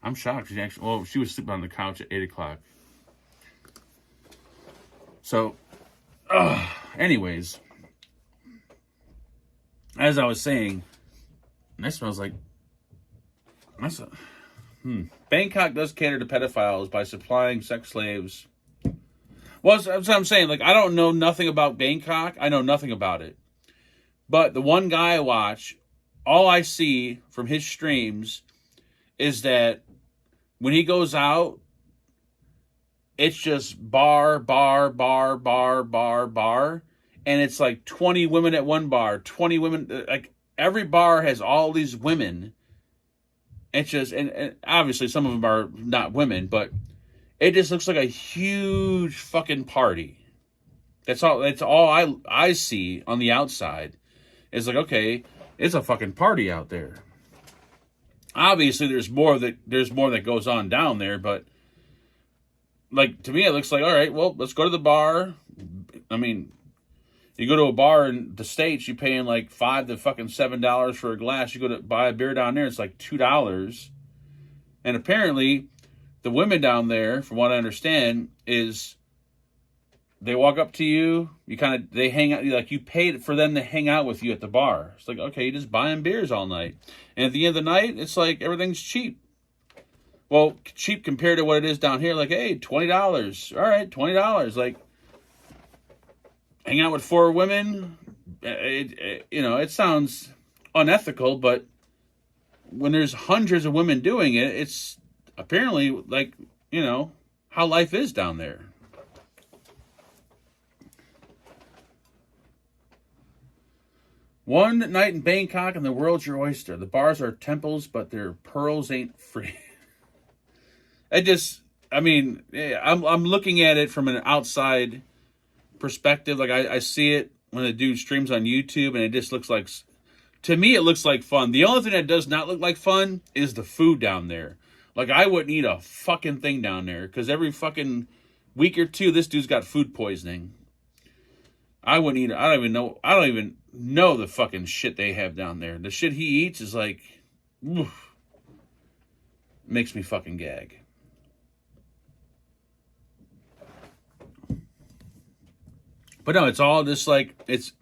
I'm shocked. She was sleeping on the couch at 8 o'clock. So, anyways, as I was saying, that smells like. Bangkok does cater to pedophiles by supplying sex slaves. Well, that's what I'm saying. Like, I don't know nothing about Bangkok. I know nothing about it. But the one guy I watch, all I see from his streams is that when he goes out, it's just bar, and it's like 20 women at one bar, 20 women, like every bar has all these women. It's just, and obviously some of them are not women, but it just looks like a huge fucking party. That's all I see on the outside. It's like, okay, it's a fucking party out there. Obviously there's more that goes on down there, but like, to me, it looks like, all right, well, let's go to the bar. I mean, you go to a bar in the States, you're paying like $5 to fucking $7 for a glass. You go to buy a beer down there, it's like $2. And apparently, the women down there, from what I understand, is they walk up to you, they hang out, like you paid for them to hang out with you at the bar. It's like, okay, you're just buying beers all night. And at the end of the night, it's like everything's cheap. Well, cheap compared to what it is down here. Like, hey, $20. All right, $20. Like, hang out with 4 women. It sounds unethical, but when there's hundreds of women doing it, it's apparently like, how life is down there. One night in Bangkok and the world's your oyster. The bars are temples, but their pearls ain't free. I'm looking at it from an outside perspective. Like, I see it when the dude streams on YouTube, and it just looks like, to me, it looks like fun. The only thing that does not look like fun is the food down there. Like, I wouldn't eat a fucking thing down there, because every fucking week or two, this dude's got food poisoning. I wouldn't eat it. I don't even know the fucking shit they have down there. The shit he eats is like, oof, makes me fucking gag. But no, it's all just like, it's,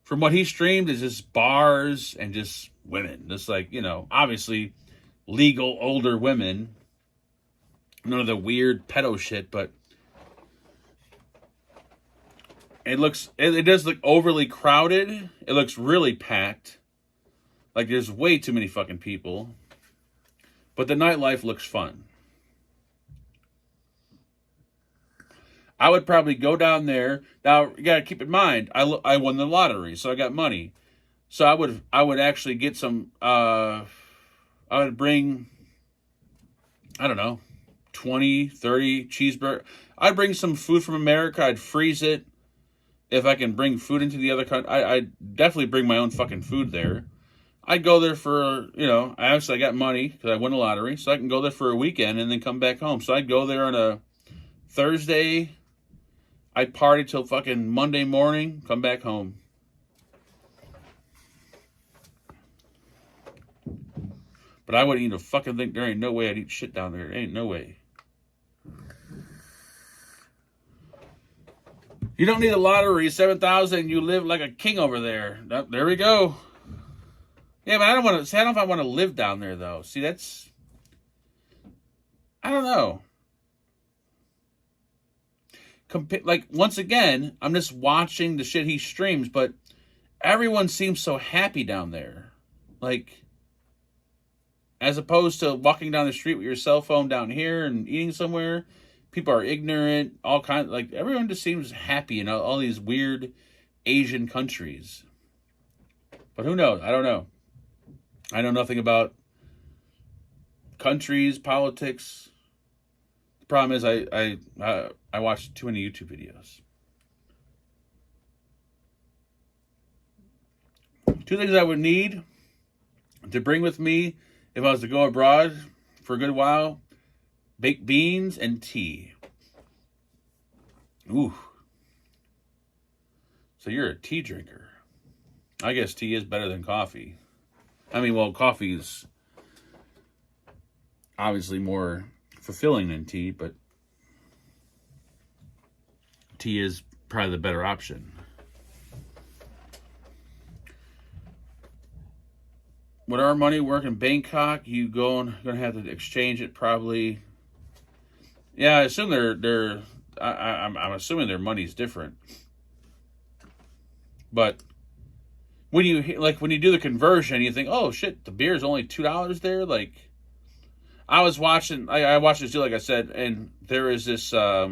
from what he streamed, is just bars and just women. Just like, obviously legal older women. None of the weird pedo shit, but it does look overly crowded. It looks really packed. Like, there's way too many fucking people. But the nightlife looks fun. I would probably go down there. Now, you gotta keep in mind, I won the lottery, so I got money. So I would actually get some, I would bring, I don't know, 20, 30 cheeseburgers. I'd bring some food from America. I'd freeze it. If I can bring food into the other country, I'd definitely bring my own fucking food there. I'd go there for, I got money because I won the lottery, so I can go there for a weekend and then come back home. So I'd go there on a Thursday. I'd party till fucking Monday morning, come back home. But I wouldn't eat a fucking thing. There ain't no way I'd eat shit down there. Ain't no way. You don't need a lottery, 7,000. You live like a king over there. There we go. Yeah, but I don't know if I want to live down there though. See, I don't know. Once again, I'm just watching the shit he streams, but everyone seems so happy down there. As opposed to walking down the street with your cell phone down here and eating somewhere, people are ignorant, all kinds. Everyone just seems happy in all these weird Asian countries. But who knows? I don't know. I know nothing about countries, politics. The problem is I watch too many YouTube videos. Two things I would need to bring with me if I was to go abroad for a good while: baked beans and tea. Ooh. So you're a tea drinker. I guess tea is better than coffee. I mean, well, coffee is obviously more fulfilling than tea, but tea is probably the better option. Would our money work in Bangkok? You gonna have to exchange it probably. Yeah, I assume I'm assuming their money's different. But when you do the conversion, you think, oh shit, the beer is only $2 there. I was watching. I watched this deal, like I said, and there is this. There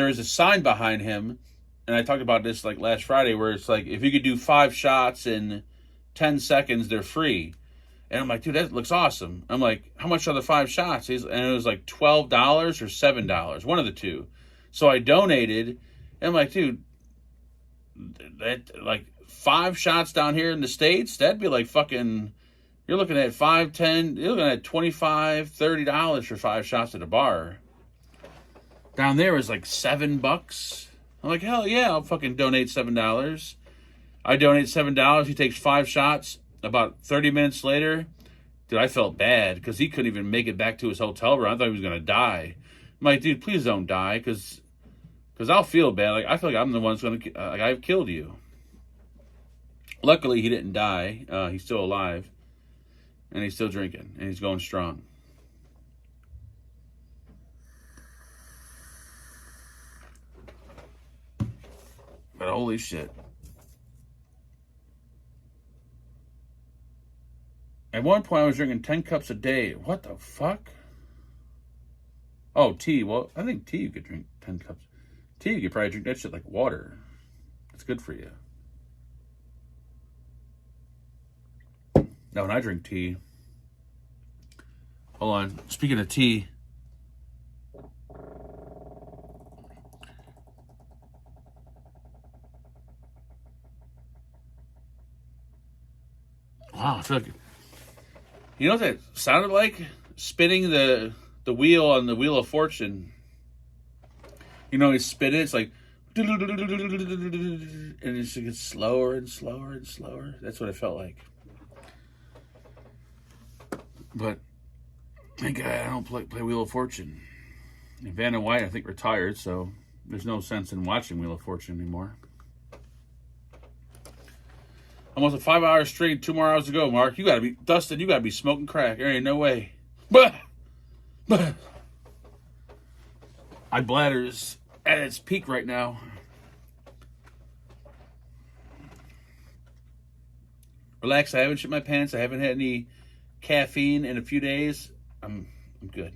is a sign behind him. And I talked about this last Friday, where it's if you could do 5 shots in 10 seconds, they're free. And I'm like, dude, that looks awesome. I'm like, how much are the 5 shots? And it was $12 or $7, one of the two. So I donated, and I'm like, dude, that 5 shots down here in the States, that'd be fucking, you're looking at $5, $10, you're looking at $25, $30 for 5 shots at a bar. Down there is $7. I'm like, hell yeah, I'll fucking donate $7. I donate $7. He takes 5 shots. About 30 minutes later, dude, I felt bad because he couldn't even make it back to his hotel room. I thought he was going to die. I'm like, dude, please don't die because I'll feel bad. I feel like I'm the one who's going to, I've killed you. Luckily, he didn't die. He's still alive. And he's still drinking. And he's going strong. But holy shit. At one point, I was drinking 10 cups a day. What the fuck? Oh, tea. Well, I think tea you could drink 10 cups. Tea, you could probably drink that shit like water. It's good for you. Now, when I drink tea... Hold on. Speaking of tea... Wow, I feel like... You know what that sounded like? Spinning the wheel on the Wheel of Fortune. You know, you spin it, it's like... And it just gets slower and slower and slower. That's what it felt like. But, thank God I don't play Wheel of Fortune. And Vanna White, I think, retired, so there's no sense in watching Wheel of Fortune anymore. Almost a 5 hour stream, 2 more hours to go, Mark. You gotta be, Dustin, you gotta be smoking crack. There ain't no way. But my bladder is at its peak right now. Relax, I haven't shit my pants. I haven't had any caffeine in a few days. I'm good.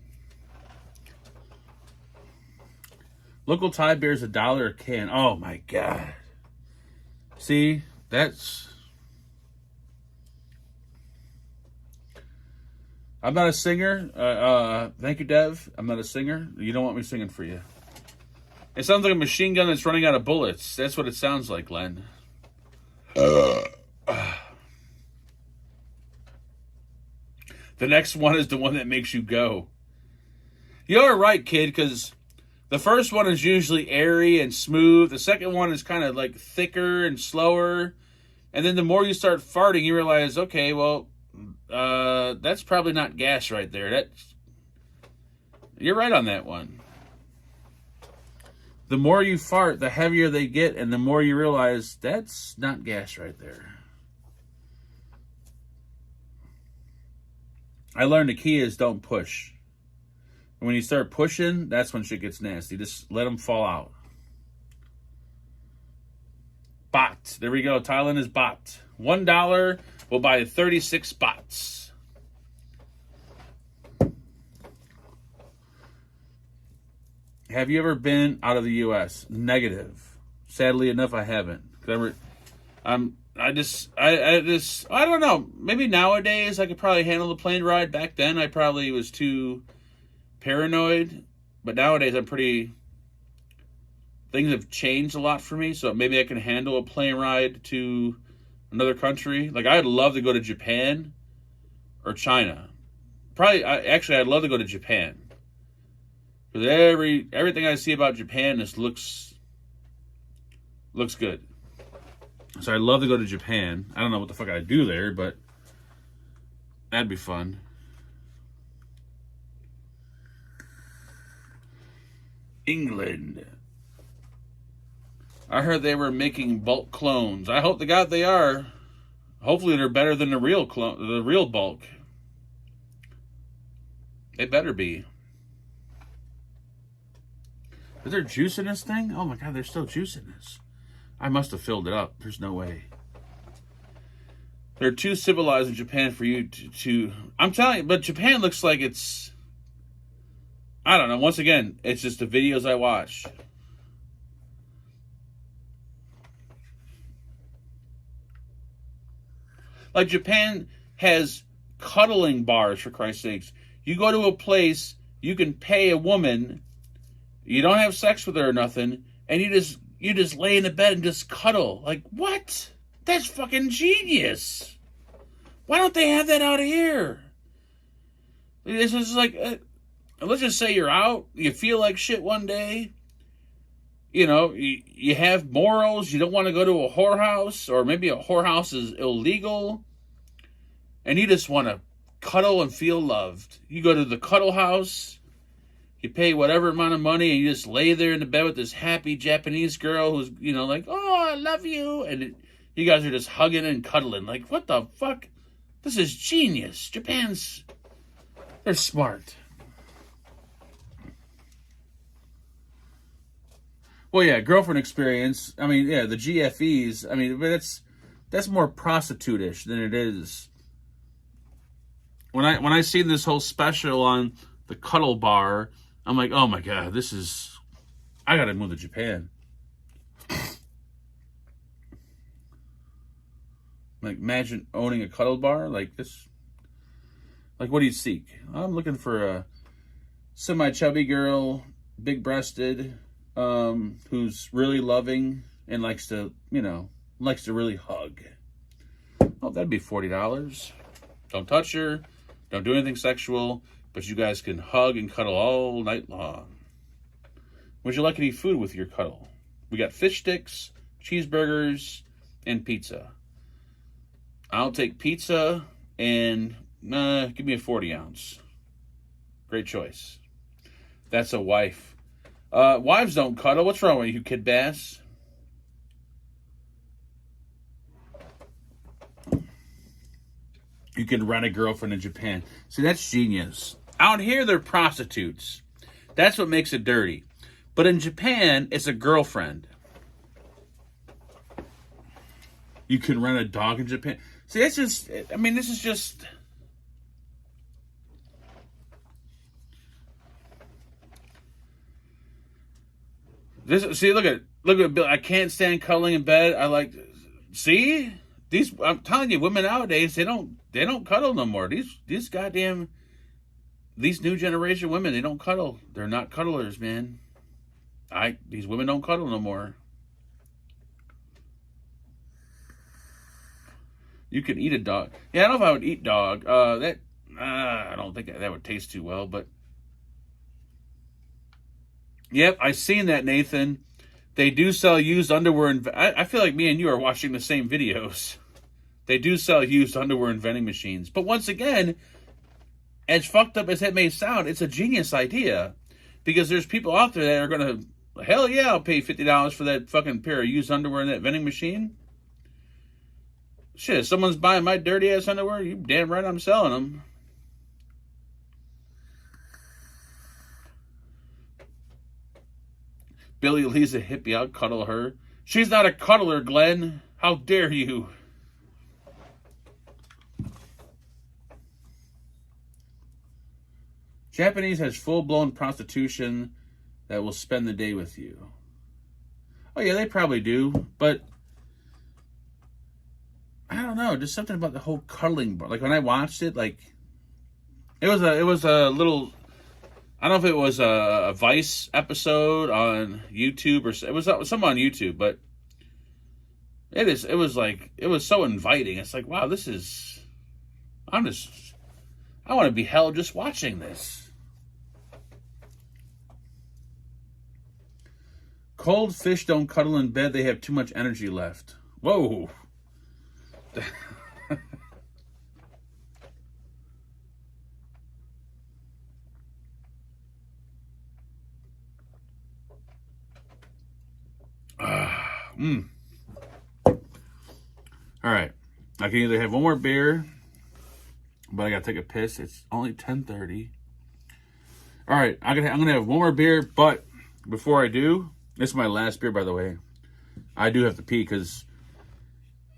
Local Thai beer is $1 a can. Oh my God. See, that's... I'm not a singer. Thank you, Dev. I'm not a singer. You don't want me singing for you. It sounds like a machine gun that's running out of bullets. That's what it sounds like, Len. The next one is the one that makes you go. You're right, kid, because the first one is usually airy and smooth. The second one is kind of like thicker and slower. And then the more you start farting, you realize, okay, well, that's probably not gas right there. You're right on that one. The more you fart, the heavier they get, and the more you realize that's not gas right there. I learned the key is don't push. And when you start pushing, that's when shit gets nasty. Just let them fall out. Bot. There we go. Thailand is bot. $1 will buy 36 bots. Have you ever been out of the U.S.? Negative. Sadly enough, I haven't. I don't know. Maybe nowadays I could probably handle the plane ride. Back then I probably was too paranoid. But nowadays things have changed a lot for me. So maybe I can handle a plane ride to another country. Like I'd love to go to Japan or China. I'd love to go to Japan. Because everything I see about Japan just looks good. So I'd love to go to Japan. I don't know what the fuck I'd do there, but that'd be fun. England. I heard they were making bulk clones. I hope to God they are. Hopefully they're better than the real bulk. They better be. Is there juice in this thing? Oh my God, there's still juice in this. I must have filled it up. There's no way. They're too civilized in Japan for you to... I'm telling you, but Japan looks like it's... I don't know. Once again, it's just the videos I watch. Like Japan has cuddling bars, for Christ's sakes. You go to a place, you can pay a woman, you don't have sex with her or nothing, and you just lay in the bed and just cuddle. Like, what? That's fucking genius. Why don't they have that out here? It's just like, let's just say you're out, you feel like shit one day, you have morals, you don't want to go to a whorehouse, or maybe a whorehouse is illegal, and you just want to cuddle and feel loved. You go to the cuddle house, you pay whatever amount of money, and you just lay there in the bed with this happy Japanese girl who's, like, oh, I love you. And you guys are just hugging and cuddling. Like, what the fuck? This is genius. They're smart. Well, yeah, girlfriend experience. I mean, yeah, the GFEs. I mean, but that's more prostitute-ish than it is. When I seen this whole special on the cuddle bar, I'm like, oh my God, I gotta move to Japan. Like, imagine owning a cuddle bar like this. Like, what do you seek? I'm looking for a semi-chubby girl, big-breasted, who's really loving and likes to really hug. Oh, that'd be $40. Don't touch her. Don't do anything sexual. But you guys can hug and cuddle all night long. Would you like to eat food with your cuddle? We got fish sticks, cheeseburgers, and pizza. I'll take pizza and give me a 40-ounce. Great choice. That's a wife. Wives don't cuddle. What's wrong with you, Kid Bass? You can rent a girlfriend in Japan. See, that's genius. Out here, they're prostitutes. That's what makes it dirty. But in Japan, it's a girlfriend. You can rent a dog in Japan. See, this is just... See, look at Bill. I can't stand cuddling in bed. See? I'm telling you, women nowadays, they don't cuddle no more. These new generation women, they don't cuddle. They're not cuddlers, man. These women don't cuddle no more. You can eat a dog. Yeah, I don't know if I would eat dog. I don't think that would taste too well, but yep, I seen that, Nathan. They do sell used underwear, and I feel like me and you are watching the same videos. They do sell used underwear and vending machines, but once again, as fucked up as it may sound, it's a genius idea, because there's people out there that are gonna, hell yeah, I'll pay $50 for that fucking pair of used underwear in that vending machine. Shit, if someone's buying my dirty ass underwear, you damn right I'm selling them. Billy Lee's a hippie, I'll cuddle her. She's not a cuddler, Glenn. How dare you? Japanese has full-blown prostitution that will spend the day with you. Oh yeah, they probably do, but I don't know, just something about the whole cuddling part. Like when I watched it, like it was a little, I don't know if it was a Vice episode on YouTube or it was some on YouTube, but it was so inviting. It's like, wow, I want to be held just watching this. Cold fish don't cuddle in bed. They have too much energy left. Whoa. All right. I can either have one more beer, but I got to take a piss. It's only 10:30. All right. I'm gonna have one more beer, but before I do, this is my last beer, by the way. I do have to pee because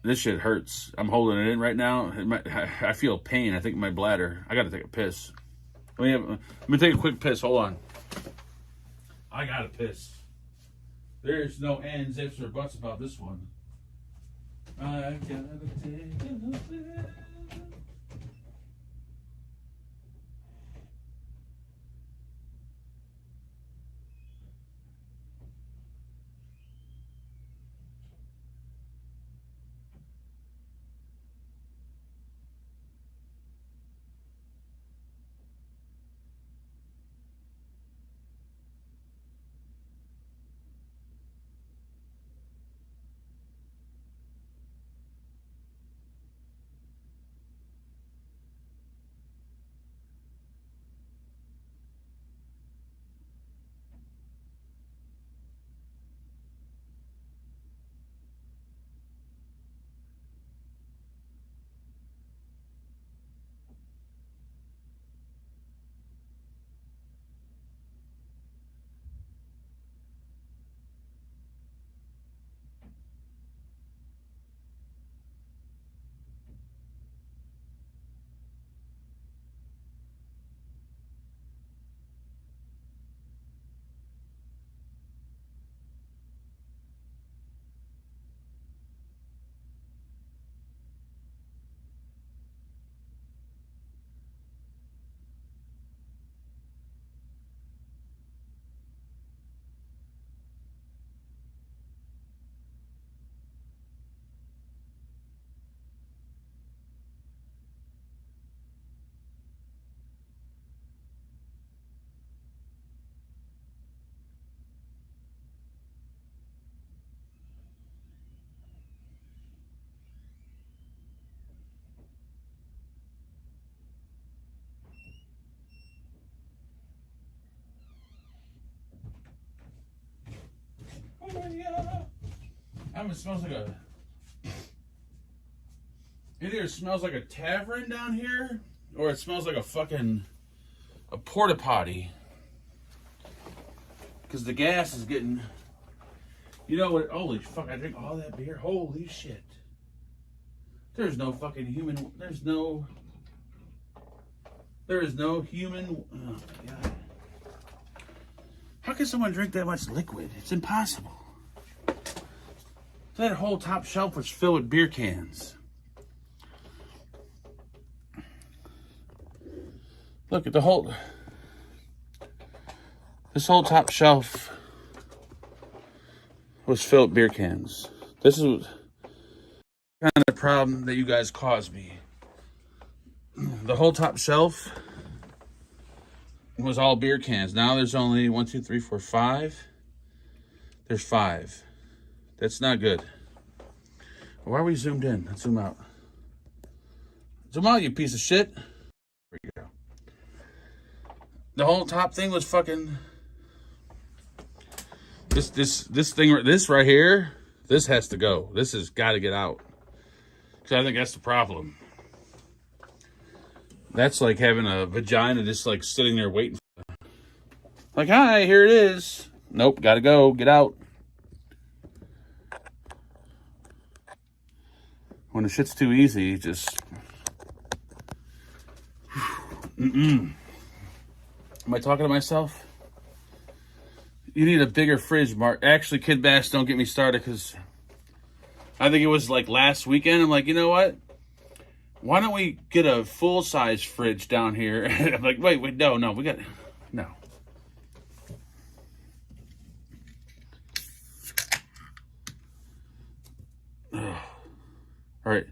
this shit hurts. I'm holding it in right now. I feel pain. I think my bladder. I got to take a piss. Let me take a quick piss. Hold on. I got to piss. There's no ands, ifs, or buts about this one. I gotta take a piss. It smells like either it smells like a tavern down here, or it smells like a porta potty. Because the gas is getting, you know what? Holy fuck! I drink all that beer. Holy shit! There's no fucking human. There is no human. Oh my god! How can someone drink that much liquid? It's impossible. That whole top shelf was filled with beer cans. Look at this whole top shelf was filled with beer cans. This is kind of problem that you guys caused me. the whole top shelf was all beer cans. Now there's only 1, 2, 3, 4, 5. There's 5. That's not good. Why are we zoomed in? Let's zoom out. Zoom out, you piece of shit. There you go. The whole top thing was fucking. This thing, this right here, this has to go. This has got to get out. Because I think that's the problem. That's like having a vagina just like sitting there waiting. Like, hi, here it is. Nope, gotta go. Get out. When the shit's too easy, just... Am I talking to myself? You need a bigger fridge, Mark. Actually, Kid Bass, don't get me started, because I think it was like last weekend. I'm like, you know what? Why don't we get a full-size fridge down here? I'm like, wait, no, we got... No. All right,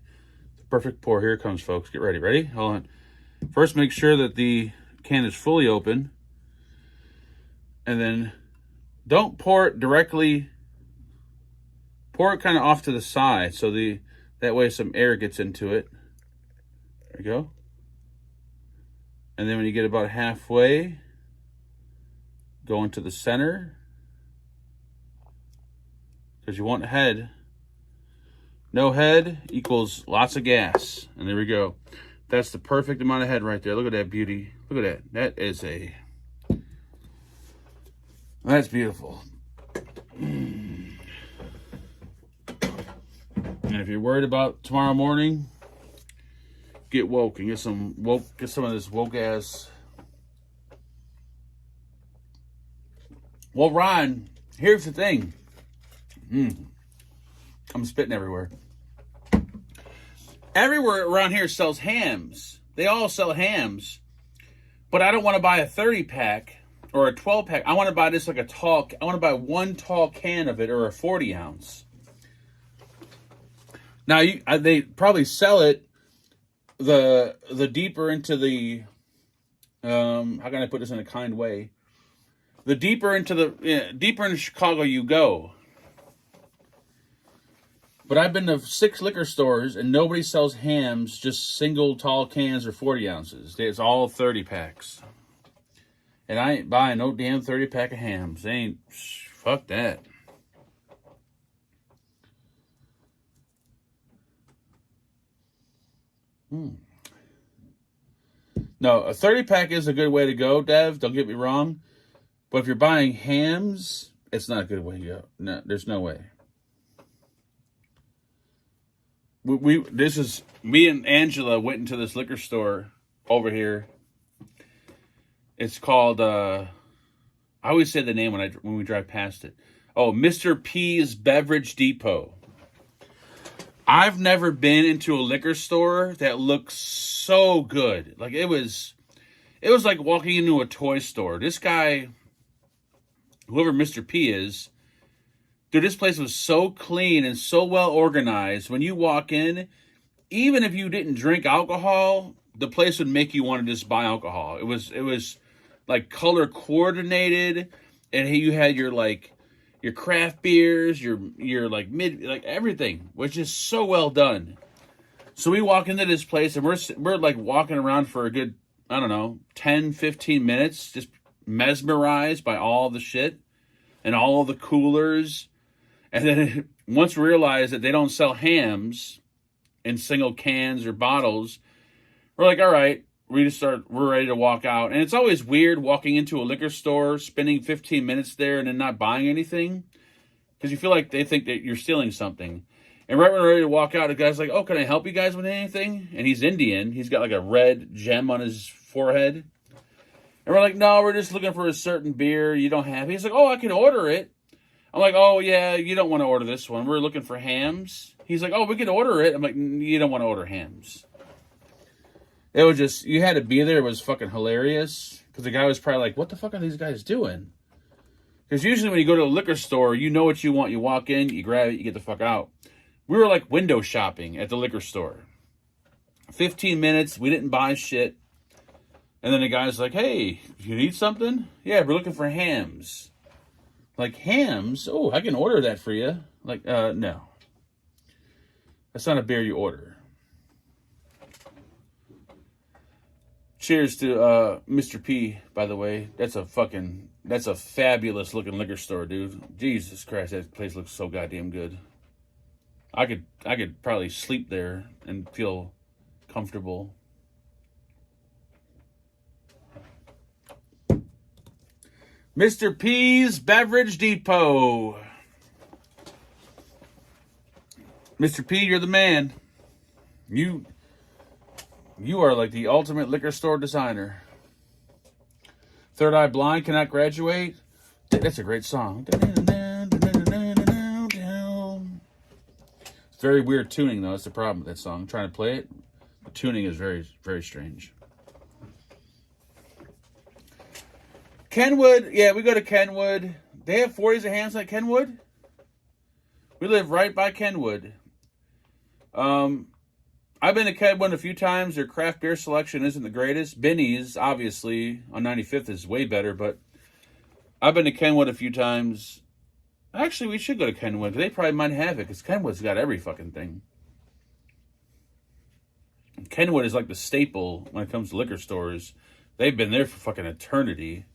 the perfect pour. Here it comes, folks. Get ready. Ready? Hold on. First, make sure that the can is fully open. And then don't pour it directly. Pour it kind of off to the side so that way some air gets into it. There you go. And then when you get about halfway, go into the center. Because you want head. No head equals lots of gas. And there we go. That's the perfect amount of head right there. Look at that beauty. Look at that. That is a... That's beautiful. And if you're worried about tomorrow morning, get woke and get some of this woke ass. Well, Ron, here's the thing. I'm spitting everywhere. Everywhere around here sells hams. They all sell hams. But I don't want to buy a 30-pack or a 12-pack. I want to buy this like a tall... I want to buy one tall can of it or a 40-ounce. Now, they probably sell it the deeper into the... how can I put this in a kind way? The deeper into Chicago you go. But I've been to 6 liquor stores and nobody sells hams, just single tall cans or 40 ounces. It's all 30 packs. And I ain't buying no damn 30 pack of hams. They ain't, fuck that. No, a 30 pack is a good way to go, Dev. Don't get me wrong. But if you're buying hams, it's not a good way to go. No, there's no way. This is me and Angela went into this liquor store over here. It's called I always say the name when we drive past it. Oh, Mr. P's Beverage Depot. I've never been into a liquor store that looks so good. Like it was like walking into a toy store. This guy, whoever Mr. P is, dude, this place was so clean and so well organized. When you walk in, even if you didn't drink alcohol, the place would make you want to just buy alcohol. It was like color coordinated, and you had your craft beers, your like everything was just so well done. So we walk into this place and we're like walking around for a good, I don't know, 10, 15 minutes, just mesmerized by all the shit and all the coolers. And then once we realize that they don't sell hams in single cans or bottles, we're like, all right, we're ready to walk out. And it's always weird walking into a liquor store, spending 15 minutes there and then not buying anything. Because you feel like they think that you're stealing something. And right when we're ready to walk out, the guy's like, oh, can I help you guys with anything? And he's Indian. He's got like a red gem on his forehead. And we're like, no, we're just looking for a certain beer you don't have. He's like, oh, I can order it. I'm like, oh, yeah, you don't want to order this one. We're looking for hams. He's like, oh, we can order it. I'm like, you don't want to order hams. It was just, you had to be there. It was fucking hilarious. Because the guy was probably like, what the fuck are these guys doing? Because usually when you go to a liquor store, you know what you want. You walk in, you grab it, you get the fuck out. We were like window shopping at the liquor store. 15 minutes. We didn't buy shit. And then the guy's like, hey, you need something? Yeah, we're looking for hams. Like, hams? Oh, I can order that for you. Like, no. That's not a beer you order. Cheers to Mr. P, by the way. That's a fabulous looking liquor store, dude. Jesus Christ, that place looks so goddamn good. I could probably sleep there and feel comfortable. Mr. P's Beverage Depot. Mr. P, you're the man. You are like the ultimate liquor store designer. Third Eye Blind Cannot Graduate. That's a great song. It's very weird tuning, though. That's the problem with that song. I'm trying to play it. The tuning is very, very strange. Kenwood. Yeah, we go to Kenwood. They have 40s of hams at Kenwood? We live right by Kenwood. I've been to Kenwood a few times. Their craft beer selection isn't the greatest. Benny's, obviously, on 95th is way better, but I've been to Kenwood a few times. Actually, we should go to Kenwood. They probably might have it, because Kenwood's got every fucking thing. Kenwood is like the staple when it comes to liquor stores. They've been there for fucking eternity.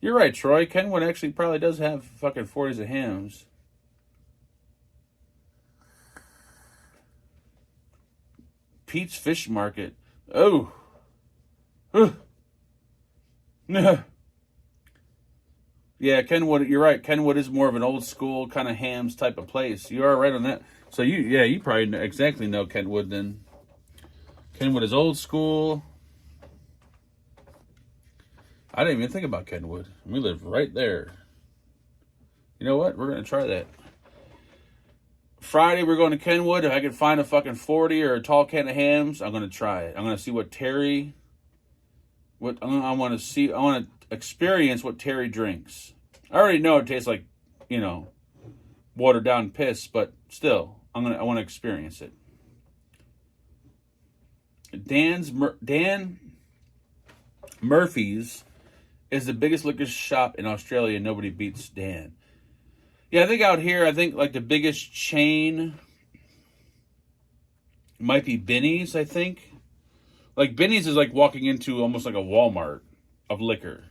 You're right, Troy. Kenwood actually probably does have fucking 40s of hams. Pete's Fish Market. Oh. Yeah, Kenwood, you're right. Kenwood is more of an old school kind of hams type of place. You are right on that. So you probably exactly know Kenwood then. Kenwood is old school. I didn't even think about Kenwood. We live right there. You know what? We're going to try that. Friday, we're going to Kenwood. If I can find a fucking 40 or a tall can of hams, I'm going to try it. I'm going to see what Terry... I want to experience what Terry drinks. I already know it tastes like, watered down piss, but still, I want to experience it. Dan Murphy's is the biggest liquor shop in Australia. Nobody beats Dan. Yeah, I think out here, like the biggest chain might be Benny's, I think. Like Benny's is like walking into almost like a Walmart of liquor.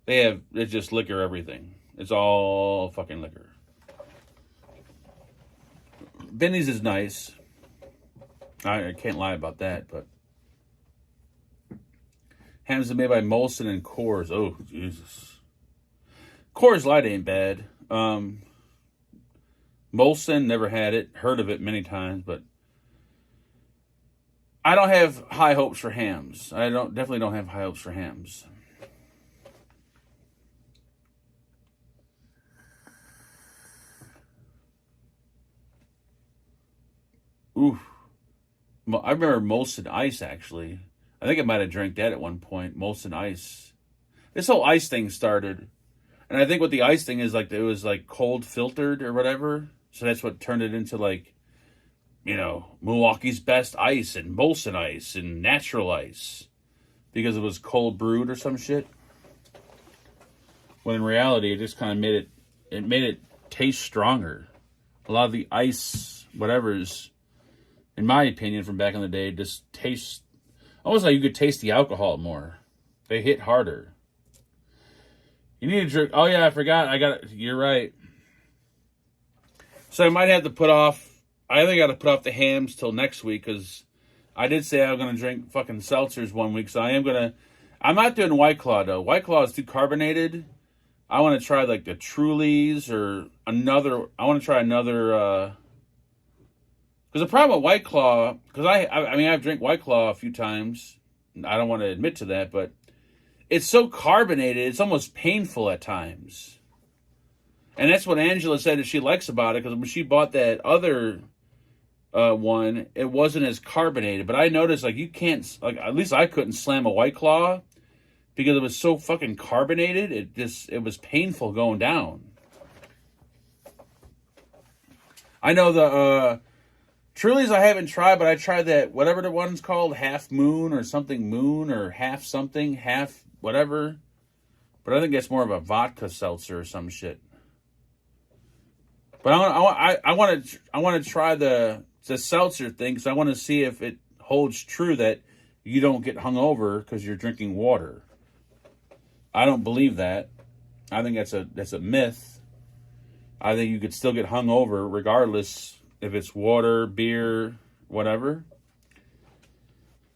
It's just liquor everything. It's all fucking liquor. Benny's is nice. I can't lie about that, but hams are made by Molson and Coors. Oh, Jesus. Coors Light ain't bad. Molson, never had it. Heard of it many times, but I don't have high hopes for hams. Definitely don't have high hopes for hams. Ooh. I remember Molson Ice, actually. I think I might have drank that at one point. Molson Ice. This whole ice thing started. And I think what the ice thing is, like, it was, like, cold filtered or whatever. So that's what turned it into, like, Milwaukee's Best Ice and Molson Ice and Natural Ice. Because it was cold brewed or some shit. When in reality, it just kind of made it taste stronger. A lot of the ice, whatever's, in my opinion, from back in the day, just tastes almost like you could taste the alcohol more. They hit harder. You need to drink. Oh, yeah, I forgot. You're right. So I might have to put off. I think I got to put off the hams till next week because I did say I'm going to drink fucking seltzers one week. So I'm not doing White Claw, though. White Claw is too carbonated. I want to try like the Trulies or I want to try another. Because the problem with White Claw, because I've drank White Claw a few times. I don't want to admit to that, but it's so carbonated, it's almost painful at times. And that's what Angela said that she likes about it, because when she bought that other one, it wasn't as carbonated. But I noticed, like, you can't, like, at least I couldn't slam a White Claw because it was so fucking carbonated. It was painful going down. I know Truly's I haven't tried, but I tried that, whatever the one's called, Half Moon or something Moon or Half something, Half whatever. But I think that's more of a vodka seltzer or some shit. But I want to try the seltzer thing because I want to see if it holds true that you don't get hungover because you're drinking water. I don't believe that. I think that's a myth. I think you could still get hungover regardless if it's water, beer, whatever.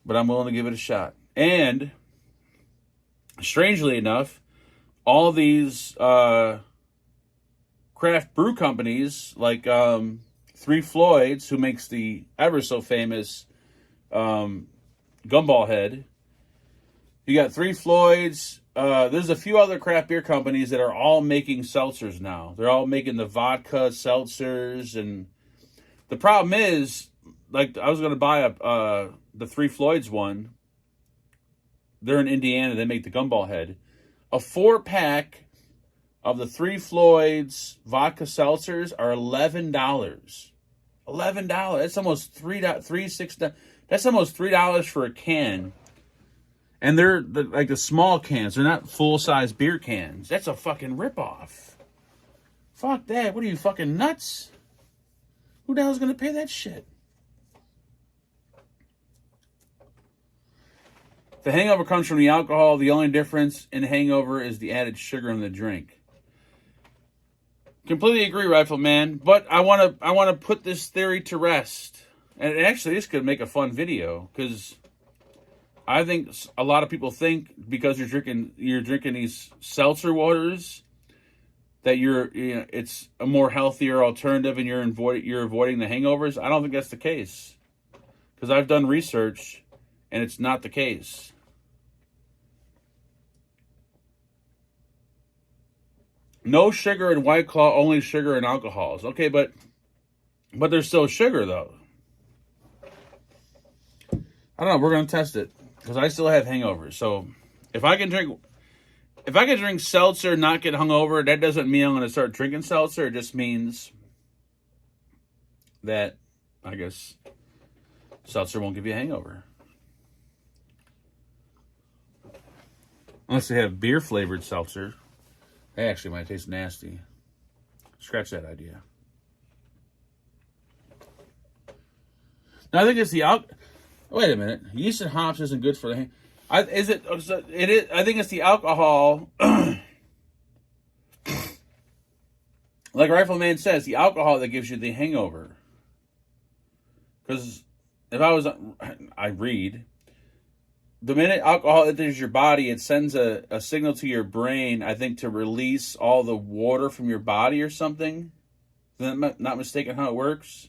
But I'm willing to give it a shot. And strangely enough, all these craft brew companies like Three Floyds, who makes the ever so famous Gumball Head. You got Three Floyds. There's a few other craft beer companies that are all making seltzers now. They're all making the vodka seltzers, and the problem is, like, I was going to buy the Three Floyds one. They're in Indiana. They make the Gumball Head. A 4-pack of the Three Floyds vodka seltzers are $11. $11. That's almost $3.36. That's almost $3 for a can. And they're like the small cans. They're not full-size beer cans. That's a fucking ripoff. Fuck that. What are you, fucking nuts? Who the hell's going to pay that shit? The hangover comes from the alcohol. The only difference in hangover is the added sugar in the drink. Completely agree, Rifleman. But I want to put this theory to rest. And actually, this could make a fun video because I think a lot of people think because you're drinking these seltzer waters that it's a more healthier alternative and you're avoiding the hangovers. I don't think that's the case because I've done research and it's not the case. No sugar in White Claw, only sugar in alcohols. Okay, but there's still sugar though. I don't know. We're gonna test it because I still have hangovers. So if I can drink seltzer and not get hungover, that doesn't mean I'm gonna start drinking seltzer. It just means that I guess seltzer won't give you a hangover. Unless they have beer flavored seltzer. They actually might taste nasty. Scratch that idea. Now I think it's the wait a minute. Yeast and hops isn't good for the I think it's the alcohol. Like Rifleman says, the alcohol that gives you the hangover. Because I read, the minute alcohol enters your body, it sends a signal to your brain, I think, to release all the water from your body or something. Am I not mistaken how it works?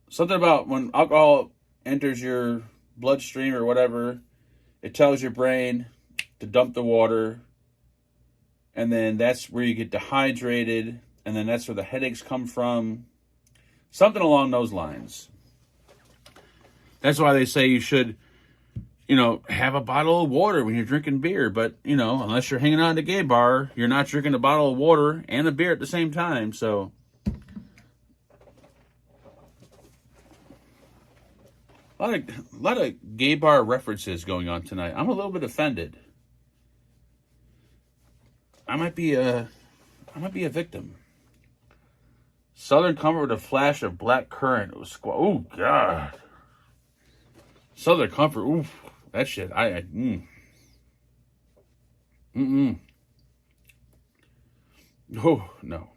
Something about when alcohol enters your bloodstream or whatever, it tells your brain to dump the water. And then that's where you get dehydrated. And then that's where the headaches come from. Something along those lines. That's why they say you should, have a bottle of water when you're drinking beer. But, unless you're hanging out at a gay bar, you're not drinking a bottle of water and a beer at the same time. So, a lot of gay bar references going on tonight. I'm a little bit offended. I might be a victim. Southern Comfort with a flash of black currant. It was oh God. Southern Comfort. Oof, that shit. Oh no.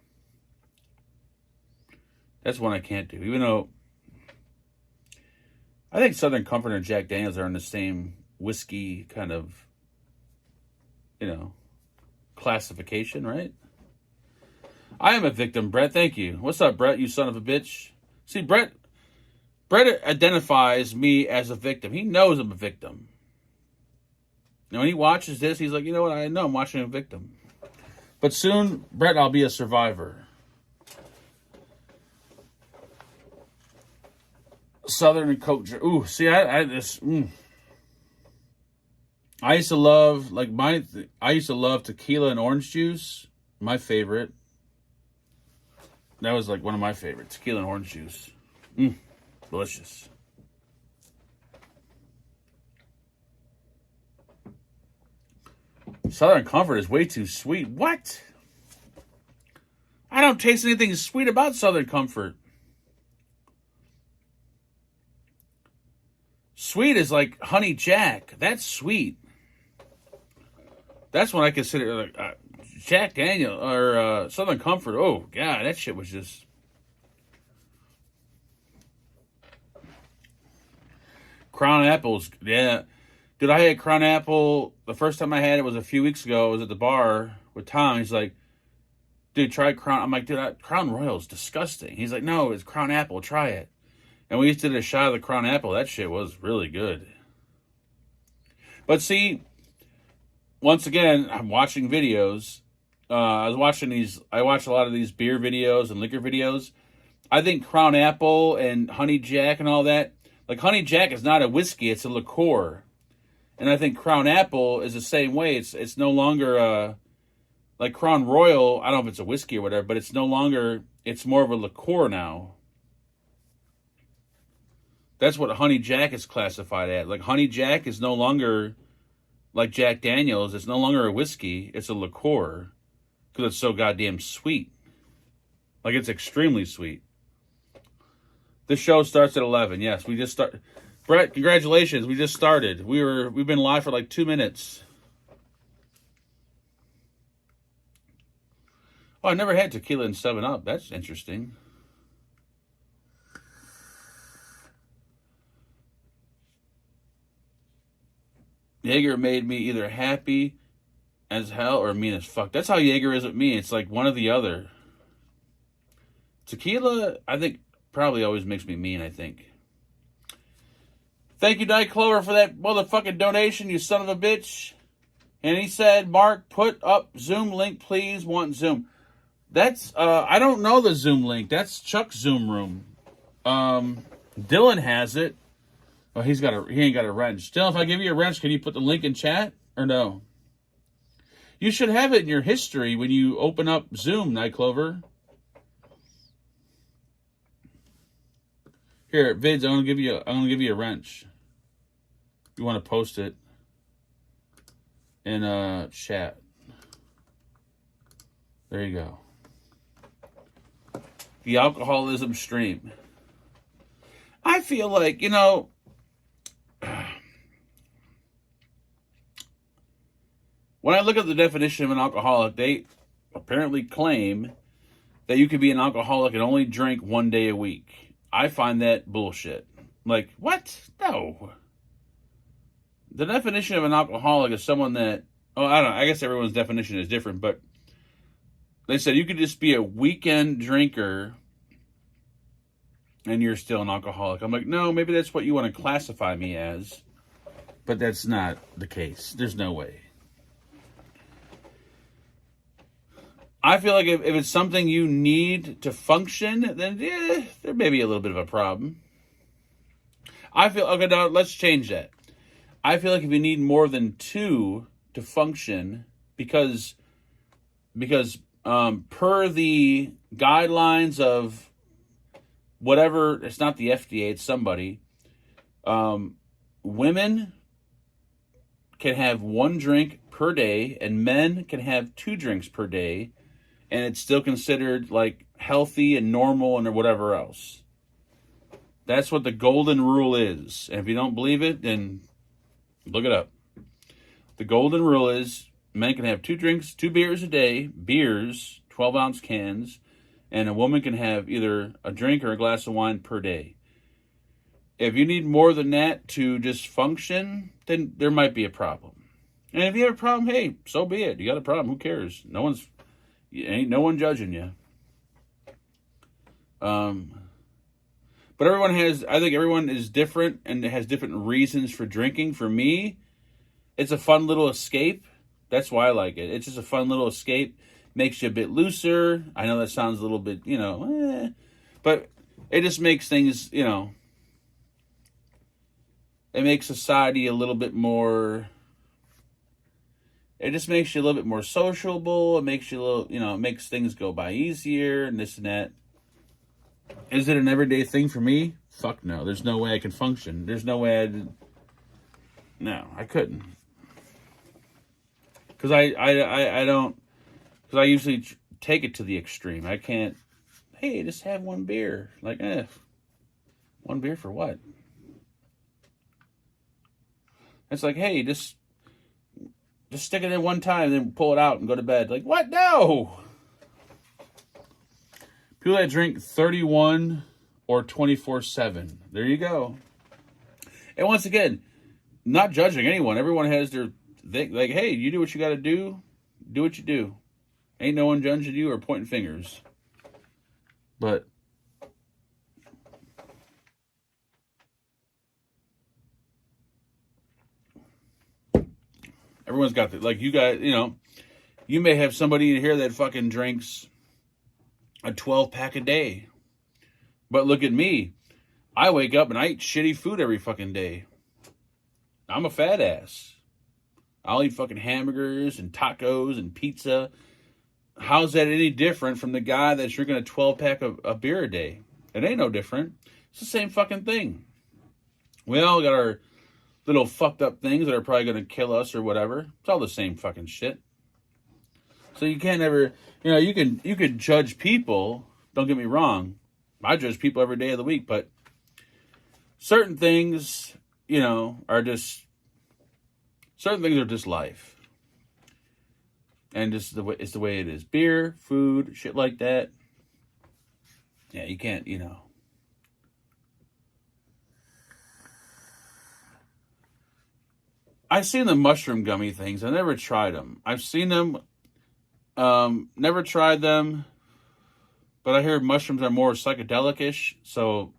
That's one I can't do. Even though I think Southern Comfort and Jack Daniels are in the same whiskey kind of, classification, right? I am a victim, Brett. Thank you. What's up, Brett? You son of a bitch. See, Brett identifies me as a victim. He knows I'm a victim. Now, when he watches this, he's like, you know what? I know I'm watching a victim. But soon, Brett, I'll be a survivor. Southern and Coke. Ooh, see, I used to love, I used to love tequila and orange juice. My favorite. That was like one of my favorites. Tequila and orange juice. Delicious. Southern Comfort is way too sweet. What? I don't taste anything sweet about Southern Comfort. Sweet is like Honey Jack. That's sweet. That's what I consider like Jack Daniel or Southern Comfort. Oh, God, that shit was just... Crown Apples, yeah. Dude, I had Crown Apple, the first time I had it was a few weeks ago. I was at the bar with Tom. He's like, dude, try Crown. I'm like, dude, Crown Royal is disgusting. He's like, no, it's Crown Apple, try it. And we just did a shot of the Crown Apple. That shit was really good. But see, once again, I'm watching videos. I watch a lot of these beer videos and liquor videos. I think Crown Apple and Honey Jack and all that, like Honey Jack is not a whiskey, it's a liqueur. And I think Crown Apple is the same way. It's no longer like Crown Royal. I don't know if it's a whiskey or whatever, but it's no longer. It's more of a liqueur now. That's what Honey Jack is classified at. Like Honey Jack is no longer like Jack Daniels. It's no longer a whiskey. It's a liqueur because it's so goddamn sweet. Like it's extremely sweet. This show starts at 11. Yes, we just start. Brett, congratulations. We just started. We've been live for like 2 minutes. Oh, I never had tequila and 7-Up. That's interesting. Jaeger made me either happy as hell or mean as fuck. That's how Jaeger is with me. It's like one or the other. Tequila, I think, probably always makes me mean, I think. Thank you, Dyke Clover, for that motherfucking donation, you son of a bitch. And he said, Mark, put up Zoom link, please. Want Zoom. That's, I don't know the Zoom link. That's Chuck's Zoom room. Dylan has it. Oh, he ain't got a wrench. Dylan, if I give you a wrench, can you put the link in chat? Or no? You should have it in your history when you open up Zoom, Night Clover. Here, Vids, I'm gonna give you a wrench. You want to post it in chat. There you go. The alcoholism stream. I feel like, when I look at the definition of an alcoholic, they apparently claim that you could be an alcoholic and only drink 1 day a week. I find that bullshit. Like, what? No. The definition of an alcoholic is someone that, I don't know, I guess everyone's definition is different, but they said you could just be a weekend drinker and you're still an alcoholic. I'm like, no, maybe that's what you want to classify me as, but that's not the case. There's no way. I feel like if it's something you need to function, then there may be a little bit of a problem. I feel, okay, now let's change that. I feel like if you need more than 2 to function, because per the guidelines of whatever, it's not the FDA, it's somebody, women can have 1 drink per day and men can have 2 drinks per day. And it's still considered like healthy and normal and whatever else. That's what the golden rule is. And if you don't believe it, then look it up. The golden rule is men can have 2 beers a day, beers, 12-ounce cans, and a woman can have either a drink or a glass of wine per day. If you need more than that to just function, then there might be a problem. And if you have a problem, hey, so be it. You got a problem, who cares? Ain't no one judging you. But I think everyone is different and has different reasons for drinking. For me, it's a fun little escape. That's why I like it. It's just a fun little escape. Makes you a bit looser. I know that sounds a little bit, but it just makes things, it makes society a little bit more... It just makes you a little bit more sociable. It makes you it makes things go by easier and this and that. Is it an everyday thing for me? Fuck no. There's no way I can function. There's no way no, I couldn't. Because I don't, because I usually take it to the extreme. I can't, hey, just have one beer. Like, one beer for what? It's like, hey, just stick it in one time, then pull it out and go to bed. Like, what? No! People that drink 31 or 24/7. There you go. And once again, not judging anyone. Everyone has their thing. Like, hey, you do what you got to do. Do what you do. Ain't no one judging you or pointing fingers. But everyone's got the, like, you guys, you know, you may have somebody in here that fucking drinks a 12-pack a day. But look at me. I wake up and I eat shitty food every fucking day. I'm a fat ass. I'll eat fucking hamburgers and tacos and pizza. How's that any different from the guy that's drinking a 12-pack of beer a day? It ain't no different. It's the same fucking thing. We all got our little fucked up things that are probably going to kill us or whatever. It's all the same fucking shit. So you can't ever, you know, you can judge people. Don't get me wrong. I judge people every day of the week, but certain things, you know, are just life. And just it's the way it is. Beer, food, shit like that. Yeah, you can't, you know. I've seen the mushroom gummy things. I never tried them. I've seen them. Never tried them, but I hear mushrooms are more psychedelic-ish, so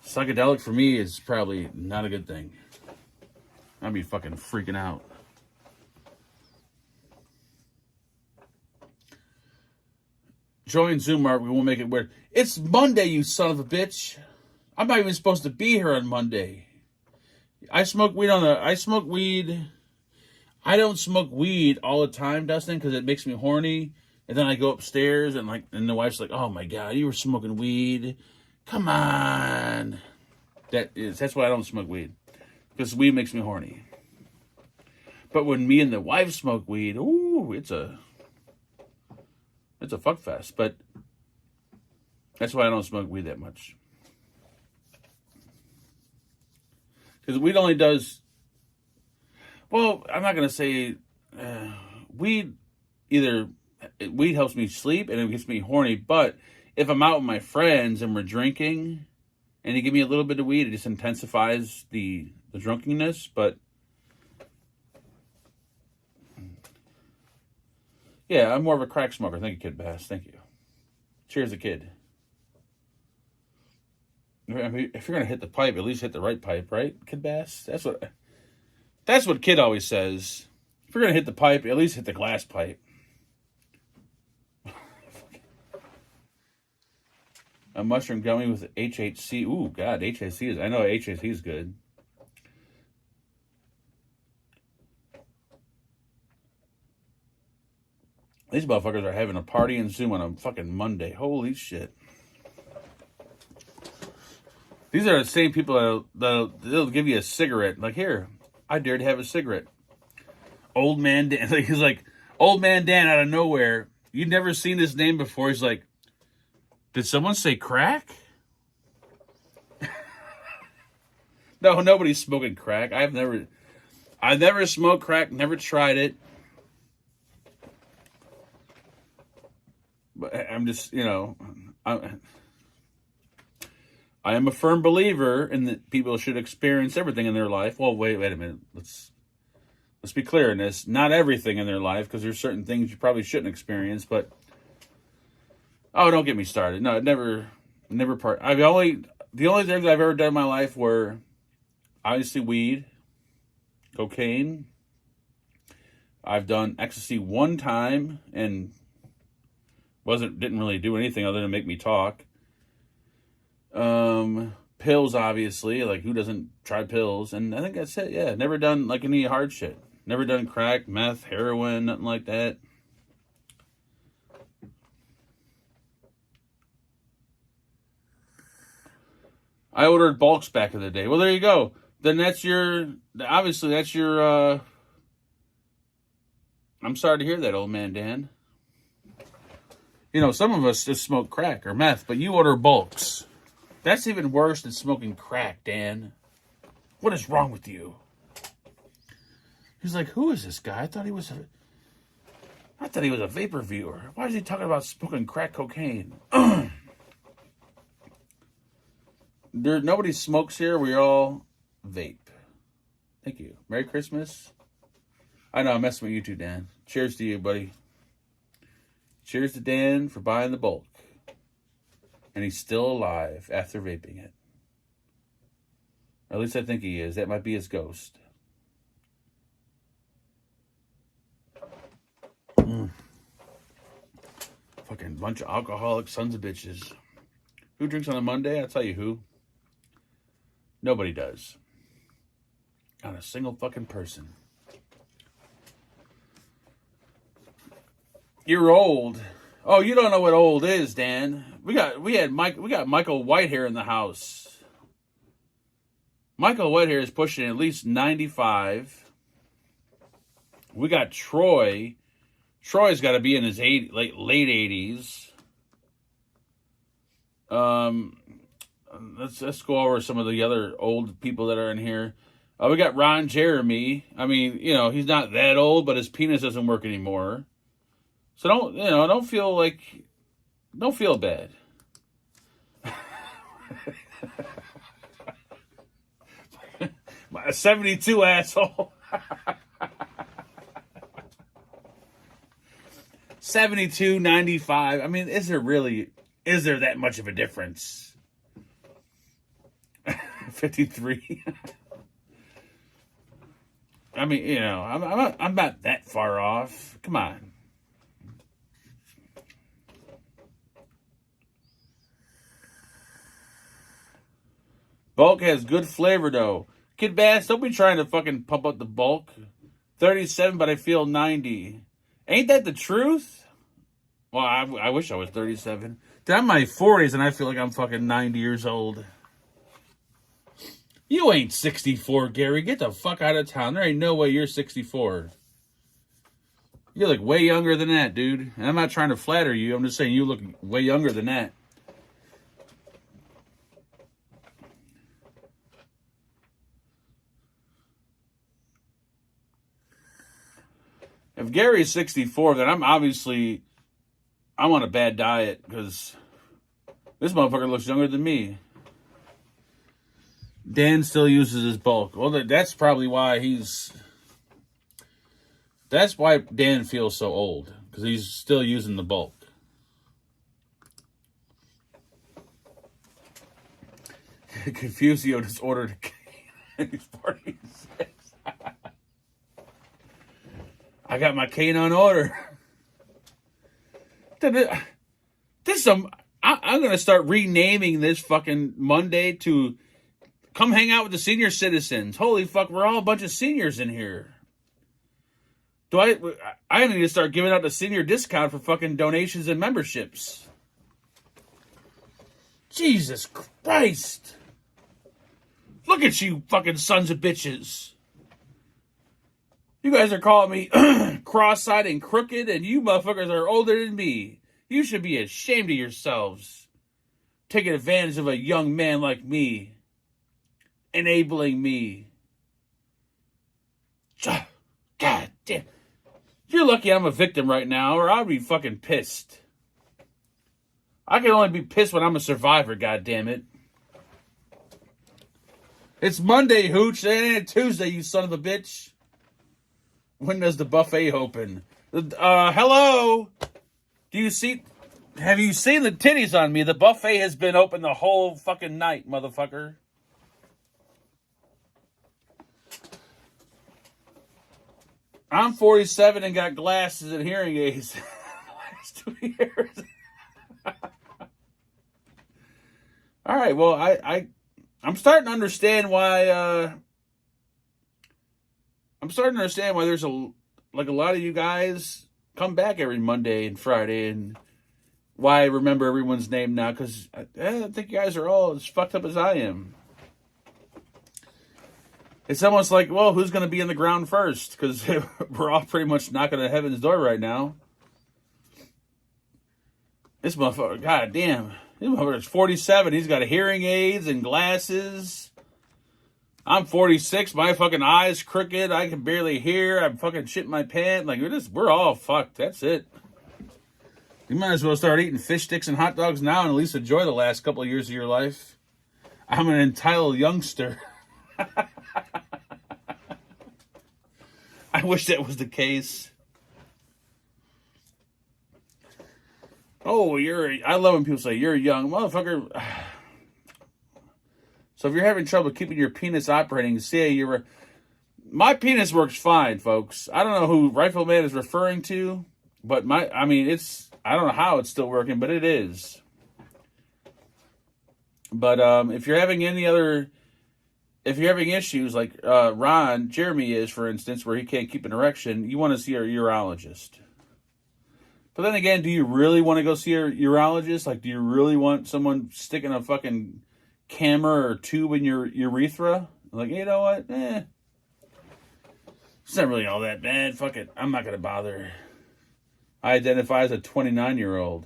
psychedelic for me is probably not a good thing. I'd be fucking freaking out. Join Zoom, Mark. We won't make it weird. It's Monday, you son of a bitch. I'm not even supposed to be here on Monday. I smoke weed I don't smoke weed all the time, Dustin, because it makes me horny. And then I go upstairs and the wife's like, "Oh my God, you were smoking weed? Come on." That's why I don't smoke weed, because weed makes me horny. But when me and the wife smoke weed, ooh, it's a fuck fest. But that's why I don't smoke weed that much, because weed only does. Well, I'm not going to say weed helps me sleep and it gets me horny, but if I'm out with my friends and we're drinking and you give me a little bit of weed, it just intensifies the drunkenness, but yeah, I'm more of a crack smoker. Thank you, Kid Bass. Thank you. Cheers, a kid. If you're going to hit the pipe, at least hit the right pipe, right, Kid Bass? That's what Kid always says. If you're going to hit the pipe, at least hit the glass pipe. A mushroom gummy with HHC. Ooh, God, HHC is... I know HHC is good. These motherfuckers are having a party in Zoom on a fucking Monday. Holy shit. These are the same people they'll give you a cigarette. Like, here... I dare to have a cigarette. Old Man Dan. He's like, Old Man Dan out of nowhere. You've never seen this name before. He's like, did someone say crack? No, nobody's smoking crack. I've never smoked crack, never tried it. But I'm just, you know, I am a firm believer in that people should experience everything in their life. Well, wait a minute. Let's be clear in this. Not everything in their life, because there's certain things you probably shouldn't experience. But don't get me started. No, never part. The only things I've ever done in my life were obviously weed, cocaine. I've done ecstasy one time and didn't really do anything other than make me talk. Pills, obviously, like who doesn't try pills? And I think that's it. Yeah, never done like any hard shit. Never done crack, meth, heroin, nothing like that. I ordered bulks back in the day. Well, there you go. Then that's your, obviously that's your, I'm sorry to hear that, old man Dan. You know, some of us just smoke crack or meth, but you order bulks. That's even worse than smoking crack, Dan. What is wrong with you? He's like, who is this guy? I thought he was a vapor viewer. Why is he talking about smoking crack cocaine? Nobody smokes here. We all vape. Thank you. Merry Christmas. I know I'm messing with you too, Dan. Cheers to you, buddy. Cheers to Dan for buying the bulk. And he's still alive after vaping it. Or at least I think he is. That might be his ghost. Fucking bunch of alcoholic sons of bitches. Who drinks on a Monday? I'll tell you who. Nobody does. Not a single fucking person. You're old. Oh, you don't know what old is, Dan. We got Michael Whitehair in the house. Michael Whitehair is pushing at least 95. We got Troy. Troy's got to be in his late 80s. Let's go over some of the other old people that are in here. We got Ron Jeremy. I mean, you know, he's not that old, but his penis doesn't work anymore. So don't feel bad. 72 asshole. 72, 95. I mean, is there that much of a difference? 53. I mean, you know, I'm not that far off. Come on. Bulk has good flavor, though. Kid Bass, don't be trying to fucking pump up the bulk. 37, but I feel 90. Ain't that the truth? Well, I wish I was 37. Dude, I'm in my 40s, and I feel like I'm fucking 90 years old. You ain't 64, Gary. Get the fuck out of town. There ain't no way you're 64. You look way younger than that, dude. And I'm not trying to flatter you. I'm just saying you look way younger than that. If Gary's 64, then I'm on a bad diet because this motherfucker looks younger than me. Dan still uses his bulk. Well, that's probably why that's why Dan feels so old, because he's still using the bulk. Confusio just ordered a cane. He's 46. I got my cane on order. I'm going to start renaming this fucking Monday to come hang out with the senior citizens. Holy fuck, we're all a bunch of seniors in here. I need to start giving out the senior discount for fucking donations and memberships. Jesus Christ. Look at you fucking sons of bitches. You guys are calling me cross-eyed and crooked, and you motherfuckers are older than me. You should be ashamed of yourselves. Taking advantage of a young man like me. Enabling me. God damn. You're lucky I'm a victim right now, or I'd be fucking pissed. I can only be pissed when I'm a survivor, goddammit. It's Monday, Hooch. It ain't Tuesday, you son of a bitch. When does the buffet open? Hello? Have you seen the titties on me? The buffet has been open the whole fucking night, motherfucker. I'm 47 and got glasses and hearing aids the last 2 years. All right, well, I'm starting to understand why. I'm starting to understand why there's a lot of you guys come back every Monday and Friday, and why I remember everyone's name now, because I think you guys are all as fucked up as I am. It's almost like, well, who's going to be in the ground first? Because we're all pretty much knocking at heaven's door right now. This motherfucker, god damn. This motherfucker's 47. He's got hearing aids and glasses. I'm 46. My fucking eyes crooked. I can barely hear. I'm fucking shitting my pants. Like, we're all fucked. That's it. You might as well start eating fish sticks and hot dogs now and at least enjoy the last couple of years of your life. I'm an entitled youngster. I wish that was the case. Oh, I love when people say, you're a young motherfucker. So if you're having trouble keeping your penis operating, say my penis works fine, folks. I don't know who Rifleman is referring to, but I don't know how it's still working, but it is. But if you're having issues like Jeremy is, for instance, where he can't keep an erection, you want to see a urologist. But then again, do you really want to go see a urologist? Like, do you really want someone sticking a fucking camera or tube in your urethra? Like, you know what? It's not really all that bad. Fuck it. I'm not going to bother. I identify as a 29-year-old.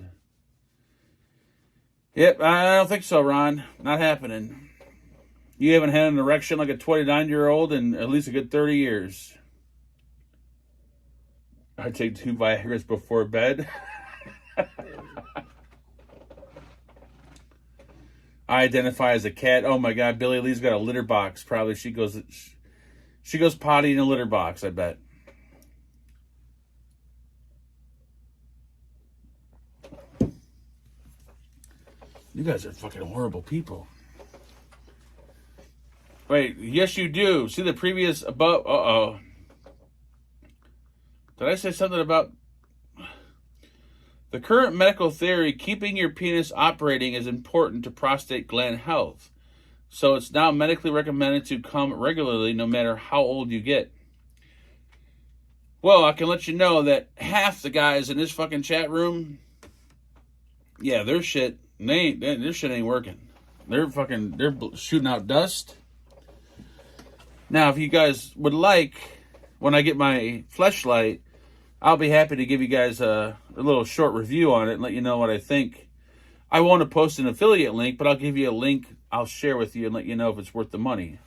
Yep, I don't think so, Ron. Not happening. You haven't had an erection like a 29-year-old in at least a good 30 years. I take 2 Viagra's before bed. I identify as a cat. Oh my God, Billy Lee's got a litter box. Probably she goes potty in a litter box, I bet. You guys are fucking horrible people. Wait, yes you do. See the previous above. Uh-oh. Did I say something about the current medical theory? Keeping your penis operating is important to prostate gland health. So it's now medically recommended to come regularly no matter how old you get. Well, I can let you know that half the guys in this fucking chat room, yeah, their shit ain't working. They're shooting out dust. Now, if you guys would like, when I get my fleshlight, I'll be happy to give you guys a little short review on it and let you know what I think. I won't post an affiliate link, but I'll give you a link I'll share with you and let you know if it's worth the money.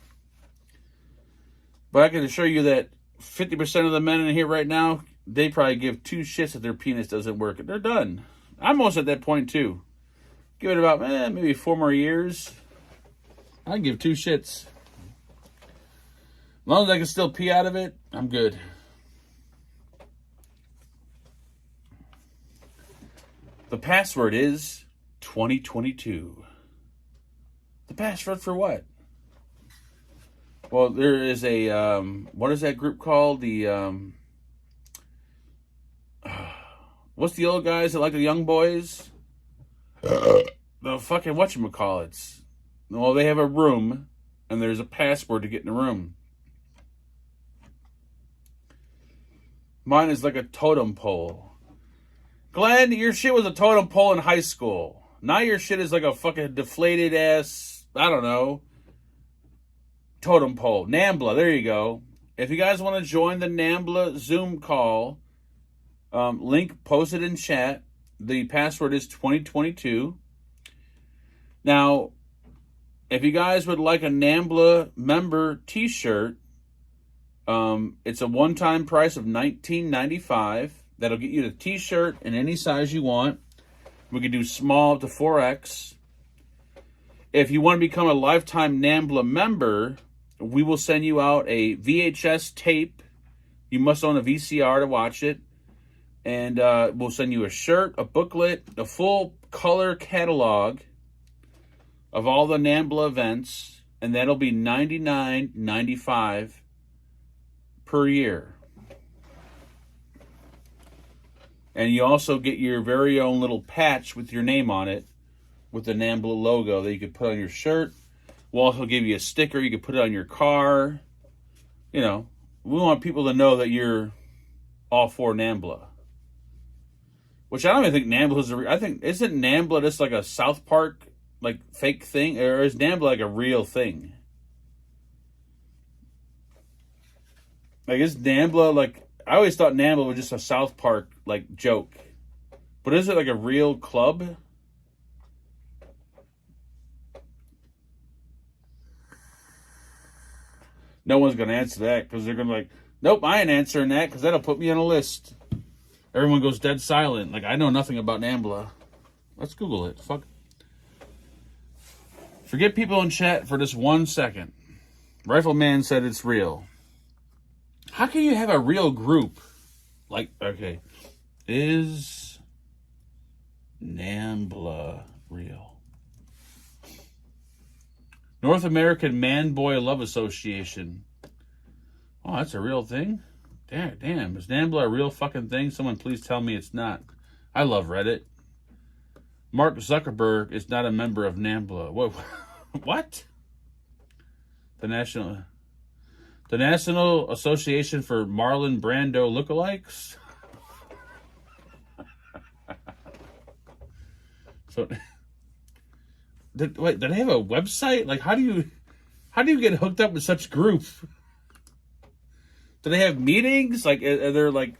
But I can assure you that 50% of the men in here right now, they probably give 2 shits if their penis doesn't work. They're done. I'm almost at that point too. Give it about maybe 4 more years. I can give 2 shits. As long as I can still pee out of it, I'm good. The password is 2022. The password for what? Well, there is a, what is that group called? What's the old guys that like the young boys? The fucking whatchamacallits. Well, they have a room, and there's a password to get in the room. Mine is like a totem pole. Glenn, your shit was a totem pole in high school. Now your shit is like a fucking deflated ass, I don't know, totem pole. NAMBLA, there you go. If you guys want to join the NAMBLA Zoom call, link posted in chat. The password is 2022. Now, if you guys would like a NAMBLA member t-shirt, it's a one-time price of $19.95. That'll get you the t-shirt in any size you want. We can do small to 4X. If you want to become a lifetime NAMBLA member, we will send you out a VHS tape. You must own a VCR to watch it. And we'll send you a shirt, a booklet, a full color catalog of all the NAMBLA events. And that'll be $99.95 per year. And you also get your very own little patch with your name on it, with the NAMBLA logo that you can put on your shirt. We'll also give you a sticker. You can put it on your car. You know, we want people to know that you're all for NAMBLA. Which I don't even think Nambla is I think, isn't Nambla just like a South Park, like, fake thing? Or is Nambla like a real thing? Like, is Nambla, like, I always thought Nambla was just a South Park, like, joke. But is it like a real club? No one's going to answer that because they're going to be like, nope, I ain't answering that because that'll put me on a list. Everyone goes dead silent. Like, I know nothing about Nambla. Let's Google it. Fuck. Forget people in chat for just 1 second. Rifleman said it's real. How can you have a real group? Like, okay. Is Nambla real? North American Man-Boy Love Association. Oh, that's a real thing? Damn. Is Nambla a real fucking thing? Someone please tell me it's not. I love Reddit. Mark Zuckerberg is not a member of Nambla. What? The National Association for Marlon Brando Lookalikes? So... Did they have a website? Like, how do you get hooked up with such group? Do they have meetings? Like, are there like,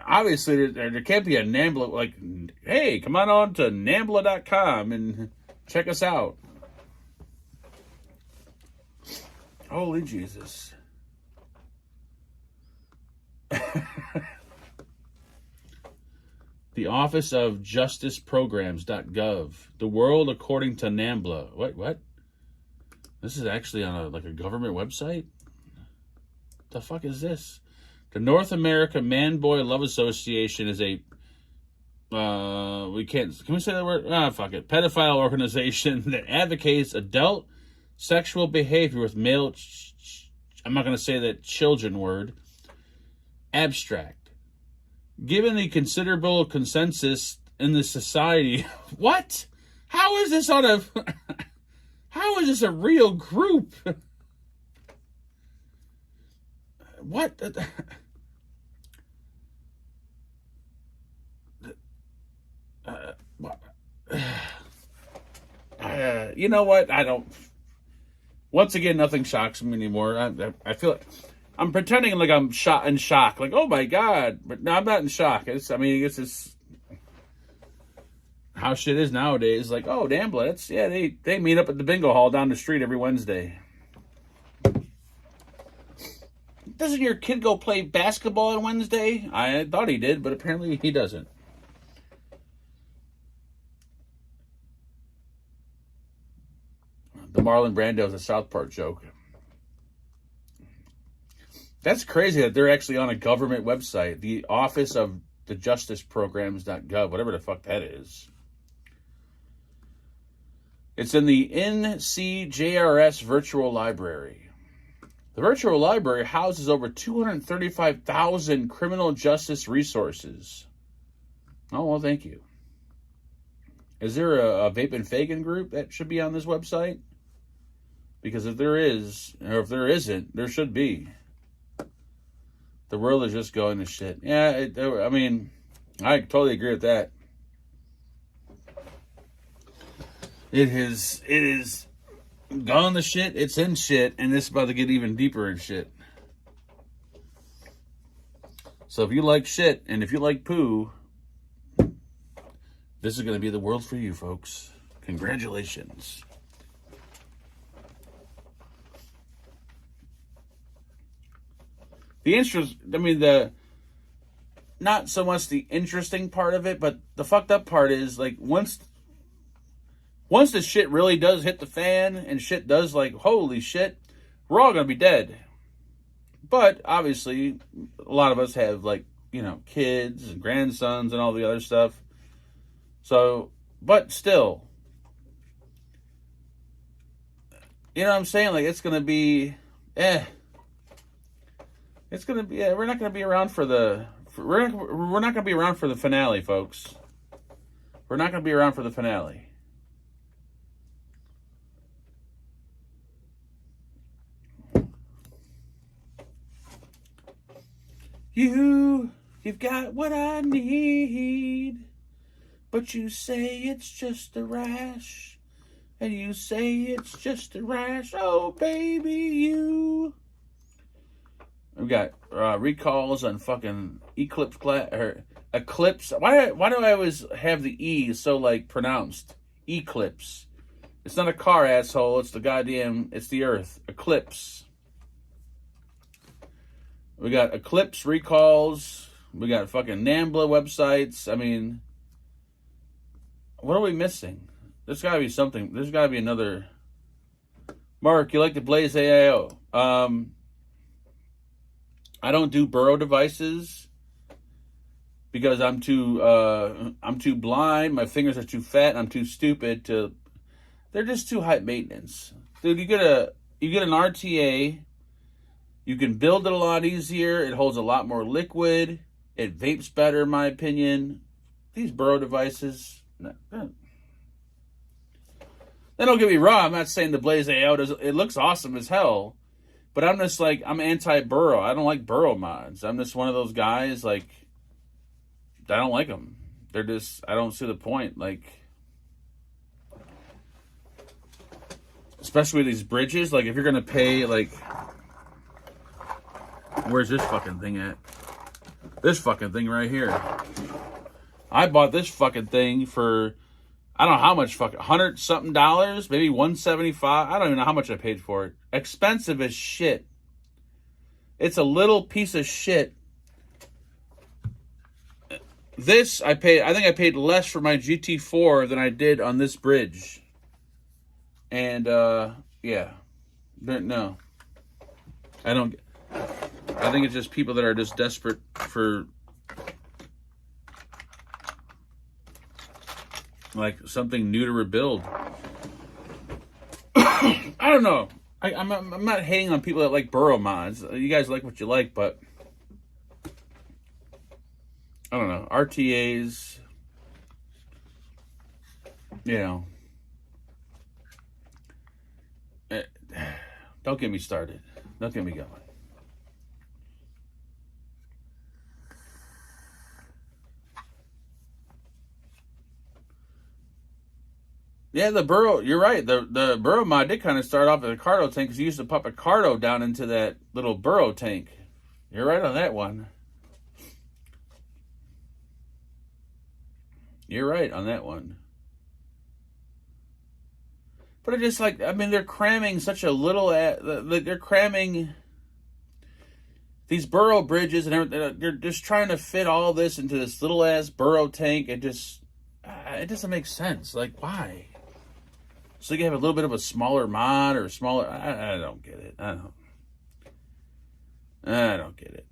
obviously there can't be a Nambla, like, hey, come on to Nambla.com and check us out. Holy Jesus. The Office of Justice Programs.gov. The World According to Nambla. What? This is actually on a government website? The fuck is this? The North America Man-Boy Love Association is a... Can we say that word? Fuck it. Pedophile organization that advocates adult sexual behavior with male... I'm not going to say that children word. Abstract. Given the considerable consensus in the society, what? How is this how is this a real group? What? You know what? I don't. Once again, nothing shocks me anymore. I feel like I'm pretending like I'm in shock. Like, oh my God. But no, I'm not in shock. I guess it's how shit is nowadays. Like, oh, Nambla, they meet up at the bingo hall down the street every Wednesday. Doesn't your kid go play basketball on Wednesday? I thought he did, but apparently he doesn't. The Marlon Brando is a South Park joke. That's crazy that they're actually on a government website. The Office of the Justice Programs.gov, whatever the fuck that is. It's in the NCJRS Virtual Library. The Virtual Library houses over 235,000 criminal justice resources. Oh, well, thank you. Is there a VapnFagan group that should be on this website? Because if there is, or if there isn't, there should be. The world is just going to shit. Yeah, I totally agree with that. It is gone to shit, it's in shit, and it's about to get even deeper in shit. So if you like shit, and if you like poo, this is going to be the world for you, folks. Congratulations. Not so much the interesting part of it, but the fucked up part is, like, once the shit really does hit the fan and shit does, like, holy shit, we're all going to be dead. But obviously, a lot of us have, like, kids and grandsons and all the other stuff. So, but still, you know what I'm saying? Like, it's going to be, It's going to be, we're not going to be around for we're not going to be around for the finale, folks. We're not going to be around for the finale. You You've got what I need, but you say it's just a rash. And you say it's just a rash. Oh, baby, you. We've got recalls on fucking Eclipse. Why do I always have the E so, like, pronounced? Eclipse. It's not a car, asshole. It's the earth. Eclipse. We got Eclipse recalls. We got fucking NAMBLA websites. I mean, what are we missing? There's got to be something. There's got to be another. Mark, you like to blaze AIO? I don't do burrow devices because I'm too blind. My fingers are too fat. And I'm too stupid to. They're just too high maintenance, dude. You get an RTA. You can build it a lot easier. It holds a lot more liquid. It vapes better, in my opinion. These burrow devices. Then don't get me wrong. I'm not saying the Blaze AO it looks awesome as hell, but I'm just like, I'm anti-burrow. I don't like burrow mods. I'm just one of those guys, like, I don't like them. They're just, I don't see the point. Like, especially with these bridges, like, if you're gonna pay, like, where's this fucking thing at? This fucking thing right here. I bought this fucking thing for, I don't know how much, fucking $100-something, maybe $175. I don't even know how much I paid for it. Expensive as shit. It's a little piece of shit. This I think I paid less for my GT4 than I did on this bridge. And yeah, no, I don't. I think it's just people that are just desperate for, like, something new to rebuild. I don't know. I'm not hating on people that like burrow mods. You guys like what you like, but I don't know. RTAs, you know. Don't get me started. Don't get me going. Yeah, the burrow, you're right. The burrow mod did kind of start off as a cardo tank because you used to pop a cardo down into that little burrow tank. You're right on that one. You're right on that one. But it just, like, I mean, they're cramming such a little, they're cramming these burrow bridges and everything. They're just trying to fit all this into this little ass burrow tank. It doesn't make sense. Like, why? So you can have a little bit of a smaller mod or smaller. I don't get it. I don't get it.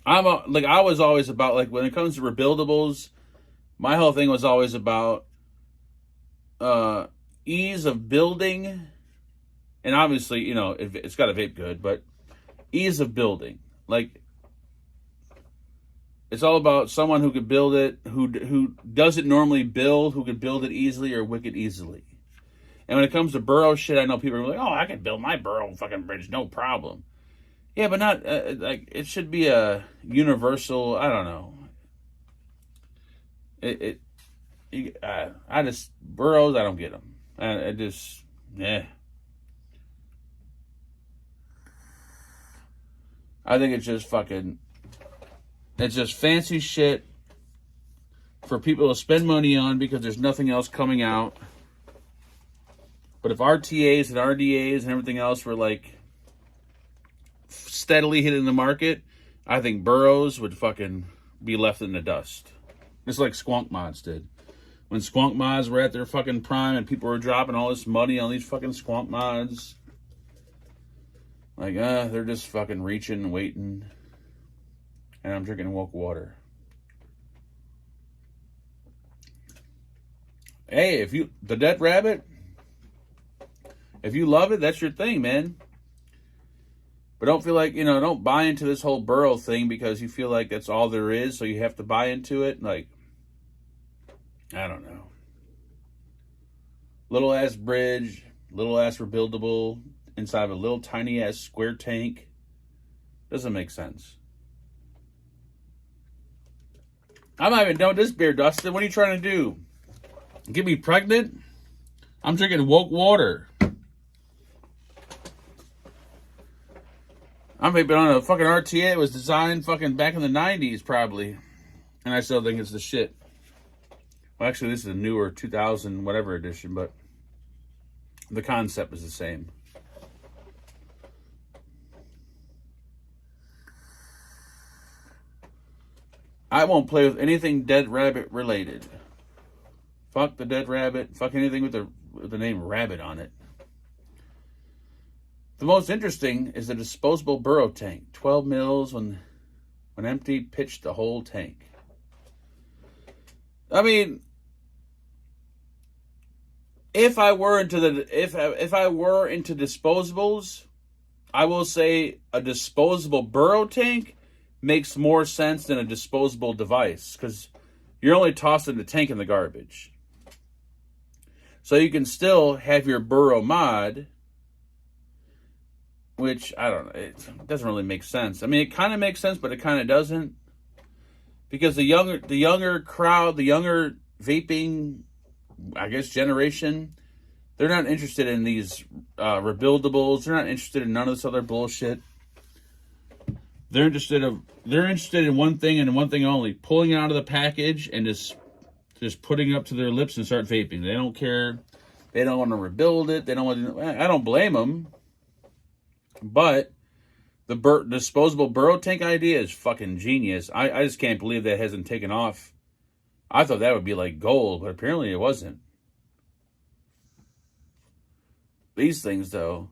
I was always about, like, when it comes to rebuildables, my whole thing was always about ease of building, and obviously, you know, it's got to vape good, but ease of building. Like, it's all about someone who could build it, who doesn't normally build, who could build it easily or wicked easily. And when it comes to burrow shit, I know people are like, oh, I can build my burrow fucking bridge, no problem. Yeah, but not, like, it should be a universal, I don't know. I just, burrows, I don't get them. I just, yeah. I think it's just fucking, it's just fancy shit for people to spend money on because there's nothing else coming out. But if RTAs and RDAs and everything else were, like, steadily hitting the market, I think burrows would fucking be left in the dust. Just like Squonk mods did. When Squonk mods were at their fucking prime and people were dropping all this money on these fucking Squonk mods. Like, they're just fucking reaching and waiting. And I'm drinking woke water. Hey, the dead rabbit, if you love it, that's your thing, man. But don't feel like, you know, don't buy into this whole burrow thing because you feel like that's all there is, so you have to buy into it. Like, I don't know. Little ass bridge, little ass rebuildable inside of a little tiny ass square tank. Doesn't make sense. I'm not even done with this beer, Dustin. What are you trying to do? Get me pregnant? I'm drinking woke water. I'm vaping on a fucking RTA. It was designed fucking back in the 90s, probably. And I still think it's the shit. Well, actually, this is a newer 2000 whatever edition, but the concept is the same. I won't play with anything Dead Rabbit related. Fuck the Dead Rabbit. Fuck anything with the name Rabbit on it. The most interesting is the disposable burrow tank. 12 mils when empty, pitched the whole tank. I mean, if I were into disposables, I will say a disposable burrow tank makes more sense than a disposable device, because you're only tossing the tank in the garbage. So you can still have your burrow mod, which, I don't know, it doesn't really make sense. I mean, it kind of makes sense, but it kind of doesn't. Because the younger crowd, the younger vaping, I guess, generation, they're not interested in these rebuildables. They're not interested in none of this other bullshit. They're interested in one thing and one thing only: pulling it out of the package and just putting it up to their lips and start vaping. They don't care. They don't want to rebuild it. They don't want to. I don't blame them. But the disposable burrow tank idea is fucking genius. I just can't believe that hasn't taken off. I thought that would be like gold, but apparently it wasn't. These things, though,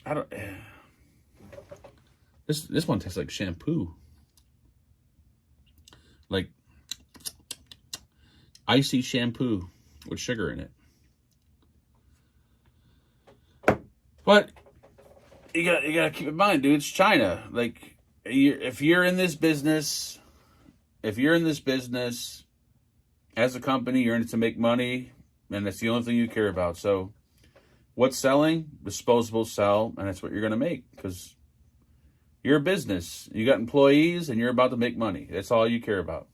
I don't. This one tastes like shampoo, like icy shampoo with sugar in it. But you gotta keep in mind, dude, it's China. Like, if you're in this business as a company, you're in it to make money, and that's the only thing you care about. So, what's selling? Disposables sell, and that's what you're gonna make, because you're a business. You got employees, and you're about to make money. That's all you care about.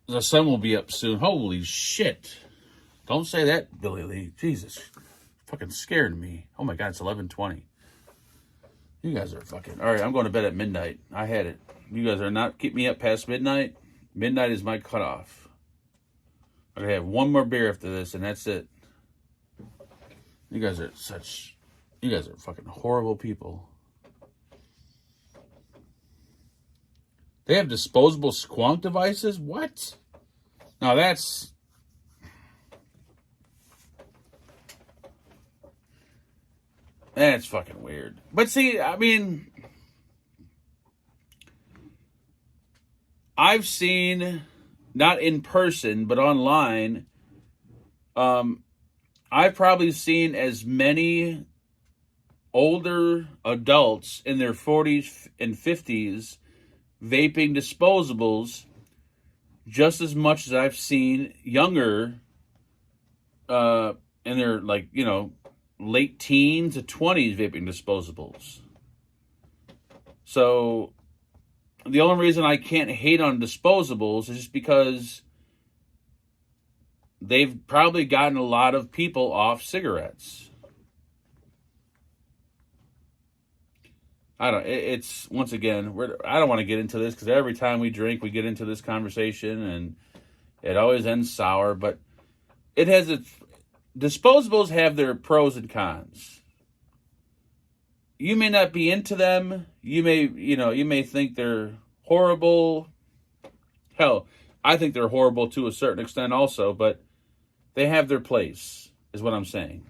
The sun will be up soon. Holy shit. Don't say that, Billy Lee. Jesus. Fucking scared me. Oh my God, it's 11:20. You guys are fucking... All right, I'm going to bed at midnight. I had it. You guys are not... Keep me up past midnight. Midnight is my cutoff. I'm going to have one more beer after this, and that's it. You guys are fucking horrible people. They have disposable squonk devices? What? Now that's... That's fucking weird. But see, I mean, I've seen, not in person, but online, I've probably seen as many older adults in their 40s and 50s vaping disposables just as much as I've seen younger in their, like, you know, late teens to 20s vaping disposables. So the only reason I can't hate on disposables is just because they've probably gotten a lot of people off cigarettes. It's, once again, I don't want to get into this, because every time we drink, we get into this conversation, and it always ends sour, but it has its... Disposables have their pros and cons. You may not be into them. You may think they're horrible. Hell, I think they're horrible to a certain extent also, but they have their place, is what I'm saying.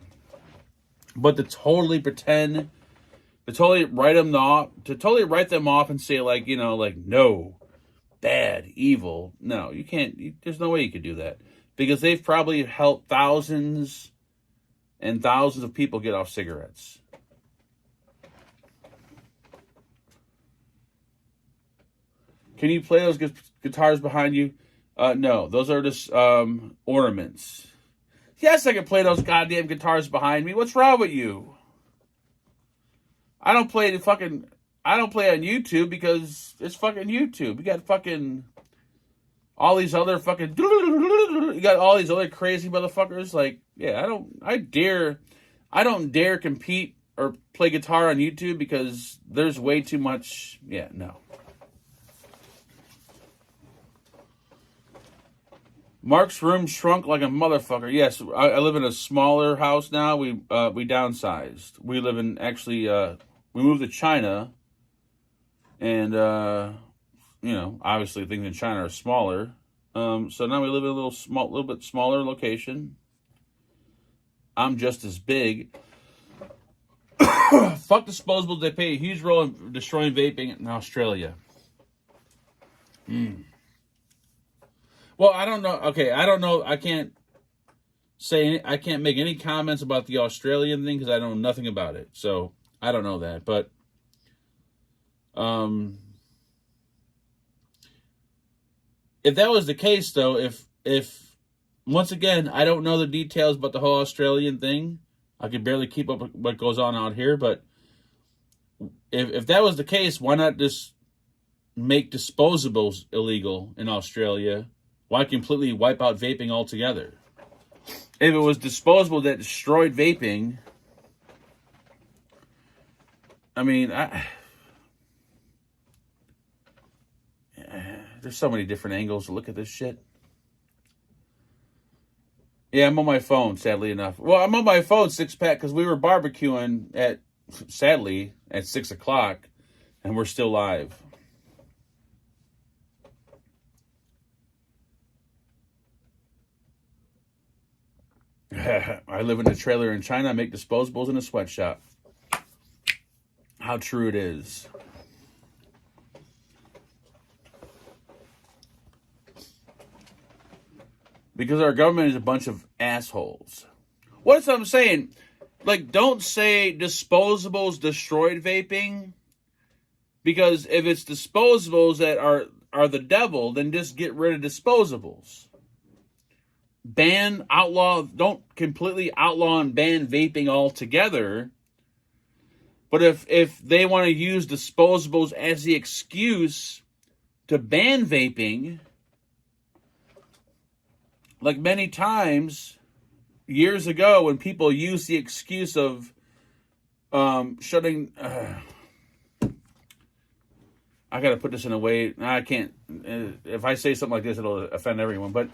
But to totally pretend, to totally write them off and say, like, you know, like, no, bad, evil. No, you can't. There's no way you could do that. Because they've probably helped thousands and thousands of people get off cigarettes. Can you play those guitars behind you? No, those are just ornaments. Yes, I can play those goddamn guitars behind me. What's wrong with you? I don't play on YouTube because it's fucking YouTube. You got fucking all these other fucking, you got all these other crazy motherfuckers. Like, yeah, I don't dare compete or play guitar on YouTube because there's way too much. Yeah, no. Mark's room shrunk like a motherfucker. Yes, I live in a smaller house now. We downsized. We live in, actually, we moved to China. And, obviously things in China are smaller. So now we live in a little bit smaller location. I'm just as big. Fuck disposables. They play a huge role in destroying vaping in Australia. Well, I don't know. Okay, I don't know. I can't make any comments about the Australian thing because I know nothing about it. So I don't know that. But if that was the case, though, if once again I don't know the details about the whole Australian thing, I can barely keep up with what goes on out here. But if that was the case, why not just make disposables illegal in Australia? Why completely wipe out vaping altogether? If it was disposable that destroyed vaping, I mean, there's so many different angles to look at this shit. Yeah, I'm on my phone, sadly enough. Well, I'm on my phone, six-pack, because we were barbecuing sadly, at 6 o'clock, and we're still live. I live in a trailer in China. I make disposables in a sweatshop. How true it is. Because our government is a bunch of assholes. What's I'm saying? Like, don't say disposables destroyed vaping. Because if it's disposables that are the devil, then just get rid of disposables. Don't completely outlaw and ban vaping altogether. But if they want to use disposables as the excuse to ban vaping, like many times years ago when people used the excuse of shutting... I got to put this in a way... I can't... if I say something like this, it'll offend everyone. But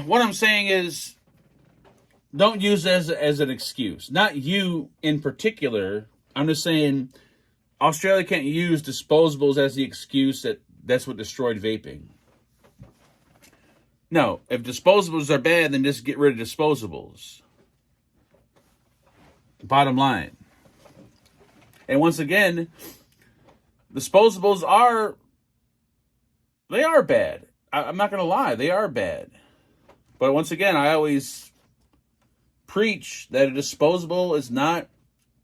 what I'm saying is, don't use it as an excuse. Not you in particular. I'm just saying Australia can't use disposables as the excuse that's what destroyed vaping. No, if disposables are bad, then just get rid of disposables. Bottom line. And once again, disposables are bad. I'm not going to lie, they are bad. But once again, I always preach that a disposable is not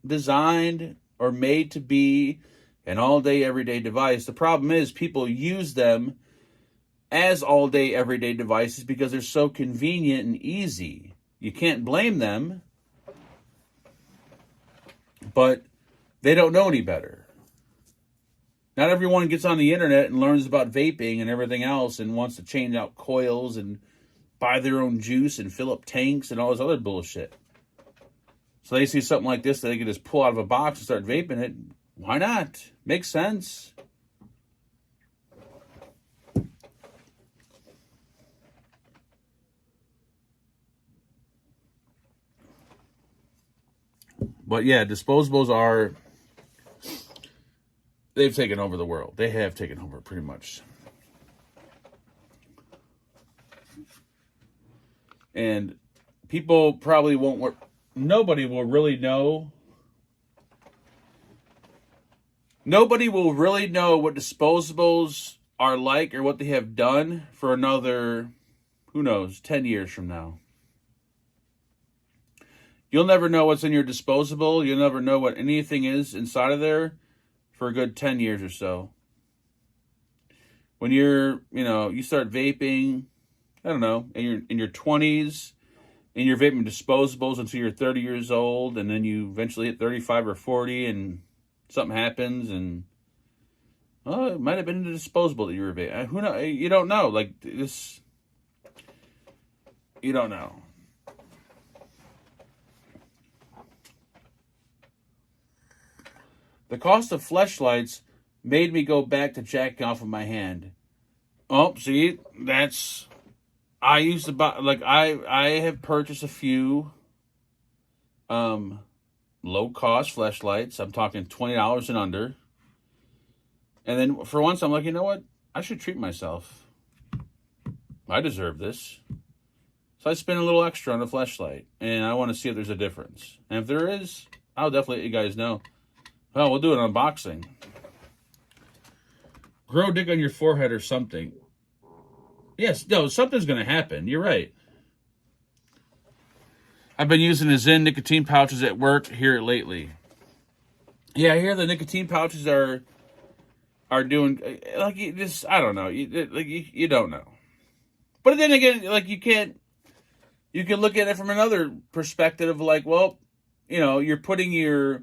designed or made to be an all-day, everyday device. The problem is people use them as all-day, everyday devices because they're so convenient and easy. You can't blame them, but they don't know any better. Not everyone gets on the internet and learns about vaping and everything else and wants to change out coils and buy their own juice and fill up tanks and all this other bullshit. So they see something like this that they can just pull out of a box and start vaping it. Why not? Makes sense. But yeah, disposables they've taken over the world. They have taken over pretty much. And people probably won't nobody will really know. Nobody will really know what disposables are like or what they have done for another, who knows, 10 years from now. You'll never know what's in your disposable. You'll never know what anything is inside of there for a good 10 years or so. When you start vaping, I don't know, in your 20s, and you're vaping disposables until you're 30 years old, and then you eventually hit 35 or 40, and something happens, and it might have been the disposable that you were vaping. Who knows? You don't know. Like this, you don't know. The cost of fleshlights made me go back to jacking off of my hand. Oh, see, that's... I used to buy... Like, I have purchased a few low-cost fleshlights. I'm talking $20 and under. And then, for once, I'm like, you know what? I should treat myself. I deserve this. So I spend a little extra on a fleshlight. And I want to see if there's a difference. And if there is, I'll definitely let you guys know. Well, we'll do an unboxing. Grow a dick on your forehead or something. Yes, no, something's going to happen. You're right. I've been using the Zen nicotine pouches at work here lately. Yeah, I hear the nicotine pouches are doing, like, you just, I don't know. You don't know. But then again, like, you can look at it from another perspective, like, well, you know, you're putting your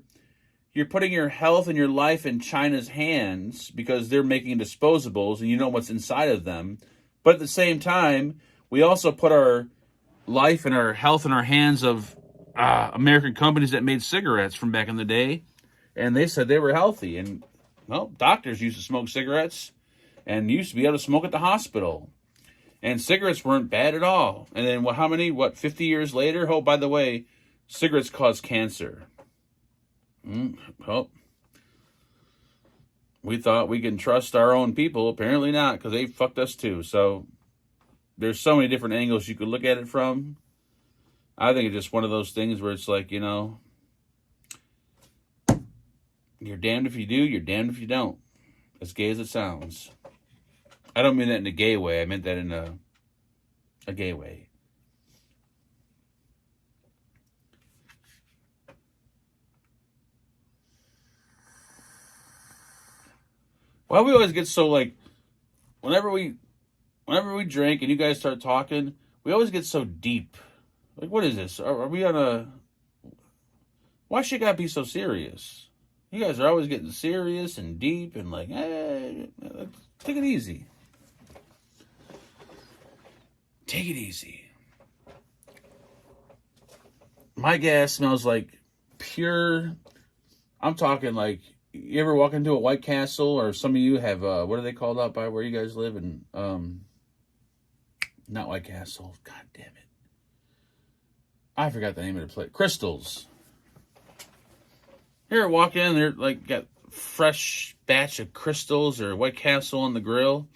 health and your life in China's hands because they're making disposables and you know what's inside of them. But at the same time, we also put our life and our health in our hands of American companies that made cigarettes from back in the day. And they said they were healthy. And, well, doctors used to smoke cigarettes and used to be able to smoke at the hospital. And cigarettes weren't bad at all. And then 50 years later? Oh, by the way, cigarettes cause cancer. Well, we thought we can trust our own people. Apparently not, because they fucked us too. So there's so many different angles you could look at it from. I think it's just one of those things where it's like, you know, you're damned if you do, you're damned if you don't. As gay as it sounds. I don't mean that in a gay way. I meant that in a gay way. Why we always get so, like, whenever we drink and you guys start talking, we always get so deep. Like, what is this? Are we on a... Why should gotta be so serious? You guys are always getting serious and deep and like, take it easy. Take it easy. My gas smells like pure... I'm talking like... You ever walk into a White Castle, or some of you have, what are they called out by where you guys live? And not White Castle. God damn it. I forgot the name of the place. Crystals. You ever walk in, they're like got fresh batch of Crystals or White Castle on the grill.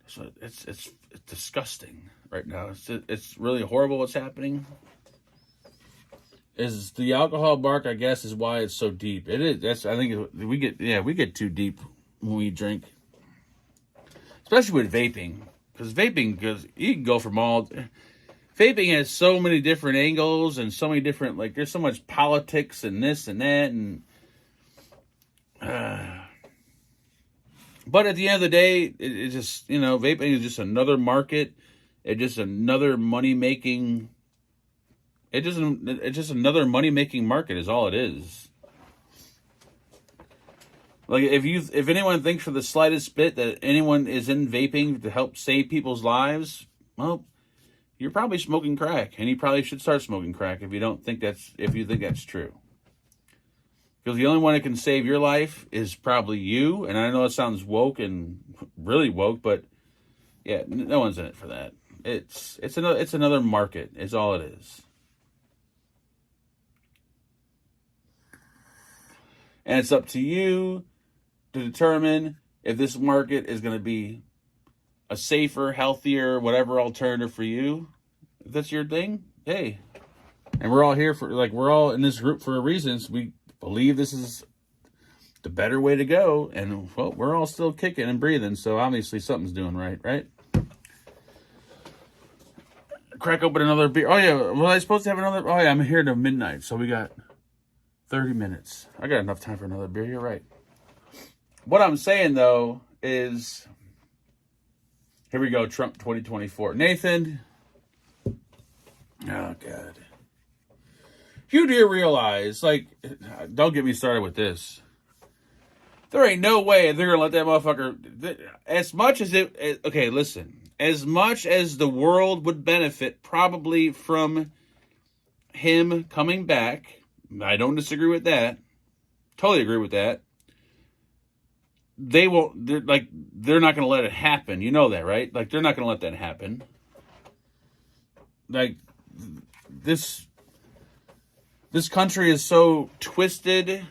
So it's disgusting right now. It's really horrible what's happening. Is the alcohol bark, I guess, is why it's so deep. It is. I think we get too deep when we drink. Especially with vaping. Because you can go from all... Vaping has so many different angles and so many different... Like, there's so much politics and this and that. And but at the end of the day, it just, you know, vaping is just another market. It's just another money-making... It's just another money-making market is all it is. Like, if anyone thinks for the slightest bit that anyone is in vaping to help save people's lives, well, you're probably smoking crack, and you probably should start smoking crack if you think that's true. Because the only one that can save your life is probably you, and I know it sounds woke and really woke, but yeah, no one's in it for that. It's another market, is all it is. And it's up to you to determine if this market is going to be a safer, healthier, whatever alternative for you. If that's your thing, hey. And we're all here we're all in this group for a reason. So we believe this is the better way to go. And, well, we're all still kicking and breathing. So obviously something's doing right? Crack open another beer. Oh, yeah. Was I supposed to have another? Oh, yeah. I'm here till midnight. So we got 30 minutes. I got enough time for another beer. You're right. What I'm saying, though, is... Here we go, Trump 2024. Nathan, Oh, God. You do realize, like, don't get me started with this. There ain't no way they're going to let that motherfucker, as much as it, okay, listen, as much as the world would benefit probably from him coming back, I don't disagree with that, totally agree with that, they won't, they're not going to let it happen. You know that, right? Like, they're not going to let that happen. Like, this country is so twisted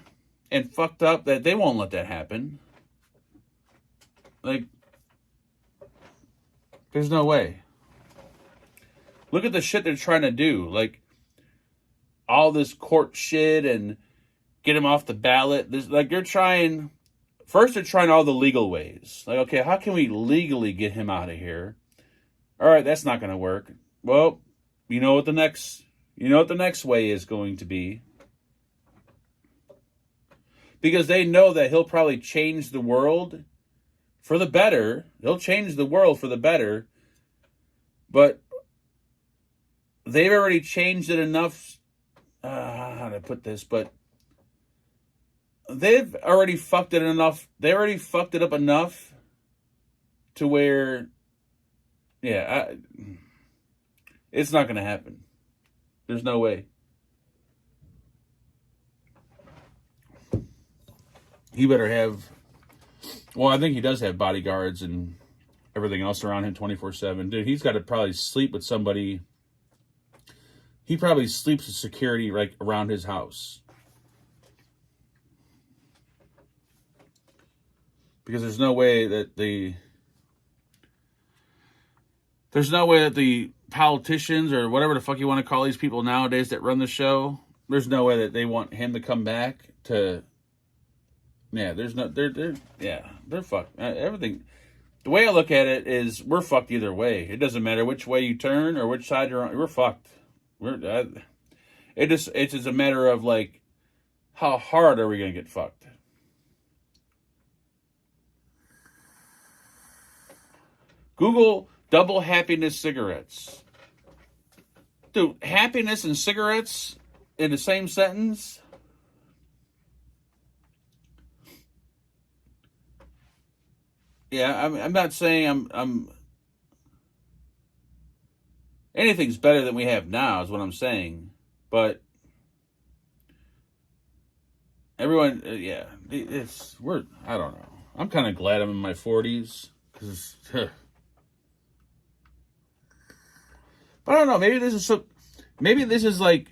and fucked up that they won't let that happen. Like, there's no way. Look at the shit they're trying to do. Like, all this court shit and get him off the ballot. They're trying all the legal ways. Like, okay, how can we legally get him out of here? All right, that's not going to work. Well, you know what the next way is going to be. Because they know that he'll probably change the world for the better. He'll change the world for the better. But they've already changed it enough. How to put this? But they've already fucked it enough. They already fucked it up enough to where, yeah, it's not going to happen. There's no way. He better have, well, I think he does have bodyguards and everything else around him 24/7. Dude, he's got to probably sleep with somebody. He probably sleeps with security right around his house. Because there's no way that the politicians or whatever the fuck you want to call these people nowadays that run the show, there's no way that they want him to come back to, yeah, they're fucked. Everything, the way I look at it is we're fucked either way. It doesn't matter which way you turn or which side you're on, we're fucked. It's just a matter of, like, how hard are we going to get fucked? Google double happiness cigarettes. Dude, happiness and cigarettes in the same sentence? Yeah, I'm not saying I'm anything's better than we have now is what I'm saying. But everyone, yeah, I don't know. I'm kind of glad I'm in my 40s because, but I don't know. Maybe this is like,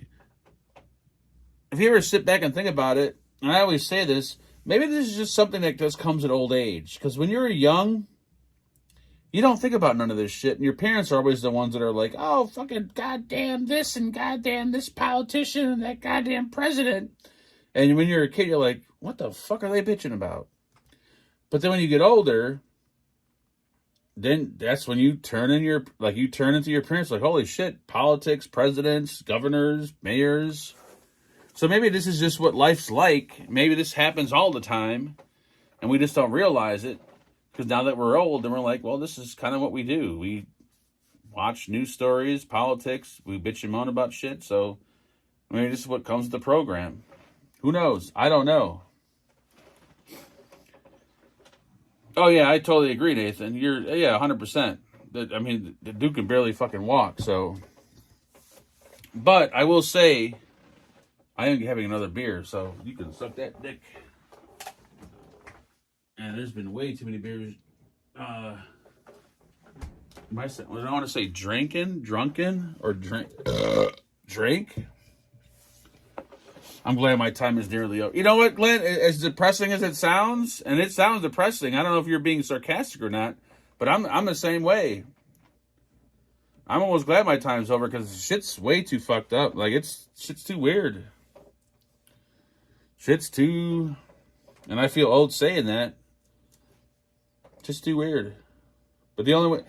if you ever sit back and think about it, and I always say this, maybe this is just something that just comes at old age. Because when you're young, you don't think about none of this shit. And your parents are always the ones that are like, oh, fucking goddamn this and goddamn this politician and that goddamn president. And when you're a kid, you're like, what the fuck are they bitching about? But then when you get older, then that's when you turn into your parents like, holy shit, politics, presidents, governors, mayors. So maybe this is just what life's like. Maybe this happens all the time, and we just don't realize it. Because now that we're old, and we're like, well, this is kind of what we do. We watch news stories, politics, we bitch and moan about shit. So maybe this is what comes with the program. Who knows? I don't know. Oh, yeah, I totally agree, Nathan. 100%. I mean, the dude can barely fucking walk, so. But I will say, I am having another beer, so you can suck that dick. And there's been way too many beers. I want to say drunken, or drink? Drink? I'm glad my time is nearly over. You know what, Glenn? As depressing as it sounds, and it sounds depressing, I don't know if you're being sarcastic or not, but I'm the same way. I'm almost glad my time's over because shit's way too fucked up. Like, shit's too weird. And I feel old saying that. Just too weird. But the only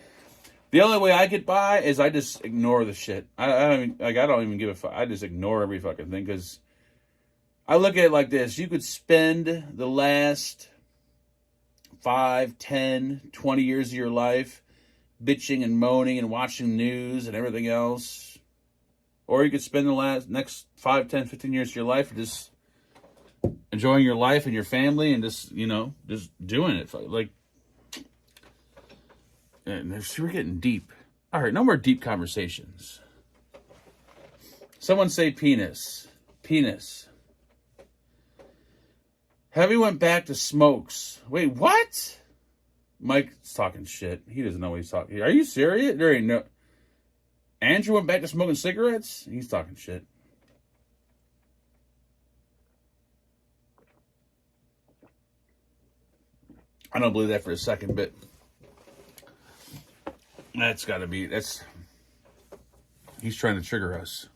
way I get by is I just ignore the shit. I don't even give a fuck. I just ignore every fucking thing because I look at it like this. You could spend the last 5, 10, 20 years of your life bitching and moaning and watching news and everything else. Or you could spend the next 5, 10, 15 years of your life just enjoying your life and your family and just, just doing it. Like, and we're getting deep. All right, no more deep conversations. Someone say penis. Penis. Heavy went back to smokes. Wait, what? Mike's talking shit. He doesn't know what he's talking. Are you serious? There ain't no... Andrew went back to smoking cigarettes? He's talking shit. I don't believe that for a second, but that's got to be... He's trying to trigger us.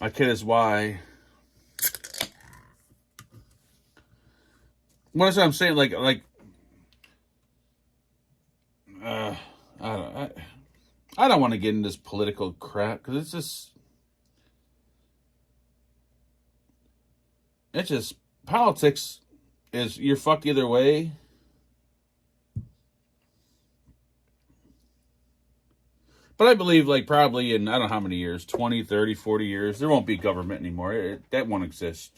My kid is why... What is what I'm saying? I don't want to get into this political crap because it's just politics is you're fucked either way. But I believe probably in I don't know how many years, 20, 30, 40 years, there won't be government anymore. That won't exist.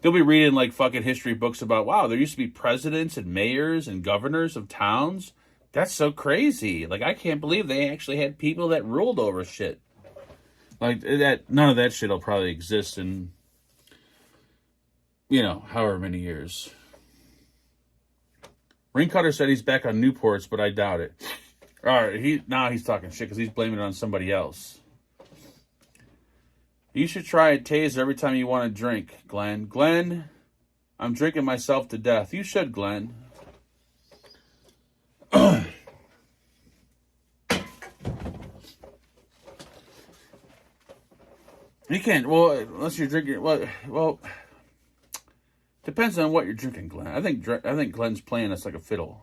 They'll be reading fucking history books about, wow, there used to be presidents and mayors and governors of towns. That's so crazy. I can't believe they actually had people that ruled over shit. That. None of that shit will probably exist in, however many years. Ring Cutter said he's back on Newports, but I doubt it. All right, now he's talking shit because he's blaming it on somebody else. You should try a taser every time you want to drink, Glenn. Glenn, I'm drinking myself to death. You should, Glenn. You can't. Well, unless you're drinking. Well, depends on what you're drinking, Glenn. I think Glenn's playing us like a fiddle.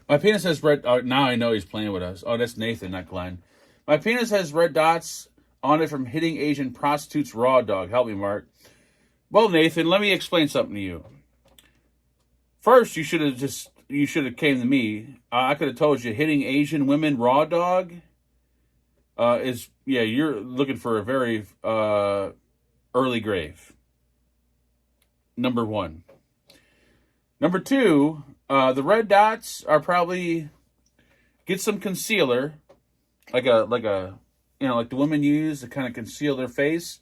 My penis has red... now I know he's playing with us. Oh, that's Nathan, not Glenn. My penis has red dots on it from hitting Asian prostitutes raw dog. Help me, Mark. Well, Nathan, let me explain something to you. First, you should have came to me. I could have told you hitting Asian women raw dog you're looking for a very early grave. Number one. Number two... the red dots are probably get some concealer, like the women use to kind of conceal their face.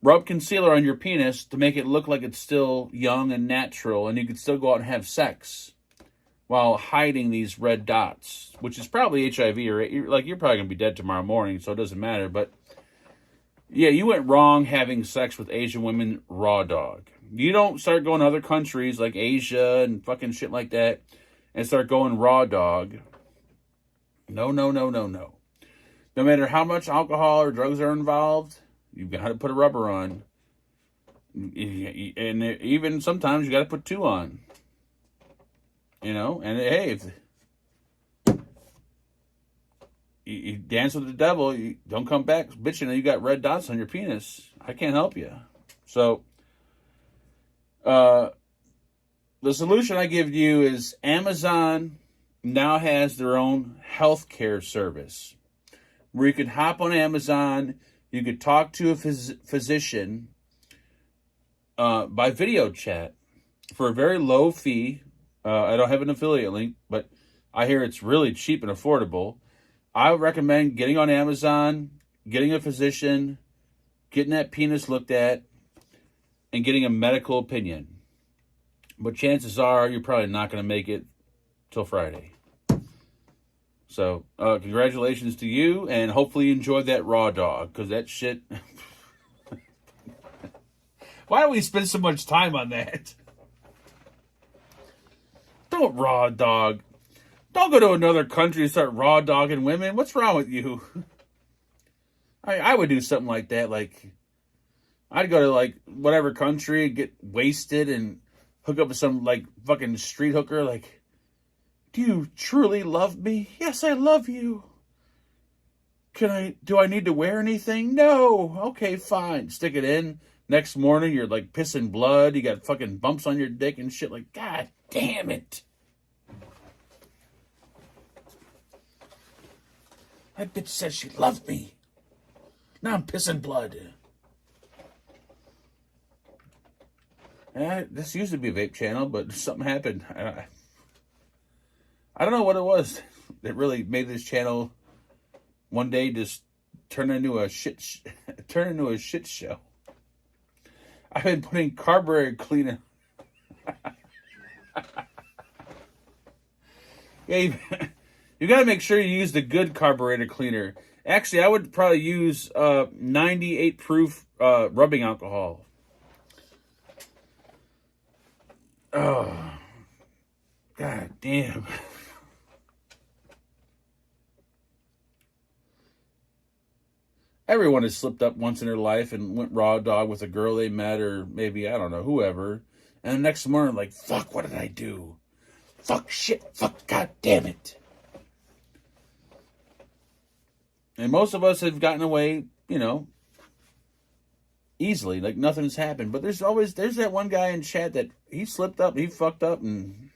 Rub concealer on your penis to make it look like it's still young and natural, and you can still go out and have sex while hiding these red dots, which is probably HIV or you're probably gonna be dead tomorrow morning, so it doesn't matter. But yeah, you went wrong having sex with Asian women raw dog. You don't start going to other countries like Asia and fucking shit like that and start going raw dog. No. No matter how much alcohol or drugs are involved, you've got to put a rubber on. And even sometimes you got to put two on. And hey, if you dance with the devil, you don't come back bitching you got red dots on your penis. I can't help you. So... the solution I give you is Amazon now has their own healthcare service where you can hop on Amazon, you could talk to a physician by video chat for a very low fee. I don't have an affiliate link, but I hear it's really cheap and affordable. I would recommend getting on Amazon, getting a physician, getting that penis looked at, and getting a medical opinion. But chances are you're probably not going to make it till Friday. So, congratulations to you, and hopefully you enjoyed that raw dog, because that shit... Why do we spend so much time on that? Don't raw dog. Don't go to another country and start raw dogging women. What's wrong with you? I would do something like that, I'd go to, whatever country, get wasted, and hook up with some, fucking street hooker, do you truly love me? Yes, I love you. Do I need to wear anything? No. Okay, fine. Stick it in. Next morning, you're, pissing blood. You got fucking bumps on your dick and shit. God damn it. That bitch said she loved me. Now I'm pissing blood. This used to be a vape channel, but something happened. I don't know what it was that really made this channel one day just turn into a shit show. I've been putting carburetor cleaner. Yeah, you got to make sure you use the good carburetor cleaner. Actually, I would probably use 98 proof rubbing alcohol. Oh, god damn. Everyone has slipped up once in their life and went raw dog with a girl they met, or maybe, I don't know, whoever. And the next morning, like, fuck, what did I do? Fuck, shit, fuck, god damn it. And most of us have gotten away, you know, easily, like nothing's happened. But there's that one guy in chat that he slipped up, he fucked up, and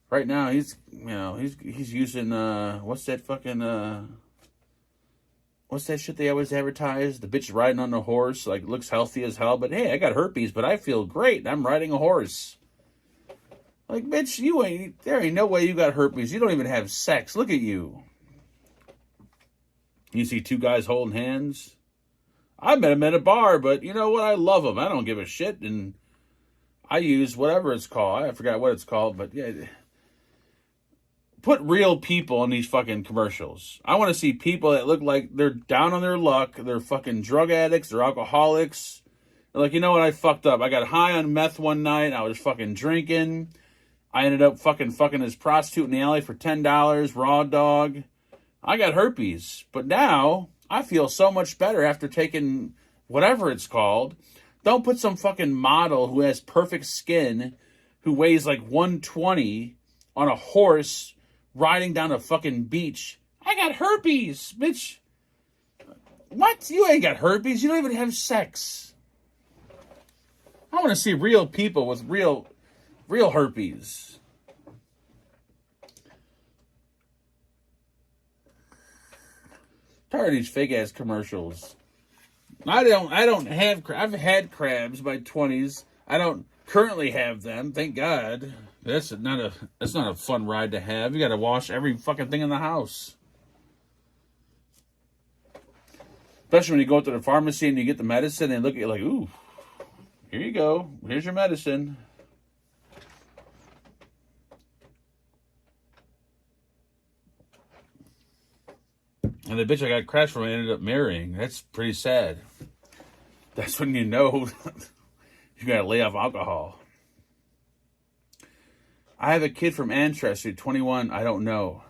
right now he's using, what's that shit they always advertise? The bitch riding on a horse, like, looks healthy as hell, but hey, I got herpes, but I feel great. I'm riding a horse. Like, bitch, there ain't no way you got herpes. You don't even have sex. Look at you. You see two guys holding hands? I met them at a bar, but you know what? I love them. I don't give a shit, and I use whatever it's called. I forgot what it's called, but yeah. Put real people in these fucking commercials. I want to see people that look like they're down on their luck. They're fucking drug addicts. They're alcoholics. They're like, you know what? I fucked up. I got high on meth one night. I was fucking drinking. I ended up fucking this prostitute in the alley for $10, raw dog. I got herpes. But now I feel so much better after taking whatever it's called. Don't put some fucking model who has perfect skin, who weighs like 120 on a horse riding down a fucking beach. I got herpes, bitch. What? You ain't got herpes. You don't even have sex. I want to see real people with real herpes. Tired of these fake ass commercials. I've had crabs by 20s. I don't currently have them, thank God. That's not a fun ride to have. You got to wash every fucking thing in the house. Especially when you go to the pharmacy and you get the medicine and look at you like, ooh, here you go. Here's your medicine. And the bitch I got crashed from I ended up marrying. That's pretty sad. That's when you know you got to lay off alcohol. I have a kid from Ancestry, 21, I don't know.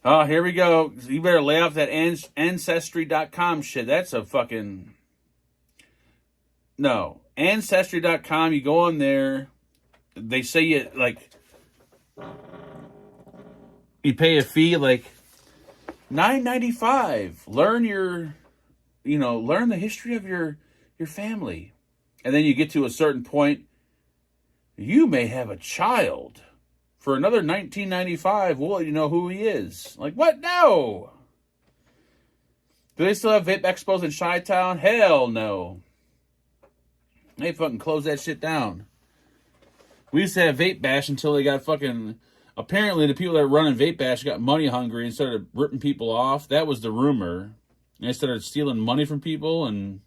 Oh, here we go. You better lay off that Ancestry.com shit. That's a fucking... No. Ancestry.com, you go on there. They say you, like... You pay a fee, like... $9.95. Learn learn the history of your family. And then you get to a certain point, you may have a child. For another $19.95, we'll let you know who he is. Like, what? No! Do they still have vape expos in Chi-Town? Hell no. They fucking closed that shit down. We used to have Vape Bash until they got fucking... Apparently, the people that were running Vape Bash got money hungry and started ripping people off. That was the rumor. And they started stealing money from people, and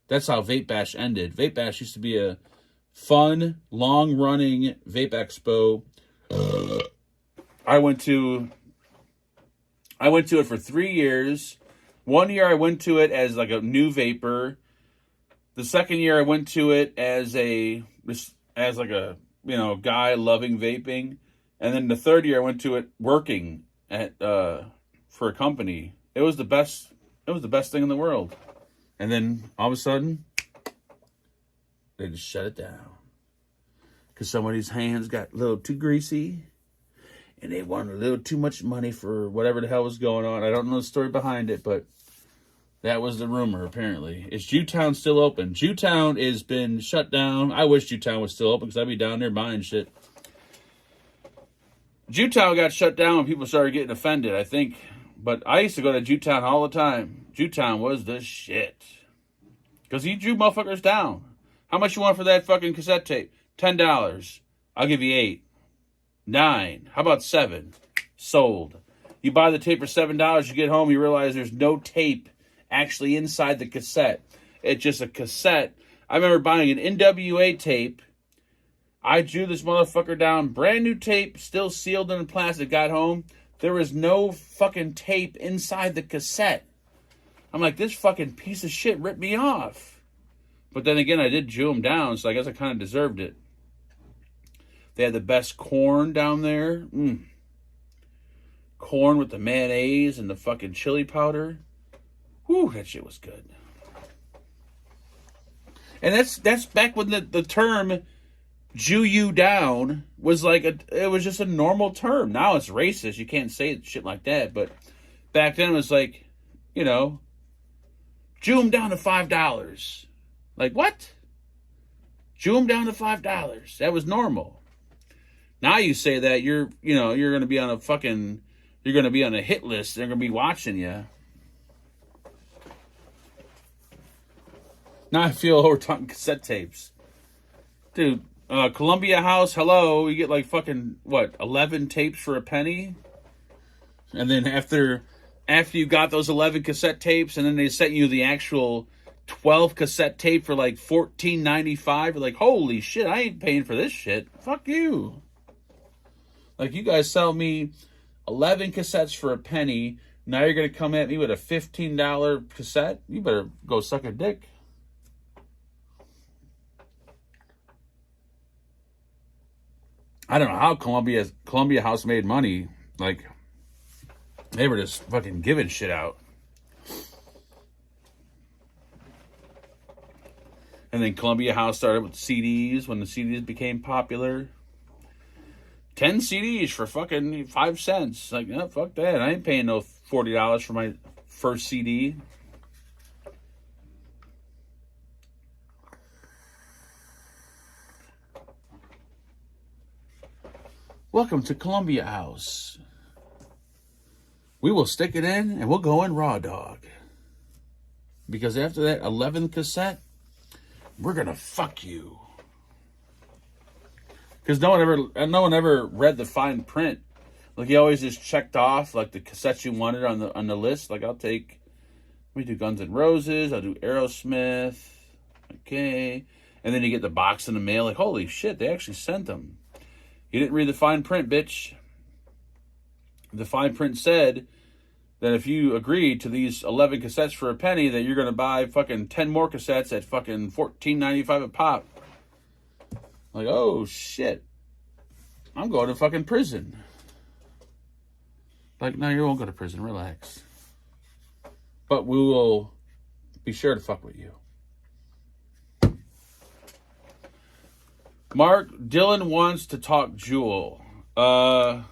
that's how Vape Bash ended. Vape Bash used to be a fun, long-running vape expo. I went to it for 3 years. 1 year I went to it as like a new vapor. The second year I went to it as a guy loving vaping. And then the third year I went to it working at for a company. It was the best thing in the world. And then all of a sudden they just shut it down. Because somebody's hands got a little too greasy. And they wanted a little too much money for whatever the hell was going on. I don't know the story behind it, but that was the rumor, apparently. Is Jewtown still open? Jewtown has been shut down. I wish Jewtown was still open because I'd be down there buying shit. Jewtown got shut down when people started getting offended, I think. But I used to go to Jewtown all the time. Jewtown was the shit. Because he drew motherfuckers down. How much you want for that fucking cassette tape? $10. I'll give you 8. 9. How about 7? Sold. You buy the tape for $7, you get home, you realize there's no tape actually inside the cassette. It's just a cassette. I remember buying an NWA tape. I drew this motherfucker down. Brand new tape, still sealed in plastic. Got home. There was no fucking tape inside the cassette. I'm like, this fucking piece of shit ripped me off. But then again, I did Jew them down, so I guess I kind of deserved it. They had the best corn down there. Corn with the mayonnaise and the fucking chili powder. Whew, that shit was good. And that's back when the term Jew you down was like it was just a normal term. Now it's racist. You can't say shit like that. But back then it was like, you know, Jew them down to $5. Like what? Jew them down to $5. That was normal. Now you say that you're going to be on a hit list. They're going to be watching you. Now I feel we're talking cassette tapes. Dude, Columbia House, hello. You get like fucking, 11 tapes for a penny? And then after you got those 11 cassette tapes, and then they sent you the actual 12 cassette tape for like $14.95, you're like, holy shit, I ain't paying for this shit. Fuck you. Like, you guys sell me 11 cassettes for a penny. Now you're going to come at me with a $15 cassette? You better go suck a dick. I don't know how Columbia House made money. Like, they were just fucking giving shit out. And then Columbia House started with CDs when the CDs became popular. 10 CDs for fucking 5 cents. Like, no, fuck that. I ain't paying no $40 for my first CD. Welcome to Columbia House. We will stick it in and we'll go in raw dog. Because after that 11th cassette, we're gonna fuck you. Because no one ever read the fine print. Like, you always just checked off like the cassettes you wanted on the list. Like, let me do Guns N' Roses, I'll do Aerosmith. Okay. And then you get the box in the mail, like, holy shit, they actually sent them. You didn't read the fine print, bitch. The fine print said that if you agreed to these 11 cassettes for a penny, that you're going to buy fucking 10 more cassettes at fucking $14.95 a pop. Like, oh, shit. I'm going to fucking prison. Like, no, you won't go to prison. Relax. But we will be sure to fuck with you. Mark, Dylan wants to talk Jewel. I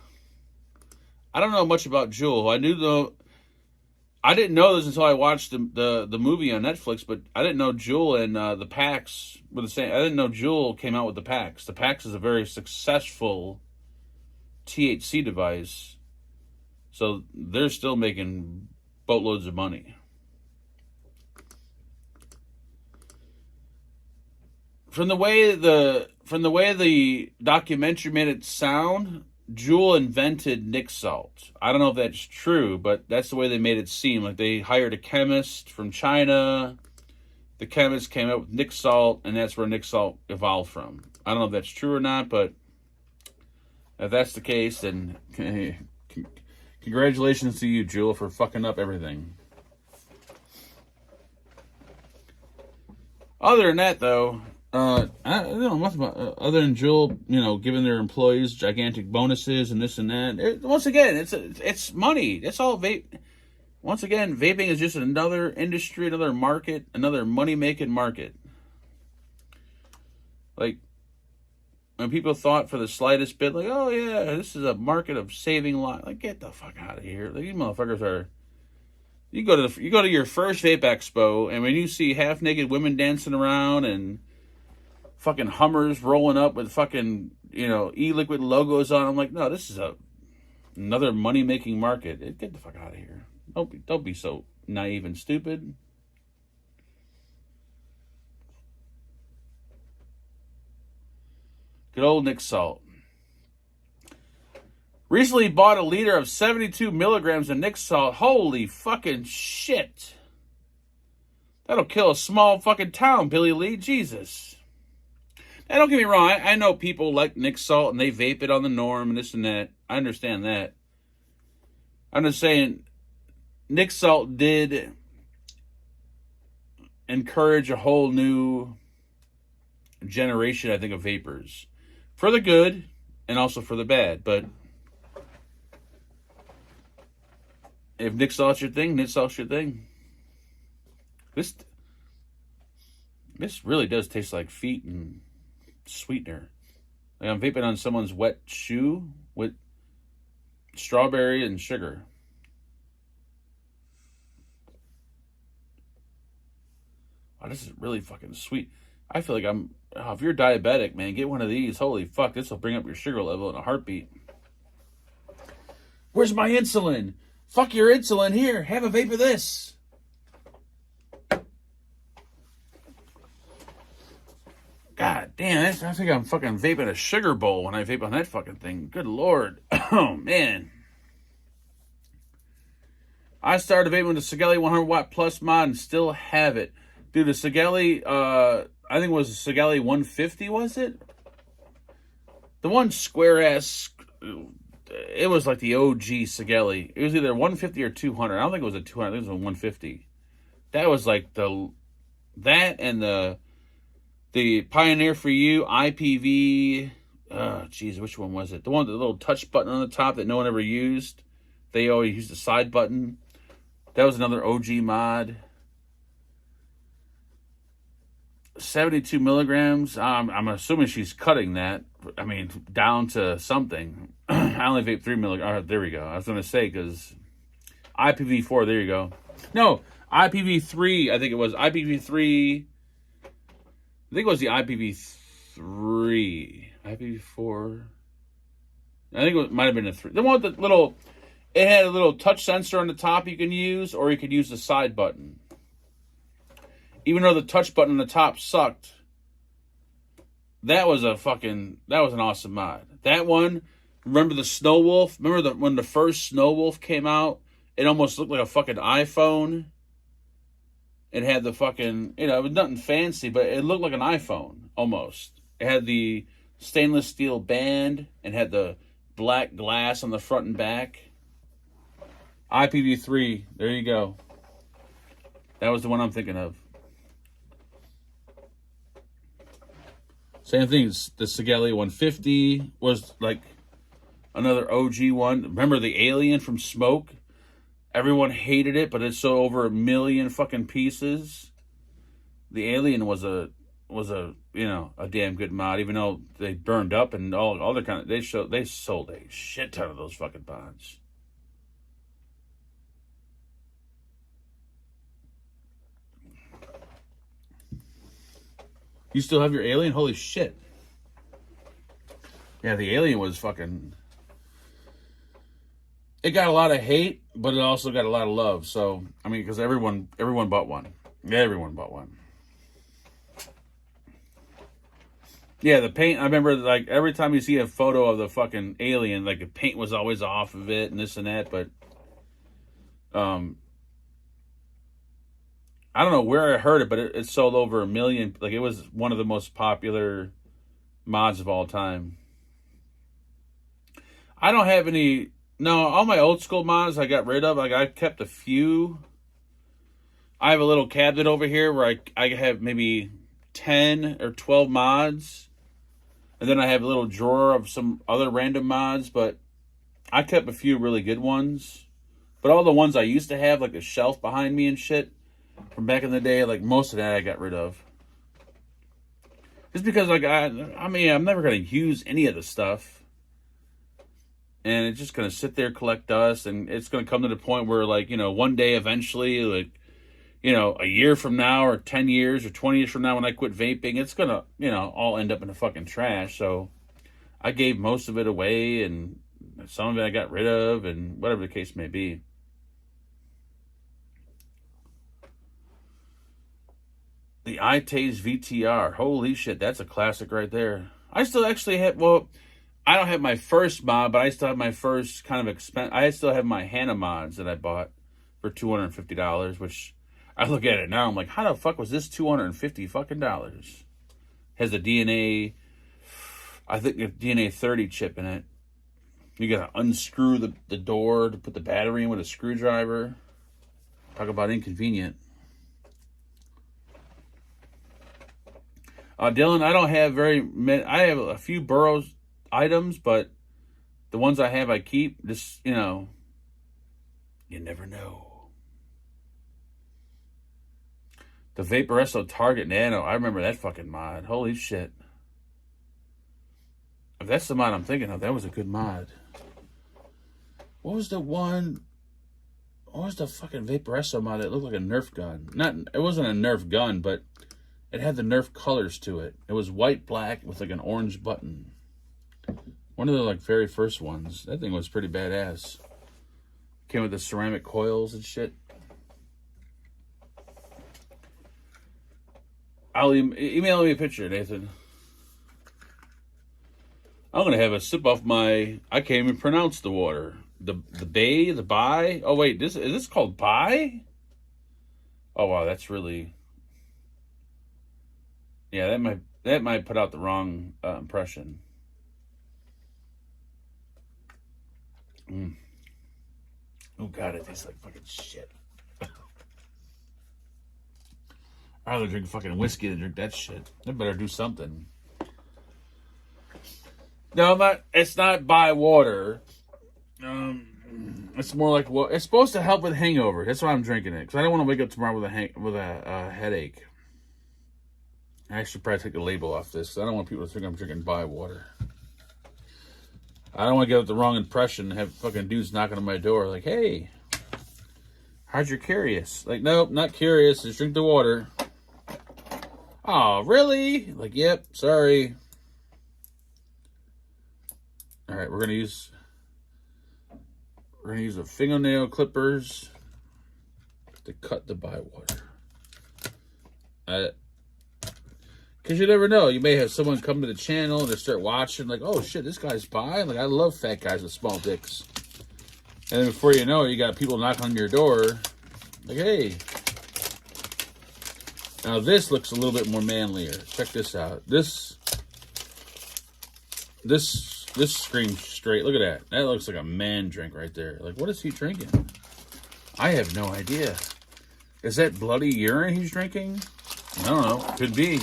don't know much about Jewel. I didn't know this until I watched the movie on Netflix, but I didn't know Jewel and the packs were the same. I didn't know Jewel came out with the packs. The packs is a very successful THC device, so they're still making boatloads of money. From the way the documentary made it sound, Jewel invented Nick Salt. I don't know if that's true, but that's the way they made it seem. Like, they hired a chemist from China. The chemist came up with Nick Salt, and that's where Nick Salt evolved from. I don't know if that's true or not, but if that's the case, then congratulations to you, Jewel, for fucking up everything. Other than that, though, I don't know much about other than Jewel, giving their employees gigantic bonuses and this and that. Once again, it's money. It's all vape. Once again, vaping is just another industry, another market, another money-making market. Like, when people thought for the slightest bit, like, oh yeah, this is a market of saving lives. Like, get the fuck out of here. Like, these motherfuckers are. You go to your first vape expo, and when you see half-naked women dancing around and fucking Hummers rolling up with fucking, e-liquid logos on. I'm like, no, this is a Another money-making market. Get the fuck out of here. Don't be so naive and stupid. Good old Nick Salt. Recently bought a liter of 72 milligrams of Nick Salt. Holy fucking shit. That'll kill a small fucking town, Billy Lee. Jesus. Now, don't get me wrong. I know people like Nick Salt and they vape it on the norm and this and that. I understand that. I'm just saying, Nick Salt did encourage a whole new generation, I think, of vapors. For the good and also for the bad. But if Nick Salt's your thing, Nick Salt's your thing. This really does taste like feet and sweetener. Like I'm vaping on someone's wet shoe with strawberry and sugar. Wow, this is really fucking sweet. I feel like if you're diabetic, man, get one of these. Holy fuck, this will bring up your sugar level in a heartbeat. Where's my insulin? Fuck your insulin. Here, have a vape of this. God damn, I think I'm fucking vaping a sugar bowl when I vape on that fucking thing. Good Lord. Oh, man. I started vaping with the Sigelli 100 watt plus mod and still have it. Dude, the Sigelli, I think it was the Sigelli 150, was it? The one square ass, it was like the OG Sigelli. It was either 150 or 200. I don't think it was a 200, I think it was a 150. That was like that and the Pioneer for You IPV, which one was it? The one with the little touch button on the top that no one ever used. They always used the side button. That was another OG mod. 72 milligrams. I'm assuming she's cutting that. I mean, down to something. I only vape 3 milligrams. There we go. I was going to say, because IPv4, there you go. No, IPv3, I think it was. IPv3, I think it was the IPv3. IPv4. I think it might have been a 3. The one with the little, it had a little touch sensor on the top you can use, or you could use the side button. Even though the touch button on the top sucked, that was an awesome mod. That one, remember the Snow Wolf? Remember when the first Snow Wolf came out? It almost looked like a fucking iPhone. It had the fucking, it was nothing fancy, but it looked like an iPhone, almost. It had the stainless steel band, and had the black glass on the front and back. IPv3, there you go. That was the one I'm thinking of. Same thing, the Sigelli 150 was like another OG one. Remember the Alien from Smoke? Everyone hated it, but it sold over 1 million fucking pieces. The Alien was a damn good mod, even though they burned up and all other kind of, they sold a shit ton of those fucking mods. You still have your Alien? Holy shit. Yeah, the Alien was fucking, it got a lot of hate, but it also got a lot of love. So, I mean, because everyone bought one. Everyone bought one. Yeah, the paint, I remember, like, every time you see a photo of the fucking Alien, like, the paint was always off of it and this and that, but, I don't know where I heard it, but it sold over 1 million. Like, it was one of the most popular mods of all time. I don't have any, no, all my old school mods I got rid of. Like, I kept a few. I have a little cabinet over here where I have maybe 10 or 12 mods. And then I have a little drawer of some other random mods, but I kept a few really good ones. But all the ones I used to have, like the shelf behind me and shit, from back in the day, like most of that I got rid of. Just because, like, I mean, I'm never going to use any of the stuff. And it's just going to sit there, collect dust, and it's going to come to the point where, like, one day eventually, like, a year from now, or 10 years, or 20 years from now when I quit vaping, it's going to, all end up in the fucking trash. So I gave most of it away, and Some of it I got rid of, and whatever the case may be. The iTaste VTR. Holy shit, that's a classic right there. I still actually have, well, I don't have my first mod, but I still have my first kind of expense. I still have my Hannah mods that I bought for $250, which I look at it now, I'm like, how the fuck was this $250 fucking dollars? Has the DNA, I think, a DNA 30 chip in it. You gotta unscrew the door to put the battery in with a screwdriver. Talk about inconvenient. Dylan, I don't have very many. I have a few Burroughs items, but the ones I have, I keep. Just, you know, you never know. The Vaporesso Target Nano. I remember that fucking mod. Holy shit. If that's the mod I'm thinking of, that was a good mod. What was the one? What was the fucking Vaporesso mod that looked like a Nerf gun? It wasn't a Nerf gun, but it had the Nerf colors to it. It was white, black, with like an orange button. One of the like very first ones. That thing was pretty badass. Came with the ceramic coils and shit. I'll email me a picture, Nathan. I'm gonna have a sip off my. I can't even pronounce the water. The Bai. Oh wait, is this called Bai? Oh wow, that's really. Yeah, that might put out the wrong impression. Oh god, it tastes like fucking shit. I'd rather drink fucking whiskey than drink that shit. I better do something. No, it's not by water. It's more like, well, it's supposed to help with hangover. That's why I'm drinking it, because I don't want to wake up tomorrow with a headache. I should probably take the label off this, because I don't want people to think I'm drinking by water. I don't want to get the wrong impression and have fucking dudes knocking on my door like, hey, how'd you curious? Like, nope, not curious. Just drink the water. Oh, really? Like, yep, sorry. All right, we're gonna use the fingernail clippers to cut the bywater. Because you never know, you may have someone come to the channel and they start watching, like, oh shit, this guy's bi. Like, I love fat guys with small dicks. And then before you know it, you got people knocking on your door, like, hey. Now this looks a little bit more manlier. Check this out. This screams straight. Look at that. That looks like a man drink right there. Like, what is he drinking? I have no idea. Is that bloody urine he's drinking? I don't know. Could be.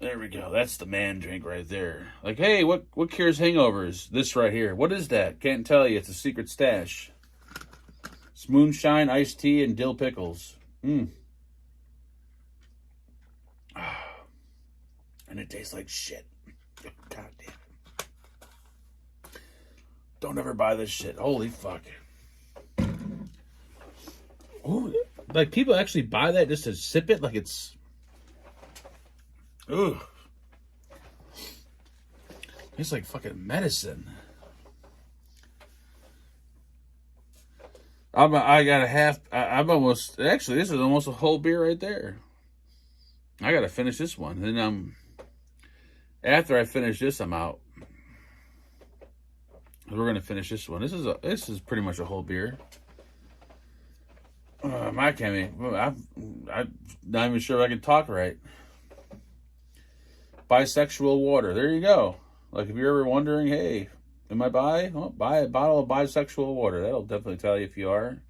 There we go. That's the man drink right there. Like, hey, what cures hangovers? This right here. What is that? Can't tell you. It's a secret stash. It's moonshine, iced tea, and dill pickles. And it tastes like shit. God damn it. Don't ever buy this shit. Holy fuck. Ooh, like, people actually buy that just to sip it like it's... Ooh. It's like fucking medicine. I got a half... I'm almost... Actually, this is almost a whole beer right there. I gotta finish this one. And then after I finish this, I'm out. We're gonna finish this one. This is pretty much a whole beer. I'm not even sure if I can talk right. Bisexual water. There you go. Like, if you're ever wondering, hey, am I bi? Well, buy a bottle of bisexual water. That'll definitely tell you if you are.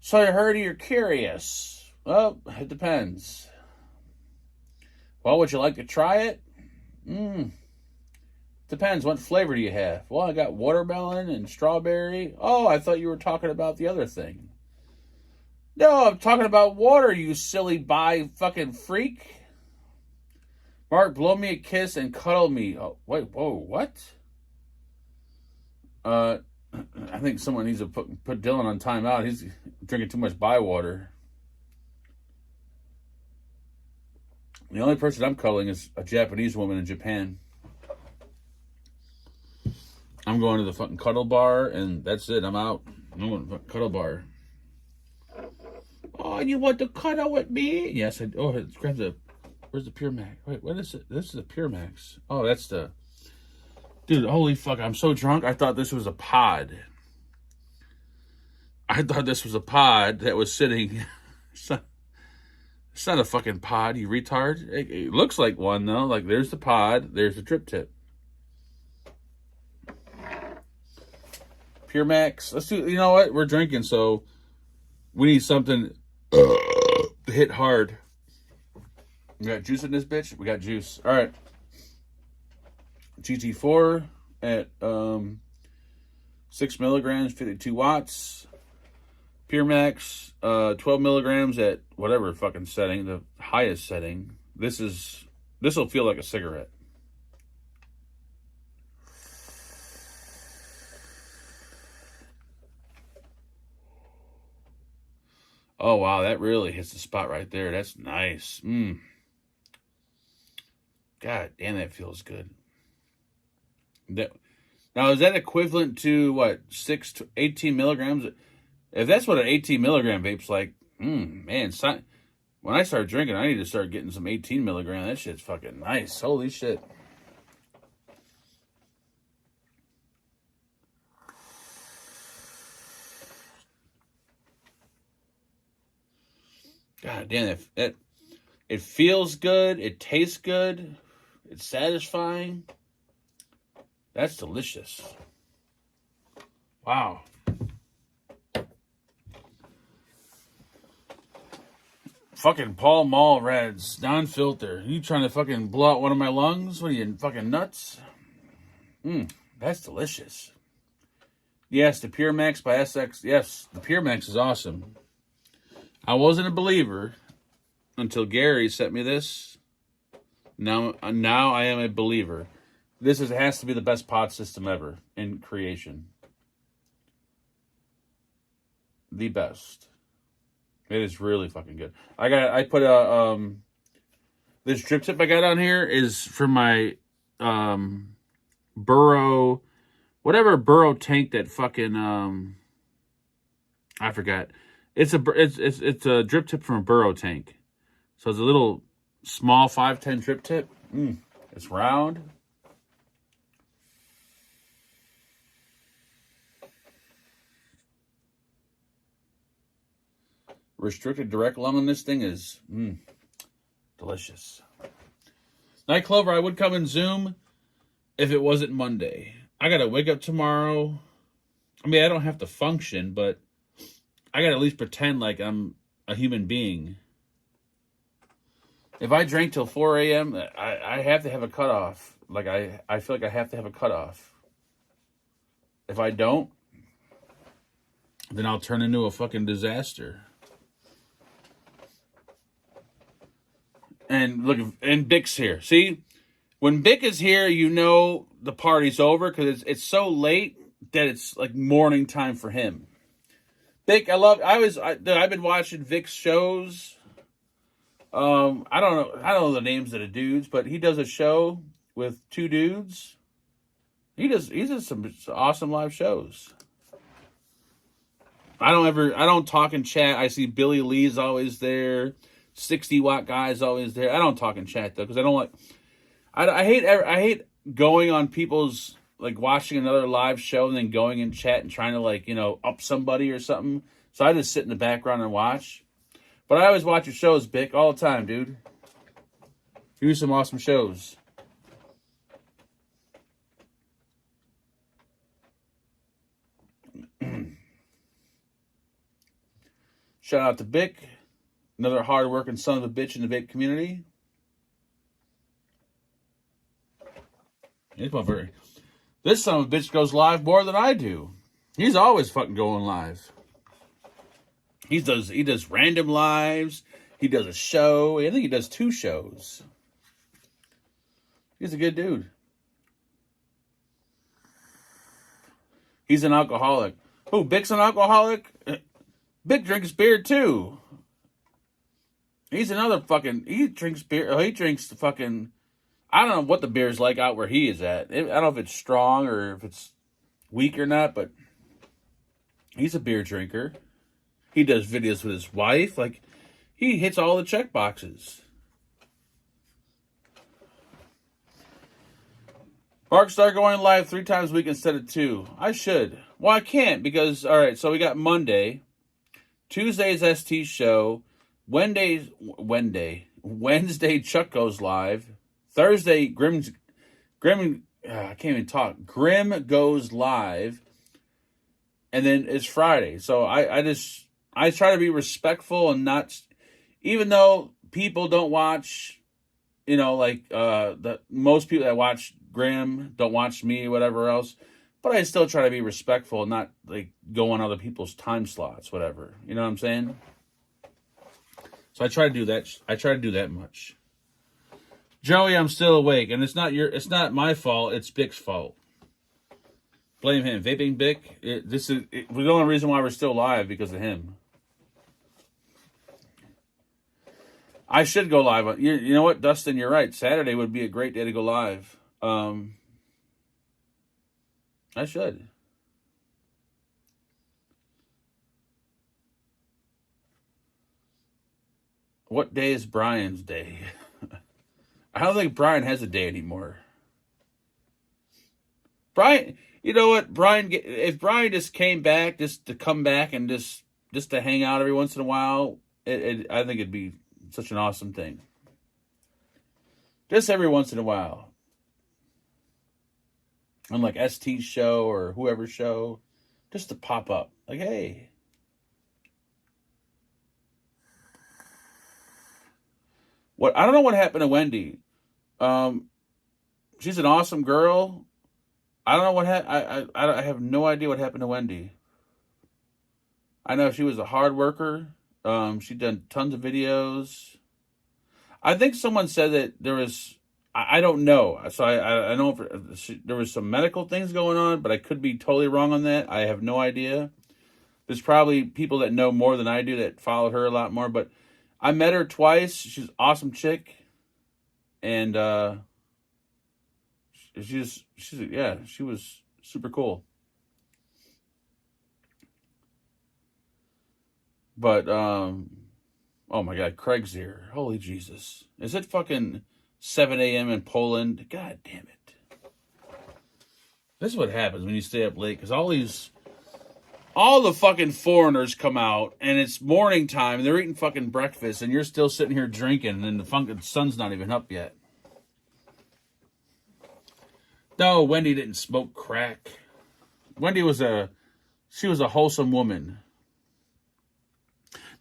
So I heard you're curious. Well, it depends. Well, would you like to try it? Depends. What flavor do you have? Well, I got watermelon and strawberry. Oh, I thought you were talking about the other thing. No, I'm talking about water, you silly bi fucking freak. Mark, blow me a kiss and cuddle me. Oh, wait, whoa, what? I think someone needs to put Dylan on timeout. He's drinking too much bi water. The only person I'm cuddling is a Japanese woman in Japan. I'm going to the fucking cuddle bar, and that's it. I'm out. I'm going to the cuddle bar. Oh, you want to cuddle with me? Yes, I. Oh, it grabs a. Where's the Pure Max? Wait, what is it? This is the Pure Max. Oh, that's the. Dude, holy fuck! I'm so drunk. I thought this was a pod. I thought this was a pod that was sitting. It's not a fucking pod, you retard. It looks like one though. Like there's the pod. There's the drip tip. Pure Max. Let's do. You know what? We're drinking, so we need something to hit hard. We got juice in this bitch. We got juice. All right. GT4 at 6 milligrams, 52 watts. Pure Max, 12 milligrams at whatever fucking setting, the highest setting. This will feel like a cigarette. Oh, wow, that really hits the spot right there. That's nice. God damn, that feels good. Now, is that equivalent to, what, 6 to 18 milligrams? If that's what an 18 milligram vape's like, man, when I start drinking, I need to start getting some 18 milligram. That shit's fucking nice. Holy shit. God damn, it feels good. It tastes good. It's satisfying. That's delicious. Wow. Fucking Pall Mall Reds, non-filter. You trying to fucking blow out one of my lungs? What are you, fucking nuts? That's delicious. Yes, the Pure Max by SX. Yes, the Pure Max is awesome. I wasn't a believer until Gary sent me this. Now I am a believer. This has to be the best pod system ever in creation. The best. It is really fucking good. I put this drip tip I got on here is from my Burrow, whatever Burrow tank that fucking I forgot. It's a drip tip from a Burrow tank. So it's a little small 510 drip tip. It's round. Restricted direct lung on this thing is delicious. Night Clover, I would come and Zoom if it wasn't Monday. I gotta wake up tomorrow. I mean, I don't have to function, but I gotta at least pretend like I'm a human being. If I drink till 4 a.m., I have to have a cutoff. Like, I feel like I have to have a cutoff. If I don't, then I'll turn into a fucking disaster. And look, and Bic's here. See, when Bic is here, you know the party's over because it's so late that it's like morning time for him. Vic, I've been watching Vic's shows. I don't know the names of the dudes, but he does a show with two dudes. He does some awesome live shows. I don't talk in chat. I see Billy Lee's always there. 60 watt guy's always there. I don't talk in chat though, because I don't like. I hate going on people's, like, watching another live show and then going in chat and trying to, like, up somebody or something. So I just sit in the background and watch. But I always watch your shows, Bic, all the time, dude. You do some awesome shows. Shout out to Bic, another hard-working son of a bitch in the vape community. This son of a bitch goes live more than I do. He's always fucking going live. He does random lives. He does a show. I think he does 2 shows. He's a good dude. He's an alcoholic. Who, Bic's an alcoholic? Bic drinks beer too. He's another fucking. He drinks beer. Oh, he drinks the fucking. I don't know what the beer's like out where he is at. I don't know if it's strong or if it's weak or not, but he's a beer drinker. He does videos with his wife. Like, he hits all the check boxes. Mark, start going live 3 times a week instead of 2. I should. Well, I can't because, all right, so we got Monday. Tuesday's ST show. Wednesday, Chuck goes live. Thursday, Grim, I can't even talk. Grim goes live. And then it's Friday. So I try to be respectful and not, even though people don't watch, like most people that watch Grim don't watch me, whatever else. But I still try to be respectful and not like go on other people's time slots, whatever. You know what I'm saying? So I try to do that. I try to do that much. Joey, I'm still awake, and it's not my fault. It's Bick's fault. Blame him. Vaping Bick. The only reason why we're still live because of him. I should go live. You know what, Dustin? You're right. Saturday would be a great day to go live. I should. What day is Brian's day? I don't think Brian has a day anymore. Brian, you know what? If Brian just came back, just to come back and just to hang out every once in a while, I think it'd be such an awesome thing. Just every once in a while. On like ST's show or whoever's show, just to pop up. Like, hey. I don't know what happened to Wendy. She's an awesome girl. I don't know what happened. I have no idea what happened to Wendy. I know she was a hard worker. She'd done tons of videos. I think someone said that there was, I don't know. So I know there was some medical things going on, but I could be totally wrong on that. I have no idea. There's probably people that know more than I do that follow her a lot more, but I met her twice. She's an awesome chick. And she was super cool. But oh my God, Craig's here. Holy Jesus. Is it fucking 7 a.m. in Poland? God damn it. This is what happens when you stay up late, because all the fucking foreigners come out, and it's morning time, and they're eating fucking breakfast, and you're still sitting here drinking, and the fucking sun's not even up yet. No, Wendy didn't smoke crack. Wendy was a wholesome woman.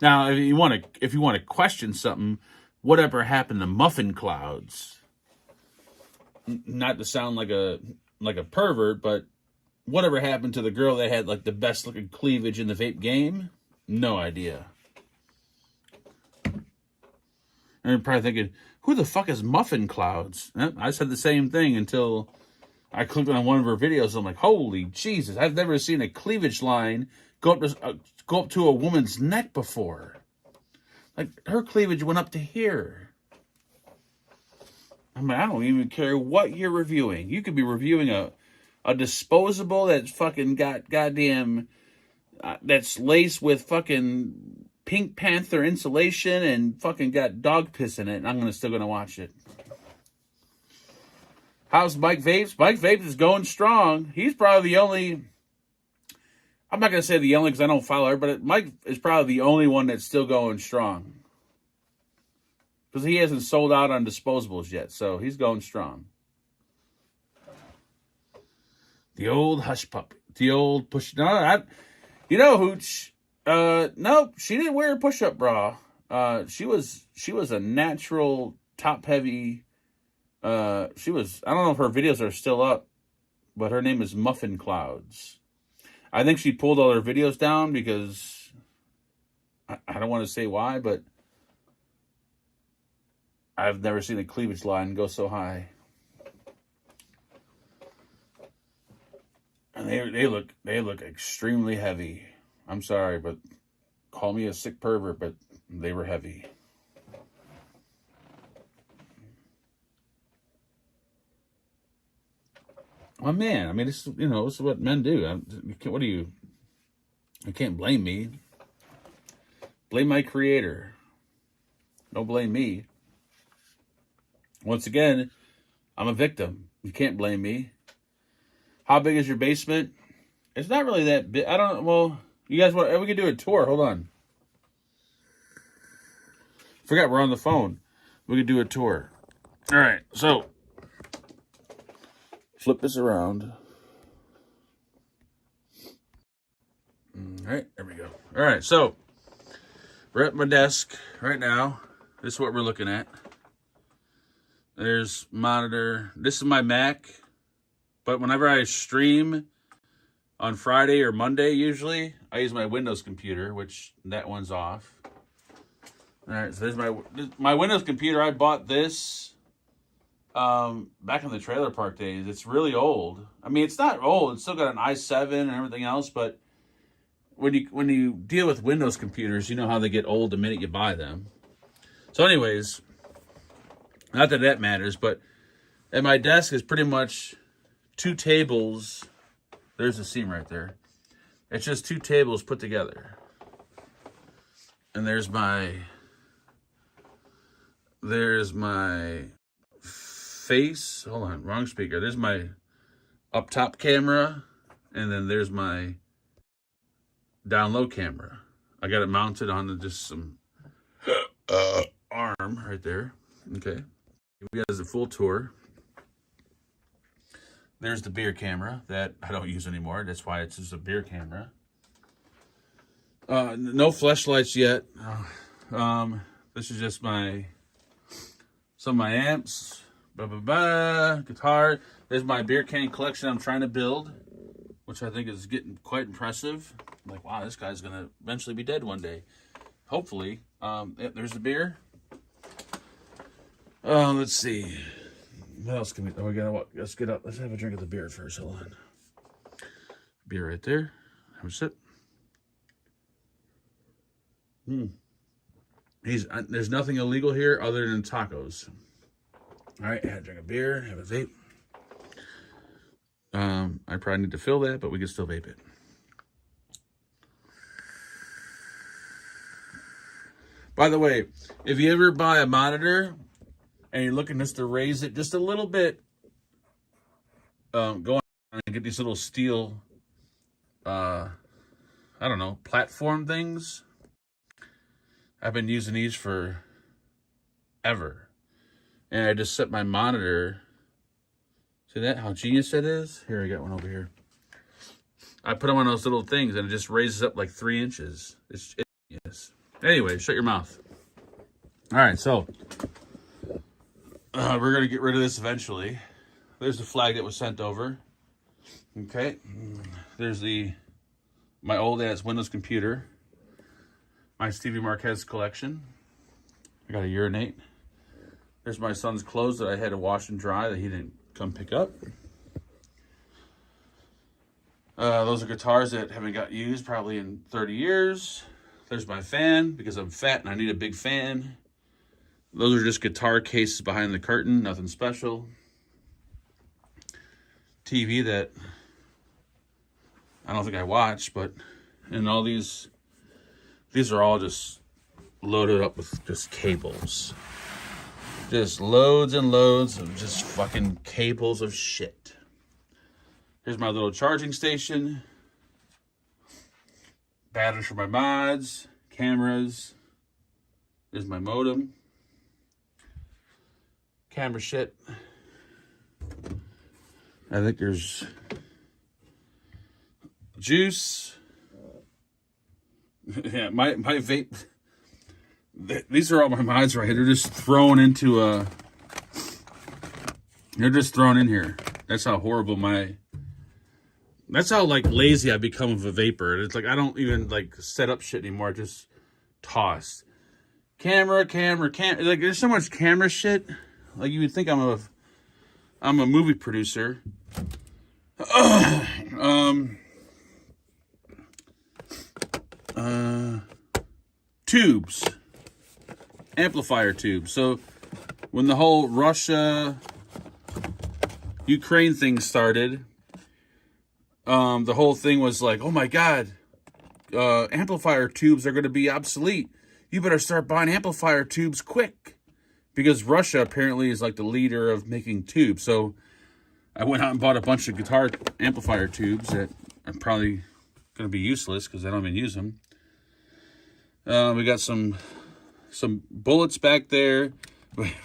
Now, if you want to question something, whatever happened to muffin clouds? Not to sound like a pervert, but whatever happened to the girl that had like the best looking cleavage in the vape game? No idea. And you're probably thinking, who the fuck is Muffin Clouds? I said the same thing until I clicked on one of her videos. I'm like, holy Jesus, I've never seen a cleavage line go up to a woman's neck before. Like, her cleavage went up to here. I mean, I don't even care what you're reviewing. You could be reviewing a disposable that's fucking got goddamn, that's laced with fucking Pink Panther insulation and fucking got dog piss in it, and I'm still gonna watch it. How's Mike Vapes? Mike Vapes is going strong. He's probably the only, I'm not gonna say the only because I don't follow her, but Mike is probably the only one that's still going strong. Because he hasn't sold out on disposables yet, so he's going strong. The old hush puppy. The old push. No, Hooch. No, she didn't wear a push-up bra. She was a natural top-heavy. I don't know if her videos are still up, but her name is Muffin Clouds. I think she pulled all her videos down because I don't want to say why, but I've never seen a cleavage line go so high. And they look extremely heavy. I'm sorry, but call me a sick pervert, but they were heavy. I'm a man. I mean, this is, this is what men do. I can't blame me. Blame my creator. Don't blame me. Once again, I'm a victim. You can't blame me. How big is your basement? It's not really that big. You guys we could do a tour. Hold on. Forgot we're on the phone. We could do a tour. All right, so flip this around. All right, there we go. All right, so we're at my desk right now. This is what we're looking at. There's monitor. This is my Mac. But whenever I stream on Friday or Monday, usually, I use my Windows computer, which that one's off. All right, so there's my Windows computer. I bought this back in the trailer park days. It's really old. I mean, it's not old. It's still got an i7 and everything else, but when you deal with Windows computers, you know how they get old the minute you buy them. So anyways, not that that matters, but at my desk is pretty much 2 tables. There's the seam right there. It's just 2 tables put together. And there's my face. Hold on, wrong speaker. There's my up top camera, and then there's my down low camera. I got it mounted on just some arm right there. Okay. We got a full tour. There's the beer camera that I don't use anymore. That's why it's just a beer camera. No flashlights yet. This is just some of my amps. Guitar. There's my beer can collection I'm trying to build, which I think is getting quite impressive. I'm like, wow, this guy's gonna eventually be dead one day. Hopefully. There's the beer. Let's see. What else can we? Let's get up. Let's have a drink of the beer first. Hold on. Beer right there. Have a sip. There's nothing illegal here other than tacos. All right, I had a drink of beer. Have a vape. I probably need to fill that, but we can still vape it. By the way, if you ever buy a monitor and you're looking just to raise it just a little bit, go on and get these little steel, platform things. I've been using these for ever. And I just set my monitor. See that? How genius that is? Here, I got one over here. I put them on those little things and it just raises up like 3 inches. It's genius. Anyway, shut your mouth. All right, so we're going to get rid of this eventually. There's the flag that was sent over. Okay. There's my old ass Windows computer. My Stevie Marquez collection. I got a urinate. There's my son's clothes that I had to wash and dry that he didn't come pick up. Those are guitars that haven't got used probably in 30 years. There's my fan because I'm fat and I need a big fan. Those are just guitar cases behind the curtain, nothing special. TV that I don't think I watch, and all these are all just loaded up with just cables. Just loads and loads of just fucking cables of shit. Here's my little charging station. Batteries for my mods. Cameras. There's my modem. Camera shit. I think there's juice. Yeah, my vape. These are all my mods right here. They're just thrown into they're just thrown in here. That's how horrible that's how like lazy I become of a vapor. It's like I don't even like set up shit anymore. I just toss. Camera. Like there's so much camera shit. Like you would think I'm a movie producer. Tubes. Amplifier tubes. So when the whole Russia Ukraine thing started, the whole thing was like, oh my God, amplifier tubes are going to be obsolete. You better start buying amplifier tubes quick. Because Russia apparently is like the leader of making tubes. So I went out and bought a bunch of guitar amplifier tubes that are probably going to be useless because I don't even use them. We got some bullets back there.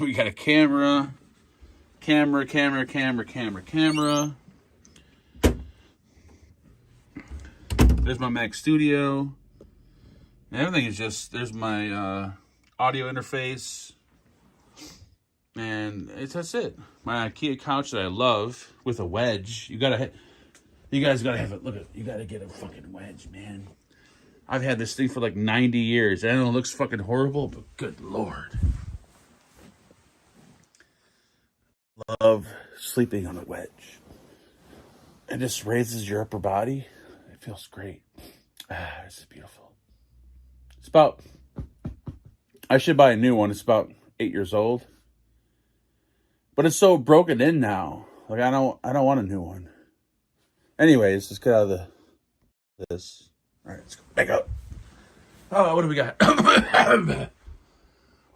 We got a camera. There's my Mac Studio. And everything is just, there's my audio interface. And that's it. My IKEA couch that I love with a wedge. You guys gotta have it. Look at, you gotta get a fucking wedge, man. I've had this thing for like 90 years. I know it looks fucking horrible, but good Lord. Love sleeping on a wedge. It just raises your upper body. It feels great. This is beautiful. It's about, I should buy a new one. It's about 8 years old. But it's so broken in now. Like I don't want a new one. Anyways, let's get out of this. All right, let's go back up. Oh, what do we got?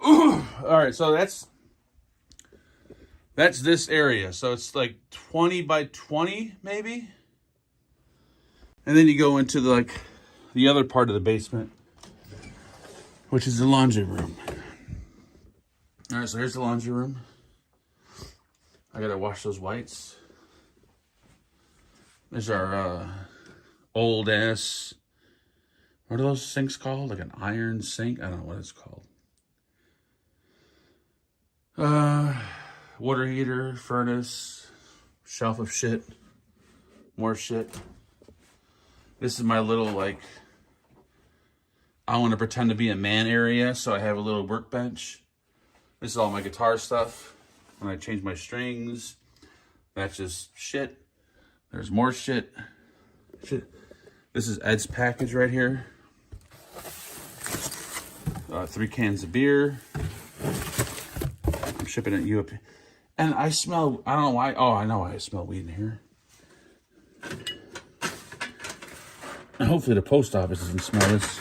All right, so that's this area. So it's like 20 by 20 maybe. And then you go into the other part of the basement, which is the laundry room. All right, so here's the laundry room. I gotta wash those whites. There's our old ass, what are those sinks called? Like an iron sink? I don't know what it's called. Water heater, furnace, shelf of shit, more shit. This is my little, like, I want to pretend to be a man area, so I have a little workbench. This is all my guitar stuff. When I change my strings, that's just shit. There's more shit. This is Ed's package right here. 3 cans of beer. I'm shipping it UP. And I smell, I don't know why. Oh, I know why I smell weed in here. And hopefully the post office doesn't smell this.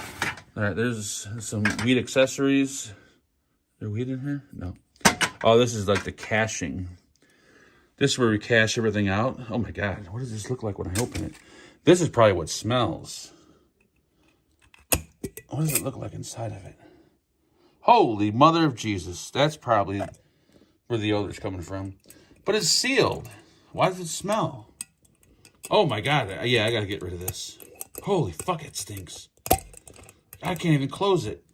All right, there's some weed accessories. Is there weed in here? No. Oh, this is like the caching. This is where we cache everything out. Oh my God, what does this look like when I open it? This is probably what smells. What does it look like inside of it? Holy mother of Jesus. That's probably where the odor's coming from. But it's sealed. Why does it smell? Oh my God, yeah, I gotta get rid of this. Holy fuck, it stinks. I can't even close it.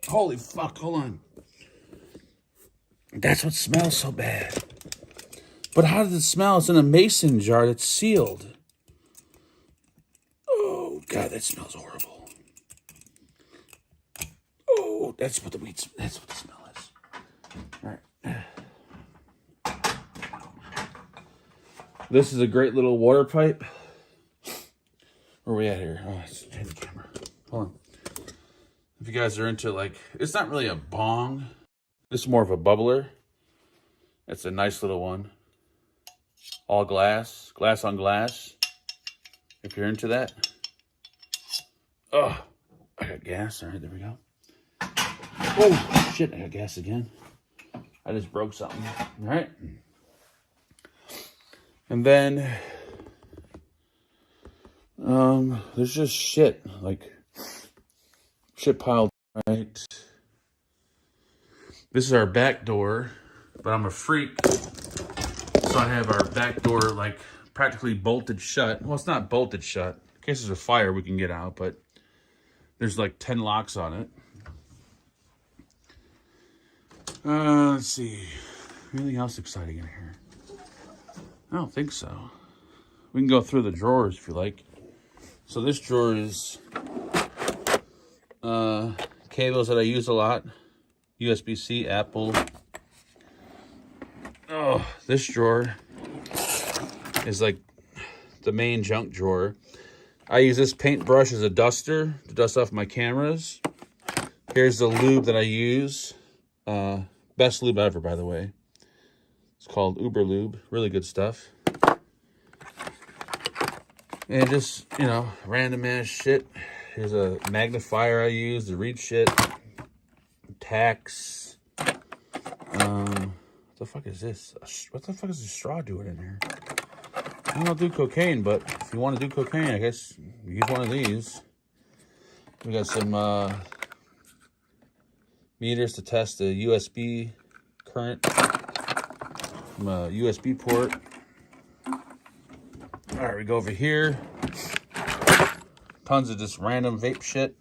Holy fuck, hold on. That's what smells so bad. But how does it smell? It's in a mason jar that's sealed. Oh, God, that smells horrible. Oh, that's what the smell is. All right. This is a great little water pipe. Where are we at here? Oh, let's change the camera. Hold on. If you guys are into, like, it's not really a bong. This is more of a bubbler. It's a nice little one. All glass on glass. If you're into that. Oh, I got gas. All right, there we go. Oh, shit, I got gas again. I just broke something. All right. And then, there's just shit. Like, shit piled, right? This is our back door, but I'm a freak, so I have our back door like practically bolted shut. Well, it's not bolted shut. In case there's a fire, we can get out, but there's like 10 locks on it. Let's see. Anything else exciting in here? I don't think so. We can go through the drawers if you like. So this drawer is cables that I use a lot. USB-C, Apple. Oh, this drawer is like the main junk drawer. I use this paintbrush as a duster to dust off my cameras. Here's the lube that I use. Best lube ever, by the way. It's called Uber Lube. Really good stuff. And just, you know, random ass shit. Here's a magnifier I use to read shit. Tacks. What the fuck is this? What the fuck is this straw doing in here? I don't do cocaine, but if you want to do cocaine, I guess use one of these. We got some meters to test the USB current from a USB port. All right, we go over here. Tons of just random vape shit.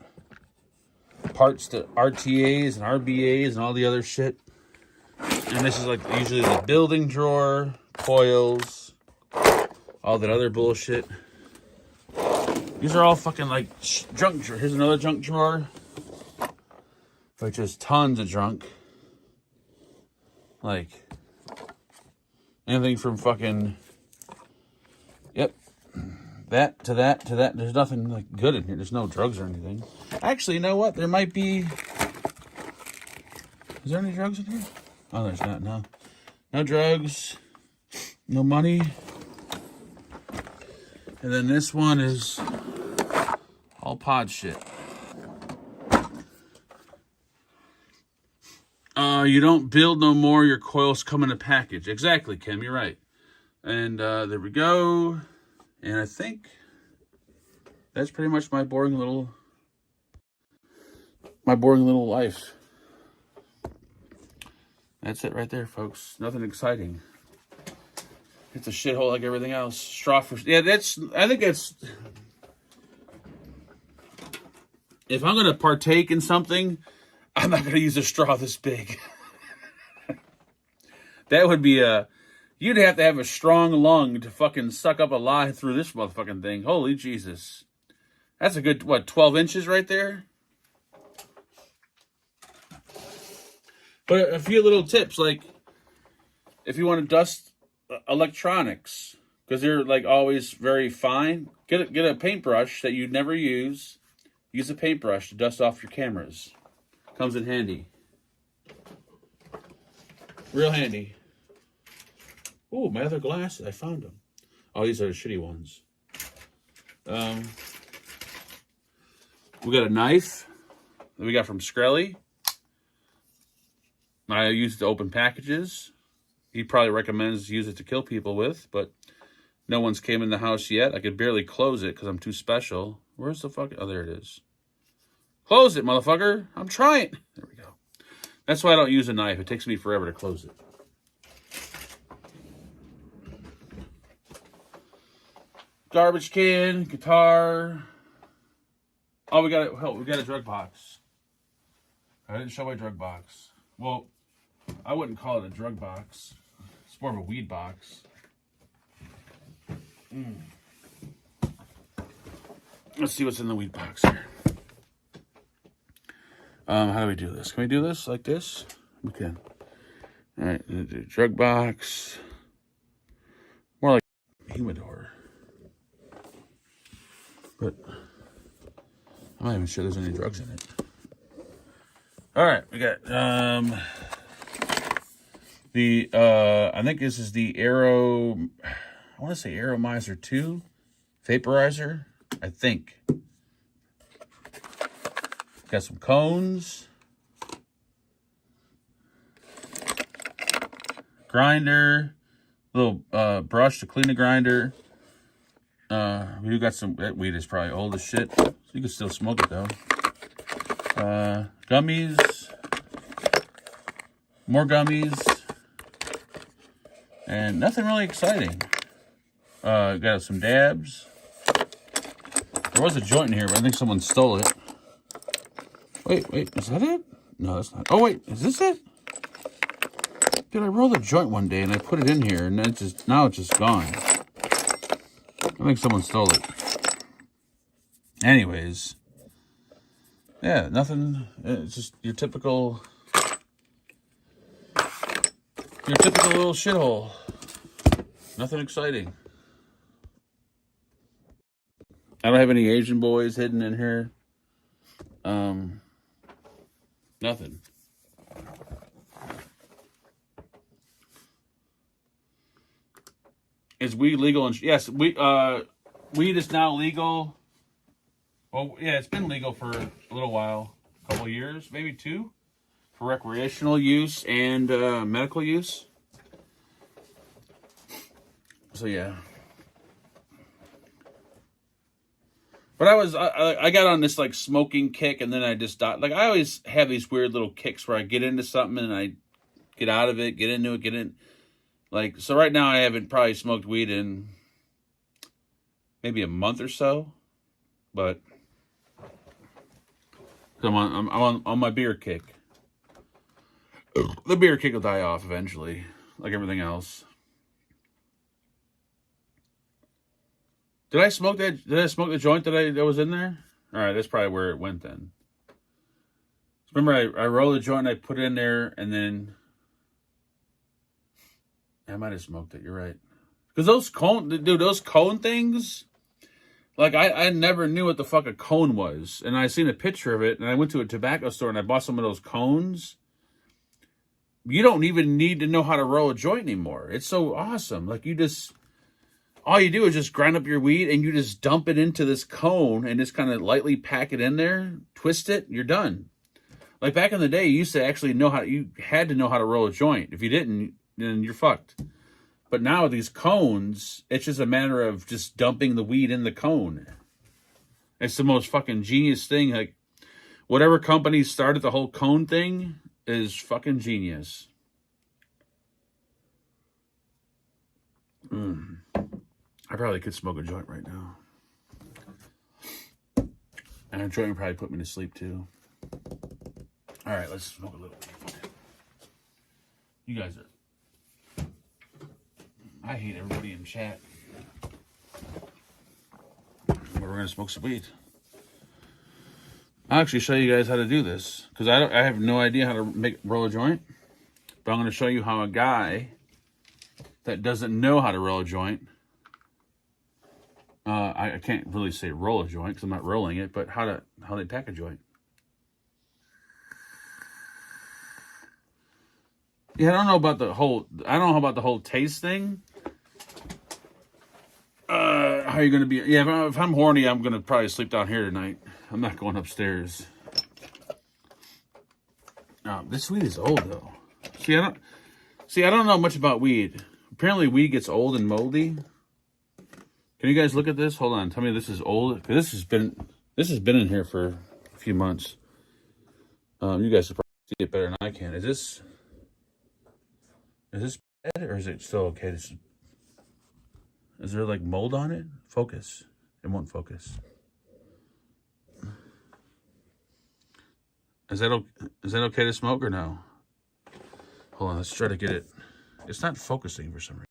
Parts to RTAs and RBAs and all the other shit. And this is like usually the building drawer, coils, all that other bullshit. These are all fucking like junk drawer. Here's another junk drawer. Like just tons of junk. Like anything from fucking, yep, that to that to that. There's nothing like good in here. There's no drugs or anything. Actually, you know what? There might be. Is there any drugs in here? Oh, there's not. No. No drugs. No money. And then this one is all pod shit. You don't build no more. Your coils come in a package. Exactly, Kim. You're right. And there we go. And I think that's pretty much my boring little life. That's it right there, folks. Nothing exciting. It's a shithole like everything else. Straw for... Yeah, I think that's... If I'm going to partake in something, I'm not going to use a straw this big. That would be a... You'd have to have a strong lung to fucking suck up a lie through this motherfucking thing. Holy Jesus. That's a good, 12 inches right there? But a few little tips, like if you want to dust electronics, because they're like always very fine, get a paintbrush that you'd never use. Use a paintbrush to dust off your cameras. Comes in handy. Real handy. Oh, my other glasses, I found them. Oh, these are the shitty ones. We got a knife that we got from Skrelly. I use it to open packages. He probably recommends use it to kill people with, but no one's came in the house yet. I could barely close it because I'm too special. Where's the fuck? Oh, there it is. Close it, motherfucker. I'm trying. There we go. That's why I don't use a knife. It takes me forever to close it. Garbage can, guitar. Oh, we got a drug box. I didn't show my drug box. Well, I wouldn't call it a drug box. It's more of a weed box. Let's see what's in the weed box here. How do we do this? Can we do this like this? We can. All right, drug box. More like humidor. But I'm not even sure there's any drugs in it. All right, we got I think this is the I want to say Aeromizer 2 vaporizer, I think. Got some cones. Grinder. Little brush to clean the grinder. We do got some, that weed is probably old as shit. So you can still smoke it though. Gummies. More gummies. And nothing really exciting. Got some dabs. There was a joint in here, but I think someone stole it. Wait, is that it? No, that's not. Oh, wait, is this it? Dude, I rolled a joint one day and I put it in here and then now it's just gone. I think someone stole it. Anyways. Yeah, nothing. It's just your typical little shithole. Nothing exciting. I don't have any Asian boys hidden in here. Nothing. Is weed legal? Yes, weed is now legal. Well, yeah, it's been legal for a little while, a couple of years, maybe 2, for recreational use and medical use. So yeah. But I got on this like smoking kick, and then I just died. Like I always have these weird little kicks where I get into something and I get out of it, get into it, get in. Like, so right now I haven't probably smoked weed in maybe a month or so, but I'm on my beer kick. The beer kick will die off eventually, like everything else. Did I smoke that? Did I smoke the joint that was in there? All right, that's probably where it went then. Remember, I rolled the joint, and I put it in there, and then I might have smoked it. You're right. Because those cone things, like I never knew what the fuck a cone was, and I seen a picture of it, and I went to a tobacco store and I bought some of those cones. You don't even need to know how to roll a joint anymore. It's so awesome. Like all you do is just grind up your weed and you just dump it into this cone and just kind of lightly pack it in there, twist it, you're done. Like back in the day, you used to actually you had to know how to roll a joint. If you didn't, then you're fucked. But now with these cones, it's just a matter of just dumping the weed in the cone. It's the most fucking genius thing. Like whatever company started the whole cone thing is fucking genius. I probably could smoke a joint right now. And a joint would probably put me to sleep too. All right, let's smoke a little. You guys are... I hate everybody in chat. But we're going to smoke some weed. I'll actually show you guys how to do this. Because I have no idea how to roll a joint. But I'm going to show you how a guy that doesn't know how to roll a joint... I can't really say roll a joint because I'm not rolling it, but how they pack a joint. Yeah, I don't know about the whole taste thing. How are you gonna be? Yeah, if I'm horny, I'm gonna probably sleep down here tonight. I'm not going upstairs. This weed is old though. See, I don't know much about weed. Apparently, weed gets old and moldy. Can you guys look at this? Hold on. Tell me this is old. Because this has been in here for a few months. You guys can probably see it better than I can. Is this bad or is it still okay? Is there like mold on it? Focus. It won't focus. Is that okay to smoke or no? Hold on. Let's try to get it. It's not focusing for some reason.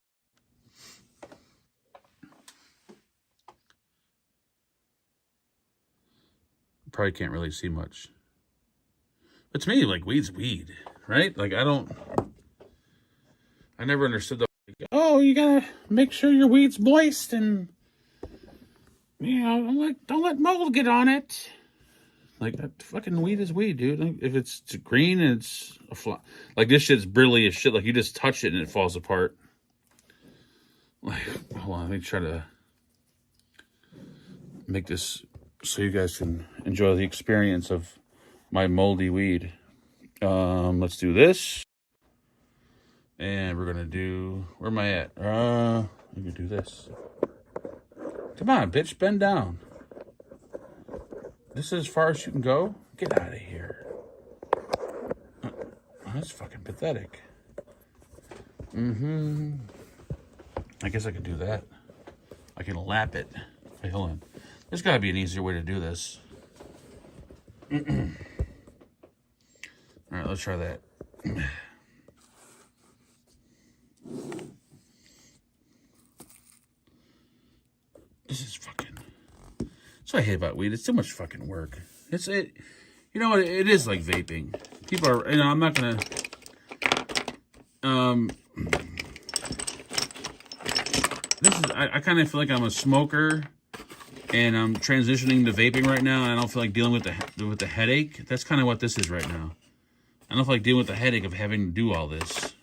Probably can't really see much. But to me, like, weed's weed, right? Like, I never understood the, like, oh, you gotta make sure your weed's moist and, you know, don't let mold get on it. Like, that fucking weed is weed, dude. Like, if it's green and it's a fly, like, this shit's brilliant as shit. Like, you just touch it and it falls apart. Like, hold on, let me try to make this so you guys can enjoy the experience of my moldy weed. Let's do this. And we're gonna do, where am I at? We can do this. Come on, bitch, bend down. This is as far as you can go? Get out of here. That's fucking pathetic. I guess I could do that. I can lap it. Wait, hold on. There's got to be an easier way to do this. All right, let's try that. This is fucking... That's what I hate about weed. It's too much fucking work. You know what? It is like vaping. People are... You know, I'm not going to... I kind of feel like I'm a smoker... And I'm transitioning to vaping right now, and I don't feel like dealing with the headache. That's kind of what this is right now. I don't feel like dealing with the headache of having to do all this.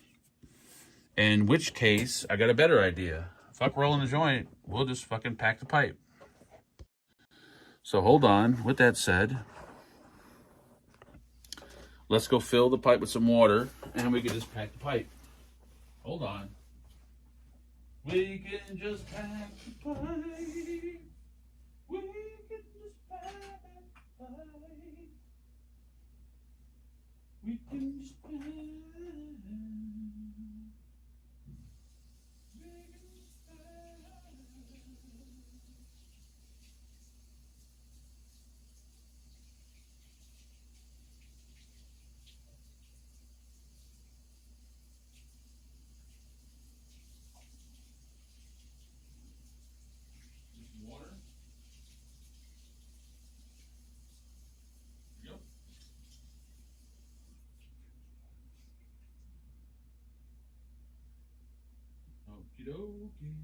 In which case, I got a better idea. Fuck rolling a joint. We'll just fucking pack the pipe. So hold on. With that said, let's go fill the pipe with some water, and we can just pack the pipe. Hold on. We can just pack the pipe. We can just pack the pipe. We can just pack. Water. Yep. Okie dokie.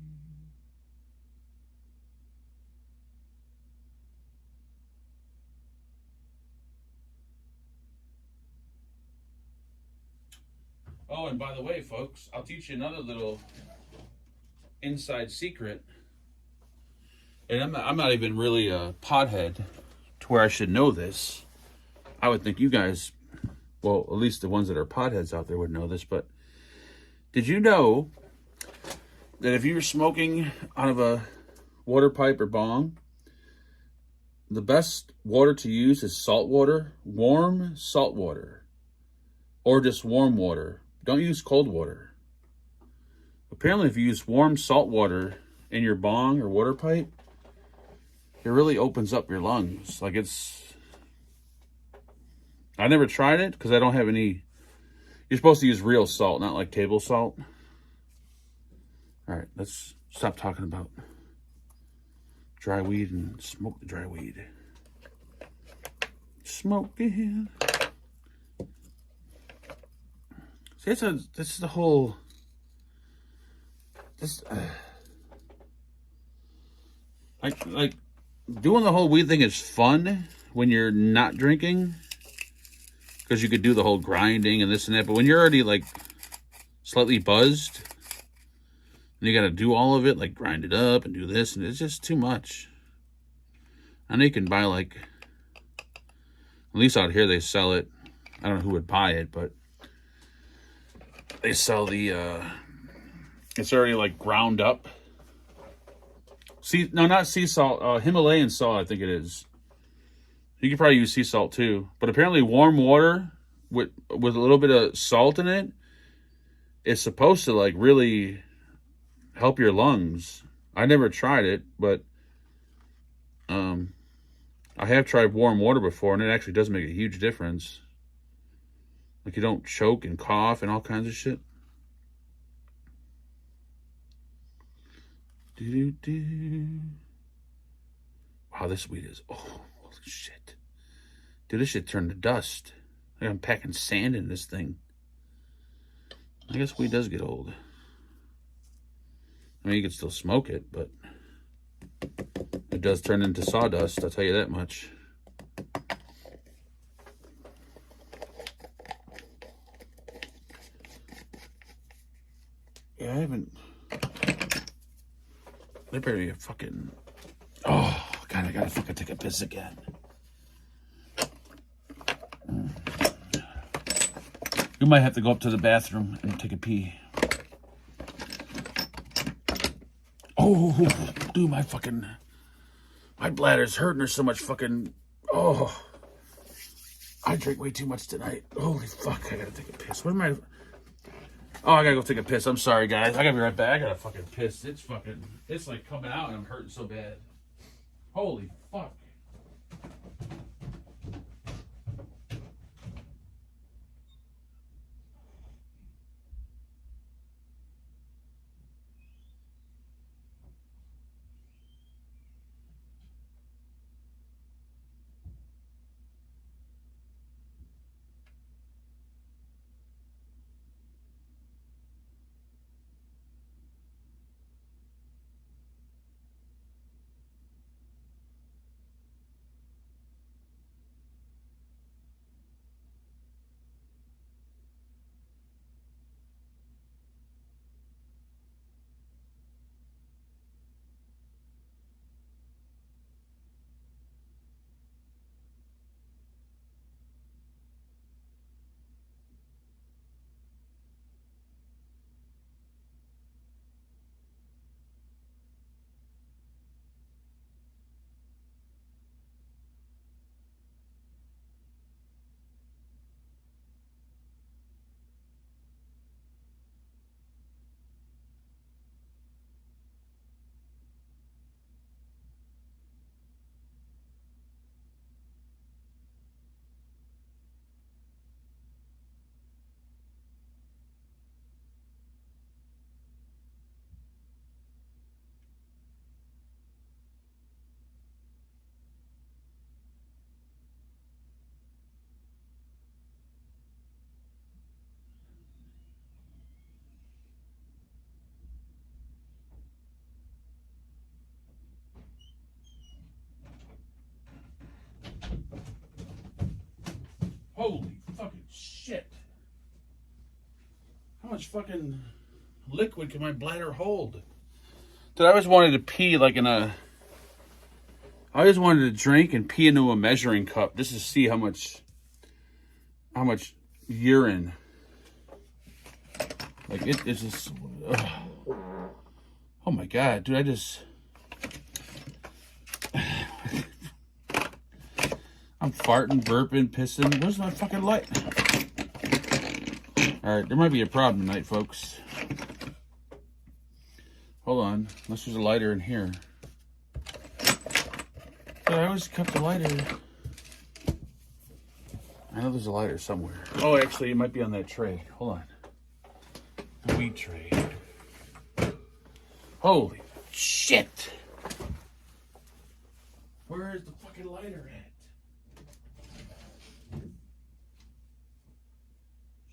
Oh, and by the way, folks, I'll teach you another little inside secret. And I'm not even really a pothead to where I should know this. I would think you guys, well, at least the ones that are potheads out there would know this, but did you know that if you're smoking out of a water pipe or bong, the best water to use is salt water, warm salt water, or just warm water. Don't use cold water. Apparently, if you use warm salt water in your bong or water pipe, it really opens up your lungs. Like I never tried it because I don't have any. You're supposed to use real salt, not like table salt. All right, let's stop talking about dry weed and smoke the dry weed. Smoking. See, this is the whole. Like doing the whole weed thing is fun when you're not drinking, because you could do the whole grinding and this and that. But when you're already like slightly buzzed, and you got to do all of it, like grind it up and do this, and it's just too much. I know you can buy like, at least out here they sell it. I don't know who would buy it, but they sell the. It's already like ground up. Not sea salt. Himalayan salt, I think it is. You could probably use sea salt too, but apparently warm water with a little bit of salt in it is supposed to like really help your lungs. I never tried it, but I have tried warm water before, and it actually does make a huge difference. Like you don't choke and cough and all kinds of shit. Wow, this weed is, oh, holy shit. Dude, this shit turned to dust. Like I'm packing sand in this thing. I guess weed does get old. I mean, you can still smoke it, but it does turn into sawdust, I'll tell you that much. Yeah, I haven't. There better be a fucking. Oh, God, I gotta fucking take a piss again. You might have to go up to the bathroom and take a pee. Oh, dude, my bladder's hurting. There's so much fucking. Oh, I drank way too much tonight. Holy fuck, I gotta take a piss. What am I? Oh, I gotta go take a piss. I'm sorry, guys. I gotta be right back. I gotta fucking piss. It's like coming out and I'm hurting so bad. Holy fuck. Holy fucking shit. How much fucking liquid can my bladder hold? Dude, I always wanted to pee like in a... I always wanted to drink and pee into a measuring cup just to see how much urine. Like, it's just... Ugh. Oh my God, dude, I just... I'm farting, burping, pissing. Where's my fucking light? Alright, there might be a problem tonight, folks. Hold on. Unless there's a lighter in here. But I always kept the lighter. I know there's a lighter somewhere. Oh, actually, it might be on that tray. Hold on. The weed tray. Holy shit! Where is the fucking lighter at?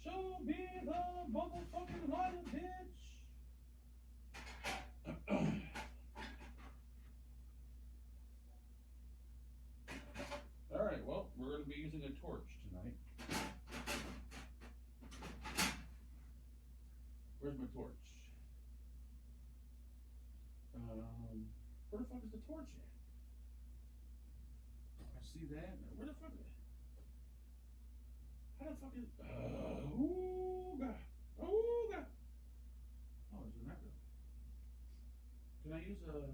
Show me the motherfucking lighter, bitch! Alright, well, we're going to be using a torch tonight. Where's my torch? Where the fuck is the torch at? I see that. Where the fuck is it? How the fuck is... oh, God. Oh, God. Oh, it's in that room. Can I use a...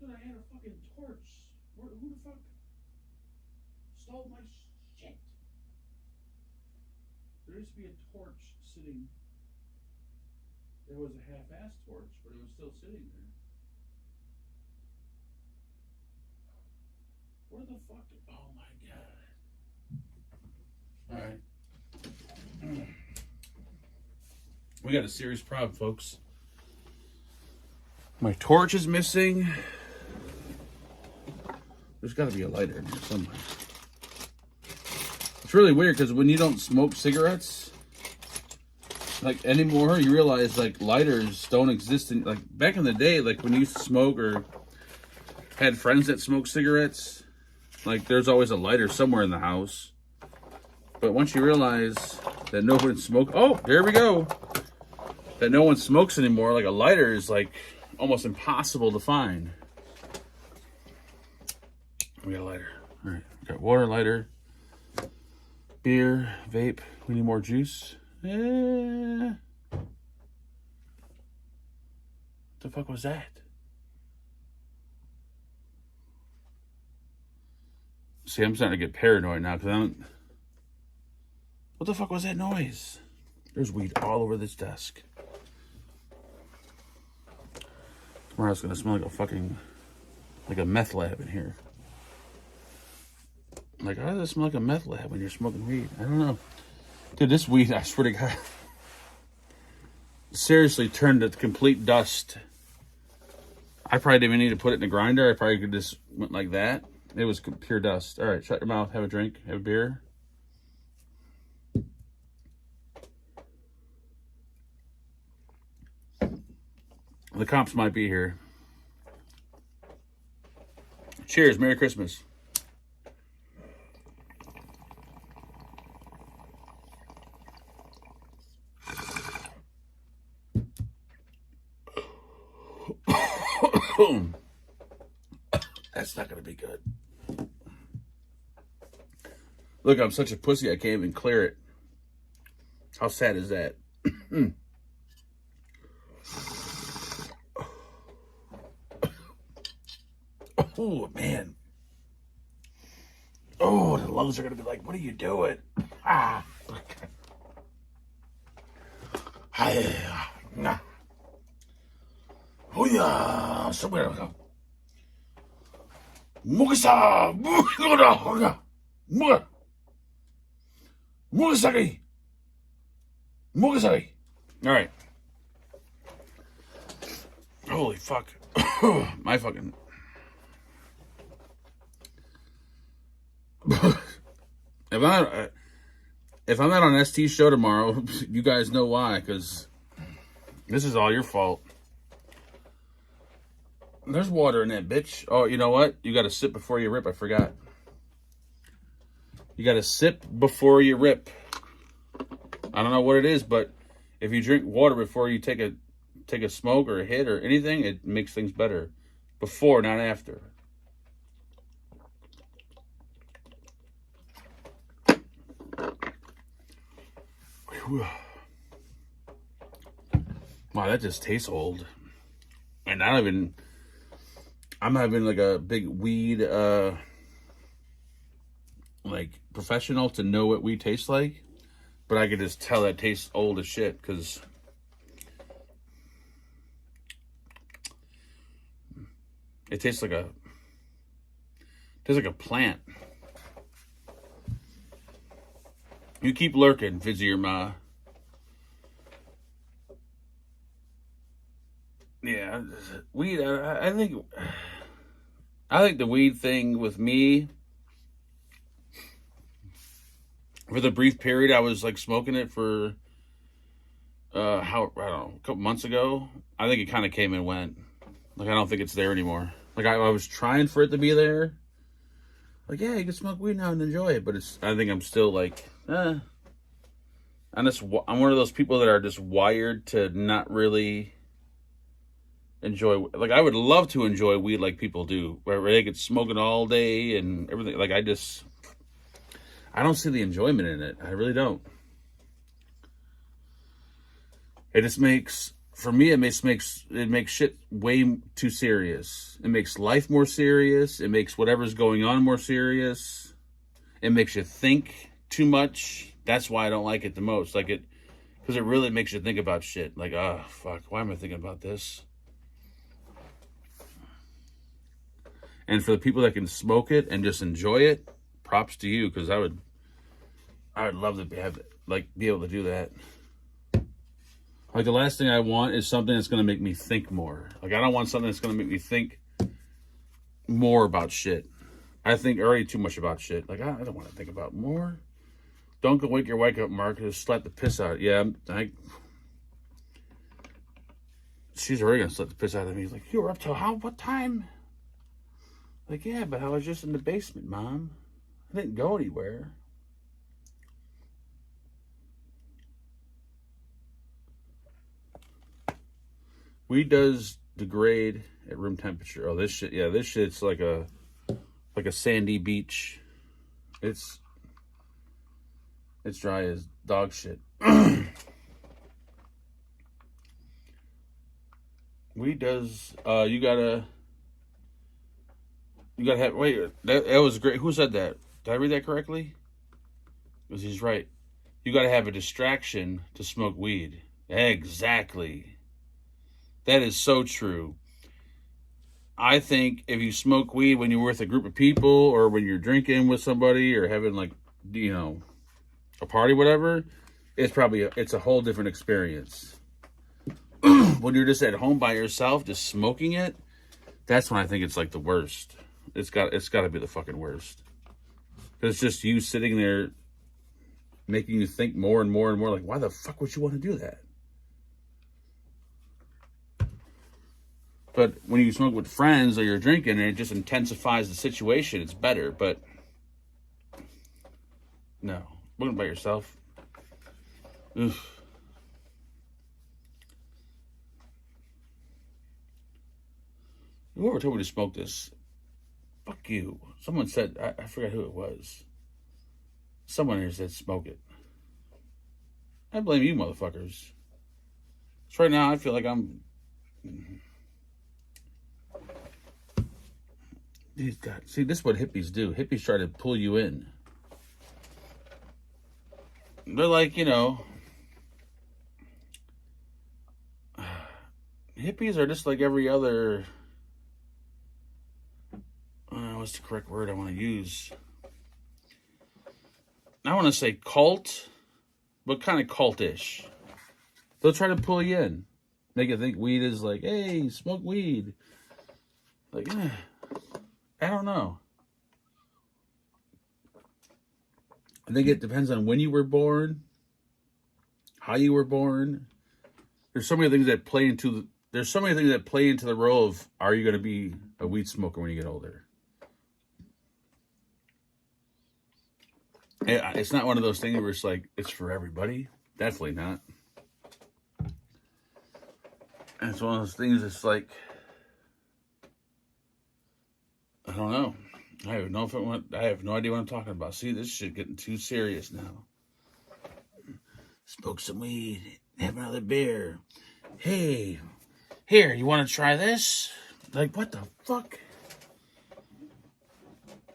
Dude, I had a fucking torch. Who the fuck stole my shit? There used to be a torch sitting... It was a half-assed torch, but it was still sitting there. Where the fuck? Oh my God. Alright. We got a serious problem, folks. My torch is missing. There's got to be a lighter in here somewhere. It's really weird because when you don't smoke cigarettes, like anymore, you realize like lighters don't exist in, like back in the day, like when you used to smoke or had friends that smoked cigarettes, like there's always a lighter somewhere in the house. But once you realize that no one smokes, oh, there we go. That no one smokes anymore, like a lighter is like almost impossible to find. We got a lighter. All right, we got water, lighter, beer, vape. We need more juice. What the fuck was that? See, I'm starting to get paranoid now because I'm... What the fuck was that noise? There's weed all over this desk. Tomorrow's gonna smell like a fucking... like a meth lab in here. Like, how does it smell like a meth lab when you're smoking weed? I don't know. Dude, this weed, I swear to God, seriously turned to complete dust. I probably didn't even need to put it in the grinder. I probably could just went like that. It was pure dust. All right, shut your mouth, have a drink, have a beer. The cops might be here. Cheers, Merry Christmas. That's not gonna be good. Look, I'm such a pussy I can't even clear it. How sad is that? Oh man. Oh, the lungs are gonna be like, what are you doing? Ah. Oh yeah, somewhere. Mugasa, Mugasa, Mugasaki, Mugasaki. All right. Holy fuck. My fucking. If I'm not on ST's show tomorrow, you guys know why, because this is all your fault. There's water in that bitch. Oh, you know what? You got to sip before you rip. I forgot. You got to sip before you rip. I don't know what it is, but if you drink water before you take a smoke or a hit or anything, it makes things better. Before, not after. Whew. Wow, that just tastes old. And I'm not even like a big weed like professional to know what weed tastes like, but I could just tell that tastes old as shit because it tastes like a plant. You keep lurking, Fizzy your ma. Yeah, weed. I think the weed thing with me. For the brief period I was like smoking it for, I don't know, a couple months ago. I think it kind of came and went. Like I don't think it's there anymore. Like I was trying for it to be there. Like yeah, you can smoke weed now and enjoy it, but I think I'm still like, I'm one of those people that are just wired to not really enjoy. Like I would love to enjoy weed like people do, where they could smoke it all day and everything. Like I don't see the enjoyment in it. I really don't. It just makes, for me, it makes shit way too serious. It makes life more serious. It makes whatever's going on more serious. It makes you think too much. That's why I don't like it the most. Like because it really makes you think about shit. Like, oh, fuck, why am I thinking about this? And for the people that can smoke it and just enjoy it, props to you, because I would love to be able to do that. Like the last thing I want is something that's going to make me think more. Like I don't want something that's going to make me think more about shit. I think already too much about shit. Like I don't want to think about more. Don't go wake your wife up, Mark. Just slap the piss out. Yeah, she's already going to slap the piss out of me. Like, you were up till what time? Like, yeah, but I was just in the basement, Mom. I didn't go anywhere. Weed does degrade at room temperature. Oh, this shit's like a sandy beach. It's dry as dog shit. Weed does. You gotta have. Wait, that was great. Who said that? Did I read that correctly? Because he's right. You gotta have a distraction to smoke weed. Exactly. That is so true. I think if you smoke weed when you're with a group of people or when you're drinking with somebody or having like, a party, whatever, it's a whole different experience. When you're just at home by yourself, just smoking it, that's when I think it's like the worst. It's got to be the fucking worst. Because it's just you sitting there making you think more and more and more like, why the fuck would you want to do that? But when you smoke with friends or you're drinking and it just intensifies the situation, it's better. But no, smoking by yourself. Oof. Whoever told me to smoke this, fuck you. Someone said, I forgot who it was. Someone here said smoke it. I blame you motherfuckers. So right now I feel like I'm... See, this is what hippies do. Hippies try to pull you in. They're like, hippies are just like every other, what's the correct word I want to use? I want to say cult, but kind of cultish. They'll try to pull you in. Make you think weed is like, hey, smoke weed. Like, I don't know. I think it depends on when you were born, how you were born. There's so many things that play into the role of, are you going to be a weed smoker when you get older? It's not one of those things where it's like, it's for everybody. Definitely not. And it's one of those things that's like, I don't know. I have no idea what I'm talking about. See, this shit getting too serious now. Smoke some weed, have another beer. Hey, here, you want to try this? Like, what the fuck?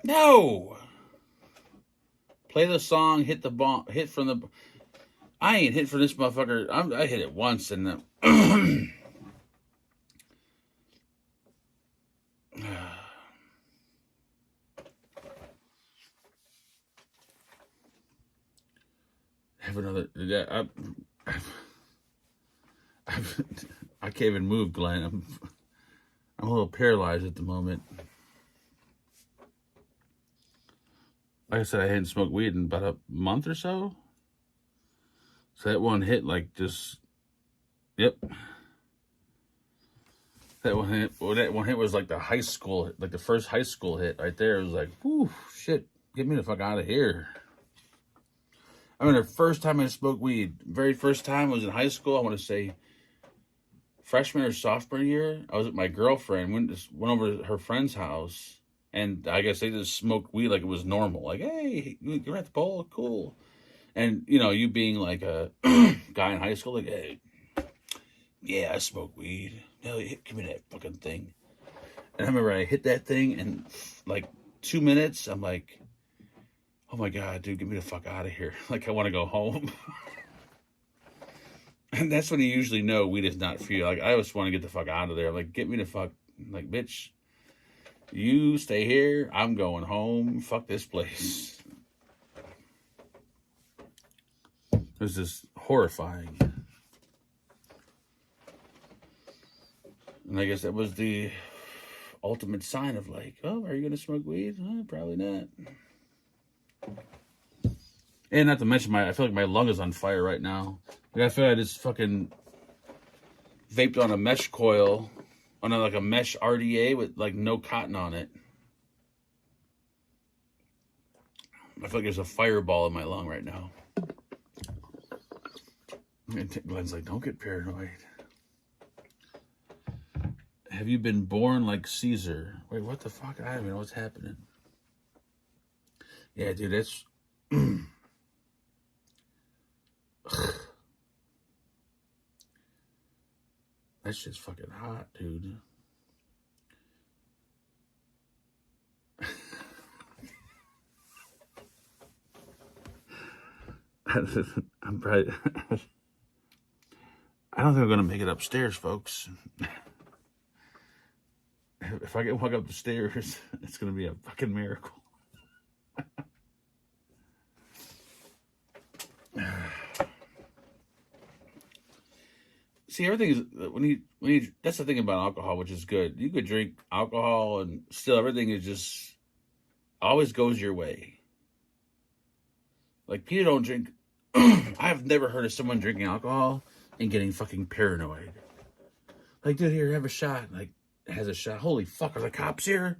No. Play the song, hit the bomb, hit from the. I ain't hit for this motherfucker. I hit it once and then. Have another. I can't even move, Glenn. I'm a little paralyzed at the moment. Like I said, I hadn't smoked weed in about a month or so. So that one hit like just, yep. That one hit was like the high school, like the first high school hit right there. It was like, whew, shit, get me the fuck out of here. I mean, the first time I smoked weed, very first time was in high school. I want to say freshman or sophomore year. I was with my girlfriend, went over to her friend's house, and I guess they just smoked weed like it was normal. Like, hey, you're at the bowl, cool. And, you know, you being like a guy in high school, like, hey, yeah, I smoke weed. Hell, give me that fucking thing. And I remember I hit that thing, and like 2 minutes, I'm like, oh my God, dude, get me the fuck out of here. Like, I want to go home. And that's when you usually know weed is not for you. Like, I just want to get the fuck out of there. Like, get me the fuck, like, bitch, you stay here. I'm going home. Fuck this place. It was just horrifying. And I guess that was the ultimate sign of like, oh, are you going to smoke weed? Probably not. And not to mention, I feel like my lung is on fire right now. Like, I feel like I just fucking vaped on a mesh coil, on like a mesh RDA with like no cotton on it. I feel like there's a fireball in my lung right now. And Glenn's like, don't get paranoid. Have you been born like Caesar? Wait, what the fuck? I don't even know what's happening. Yeah, dude, that's... That shit's fucking hot, dude. I'm probably... I don't think I'm going to make it upstairs, folks. If I can walk up the stairs, it's going to be a fucking miracle. See, everything is when you that's the thing about alcohol, which is good. You could drink alcohol and still everything is just always goes your way. Like, people don't drink. I've never heard of someone drinking alcohol and getting fucking paranoid. Like, dude, here, have a shot. Like, has a shot. Holy fuck, are the cops here?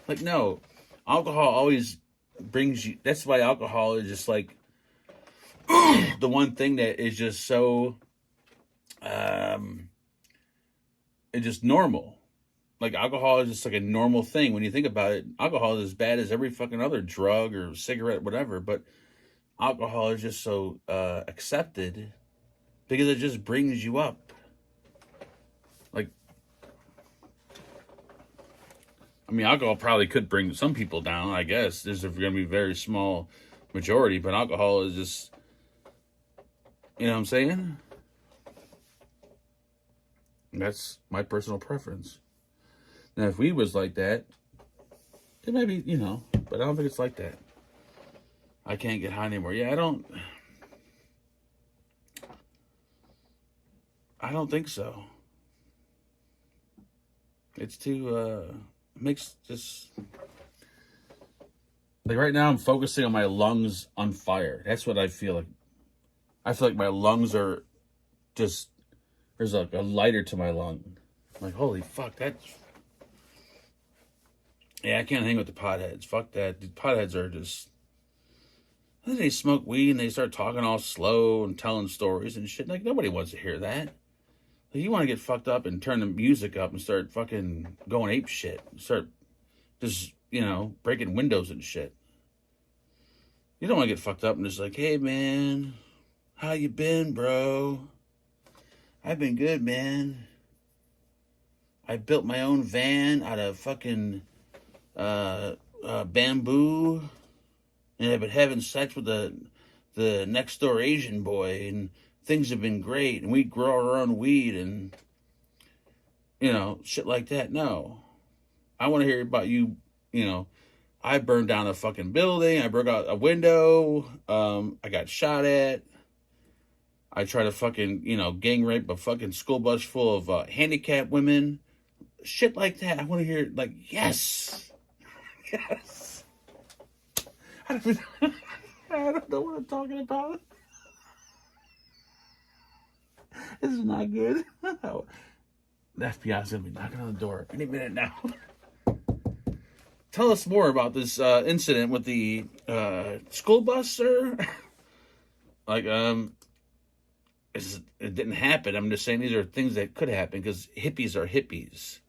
Like, no. Alcohol always brings you... That's why alcohol is just like... the one thing that is just so... it's just normal. Like, alcohol is just like a normal thing. When you think about it, alcohol is as bad as every fucking other drug or cigarette, whatever. But alcohol is just so accepted because it just brings you up. Like, I mean, alcohol probably could bring some people down, I guess. There's going to be a very small majority, but alcohol is just, you know what I'm saying? That's my personal preference. Now, if weed was like that, it might be, you know, but I don't think it's like that. I can't get high anymore. Yeah, I don't think so. It's too, makes just, like right now I'm focusing on my lungs on fire. That's what I feel like. I feel like my lungs are just, there's like a lighter to my lung. I'm like, holy fuck, that's... Yeah, I can't hang with the potheads. Fuck that. The potheads are just... Then they smoke weed and they start talking all slow and telling stories and shit. Like, nobody wants to hear that. Like, you want to get fucked up and turn the music up and start fucking going ape shit. Start just, breaking windows and shit. You don't want to get fucked up and just like, hey, man, how you been, bro? I've been good, man. I built my own van out of fucking bamboo. And I've been having sex with the next door Asian boy, and things have been great, and we grow our own weed, and shit like that. No, I want to hear about you. I burned down a fucking building. I broke out a window. I got shot at. I tried to fucking gang rape a fucking school bus full of handicapped women. Shit like that. I want to hear like yes, yes. I don't know what I'm talking about. This is not good. The FBI is going to be knocking on the door any minute now. Tell us more about this incident with the school bus, sir. Like, it didn't happen. I'm just saying these are things that could happen because hippies are hippies.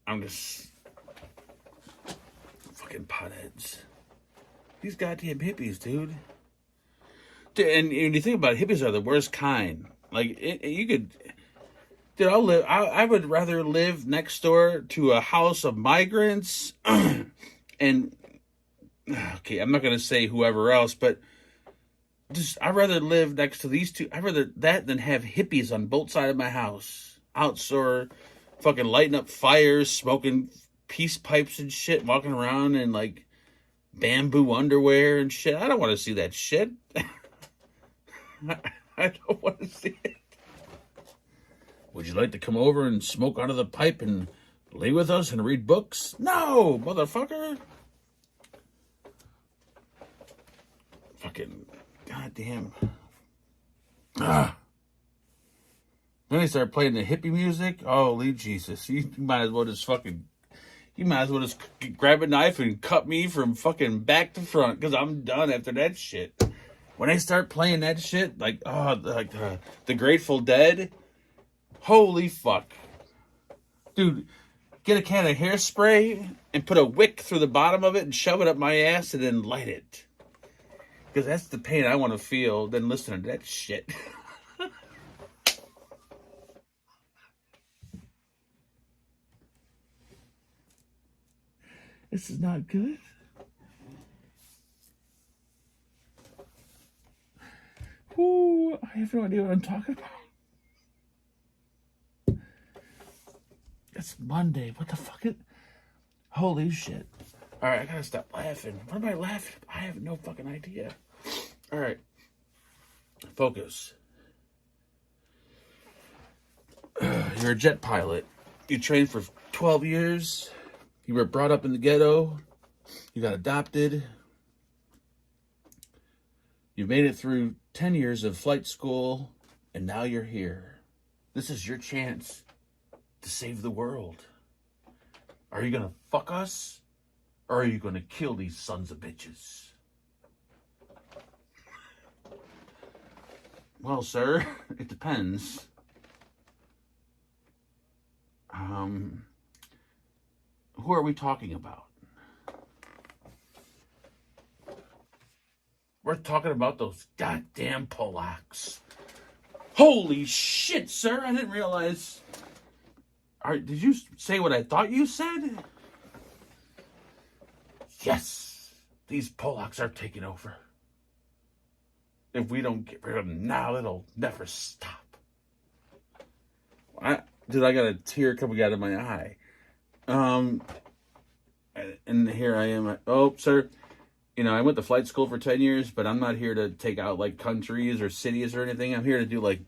I'm just fucking potheads. These goddamn hippies, dude. And when you think about it, hippies are the worst kind. Like, you could... Dude, I would rather live next door to a house of migrants and... Okay, I'm not going to say whoever else, but... I'd rather live next to these two. I'd rather that than have hippies on both sides of my house. Outdoor... Fucking lighting up fires, smoking peace pipes and shit, walking around in like bamboo underwear and shit. I don't want to see that shit. I don't want to see it. Would you like to come over and smoke out of the pipe and lay with us and read books? No, motherfucker. Fucking goddamn. Then they start playing the hippie music. Holy Jesus. You might as well just grab a knife and cut me from fucking back to front because I'm done after that shit. When they start playing that shit, like the Grateful Dead, holy fuck. Dude, get a can of hairspray and put a wick through the bottom of it and shove it up my ass and then light it. Because that's the pain I want to feel than listening to that shit. This is not good. Ooh, I have no idea what I'm talking about. It's Monday. What the fuck? Holy shit. Alright, I gotta stop laughing. What am I laughing? I have no fucking idea. Alright. Focus. You're a jet pilot. You trained for 12 years. You were brought up in the ghetto. You got adopted. You made it through 10 years of flight school, and now you're here. This is your chance to save the world. Are you going to fuck us, or are you going to kill these sons of bitches? Well, sir, it depends. Who are we talking about? We're talking about those goddamn Polacks. Holy shit, sir. I didn't realize. Did you say what I thought you said? Yes. These Polacks are taking over. If we don't get rid of them now, it'll never stop. I got a tear coming out of my eye. And here I am. Oh, sir. I went to flight school for 10 years, but I'm not here to take out, like, countries or cities or anything. I'm here to do, like,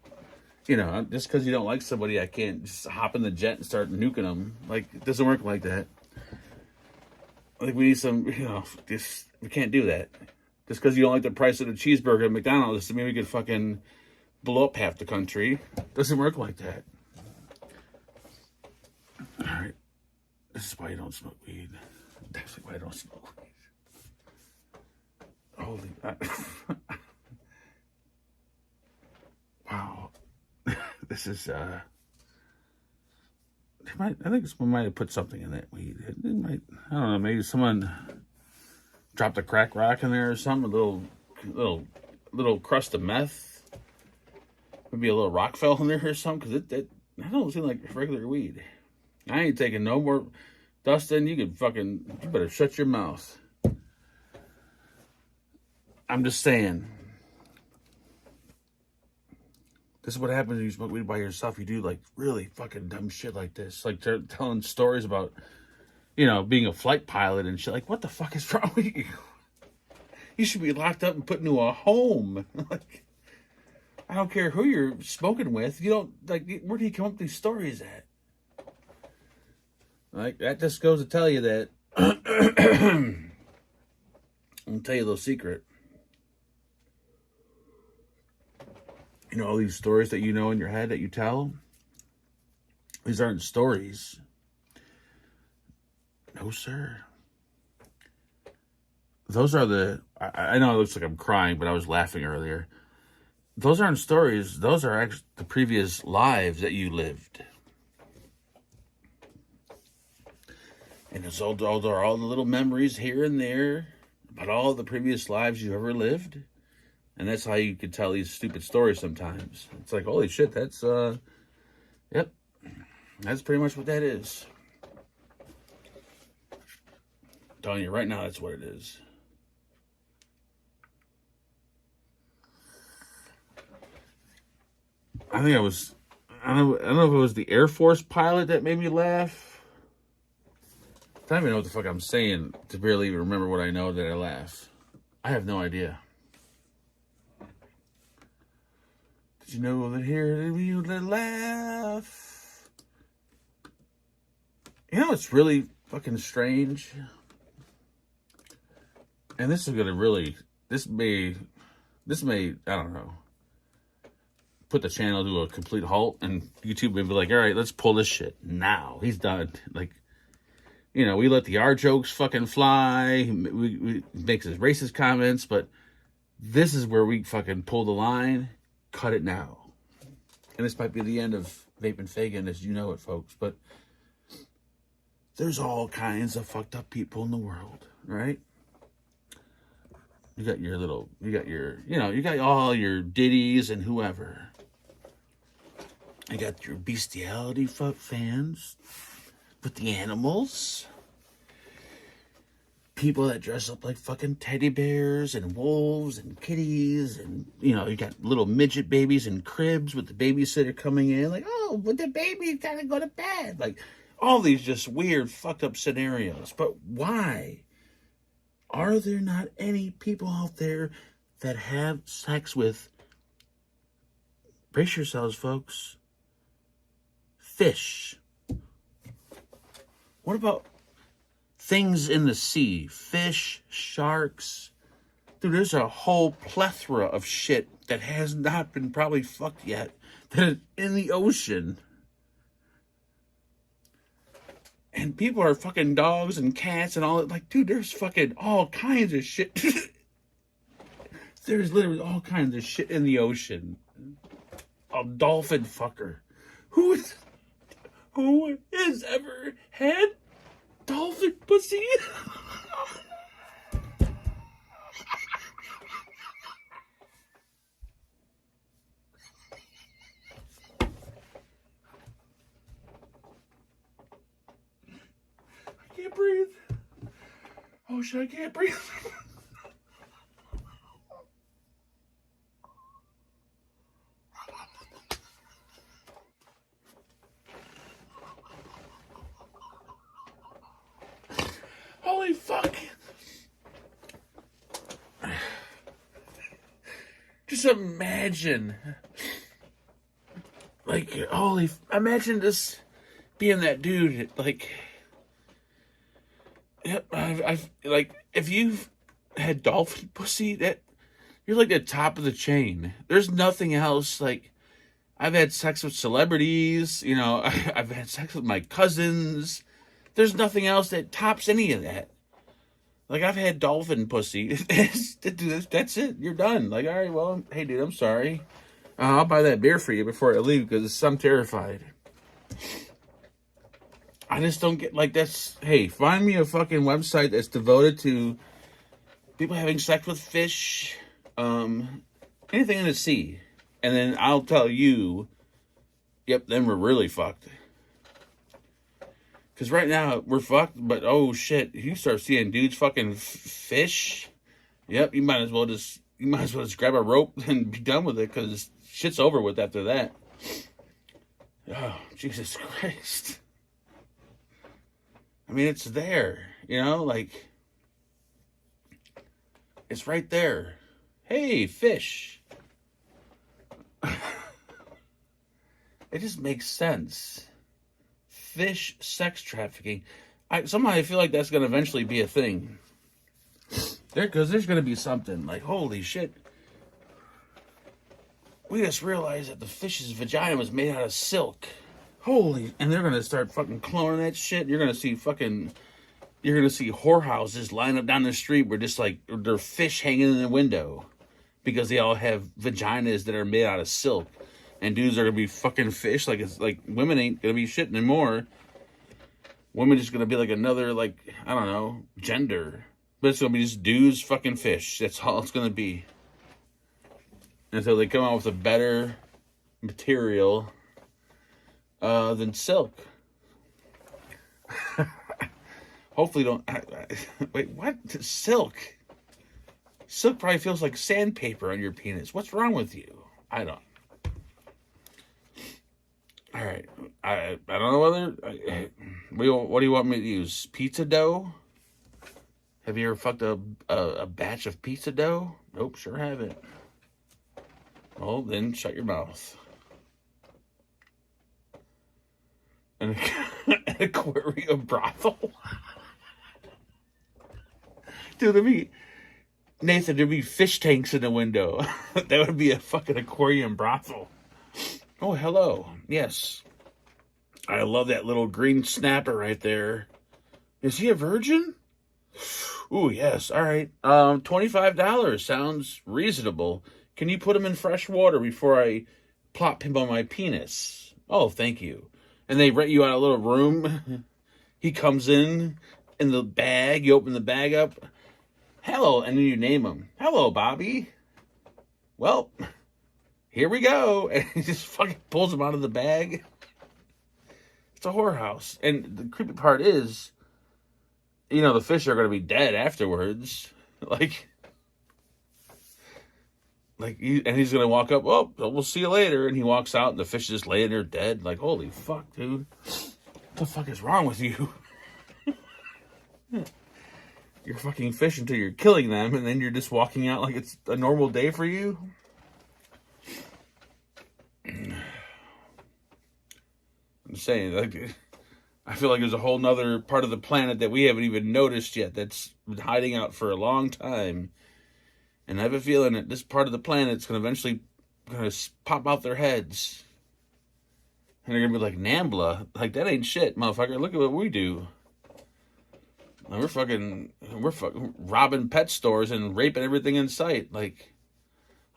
just because you don't like somebody, I can't just hop in the jet and start nuking them. Like, it doesn't work like that. Like, we need some, we can't do that. Just because you don't like the price of the cheeseburger at McDonald's doesn't mean we could fucking blow up half the country. Doesn't work like that. All right. This is why you don't smoke weed. Definitely why I don't smoke weed. Holy. Wow. This is, I think someone might have put something in that weed. It might, I don't know, maybe someone dropped a crack rock in there or something, a little crust of meth. Maybe a little rock fell in there or something, because it I don't seem like regular weed. I ain't taking no more. Dustin, you better shut your mouth. I'm just saying. This is what happens when you smoke weed by yourself. You do like really fucking dumb shit like this. Like telling stories about, being a flight pilot and shit. Like, what the fuck is wrong with you? You should be locked up and put into a home. Like, I don't care who you're smoking with. You don't, like, where do you come up with these stories at? Like, that just goes to tell you that. I'll tell you a little secret. All these stories that in your head that you tell, these aren't stories. No, sir. Those are I know it looks like I'm crying, but I was laughing earlier. Those aren't stories. Those are actually the previous lives that you lived. And those are all the little memories here and there about all the previous lives you ever lived. And that's how you could tell these stupid stories sometimes. It's like, holy shit, that's, yep. That's pretty much what that is. I'm telling you right now, that's what it is. I don't know if it was the Air Force pilot that made me laugh. I don't even know what the fuck I'm saying to barely even remember what I know that I laugh. I have no idea. Did you know that here you laugh? It's really fucking strange. And this is gonna really, this may, I don't know, put the channel to a complete halt, and YouTube may be like, all right, let's pull this shit now. He's done. Like, we let the R jokes fucking fly. We makes his racist comments, but this is where we fucking pull the line. Cut it now. And this might be the end of VapnFagan as you know it, folks. But there's all kinds of fucked up people in the world, right? You got all your Diddies and whoever. You got your bestiality fans with the animals. People that dress up like fucking teddy bears and wolves and kitties, and you got little midget babies in cribs with the babysitter coming in like, oh, but the baby's gotta go to bed. Like, all these just weird fucked up scenarios. But why are there not any people out there that have sex with, brace yourselves, folks, fish? What about things in the sea? Fish, sharks. Dude, there's a whole plethora of shit that has not been probably fucked yet that is in the ocean. And people are fucking dogs and cats and all that. Like, dude, there's fucking all kinds of shit. There's literally all kinds of shit in the ocean. A dolphin fucker. Who has ever had dolphin pussy? I can't breathe. Oh shit, I can't breathe. Holy fuck. Just imagine. Like, imagine this being that dude. Like, I've like, if you've had dolphin pussy, that you're like the top of the chain. There's nothing else. Like, I've had sex with celebrities, I've had sex with my cousins. There's nothing else that tops any of that. Like, I've had dolphin pussy. That's it. You're done. Like, all right, well, hey, dude, I'm sorry. I'll buy that beer for you before I leave because I'm terrified. I just don't get, like, that's, hey, find me a fucking website that's devoted to people having sex with fish, anything in the sea. And then I'll tell you, yep, then we're really fucked. Because right now, we're fucked, but oh shit, you start seeing dudes fucking fish, yep, you might as well just grab a rope and be done with it, because shit's over with after that. Oh, Jesus Christ. I mean, it's there, you know, like, it's right there. Hey, fish. It just makes sense. Fish sex trafficking. Somehow I feel like that's going to eventually be a thing. Because there's going to be something like, holy shit. We just realized that the fish's vagina was made out of silk. Holy. And they're going to start fucking cloning that shit. You're going to see whorehouses line up down the street where just like, they're fish hanging in the window. Because they all have vaginas that are made out of silk. And dudes are going to be fucking fish. Like, it's like, women ain't going to be shit anymore. Women just going to be like another, like, I don't know, gender. But it's going to be just dudes fucking fish. That's all it's going to be. Until they come out with a better material than silk. Hopefully don't... wait, what? Silk? Silk probably feels like sandpaper on your penis. What's wrong with you? I don't... All right, I don't know whether... what do you want me to use? Pizza dough? Have you ever fucked a batch of pizza dough? Nope, sure haven't. Well, then shut your mouth. An aquarium brothel? Dude, Nathan, there'd be fish tanks in the window. That would be a fucking aquarium brothel. Oh, hello. Yes. I love that little green snapper right there. Is he a virgin? Ooh, yes. All right. $25 sounds reasonable. Can you put him in fresh water before I plop him on my penis? Oh, thank you. And they rent you out a little room. He comes in the bag. You open the bag up. Hello. And then you name him. Hello, Bobby. Well... here we go. And he just fucking pulls him out of the bag. It's a whorehouse. And the creepy part is, you know, the fish are going to be dead afterwards. And he's going to walk up, oh, we'll see you later. And he walks out and the fish is just laying there dead. Like, holy fuck, dude. What the fuck is wrong with you? You're fucking fish until you're killing them. And then you're just walking out like it's a normal day for you. I'm saying, like, I feel like there's a whole nother part of the planet that we haven't even noticed yet that's been hiding out for a long time. And I have a feeling that this part of the planet's going to eventually pop out their heads. And they're going to be like, Nambla, like, that ain't shit, motherfucker. Look at what we do. And we're fucking robbing pet stores and raping everything in sight. Like,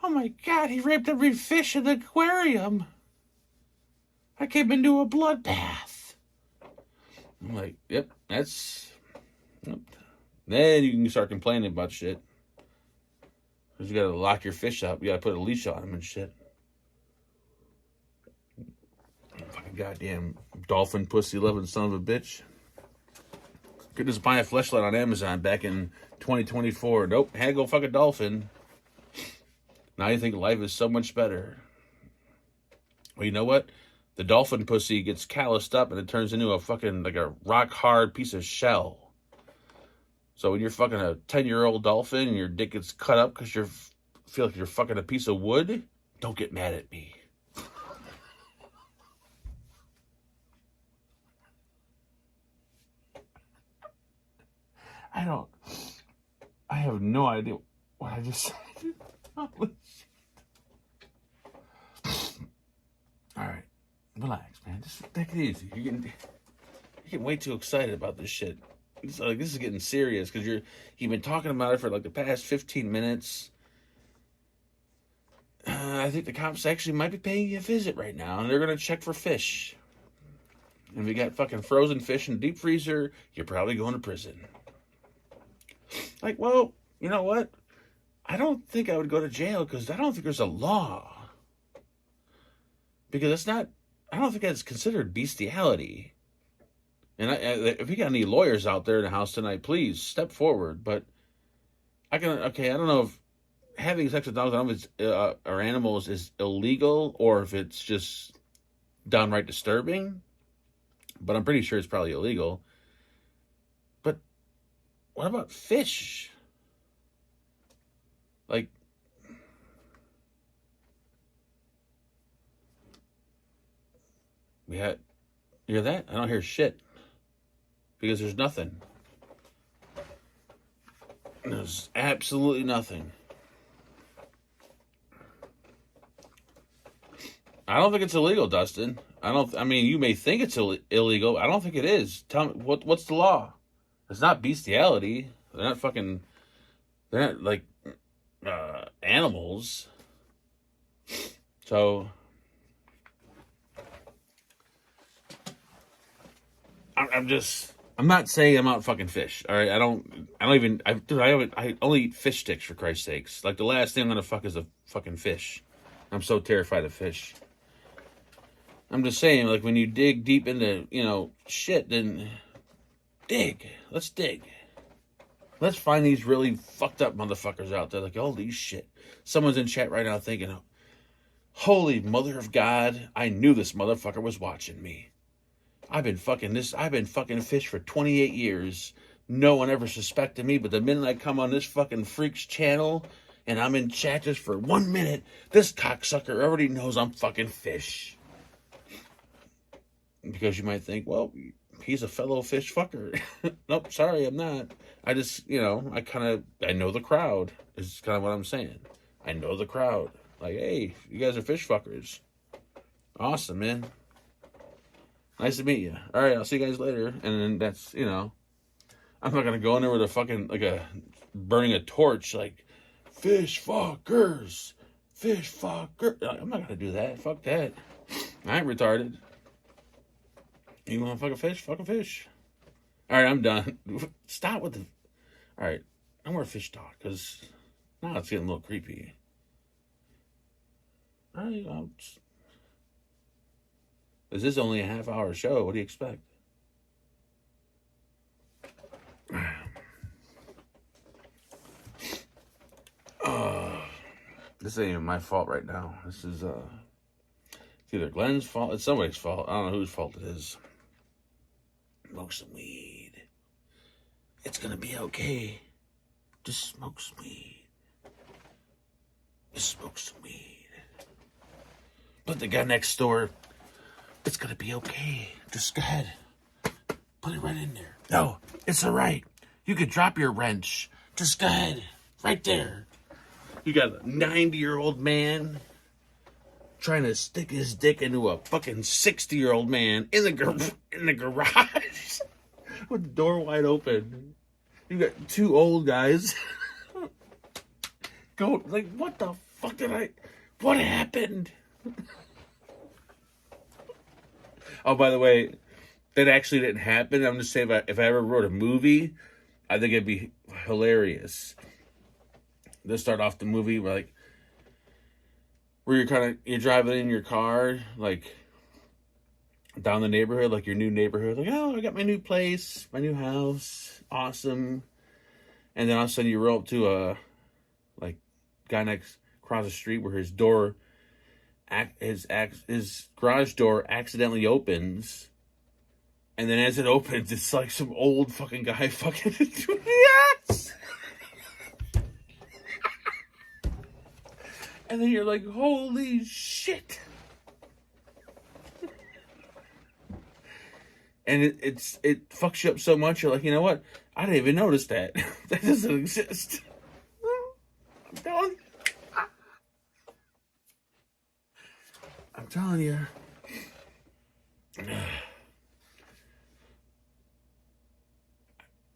oh my God, he raped every fish in the aquarium. I came into a bloodbath. I'm like, yep, that's... Yep. Then you can start complaining about shit. Because you gotta lock your fish up. You gotta put a leash on them and shit. Fucking goddamn dolphin pussy loving son of a bitch. Could just buy a fleshlight on Amazon back in 2024. Nope, had to go fuck a dolphin. Now you think life is so much better. Well, you know what? The dolphin pussy gets calloused up and it turns into a fucking, like a rock hard piece of shell. So when you're fucking a 10-year-old dolphin and your dick gets cut up because you feel like you're fucking a piece of wood, don't get mad at me. I have no idea what I just said. Holy shit. All right. Relax, man. Just take it easy. You're getting way too excited about this shit. It's like, this is getting serious because you've been talking about it for like the past 15 minutes. I think the cops actually might be paying you a visit right now, and they're gonna check for fish. And if you got fucking frozen fish in the deep freezer, you're probably going to prison. Like, well, you know what? I don't think I would go to jail because I don't think there's a law. Because it's not, I don't think that's considered bestiality. And if you got any lawyers out there in the house tonight, please step forward. But I don't know if having sex with dogs or animals is illegal or if it's just downright disturbing. But I'm pretty sure it's probably illegal. But what about fish? Like, you hear that? I don't hear shit. Because there's nothing. There's absolutely nothing. I don't think it's illegal, Dustin. I mean, you may think it's illegal. I don't think it is. Tell me, what's the law? It's not bestiality. They're not like animals. So I'm not saying I'm out fucking fish. All right, I only eat fish sticks for Christ's sakes. Like the last thing I'm gonna fuck is a fucking fish. I'm so terrified of fish. I'm just saying, like, when you dig deep into, shit, then dig. Let's dig. Let's find these really fucked up motherfuckers out there. Like, holy shit. Someone's in chat right now thinking, holy mother of God, I knew this motherfucker was watching me. I've been fucking fish for 28 years. No one ever suspected me, but the minute I come on this fucking freak's channel and I'm in chat just for 1 minute, this cocksucker already knows I'm fucking fish. Because you might think, well, he's a fellow fish fucker. Nope, sorry, I'm not. I just, I know the crowd is kind of what I'm saying. I know the crowd. Like, hey, you guys are fish fuckers. Awesome, man. Nice to meet you. All right, I'll see you guys later. And then that's, I'm not going to go in there with a fucking, burning a torch, like, fish fuckers. Fish fucker. I'm not going to do that. Fuck that. I ain't retarded. You want to fuck a fish? Fuck a fish. All right, I'm done. Stop with the... All right, no more fish talk, because now it's getting a little creepy. All right, this is only a half-hour show. What do you expect? This ain't even my fault right now. This is it's either Glenn's fault. It's somebody's fault. I don't know whose fault it is. Smoke some weed. It's gonna be okay. Just smoke some weed. Just smoke some weed. But the guy next door, it's gonna be okay. Just go ahead. Put it right in there. No, it's all right. You could drop your wrench. Just go ahead. Right there. You got a 90-year-old man trying to stick his dick into a fucking 60-year-old man in the garage with the door wide open. You got two old guys. Go, like, what the fuck what happened? Oh, by the way, that actually didn't happen. I'm just saying, if I ever wrote a movie, I think it'd be hilarious. Let's start off the movie where you're driving in your car, like, down the neighborhood, like your new neighborhood. Like, oh, I got my new place, my new house, awesome. And then all of a sudden you roll up to a, guy across the street where his garage door accidentally opens. And then as it opens, it's like some old fucking guy fucking into the ass. And then you're like, holy shit. And it fucks you up so much, you're like, you know what? I didn't even notice that. That doesn't exist. I'm telling you.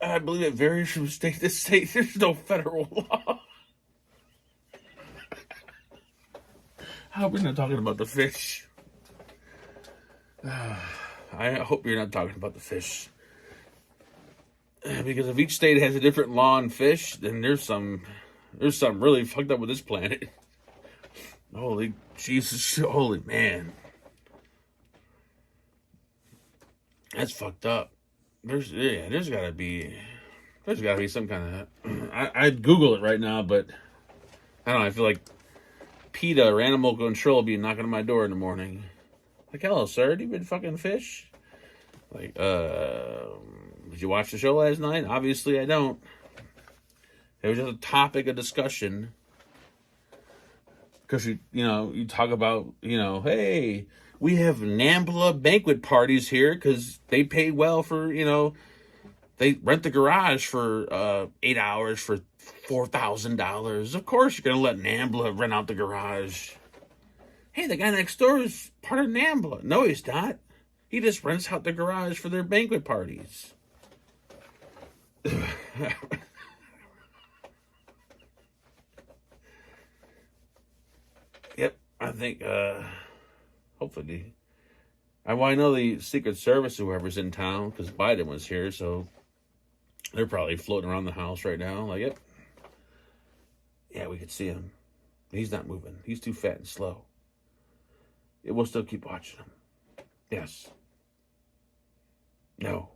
I believe it varies from state to state. There's no federal law. I hope you're not talking about the fish. I hope you're not talking about the fish. Because if each state has a different law on fish, then there's something really fucked up with this planet. Holy Jesus, holy man. That's fucked up. There's gotta be some kind of, I'd Google it right now, but I don't know, I feel like PETA or animal control will be knocking on my door in the morning. Like, hello, sir, do you been fucking fish? Like, did you watch the show last night? Obviously, I don't. It was just a topic of discussion. Because, you talk about, hey, we have NAMBLA banquet parties here because they pay well for, they rent the garage for 8 hours for $4,000. Of course, you're going to let NAMBLA rent out the garage. Hey, the guy next door is part of NAMBLA. No, he's not. He just rents out the garage for their banquet parties. Yep, I think, hopefully. I know the Secret Service, whoever's in town, because Biden was here, so they're probably floating around the house right now. Like, yep. Yeah, we could see him. He's not moving. He's too fat and slow. Yeah, we'll still keep watching him. Yes. No.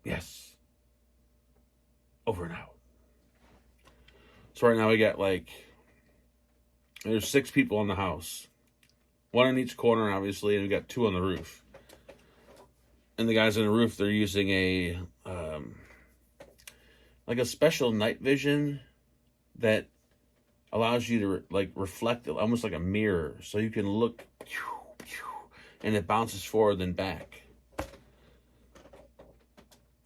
Yes. Over and out. So right now we got there's 6 people in the house. 1 in each corner, obviously, and we got 2 on the roof. And the guys on the roof, they're using a special night vision that allows you to reflect, almost like a mirror, so you can look, and it bounces forward and back.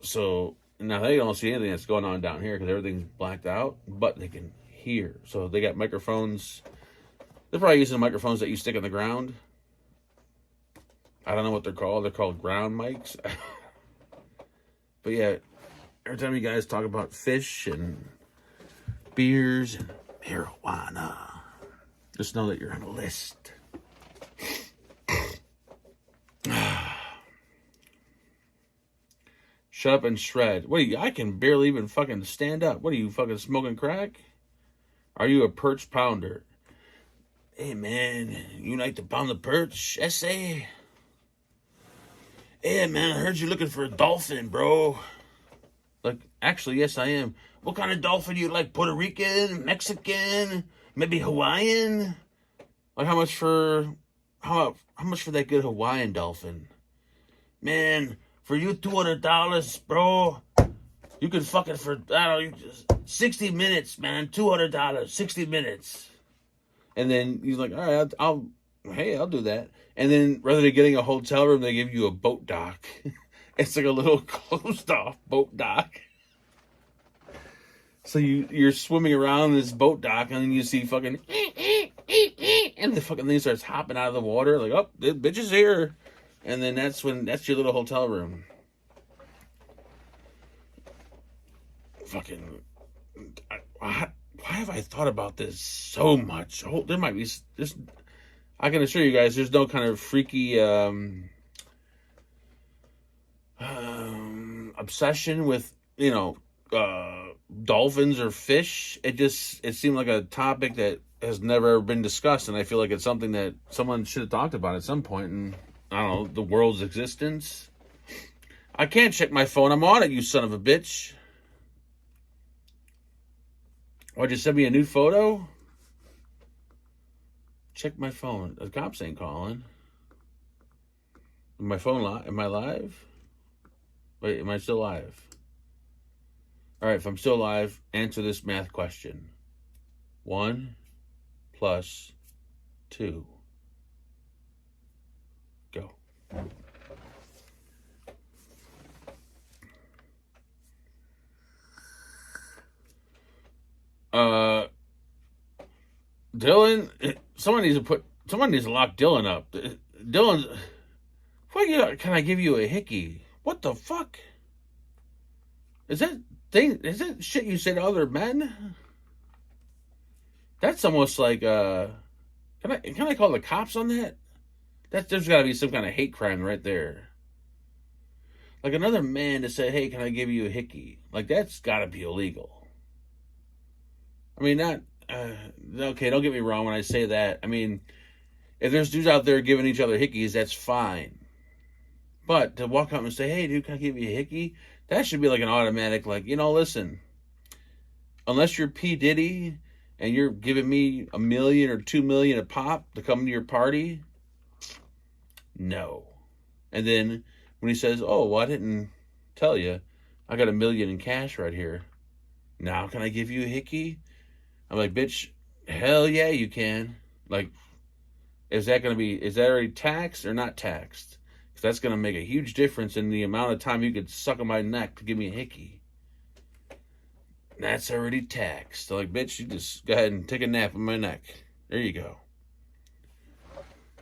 So now they don't see anything that's going on down here because everything's blacked out, but they can hear. So they got microphones. They're probably using microphones that you stick in the ground. I don't know what they're called. They're called ground mics. But yeah, every time you guys talk about fish and beers and marijuana, just know that you're on a list. Shut up and shred. What are you? I can barely even fucking stand up. What are you, fucking smoking crack? Are you a perch pounder? Hey man, you like to pound the perch, essay? Hey man, I heard you're looking for a dolphin, bro. Like, actually, yes I am. What kind of dolphin do you like? Puerto Rican, Mexican, maybe Hawaiian? Like, how much for that good Hawaiian dolphin? Man, for you $200, bro. You can fuck it for, I don't know, 60 minutes, man. $200, 60 minutes. And then he's like, all right, I'll do that. And then rather than getting a hotel room, they give you a boat dock. It's like a little closed off boat dock. So you're swimming around this boat dock, and then you see fucking, and the fucking thing starts hopping out of the water. Like, oh, the bitch is here. And then that's your little hotel room. Fucking, why have I thought about this so much? Oh, there might be this. I can assure you guys, there's no kind of freaky obsession with dolphins or fish. It seemed like a topic that has never been discussed, and I feel like it's something that someone should have talked about at some point in, I don't know, the world's existence. I can't check my phone. I'm on it, you son of a bitch. Why'd you send me a new photo? Check my phone. The cops ain't calling. My phone live? Am I live? Wait, am I still live? All right, if I'm still live, answer this math question. 1 + 2. Go. Dylan, someone needs to lock Dylan up. Dylan, can I give you a hickey? What the fuck? Is that thing, is that shit you say to other men? That's almost like, can I call the cops on that? There's got to be some kind of hate crime right there. Like another man to say, hey, can I give you a hickey? Like, that's got to be illegal. I mean, okay, don't get me wrong when I say that. I mean, if there's dudes out there giving each other hickeys, that's fine. But to walk up and say, hey, dude, can I give you a hickey? That should be like an automatic, like, listen, unless you're P. Diddy and you're giving me $1 million or $2 million a pop to come to your party, no. And then when he says, oh, well, I didn't tell you, I got $1 million in cash right here. Now can I give you a hickey? I'm like, bitch, hell yeah, you can. Like, is that already taxed or not taxed? Because that's going to make a huge difference in the amount of time you could suck on my neck to give me a hickey. That's already taxed. So like, bitch, you just go ahead and take a nap on my neck. There you go.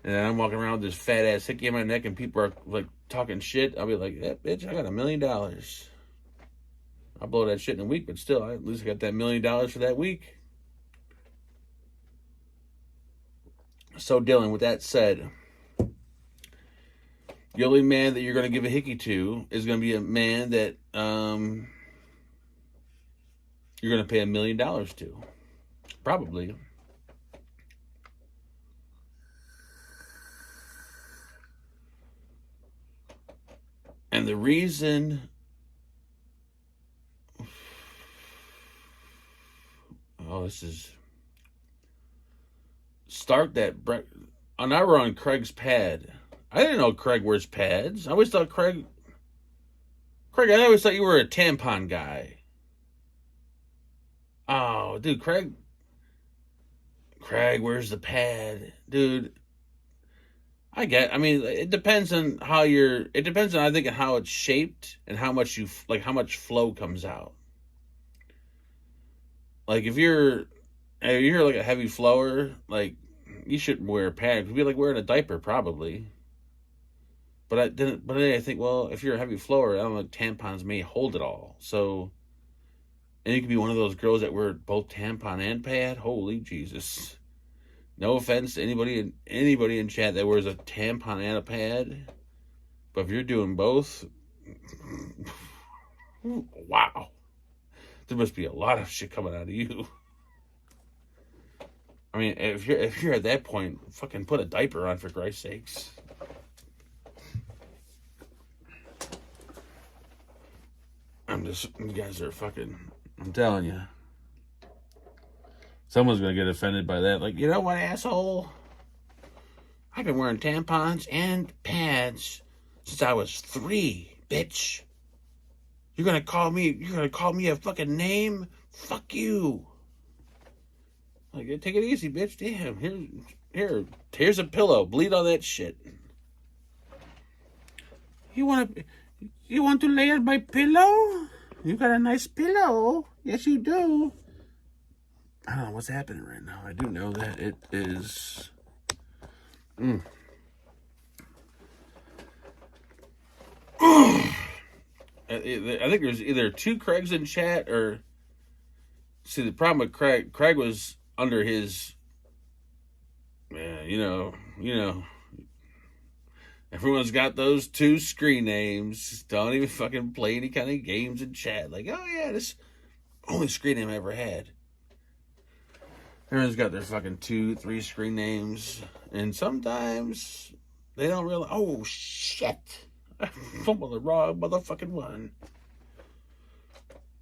And then I'm walking around with this fat ass hickey in my neck and people are like talking shit. I'll be like, yeah, bitch, I got $1 million. I'll blow that shit in a week, but still, at least I got that $1 million for that week. So Dylan, with that said, the only man that you're going to give a hickey to is going to be a man that you're going to pay $1 million to. Probably. And the reason... Oh, this is... Start that... Oh, now we're on Craig's pad. I didn't know Craig wears pads. I always thought Craig, I always thought you were a tampon guy. Oh, dude, Craig wears the pad. Dude, I mean, it depends on how I think, on how it's shaped and how much how much flow comes out. Like, if you're like a heavy flower, like, you shouldn't wear a pad. It'd be like wearing a diaper, probably. But then I think, well, if you're a heavy flower, I don't know, tampons may hold it all. So, and you could be one of those girls that wear both tampon and pad. Holy Jesus. No offense to anybody in chat that wears a tampon and a pad. But if you're doing both, wow. There must be a lot of shit coming out of you. I mean, if you're at that point, fucking put a diaper on, for Christ's sakes. You guys are fucking, I'm telling you. Someone's gonna get offended by that. Like, you know what, asshole? I've been wearing tampons and pads since I was 3, bitch. You're gonna call me a fucking name? Fuck you. Like, take it easy, bitch. Damn, here's a pillow. Bleed on that shit. You want to lay on my pillow? You got a nice pillow. Yes, you do. I don't know what's happening right now. I do know that it is... I think there's either 2 Craigs in chat, or... See, the problem with Craig was under his... you know... Everyone's got those 2 screen names. Don't even fucking play any kind of games in chat. Like, oh yeah, this only screen name I ever had. Everyone's got their fucking 2, 3 screen names. And sometimes they don't realize, oh shit, I'm on the wrong motherfucking one.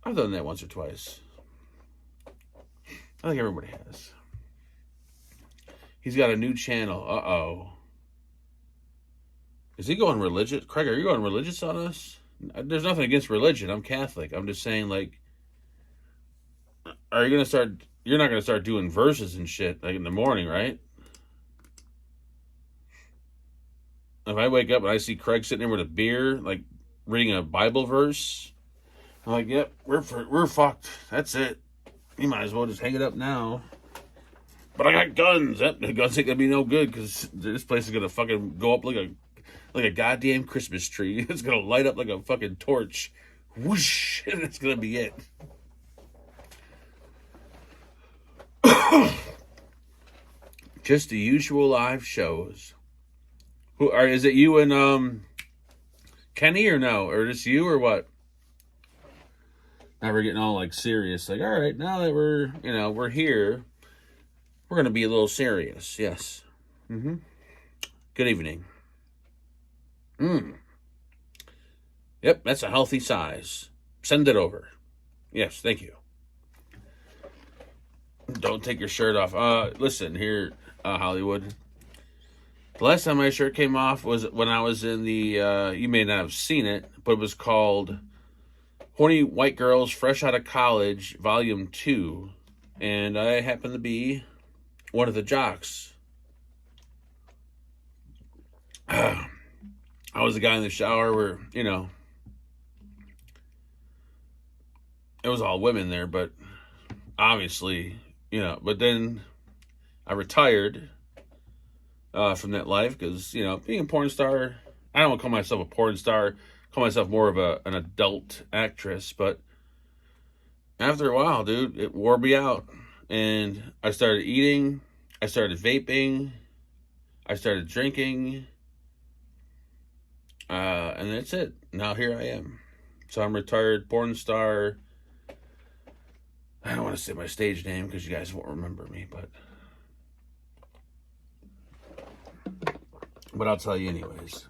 I've done that once or twice. I think everybody has. He's got a new channel. Uh-oh. Is he going religious? Craig, are you going religious on us? There's nothing against religion. I'm Catholic. I'm just saying, like, you're not going to start doing verses and shit, like, in the morning, right? If I wake up and I see Craig sitting there with a beer, like, reading a Bible verse, I'm like, yep, we're fucked. That's it. You might as well just hang it up now. But I got guns. The guns ain't going to be no good, because this place is going to fucking go up like a goddamn Christmas tree. It's gonna light up like a fucking torch whoosh, and it's gonna be it. Just the usual live shows. Is it you and Kenny or no? Or just you or what? Now we're getting all like serious. Like, all right, now that we're here, we're gonna be a little serious. Yes. Good evening. Yep, that's a healthy size. Send it over. Yes, thank you. Don't take your shirt off. Listen here, Hollywood. The last time my shirt came off was when I was in the, you may not have seen it, but it was called Horny White Girls Fresh Out of College, Volume 2. And I happened to be one of the jocks. I was the guy in the shower where, it was all women there, but obviously, but then I retired from that life because, being a porn star, I don't want to call myself a porn star, call myself more of an adult actress, but after a while, dude, it wore me out. And I started eating, I started vaping, I started drinking, and that's it. Now here I am. So I'm retired porn star. I don't want to say my stage name because you guys won't remember me, but I'll tell you anyways.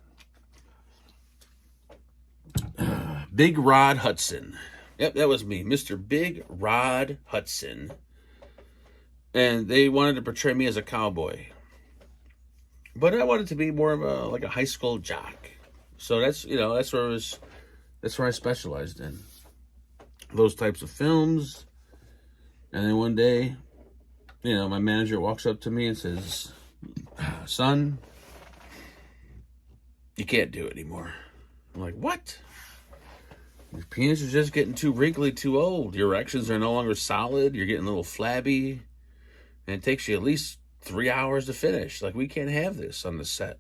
Big Rod Hudson. Yep, that was me, Mr. Big Rod Hudson. And they wanted to portray me as a cowboy. But I wanted to be more of a high school jock. So that's where I specialized in. Those types of films. And then one day, my manager walks up to me and says, "Son, you can't do it anymore." I'm like, "What?" "Your penis is just getting too wrinkly, too old. Your erections are no longer solid. You're getting a little flabby. And it takes you at least 3 hours to finish. Like, we can't have this on the set."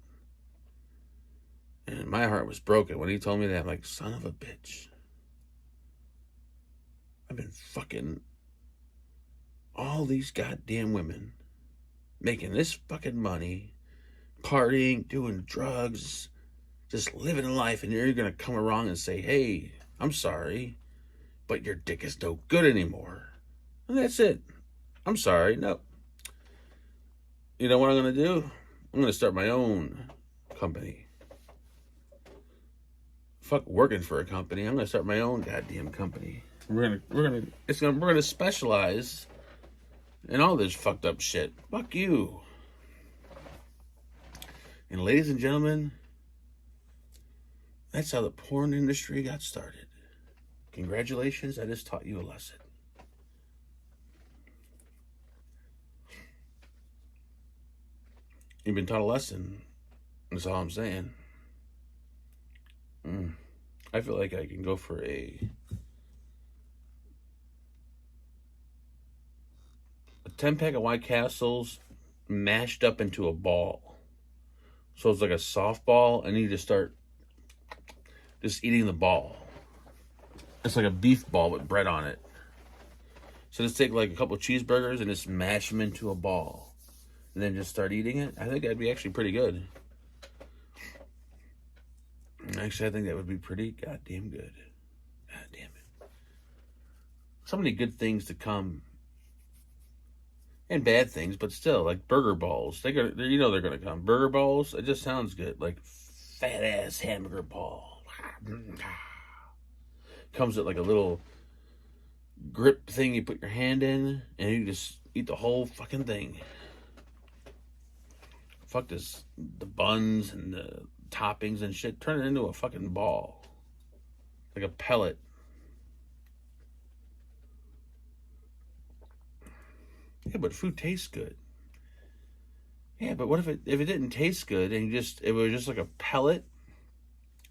And my heart was broken when he told me that. I'm like, son of a bitch. I've been fucking all these goddamn women, making this fucking money, partying, doing drugs, just living life, and you're gonna come around and say, "Hey, I'm sorry, but your dick is no good anymore." And that's it. I'm sorry. No. You know what I'm gonna do? I'm gonna start my own company. Fuck working for a company. I'm gonna start my own goddamn company. We're gonna specialize in all this fucked up shit. Fuck you. And ladies and gentlemen, that's how the porn industry got started. Congratulations, I just taught you a lesson. You've been taught a lesson. That's all I'm saying. I feel like I can go for a 10-pack of White Castles mashed up into a ball. So it's like a softball, and you just start just eating the ball. It's like a beef ball with bread on it. So just take like a couple of cheeseburgers and just mash them into a ball. And then just start eating it. I think that'd be actually pretty good. Actually, I think that would be pretty goddamn good. God damn it. So many good things to come. And bad things, but still, like burger balls. They're gonna come. Burger balls, it just sounds good. Like fat ass hamburger ball. Comes with like a little grip thing you put your hand in, and you just eat the whole fucking thing. Fuck this, the buns and the toppings and shit. Turn it into a fucking ball. Like a pellet. Yeah, but food tastes good. Yeah, but what if it didn't taste good and it was just like a pellet?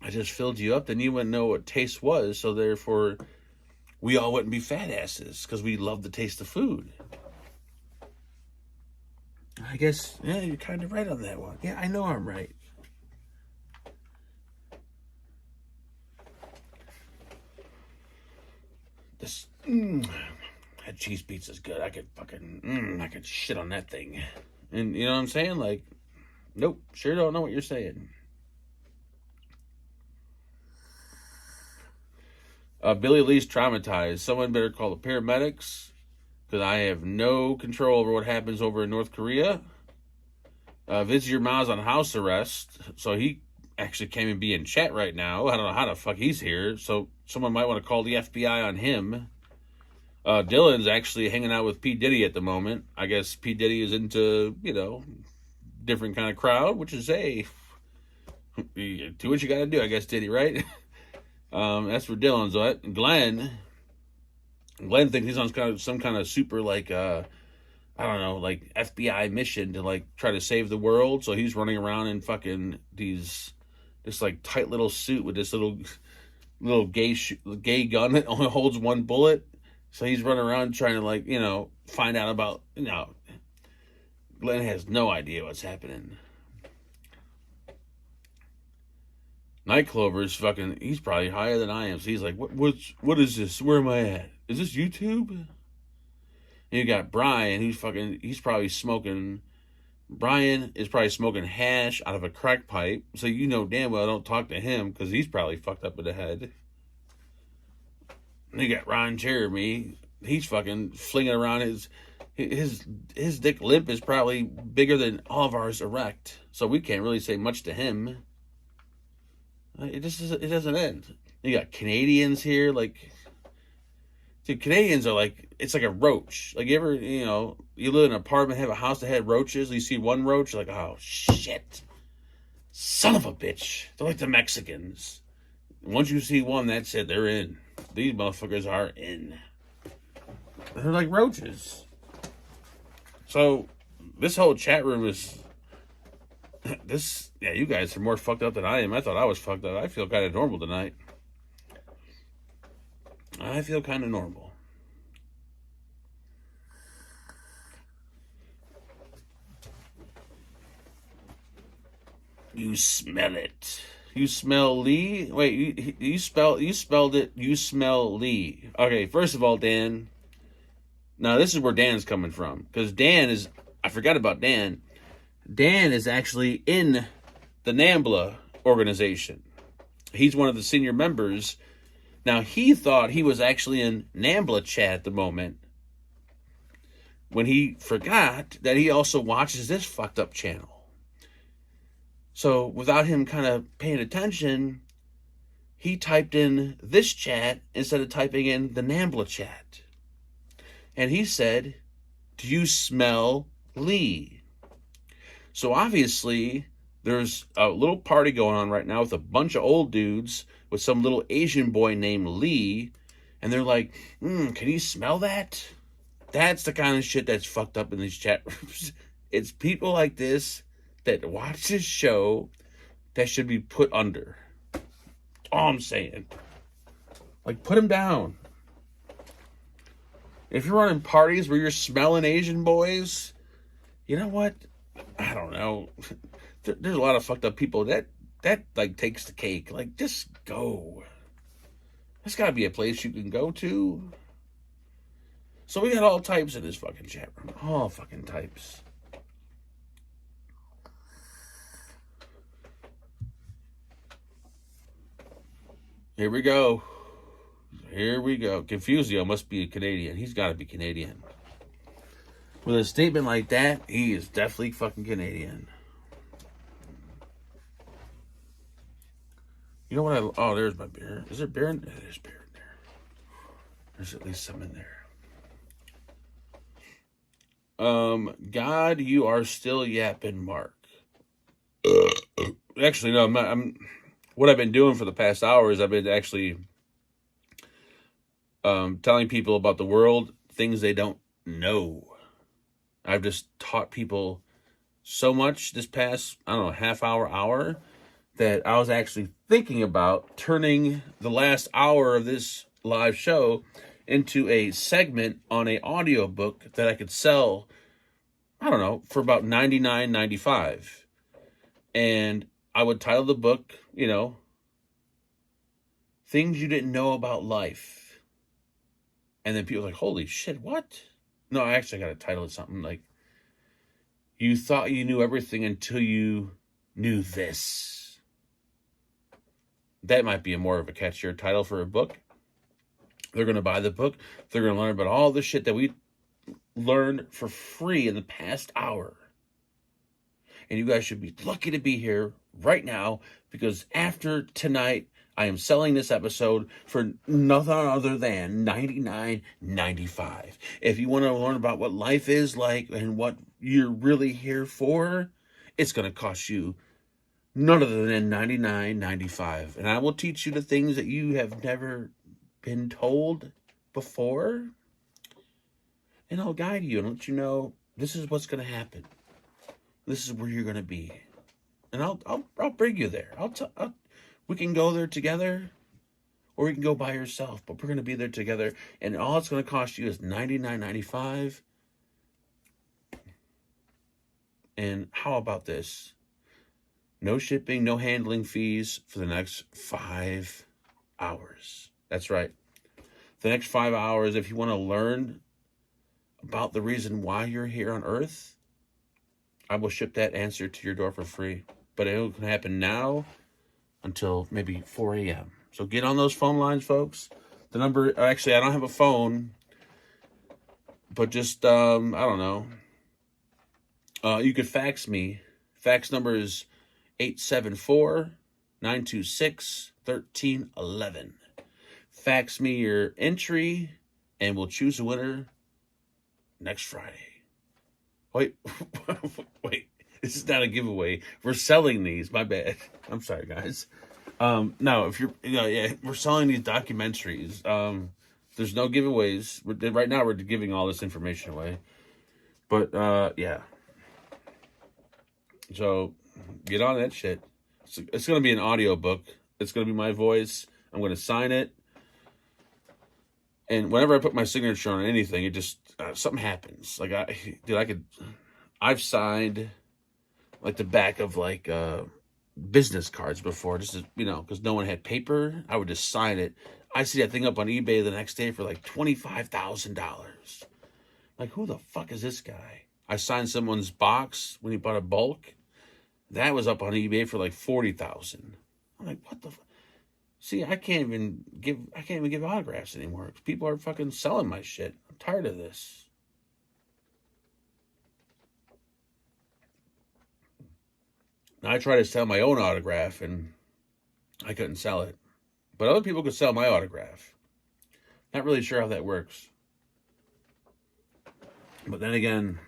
I just filled you up, then you wouldn't know what taste was, so therefore we all wouldn't be fat asses because we love the taste of food. I guess, yeah, you're kind of right on that one. Yeah, I know I'm right. This that cheese pizza's good. I could fucking I could shit on that thing. And you know what I'm saying? Like, nope, sure don't know what you're saying. Billy Lee's traumatized. Someone better call the paramedics, because I have no control over what happens over in North Korea. Visit your mom's on house arrest. So he actually came and be in chat right now. I don't know how the fuck he's here. So someone might want to call the FBI on him. Dylan's actually hanging out with P. Diddy at the moment. I guess P. Diddy is into, different kind of crowd, which is, hey, do what you got to do, I guess, Diddy, right? That's where Dylan's at. Glenn thinks he's on some kind of super, I don't know, like FBI mission to like try to save the world. So he's running around in fucking this like tight little suit with this little gay gun that only holds one bullet. So he's running around trying to find out about, Glenn has no idea what's happening. Night Clover's fucking, he's probably higher than I am. So he's like, what is this? Where am I at? Is this YouTube? And you got Brian, he's probably smoking, Brian is probably smoking hash out of a crack pipe. So damn well don't talk to him, because he's probably fucked up in the head. And you got Ron Jeremy, he's fucking flinging around his dick limp is probably bigger than all of ours erect. So we can't really say much to him. It doesn't end. You got Canadians here, dude, Canadians are it's like a roach. Like, you ever, you live in an apartment, have a house that had roaches, you see one roach, you're like, oh, shit. Son of a bitch. They're like the Mexicans. Once you see one, that's it, they're in. These motherfuckers are in. They're like roaches. So, this whole chat room is... you guys are more fucked up than I am. I thought I was fucked up. I feel kind of normal tonight. I feel kind of normal. You smell it. You smell Lee? Wait, you spelled it. You smell Lee. Okay, first of all, Dan. Now, this is where Dan's coming from. Because I forgot about Dan. Dan is actually in the NAMBLA organization. He's one of the senior members. Now, he thought he was actually in NAMBLA chat at the moment, when he forgot that he also watches this fucked up channel. So, without him kind of paying attention, he typed in this chat instead of typing in the NAMBLA chat. And he said, do you smell Lee? So, obviously, there's a little party going on right now with a bunch of old dudes with some little Asian boy named Lee. And they're like, can you smell that? That's the kind of shit that's fucked up in these chat rooms. It's people like this that watch this show that should be put under. That's all I'm saying. Put them down. If you're running parties where you're smelling Asian boys, you know what? I don't know. There's a lot of fucked up people that takes the cake. Just go. There's got to be a place you can go to. So we got all types in this fucking chat room. All fucking types. Here we go. Confusio must be a Canadian. He's got to be Canadian. With a statement like that, he is definitely fucking Canadian. You know what oh, there's my beer. Is there beer in there? There's beer in there. There's at least some in there. God, you are still yapping, Mark. Actually, no, what I've been doing for the past hour is I've been actually telling people about the world, things they don't know. I've just taught people so much this past, half hour, that I was actually thinking about turning the last hour of this live show into a segment on an audiobook that I could sell, for about $99.95. And I would title the book, Things You Didn't Know About Life. And then people are like, holy shit, what? No, I actually got a title of something like, you thought you knew everything until you knew this. That might be more of a catchier title for a book. They're going to buy the book. They're going to learn about all the shit that we learned for free in the past hour. And you guys should be lucky to be here right now, because after tonight, I am selling this episode for nothing other than $99.95. If you want to learn about what life is like and what you're really here for, it's going to cost you none other than $99.95. And I will teach you the things that you have never been told before. And I'll guide you and let you know this is what's going to happen. This is where you're going to be. And I'll bring you there. We can go there together, or you can go by yourself, but we're going to be there together, and all it's going to cost you is $99.95. And how about this? No shipping, no handling fees for the next 5 hours. That's right. The next 5 hours, if you want to learn about the reason why you're here on Earth, I will ship that answer to your door for free. But it can happen now until maybe 4 a.m. So get on those phone lines, folks. The number, actually, I don't have a phone, but just, I don't know. You could fax me. Fax number is 874-926-1311. Fax me your entry, and we'll choose a winner next Friday. Wait. This is not a giveaway. We're selling these. My bad. I'm sorry, guys. No, if you're, we're selling these documentaries. There's no giveaways. Right now, we're giving all this information away. But, yeah. So, get on that shit. It's going to be an audio book. It's going to be my voice. I'm going to sign it. And whenever I put my signature on anything, it just, something happens. Like, I've signed, like, the back of, like, business cards before, just, because no one had paper. I would just sign it. I see that thing up on eBay the next day for, like, $25,000. Like, who the fuck is this guy? I signed someone's box when he bought a bulk. That was up on eBay for, like, $40,000. I'm like, what the fuck? See, I can't even give autographs anymore. People are fucking selling my shit. I'm tired of this. Now, I tried to sell my own autograph, and I couldn't sell it. But other people could sell my autograph. Not really sure how that works. But then again,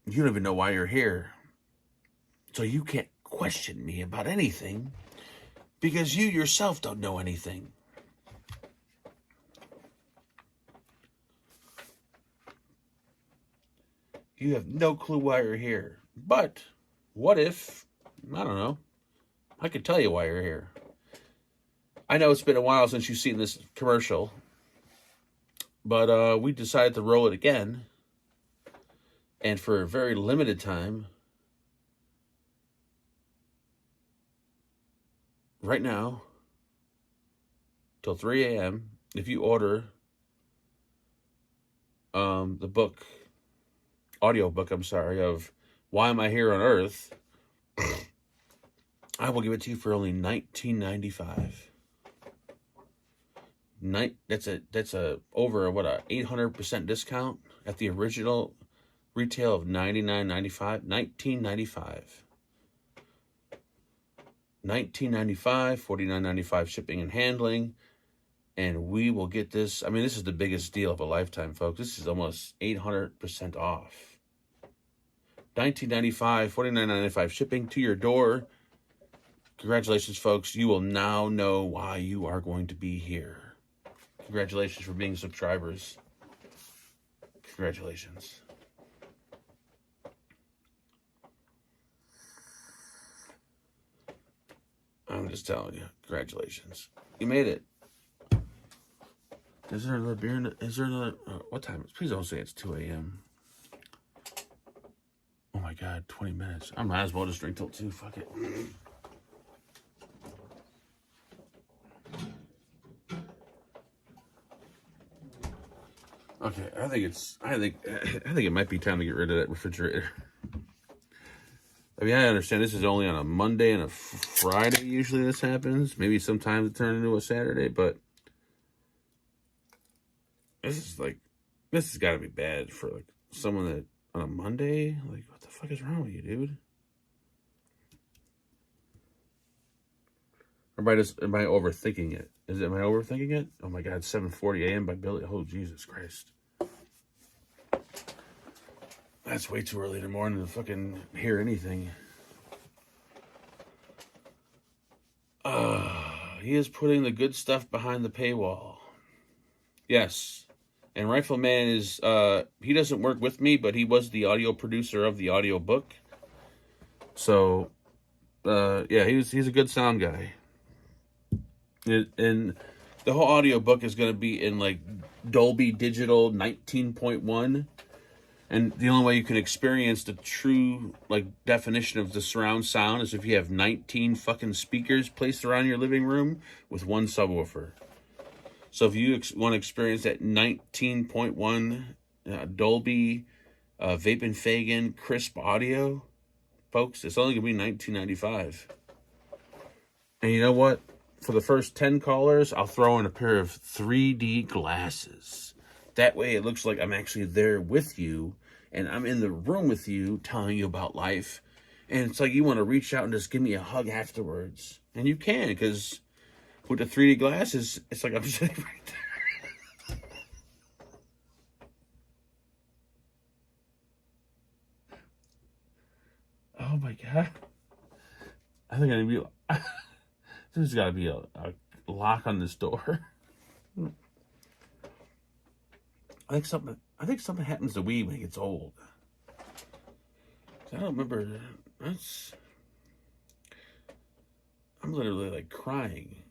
you don't even know why you're here. So you can't question me about anything, because you yourself don't know anything. You have no clue why you're here. But what if, I don't know, I could tell you why you're here. I know it's been a while since you've seen this commercial, but we decided to roll it again. And for a very limited time, right now, till 3 a.m., if you order the book, audiobook, of Why Am I Here on Earth, I will give it to you for only $19.95. That's a over what a 800% discount at the original retail of $99.95. $19.95. $19.95, $49.95 shipping and handling, and we will get this. I mean, this is the biggest deal of a lifetime, folks. This is almost 800% off. $19.95, $49.95 shipping to your door. Congratulations, folks. You will now know why you are going to be here. Congratulations for being subscribers. Congratulations. I'm just telling you, congratulations. You made it. Is there another beer is there another, what time? Please don't say it's 2 a.m. Oh my God, 20 minutes. I might as well just drink till 2, fuck it. Okay, I think it might be time to get rid of that refrigerator. I mean, I understand this is only on a Monday and a Friday. Usually this happens. Maybe sometimes it turns into a Saturday, but this has got to be bad for like someone that on a Monday. Like, what the fuck is wrong with you, dude? Am I overthinking it? Am I overthinking it? Oh my God, 7:40 a.m. by Billy. Oh, Jesus Christ. That's way too early in the morning to fucking hear anything. He is putting the good stuff behind the paywall. Yes. And Rifleman is, he doesn't work with me, but he was the audio producer of the audio book. So, yeah, he's a good sound guy. And the whole audio book is going to be in like Dolby Digital 19.1. And the only way you can experience the true like definition of the surround sound is if you have 19 fucking speakers placed around your living room with one subwoofer. So if you want to experience that 19.1 Dolby VapnFagan crisp audio, folks, it's only going to be $19.95. And you know what? For the first 10 callers, I'll throw in a pair of 3D glasses. That way it looks like I'm actually there with you and I'm in the room with you telling you about life. And it's like you want to reach out and just give me a hug afterwards. And you can, because with the 3D glasses, it's like I'm sitting right there. Oh my God. I think I need to be... There's got to be a lock on this door. I think something happens to weed when it gets old. I don't remember. I'm literally like crying.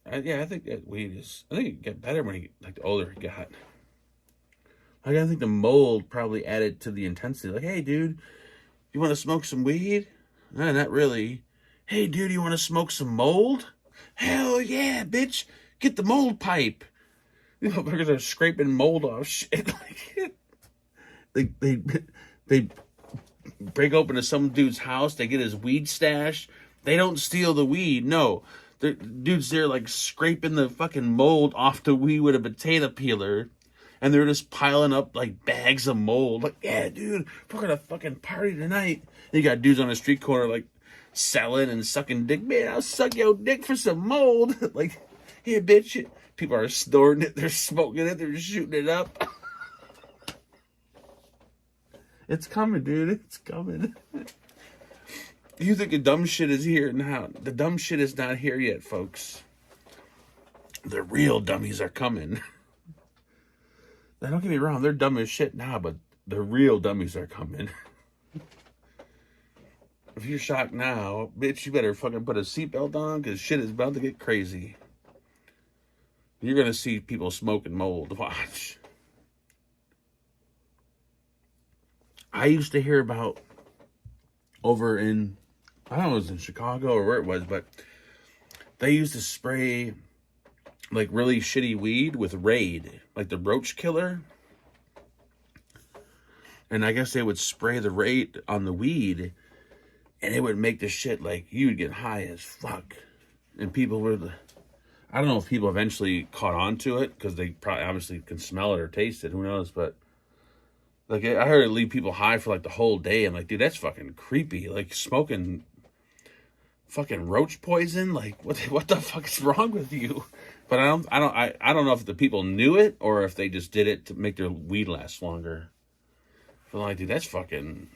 I think that weed is. I think it got better when the older it got. Like, I think the mold probably added to the intensity. Like, hey, dude, you want to smoke some weed? No, not really. Hey, dude, you want to smoke some mold? Hell yeah, bitch! Get the mold pipe. You know, motherfuckers are scraping mold off shit. They break open to some dude's house. They get his weed stash. They don't steal the weed. No, the dude's there like scraping the fucking mold off the weed with a potato peeler, and they're just piling up like bags of mold. Like, yeah, dude, we're gonna fucking party tonight. And you got dudes on the street corner like selling and sucking dick. Man, I'll suck your dick for some mold. Like, here, bitch. People are snorting it. They're smoking it. They're shooting it up. It's coming, dude. It's coming. You think the dumb shit is here now? The dumb shit is not here yet, folks. The real dummies are coming. Now, don't get me wrong. They're dumb as shit now, but the real dummies are coming. If you're shocked now, bitch, you better fucking put a seatbelt on, because shit is about to get crazy. You're going to see people smoking mold. Watch. I used to hear about over in, I don't know if it was in Chicago or where it was, but they used to spray like really shitty weed with Raid, like the roach killer. And I guess they would spray the Raid on the weed, and it would make the shit like you would get high as fuck. And people would, I don't know if people eventually caught on to it because they probably obviously can smell it or taste it. Who knows? But like, I heard it leave people high for like the whole day. I'm like, dude, that's fucking creepy. Like smoking fucking roach poison. Like, what the fuck is wrong with you? But I don't know if the people knew it or if they just did it to make their weed last longer. But like, dude, that's fucking.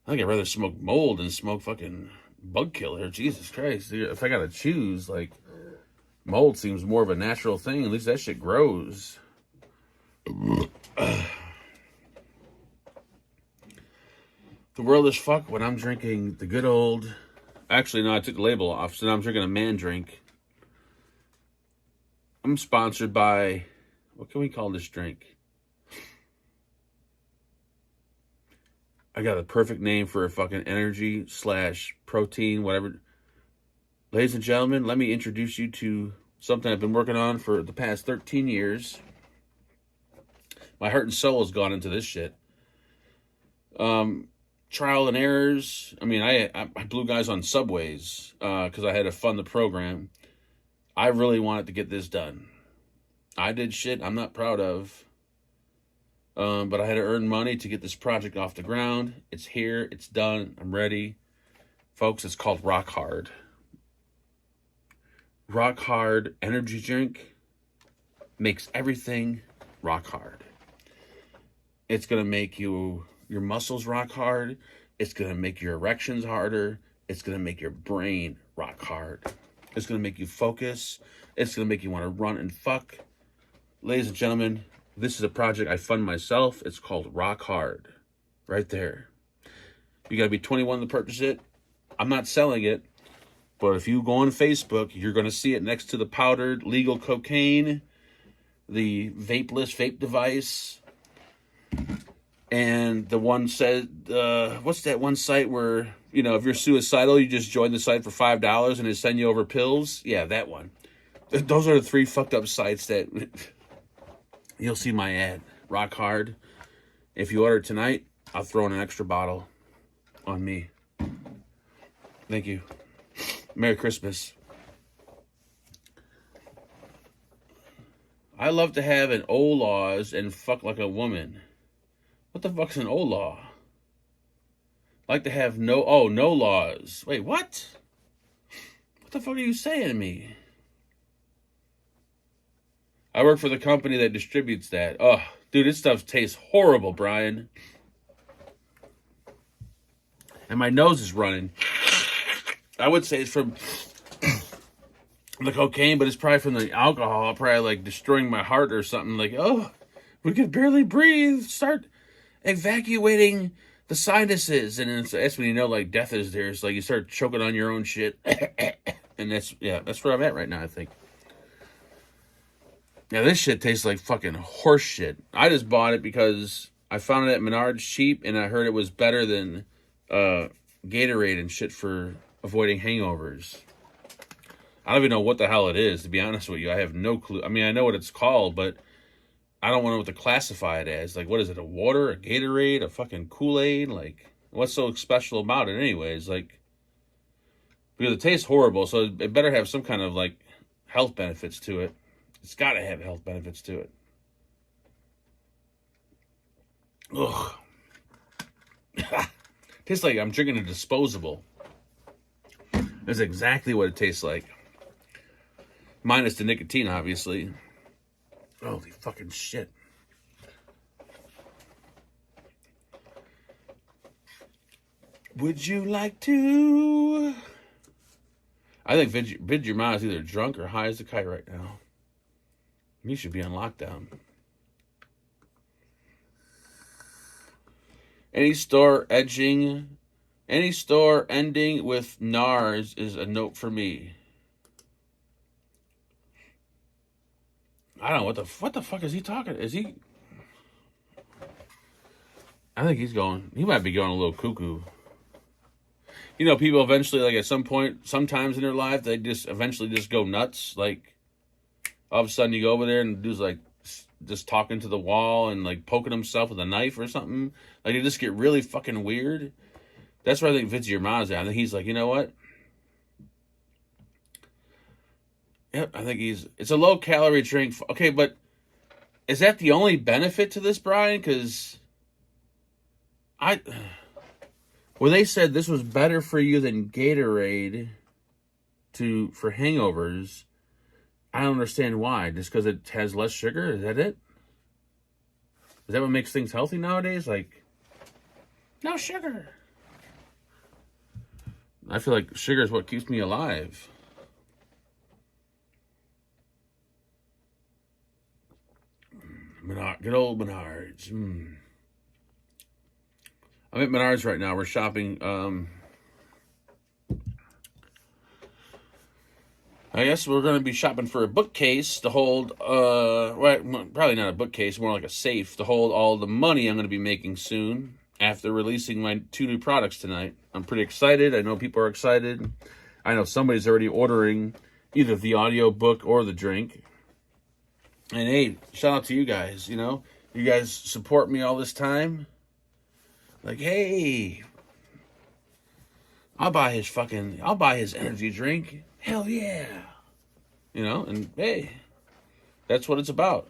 I think I'd rather smoke mold than smoke fucking bug killer. Jesus Christ. Dude, if I gotta choose, like, mold seems more of a natural thing. At least that shit grows. The world is fucked when I'm drinking the good old... Actually, no, I took the label off, so now I'm drinking a man drink. I'm sponsored by... What can we call this drink? I got a perfect name for a fucking energy / protein, whatever. Ladies and gentlemen, let me introduce you to Something I've been working on for the past 13 years. My heart and soul has gone into this shit. Trial and errors. I mean, I blew guys on subways because I had to fund the program. I really wanted to get this done. I did shit I'm not proud of. But I had to earn money to get this project off the ground. It's here. It's done. I'm ready. Folks, it's called Rock Hard. Rock Hard energy drink makes everything rock hard. It's going to make your muscles rock hard. It's going to make your erections harder. It's going to make your brain rock hard. It's going to make you focus. It's going to make you want to run and fuck. Ladies and gentlemen, this is a project I fund myself. It's called Rock Hard. Right there. You got to be 21 to purchase it. I'm not selling it. But if you go on Facebook, you're going to see it next to the powdered legal cocaine, the vapeless vape device, and the one said, what's that one site where, you know, if you're suicidal, you just join the site for $5 and they send you over pills? Yeah, that one. Those are the 3 fucked up sites that you'll see my ad. Rock Hard. If you order tonight, I'll throw in an extra bottle on me. Thank you. Merry Christmas. I love to have an O-laws and fuck like a woman. What the fuck's an O-law? Like to have no laws. Wait, what? What the fuck are you saying to me? I work for the company that distributes that. Oh, dude, this stuff tastes horrible, Brian. And my nose is running. I would say it's from the cocaine, but it's probably from the alcohol. Probably like destroying my heart or something. Like, oh, we could barely breathe. Start evacuating the sinuses. And that's when you know, like, death is there. It's like you start choking on your own shit. And that's where I'm at right now, I think. Now, this shit tastes like fucking horse shit. I just bought it because I found it at Menards cheap, and I heard it was better than Gatorade and shit for avoiding hangovers. I don't even know what the hell it is, to be honest with you. I have no clue. I mean, I know what it's called, but I don't know what to classify it as. Like, what is it, a water, a Gatorade, a fucking Kool-Aid? Like, what's so special about it anyways? Like, because it tastes horrible, so it better have some kind of, like, health benefits to it. It's got to have health benefits to it. Ugh. Tastes like I'm drinking a disposable. That's exactly what it tastes like. Minus the nicotine, obviously. Holy fucking shit. Would you like to? I think Vid your mom is either drunk or high as a kite right now. You should be on lockdown. Any store ending with NARS is a note for me. I don't know what the fuck is he talking? Is he? I think he might be going a little cuckoo. You know, people eventually, like, at some point, sometimes in their life, they just eventually just go nuts. Like, all of a sudden you go over there and the dude's like just talking to the wall and like poking himself with a knife or something. Like, they just get really fucking weird. That's where I think Vince Yerma's at. I think he's like, you know what? Yep, I think it's a low calorie drink. Okay, but is that the only benefit to this, Brian? Because they said this was better for you than Gatorade for hangovers. I don't understand why. Just because it has less sugar? Is that it? Is that what makes things healthy nowadays? Like, no sugar. I feel like sugar is what keeps me alive. Good old Menards. I'm at Menards right now. We're shopping. I guess we're going to be shopping for a bookcase to hold, probably not a bookcase, more like a safe to hold all the money I'm going to be making soon after releasing my 2 new products tonight. I'm pretty excited. I know people are excited. I know somebody's already ordering either the audio book or the drink. And hey, shout out to you guys. You know, you guys support me all this time. Like, hey, I'll buy his energy drink. Hell yeah. You know, and hey, that's what it's about.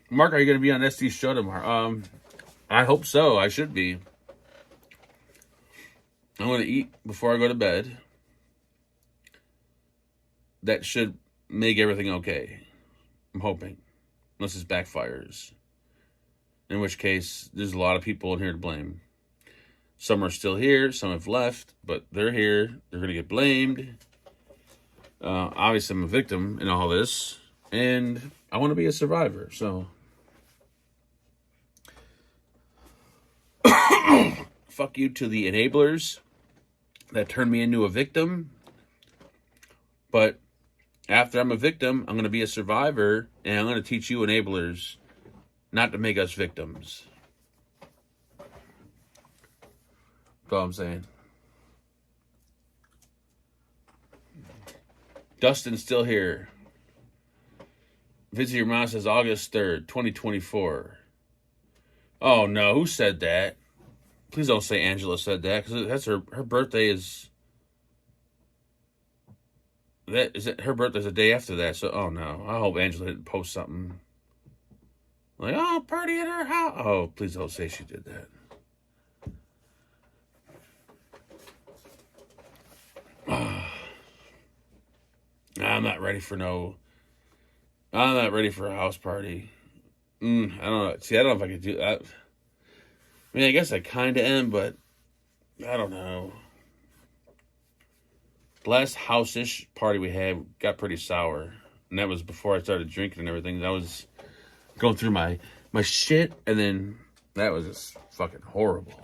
Mark, are you going to be on SD's show tomorrow? I hope so. I should be. I'm going to eat before I go to bed. That should make everything okay. I'm hoping. Unless it backfires. In which case, there's a lot of people in here to blame. Some are still here. Some have left. But they're here. They're going to get blamed. Obviously, I'm a victim in all this. And I want to be a survivor. So... fuck you to the enablers that turned me into a victim. But after I'm a victim, I'm going to be a survivor, and I'm going to teach you enablers not to make us victims. That's all I'm saying. Dustin's still here. Visit your mom says August 3rd, 2024. Oh no, who said that? Please don't say Angela said that, because that's her birthday is... her birthday's the day after that, so, oh no. I hope Angela didn't post something. Like, oh, party at her house. Oh, please don't say she did that. I'm not ready for a house party. I don't know. See, I don't know if I could do that. I mean, I guess I kind of am, but I don't know. The last house-ish party we had got pretty sour. And that was before I started drinking and everything. I was going through my shit, and then that was just fucking horrible.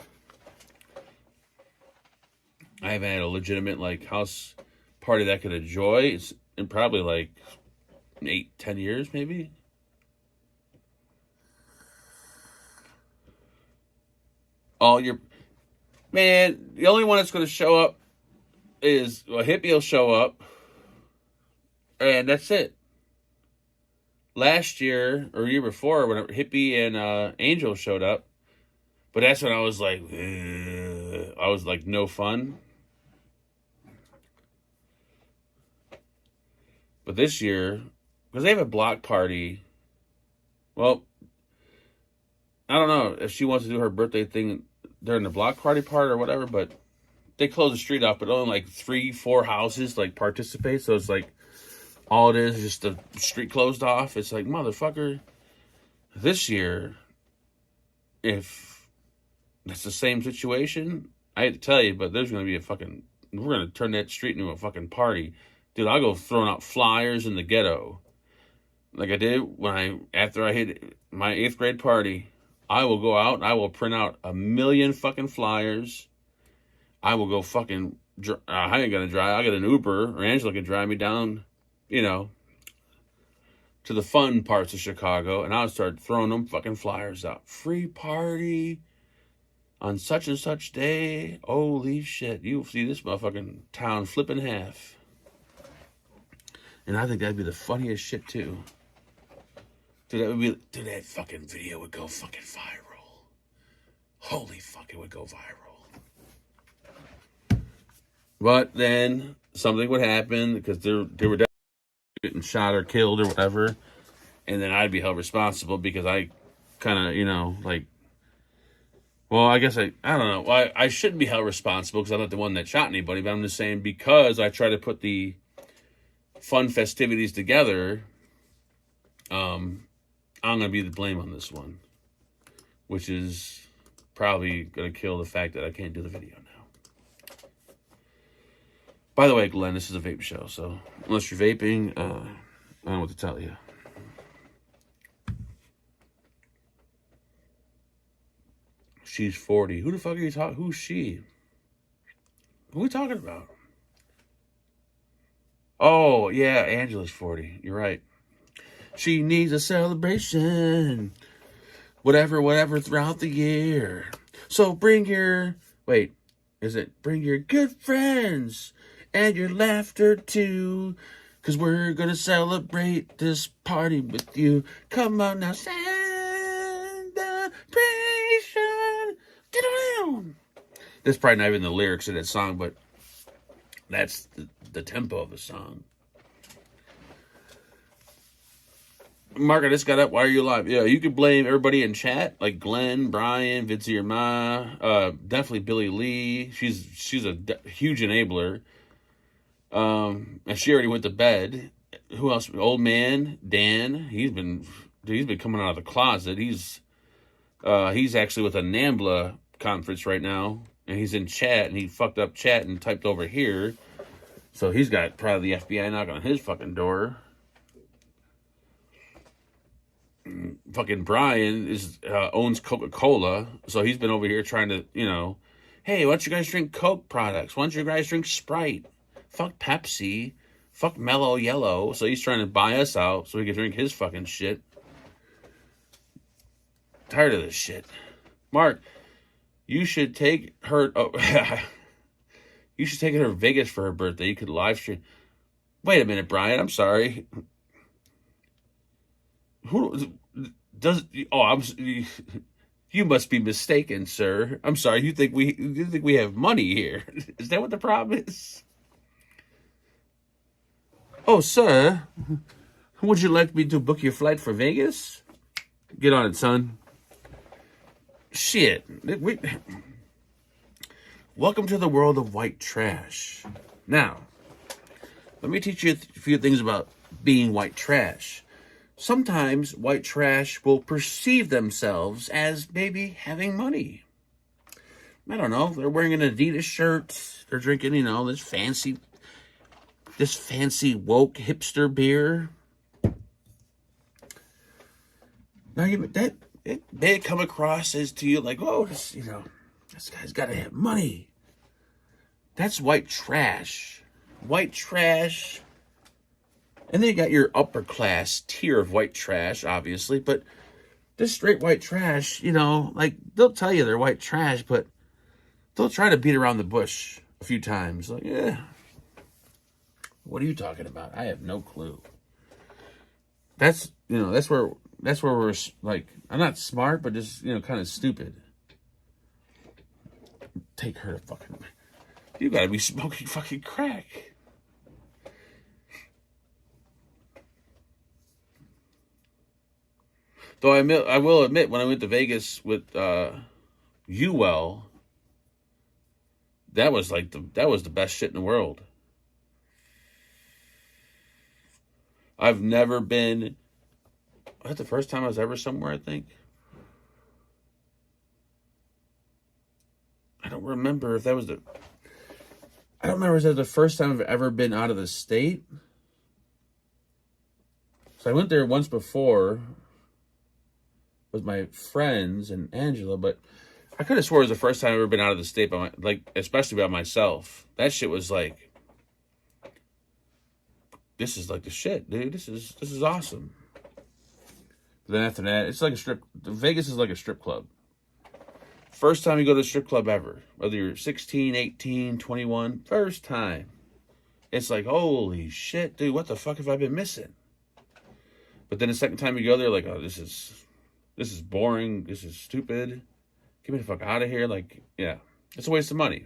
I haven't had a legitimate, like, house party that I could enjoy in probably, like, 8-10 years, maybe. Man, the only one that's going to show up is, well, Hippie will show up, and that's it. Last year, or year before, when Hippie and Angel showed up, but that's when I was like, ugh. I was like, no fun. But this year, because they have a block party, well, I don't know if she wants to do her birthday thing during the block party part or whatever, but they close the street off, but only like 3-4 houses like participate. So it's like all it is just the street closed off. It's like, motherfucker, this year, if it's the same situation, I hate to tell you, but there's going to be we're going to turn that street into a fucking party. Dude, I'll go throwing out flyers in the ghetto. Like I did after I hit my 8th grade party. I will go out and I will print out 1,000,000 fucking flyers. I will go fucking... I ain't gonna drive. I'll get an Uber, or Angela can drive me down, to the fun parts of Chicago, and I'll start throwing them fucking flyers out. Free party on such and such day. Holy shit. You'll see this motherfucking town flip in half. And I think that'd be the funniest shit, too. Dude, that fucking video would go fucking viral. Holy fuck, it would go viral. But then something would happen because they were definitely getting shot or killed or whatever. And then I'd be held responsible because I kind of, well, I guess I don't know. Well, I shouldn't be held responsible because I'm not the one that shot anybody. But I'm just saying because I try to put the fun festivities together, I'm going to be the blame on this one, which is probably going to kill the fact that I can't do the video now. By the way, Glenn, this is a vape show, so unless you're vaping, I don't know what to tell you. She's 40. Who the fuck are you talking? Who's she? Who are we talking about? Oh, yeah, Angela's 40. You're right. She needs a celebration. Whatever, throughout the year. So bring your... Wait. Is it bring your good friends and your laughter too? Cause we're gonna celebrate this party with you. Come on now, celebration. That's probably not even the lyrics of that song, but that's the tempo of the song. Mark, I just got up. Why are you alive? Yeah, you could blame everybody in chat, like Glenn, Brian, Vincy, your ma, definitely Billy Lee. She's a huge enabler. And she already went to bed. Who else? Old man Dan. He's been coming out of the closet. He's actually with a NAMBLA conference right now, and he's in chat, and he fucked up chat and typed over here. So he's got probably the FBI knocking on his fucking door. Fucking Brian owns Coca-Cola, so he's been over here trying to, hey, why don't you guys drink Coke products? Why don't you guys drink Sprite? Fuck Pepsi. Fuck Mellow Yellow. So he's trying to buy us out so he can drink his fucking shit. Tired of this shit. Mark, you should take her... Oh, you should take her to Vegas for her birthday. You could live stream. Wait a minute, Brian. I'm sorry. Who does? Oh, you must be mistaken, sir. I'm sorry. You think we have money here? Is that what the problem is? Oh, sir, would you like me to book your flight for Vegas? Get on it, son. Shit. Welcome to the world of white trash. Now, let me teach you a few things about being white trash. Sometimes white trash will perceive themselves as maybe having money. I don't know. They're wearing an Adidas shirt. They're drinking, this fancy woke hipster beer. Now it may come across as to you like, oh, this guy's got to have money. That's white trash. White trash. And then you got your upper class tier of white trash, obviously. But this straight white trash, they'll tell you they're white trash, but they'll try to beat around the bush a few times. Like, yeah, what are you talking about? I have no clue. That's where we're like, I'm not smart, but just, kind of stupid. Take her to fucking, you gotta be smoking fucking crack. Though I will admit, when I went to Vegas with Uwell, that was the best shit in the world. I've never been. Was that the first time I was ever somewhere? I think. I don't remember if that was the. I don't remember if that was the first time I've ever been out of the state. So I went there once before with my friends and Angela, but I could have swore it was the first time I've ever been out of the state especially by myself. That shit was like, this is like the shit, dude. This is awesome. But then after that, it's like Vegas is like a strip club. First time you go to a strip club ever, whether you're 16, 18, 21, first time. It's like, holy shit, dude, what the fuck have I been missing? But then the second time you go there, like, oh, this is boring. This is stupid. Get me the fuck out of here. Like, yeah, it's a waste of money.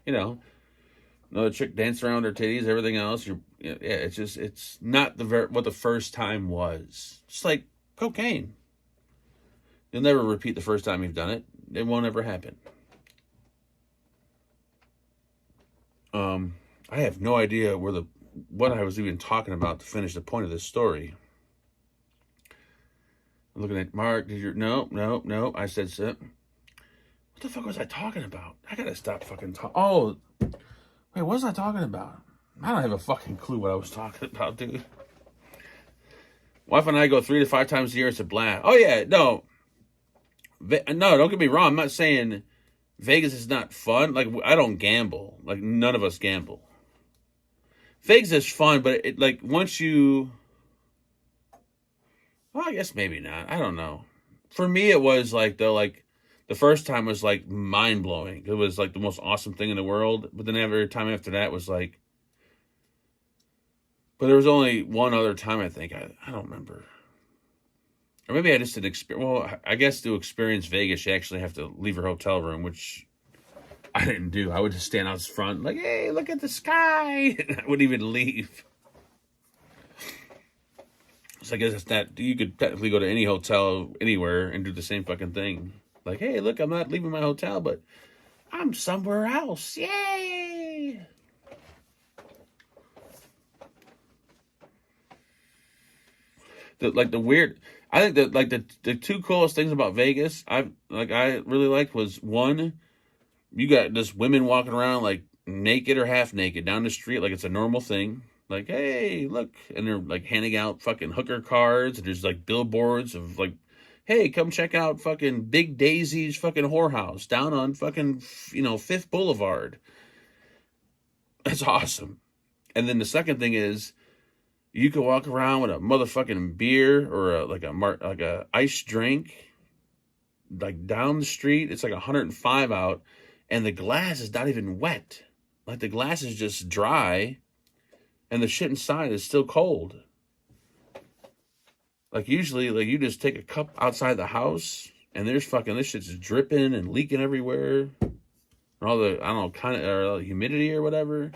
Another chick dancing around her titties, everything else. It's not what the first time was. It's like cocaine. You'll never repeat the first time you've done it. It won't ever happen. I have no idea what I was even talking about to finish the point of this story. I'm looking at Mark. No. I said, what the fuck was I talking about? I gotta stop fucking talking. Oh, wait, what was I talking about? I don't have a fucking clue what I was talking about, dude. Wife and I go 3 to 5 times a year. It's a blast. Oh, yeah, no. No, don't get me wrong. I'm not saying Vegas is not fun. Like, I don't gamble. Like, none of us gamble. Vegas is fun, but once you... Well, I guess maybe not. I don't know. For me, it was like, the first time was like mind blowing. It was like the most awesome thing in the world. But then every time after that was like, but there was only one other time, I think. I don't remember. Or maybe I just didn't experience. Well, I guess to experience Vegas, you actually have to leave your hotel room, which I didn't do. I would just stand out front, like, hey, look at the sky. And I wouldn't even leave. So I guess it's not, you could technically go to any hotel anywhere and do the same fucking thing. Like, hey, look, I'm not leaving my hotel, but I'm somewhere else. Yay! The weird, I think that like the two coolest things about Vegas, I really liked was one, you got just women walking around like naked or half naked down the street like it's a normal thing. Like, hey, look, and they're like handing out fucking hooker cards, and there's like billboards of like, hey, come check out fucking Big Daisy's fucking whorehouse down on fucking, Fifth Boulevard. That's awesome. And then the second thing is, you can walk around with a motherfucking beer or a iced drink, like down the street. It's like 105 out, and the glass is not even wet. Like the glass is just dry, and the shit inside is still cold. Like usually, like you just take a cup outside the house, and there's fucking this shit's dripping and leaking everywhere, and all the or humidity or whatever.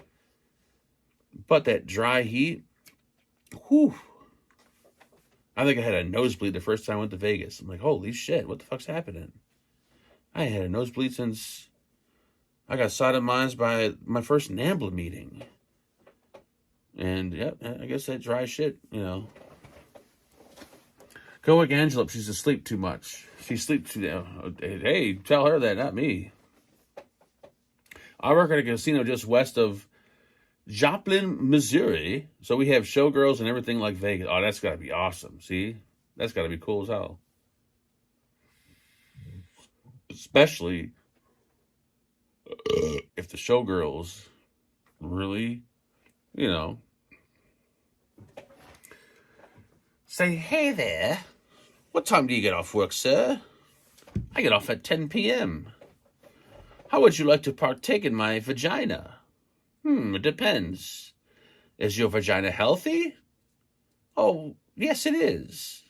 But that dry heat. Whew. I think I had a nosebleed the first time I went to Vegas. I'm like, holy shit, what the fuck's happening? I had a nosebleed since I got sodomized by my first NAMBLA meeting. And, yeah, I guess that dry shit, Go wake Angela up. She's asleep too much. She sleeps too. Hey, tell her that, not me. I work at a casino just west of Joplin, Missouri. So we have showgirls and everything like Vegas. Oh, that's got to be awesome. See? That's got to be cool as hell. Especially if the showgirls really, say, hey there. What time do you get off work, sir? I get off at 10 p.m. How would you like to partake in my vagina? It depends. Is your vagina healthy? Oh, yes, it is.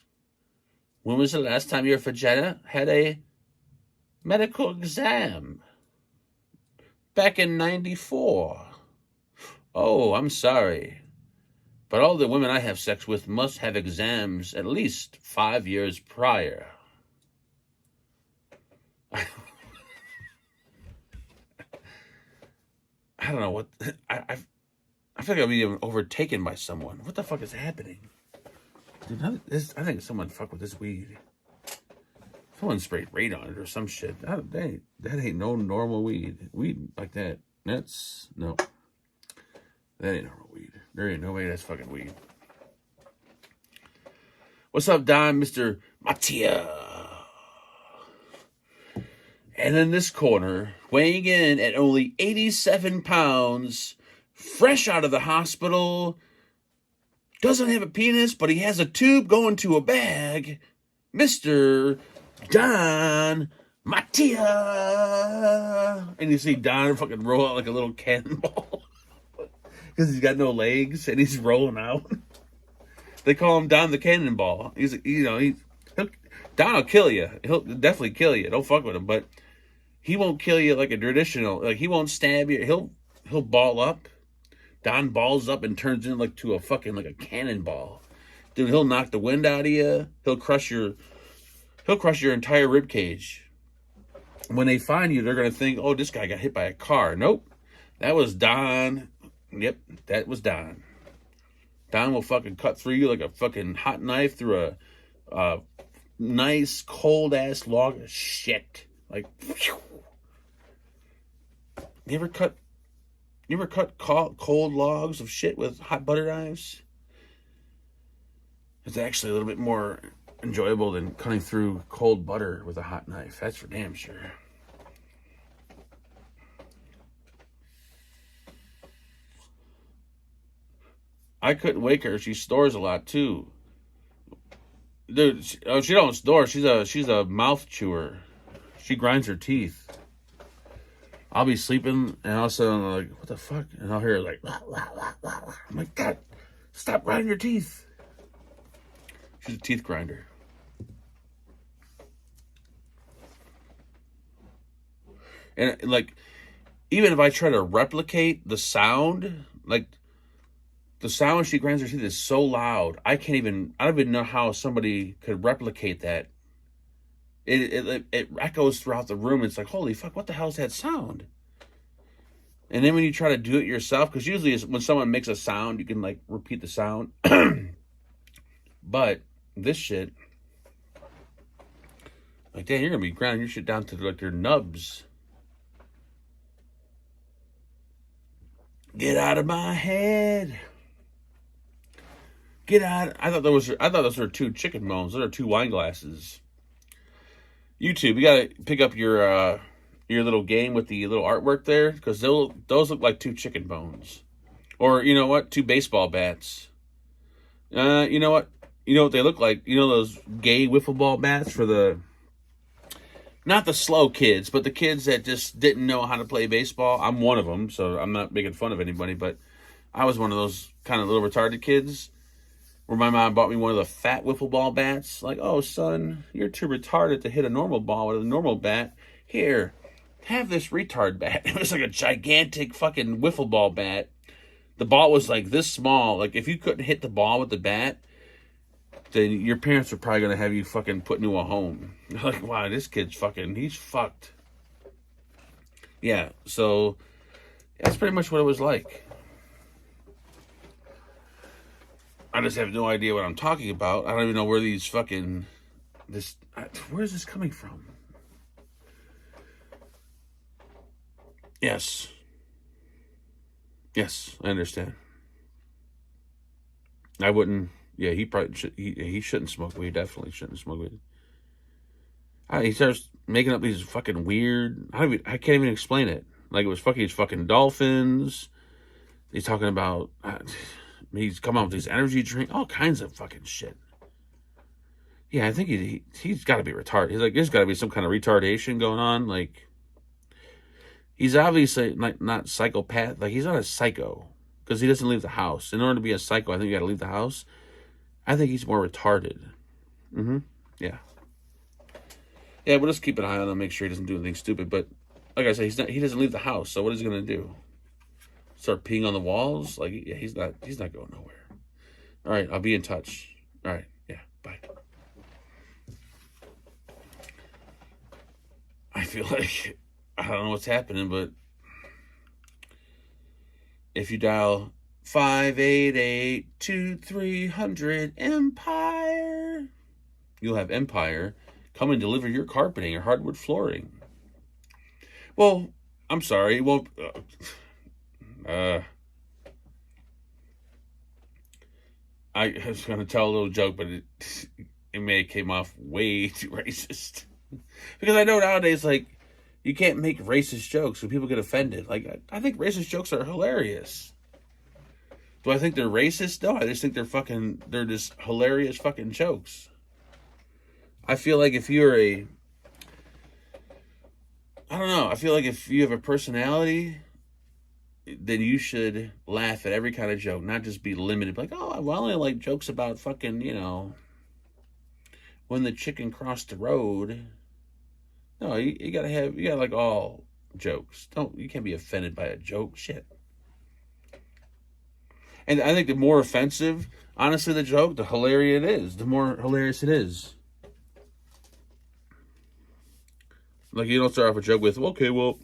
When was the last time your vagina had a medical exam? Back in 94. Oh, I'm sorry. But all the women I have sex with must have exams at least 5 years prior. I don't know what I feel like I'm being overtaken by someone. What the fuck is happening? Dude, I think someone fucked with this weed. Someone sprayed Raid on it or some shit. That ain't no normal weed. Weed like that. No. That ain't normal weed. There ain't no way that's fucking weed. What's up, Don, Mr. Mattia? And in this corner, weighing in at only 87 pounds, fresh out of the hospital, doesn't have a penis, but he has a tube going to a bag, Mr. Don Mattia. And you see Don fucking roll out like a little cannonball because he's got no legs and he's rolling out. They call him Don the Cannonball. Don will kill you. He'll definitely kill you. Don't fuck with him, but he won't kill you like a traditional. Like he won't stab you. He'll ball up. Don balls up and turns into to a fucking like a cannonball. Dude, he'll knock the wind out of you. He'll crush your entire rib cage. When they find you, they're gonna think, "Oh, this guy got hit by a car." Nope, that was Don. Yep, that was Don. Don will fucking cut through you like a fucking hot knife through a nice cold ass log of shit. Like, whew. You ever cut cold logs of shit with hot butter knives? It's actually a little bit more enjoyable than cutting through cold butter with a hot knife. That's for damn sure. I couldn't wake her. She snores a lot too. Dude, she don't snore. She's a mouth chewer. She grinds her teeth. I'll be sleeping, and all of a sudden, I'm like, what the fuck? And I'll hear her like, wah, wah, wah, wah, wah. I'm like, God, stop grinding your teeth. She's a teeth grinder. And like, even if I try to replicate the sound, like the sound when she grinds her teeth is so loud, I don't even know how somebody could replicate that. It echoes throughout the room. It's like, holy fuck, what the hell is that sound? And then when you try to do it yourself, because usually when someone makes a sound, you can like repeat the sound. But this shit, like, damn, you're gonna be grinding your shit down to like your nubs. Get out of my head. Get out. I thought those were 2 chicken bones. Those are 2 wine glasses. YouTube, you gotta pick up your little game with the little artwork there, because those look like 2 chicken bones. Or you know what? 2 baseball bats. You know what? You know what they look like? You know those gay wiffle ball bats for not the slow kids, but the kids that just didn't know how to play baseball. I'm one of them, so I'm not making fun of anybody, but I was one of those kind of little retarded kids where my mom bought me one of the fat wiffle ball bats. Like, oh, son, you're too retarded to hit a normal ball with a normal bat. Here, have this retard bat. It was like a gigantic fucking wiffle ball bat. The ball was like this small. Like, if you couldn't hit the ball with the bat, then your parents are probably going to have you fucking put into a home. Like, wow, this kid's fucking, he's fucked. Yeah, so that's pretty much what it was like. I just have no idea what I'm talking about. I don't even know where these fucking, where is this coming from? Yes. Yes, I understand. I wouldn't. Yeah, he probably should. He shouldn't smoke weed. Definitely shouldn't smoke weed. He starts making up these fucking weird. I can't even explain it. Like, it was fucking dolphins. He's talking about. He's come out with these energy drink, all kinds of fucking shit. Yeah, I think he's got to be retarded. He's like, there's got to be some kind of retardation going on. Like, he's obviously not psychopath. Like, he's not a psycho because he doesn't leave the house. In order to be a psycho, I think you got to leave the house. I think he's more retarded. Yeah. Yeah, we'll just keep an eye on him, make sure he doesn't do anything stupid. But like I said, he doesn't leave the house. So what is he gonna do? Start peeing on the walls? Like, yeah, he's not going nowhere. All right, I'll be in touch. All right, yeah, bye. I feel like I don't know what's happening, but if you dial 588-2300 Empire, you'll have Empire come and deliver your carpeting or hardwood flooring. Well, I'm sorry. Well, I was going to tell a little joke, but it may have came off way too racist. Because I know nowadays, like, you can't make racist jokes so people get offended. Like, I think racist jokes are hilarious. Do I think they're racist? No, I just think they're just hilarious fucking jokes. I feel like if you're I don't know, I feel like if you have a personality, then you should laugh at every kind of joke, not just be limited. Like, oh, I only like jokes about fucking, when the chicken crossed the road. No, you gotta like all jokes. You can't be offended by a joke. Shit. And I think the more offensive, honestly, the joke, the hilarious it is. The more hilarious it is. Like, you don't start off a joke with, okay, well,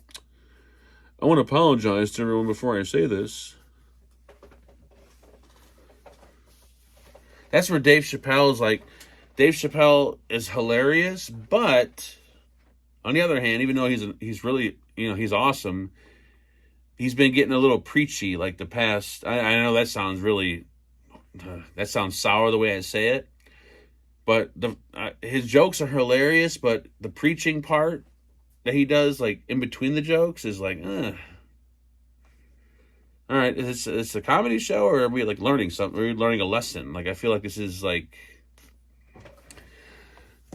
I want to apologize to everyone before I say this. That's where Dave Chappelle is hilarious, but on the other hand, even though he's really, he's awesome, he's been getting a little preachy like the past. I know that sounds really, that sounds sour the way I say it, but his jokes are hilarious, but the preaching part that he does, like, in between the jokes is like, all right, is this a comedy show, or are we, like, learning something? Are we learning a lesson? Like, I feel like this is, like,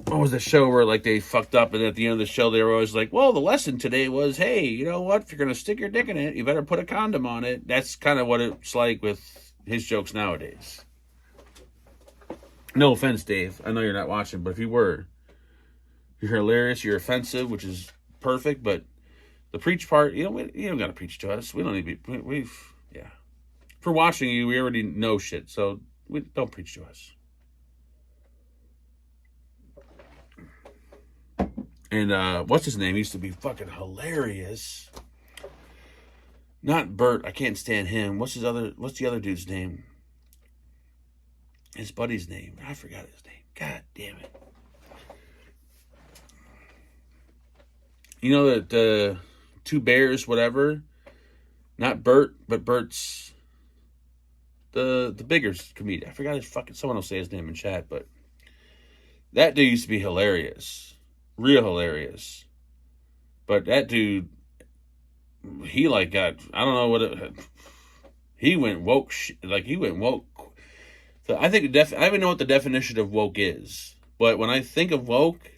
what was the show where like they fucked up, and at the end of the show they were always like, well, the lesson today was, hey, you know what, if you're gonna stick your dick in it, you better put a condom on it. That's kind of what it's like with his jokes nowadays. No offense, Dave, I know you're not watching, but if you were, you're hilarious, you're offensive, which is perfect, but the preach part, you don't gotta preach to us. We don't need to be, yeah. For watching you, we already know shit, so don't preach to us. And what's his name? He used to be fucking hilarious. Not Bert. I can't stand him. What's the other dude's name? His buddy's name. I forgot his name. God damn it. You know that the Two Bears, whatever. Not Bert, but Bert's the bigger comedian. I forgot his fucking. Someone will say his name in chat, but that dude used to be hilarious. Real hilarious. But that dude, he like got, I don't know what it, he went woke, he went woke. So I think, I don't even know what the definition of woke is. But when I think of woke,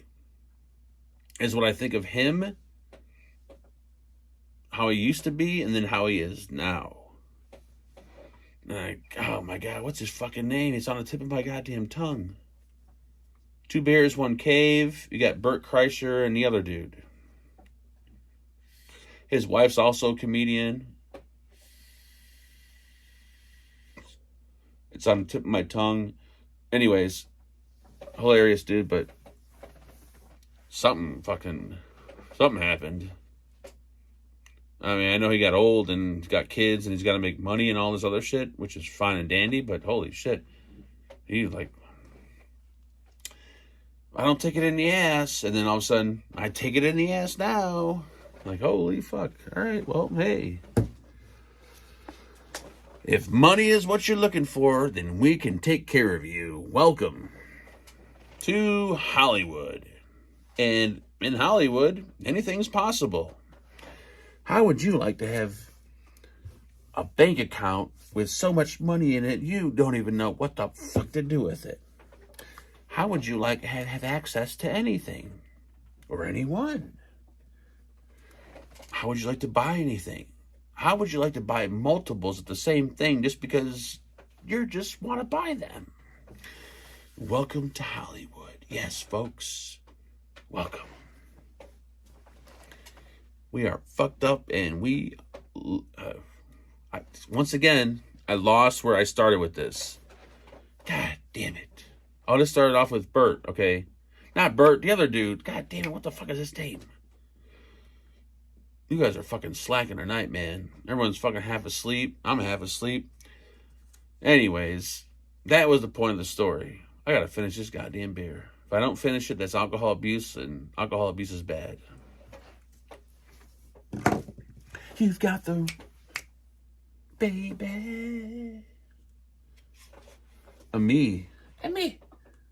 is what I think of him, how he used to be, and then how he is now. Like, oh my God, what's his fucking name? It's on the tip of my goddamn tongue. Two Bears, One Cave. You got Bert Kreischer and the other dude. His wife's also a comedian. It's on the tip of my tongue. Anyways, hilarious dude, but something happened. I mean, I know he got old and he's got kids and he's got to make money and all this other shit, which is fine and dandy, but holy shit. He's like, I don't take it in the ass. And then all of a sudden, I take it in the ass now. Like, holy fuck. All right, well, hey. If money is what you're looking for, then we can take care of you. Welcome to Hollywood. And in Hollywood, anything's possible. How would you like to have a bank account with so much money in it, you don't even know what the fuck to do with it? How would you like to have access to anything or anyone? How would you like to buy anything? How would you like to buy multiples of the same thing just because you just want to buy them? Welcome to Hollywood. Yes, folks, welcome. We are fucked up and once again, I lost where I started with this. God damn it. I'll just start it off with Bert, okay? Not Bert, the other dude. God damn it, what the fuck is his name? You guys are fucking slacking tonight, man. Everyone's fucking half asleep. I'm half asleep. Anyways, that was the point of the story. I gotta finish this goddamn beer. If I don't finish it, that's alcohol abuse, and alcohol abuse is bad. You've got the baby. Me. And me.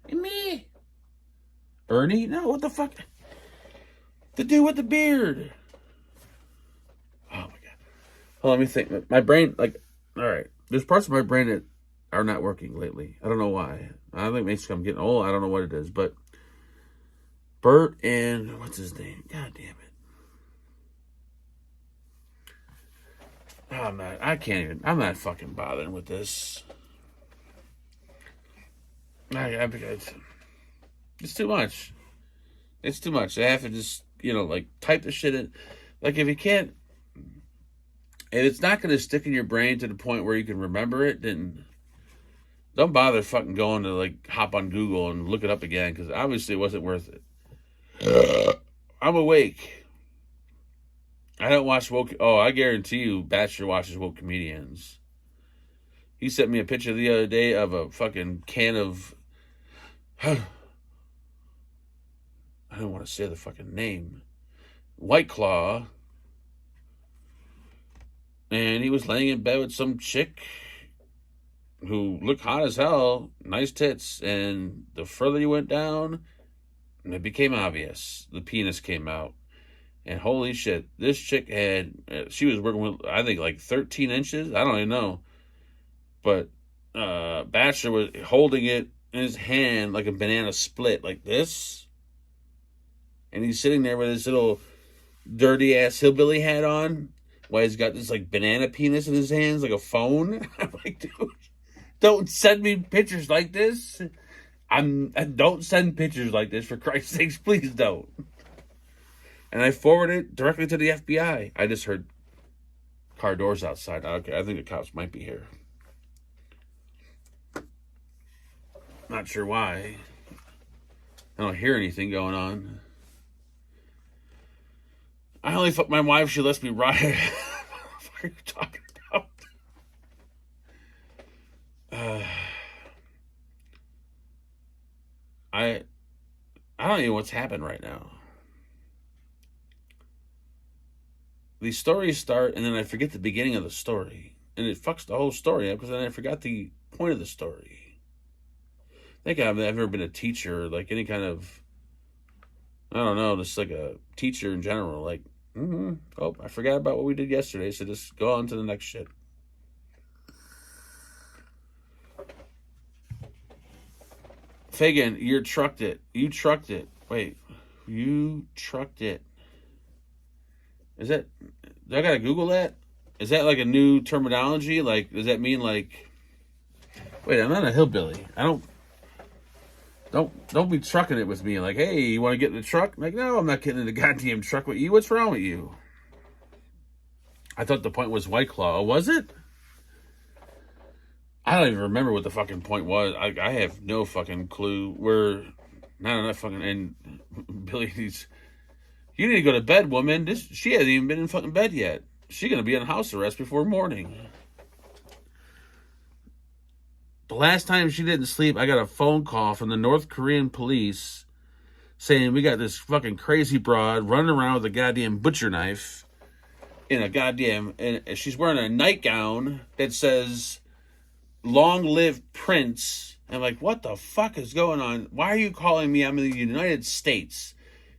And me. Ernie? No, what the fuck? The dude with the beard. Oh my God. Hold on, let me think. My brain, like, all right. There's parts of my brain that are not working lately. I don't know why. I think maybe I'm getting old. I don't know what it is. But Bert and, what's his name? God damn it. I'm not fucking bothering with this. It's too much. It's too much. I have to just, like, type the shit in. Like, if you can't, and it's not going to stick in your brain to the point where you can remember it, then don't bother fucking going to, like, hop on Google and look it up again, because obviously it wasn't worth it. I'm awake. I don't watch woke. Oh, I guarantee you, Bachelor watches woke comedians. He sent me a picture the other day of a fucking can of. I don't want to say the fucking name. White Claw. And he was laying in bed with some chick who looked hot as hell, nice tits, and the further you went down, it became obvious. The penis came out. And holy shit, this chick she was working with, I think, like 13 inches. I don't even know. But Bachelor was holding it in his hand like a banana split, like this. And he's sitting there with his little dirty ass hillbilly hat on, while he's got this like banana penis in his hands, like a phone. I'm like, dude, don't send me pictures like this. Don't send pictures like this, for Christ's sakes, please don't. And I forwarded it directly to the FBI. I just heard car doors outside. Okay, I think the cops might be here. Not sure why. I don't hear anything going on. I only fuck my wife. She lets me ride. What the fuck are you talking about? I don't even know what's happened right now. These stories start, and then I forget the beginning of the story. And it fucks the whole story up, because then I forgot the point of the story. I think I've never been a teacher, like any kind of, I don't know, just like a teacher in general. Like, oh, I forgot about what we did yesterday, so just go on to the next shit. Fagan, you trucked it. You trucked it. Wait, you trucked it. Is that, do I gotta Google that? Is that like a new terminology? Like, does that mean like, wait, I'm not a hillbilly. Don't be trucking it with me. Like, hey, you want to get in the truck? I'm like, no, I'm not getting in the goddamn truck with you. What's wrong with you? I thought the point was White Claw. Oh, was it? I don't even remember what the fucking point was. I have no fucking clue. We're not enough fucking, and Billy needs, you need to go to bed, woman. She hasn't even been in fucking bed yet. She's gonna be on house arrest before morning. The last time she didn't sleep, I got a phone call from the North Korean police saying we got this fucking crazy broad running around with a goddamn butcher knife in a goddamn, and she's wearing a nightgown that says "Long Live Prince." I'm like, what the fuck is going on? Why are you calling me? I'm in the United States.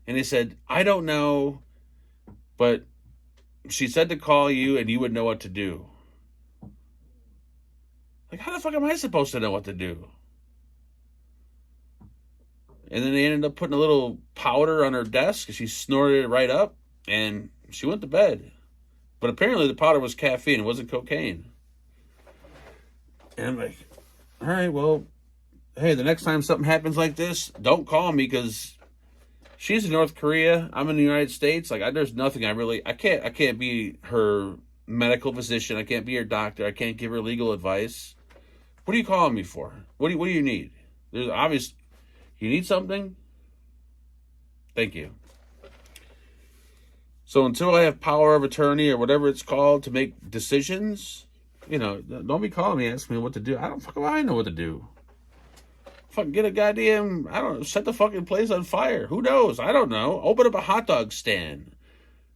And they said, I don't know, but she said to call you and you would know what to do. Like, how the fuck am I supposed to know what to do? And then they ended up putting a little powder on her desk, and she snorted it right up, and she went to bed. But apparently the powder was caffeine. It wasn't cocaine. And I'm like, all right, well, hey, the next time something happens like this, don't call me, because she's in North Korea. I'm in the United States. Like, there's nothing I can't be her medical physician. I can't be her doctor. I can't give her legal advice. What are you calling me for? What do you need? There's obvious, you need something? Thank you. So until I have power of attorney or whatever it's called to make decisions, don't be calling me asking me what to do. I know what to do. Fucking get a goddamn, I don't know, set the fucking place on fire. Who knows? I don't know. Open up a hot dog stand.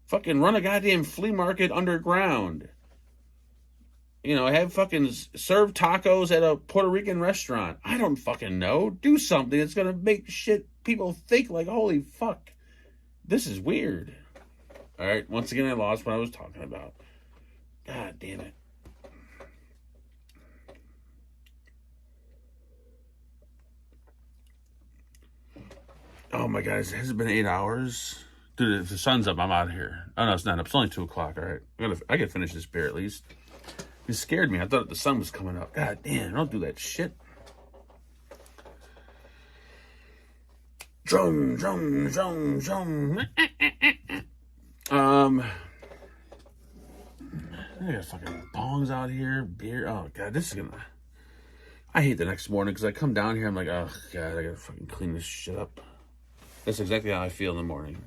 Fucking run a goddamn flea market underground. Have fucking serve tacos at a Puerto Rican restaurant. I don't fucking know. Do something that's going to make people think like, holy fuck, this is weird. All right, once again, I lost what I was talking about. God damn it. Oh my God, has it been 8 hours? Dude, if the sun's up, I'm out of here. Oh no, it's not up. It's only 2 o'clock. All right, I gotta finish this beer at least. It scared me. I thought the sun was coming up. God damn, don't do that shit. Drum. I got fucking bongs out here, beer. Oh God, this is gonna, I hate the next morning, because I come down here, I'm like, oh God, I gotta fucking clean this shit up. That's exactly how I feel in the morning.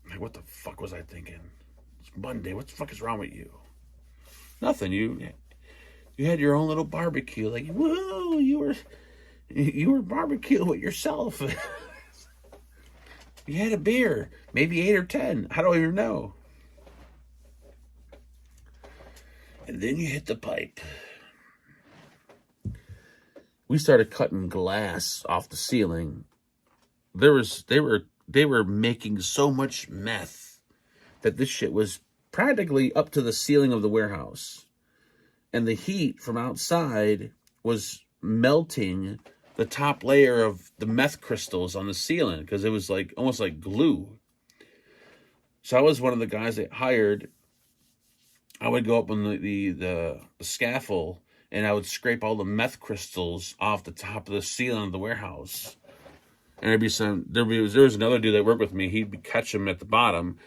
Like, what the fuck was I thinking? It's Monday. What the fuck is wrong with you? Nothing. You had your own little barbecue. Like, whoa, you were barbecuing with yourself. You had a beer, maybe 8 or 10. I don't even know. And then you hit the pipe. We started cutting glass off the ceiling. They were making so much meth that this shit was practically up to the ceiling of the warehouse. And the heat from outside was melting the top layer of the meth crystals on the ceiling because it was like almost like glue. So I was one of the guys that hired. I would go up on the scaffold and I would scrape all the meth crystals off the top of the ceiling of the warehouse. And there was another dude that worked with me. He'd catch them at the bottom.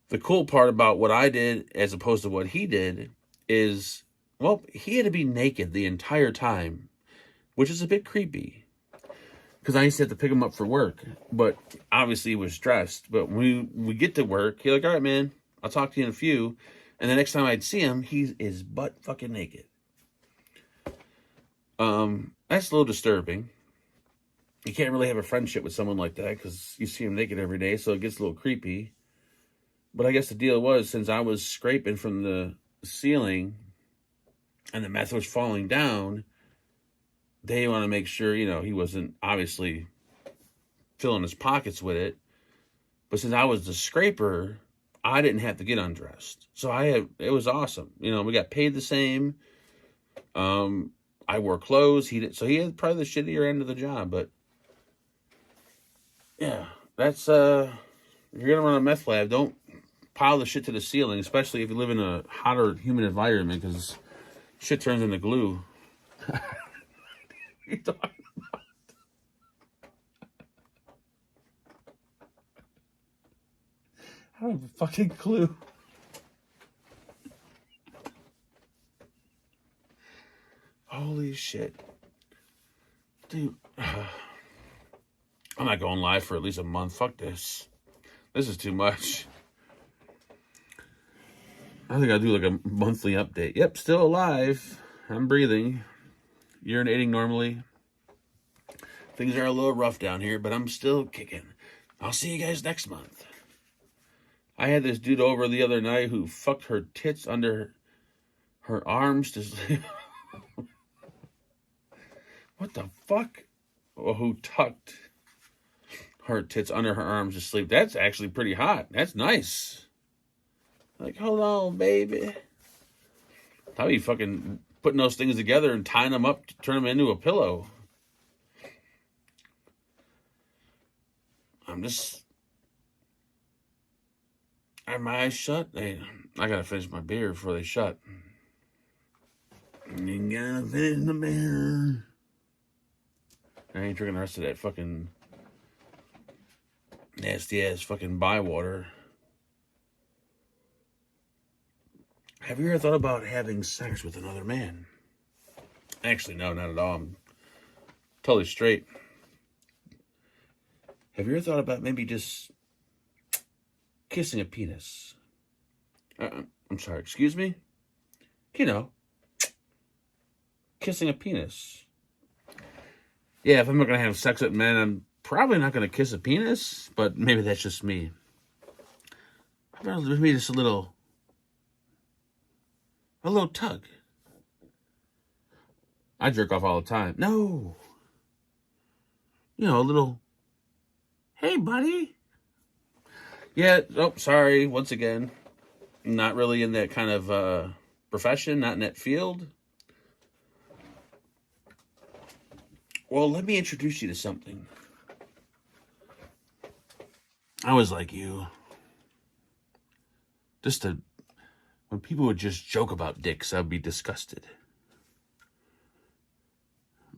The cool part about what I did as opposed to what he did is, well, he had to be naked the entire time, which is a bit creepy. Because I used to have to pick him up for work. But obviously he was dressed. But when we get to work, he's like, all right, man, I'll talk to you in a few. And the next time I'd see him, he is butt fucking naked. That's a little disturbing. You can't really have a friendship with someone like that because you see him naked every day, so it gets a little creepy. But I guess the deal was, since I was scraping from the ceiling and the meth was falling down, they want to make sure, he wasn't obviously filling his pockets with it. But since I was the scraper, I didn't have to get undressed. So it was awesome. We got paid the same. I wore clothes. He did, so he had probably the shittier end of the job, but yeah, that's, if you're going to run a meth lab, don't pile the shit to the ceiling, especially if you live in a hotter, humid environment, because shit turns into glue. What are you talking about? I don't have a fucking clue. Holy shit. Dude. I'm not going live for at least a month. Fuck this. This is too much. I think I'll do like a monthly update. Yep, still alive. I'm breathing. Urinating normally. Things are a little rough down here, but I'm still kicking. I'll see you guys next month. I had this dude over the other night who fucked her tits under her arms to sleep. What the fuck? Oh, who tucked her tits under her arms to sleep? That's actually pretty hot. That's nice. Like, hold on, baby. How are you fucking putting those things together and tying them up to turn them into a pillow? I have my eyes shut. Hey, I gotta finish my beer before they shut. You gotta finish the beer. I ain't drinking the rest of that fucking nasty ass fucking Bywater. Have you ever thought about having sex with another man? Actually, no, not at all. I'm totally straight. Have you ever thought about maybe just kissing a penis? I'm sorry, excuse me? Kissing a penis. Yeah, if I'm not going to have sex with men, I'm probably not going to kiss a penis, but maybe that's just me. How about maybe just a little tug? I jerk off all the time. No. A little, hey, buddy. Yeah, sorry, once again. Not really in that kind of profession, not in that field. Well, let me introduce you to something. I was like you. When people would just joke about dicks, I'd be disgusted.